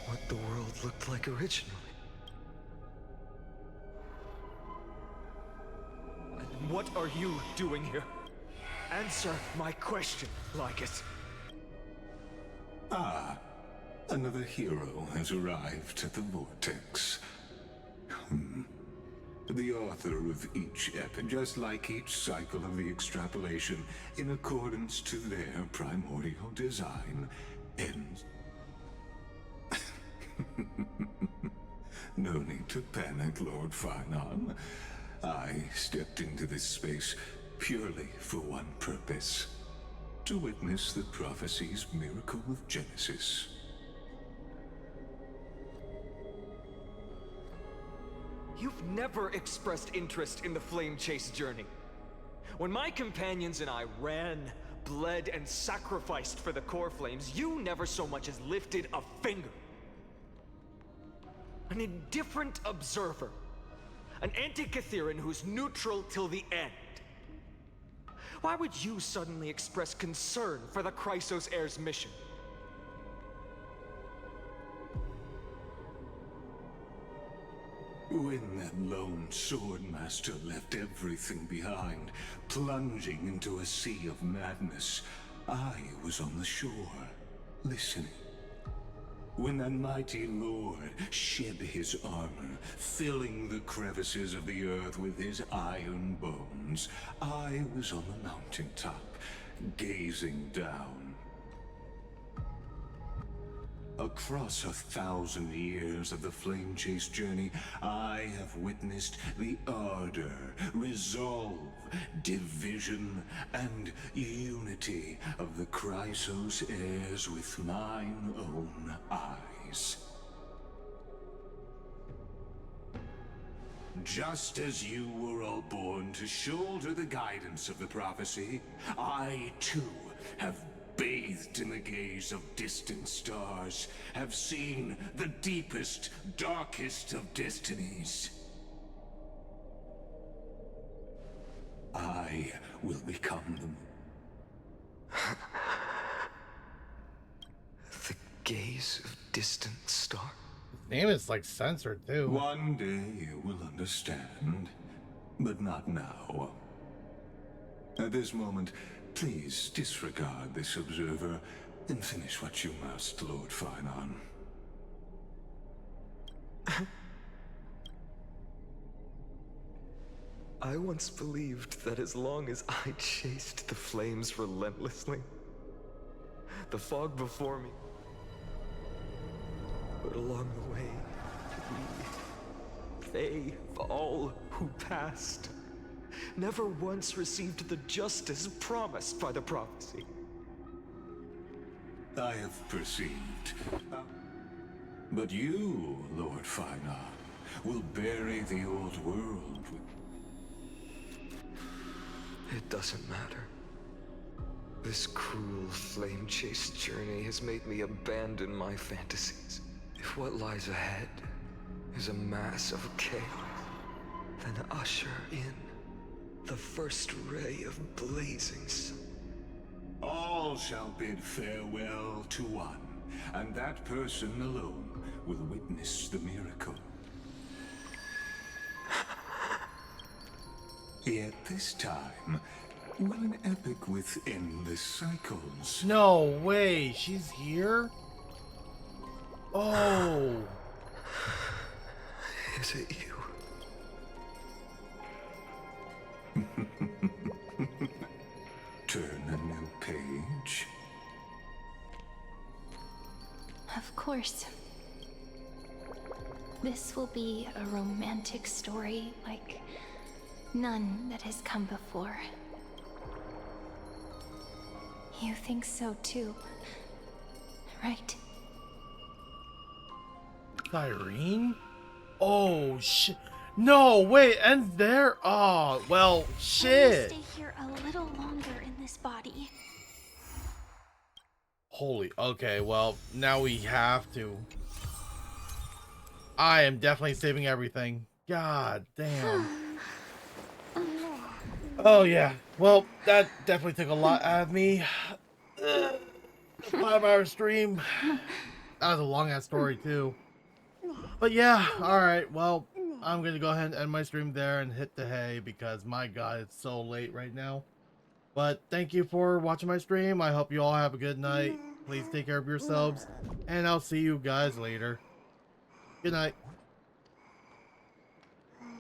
What the world looked like originally. What are you doing here? Answer my question, Lygus. Ah, another hero has arrived at the Vortex. The author of each just like each cycle of the extrapolation, in accordance to their primordial design, ends. No need to panic, Lord Farnon. I stepped into this space purely for one purpose: to witness the prophecy's miracle of Genesis. You've never expressed interest in the Flame Chase journey. When my companions and I ran, bled, and sacrificed for the core flames, you never so much as lifted a finger. An indifferent observer. An Antikytheran who's neutral till the end. Why would you suddenly express concern for the Chrysos heir's mission? When that lone swordmaster left everything behind, plunging into a sea of madness, I was on the shore, listening. When that mighty lord shed his armor, filling the crevices of the earth with his iron bones, I was on the mountaintop, gazing down. Across 1,000 years of the flame chase journey, I have witnessed the ardor, resolve, division, and unity of the Chrysos heirs with mine own eyes. Just as you were all born to shoulder the guidance of the prophecy, I too have bathed in the gaze of distant stars, have seen the deepest, darkest of destinies. I will become them. The gaze of distant stars? His name is like censored too. One day you will understand, but not now. At this moment, please disregard this observer and finish what you must, Lord Finon. I once believed that as long as I chased the flames relentlessly, the fog before me, but along the way, they, all who passed, never once received the justice promised by the prophecy. I have perceived. But you, Lord Finon, will bury the old world with... It doesn't matter. This cruel flame chase journey has made me abandon my fantasies. If what lies ahead is a mass of chaos, then usher in the first ray of blazing sun. All shall bid farewell to one, and that person alone will witness the miracle. Yet this time, will an epic with endless cycles. No way, she's here? Oh. Is it you? Turn a new page. Of course. This will be a romantic story like none that has come before. You think so too, right? Irene? Oh, shit. No, wait, ends there? Oh, well, shit. Stay here a little longer in this body. Holy, okay, well, now we have to. I am definitely saving everything. God damn. Oh, yeah. Well, that definitely took a lot out of me. 5-hour stream. That was a long-ass story, too. But yeah, alright, well, I'm going to go ahead and end my stream there and hit the hay because, my God, it's so late right now. But thank you for watching my stream. I hope you all have a good night. Please take care of yourselves, and I'll see you guys later. Good night.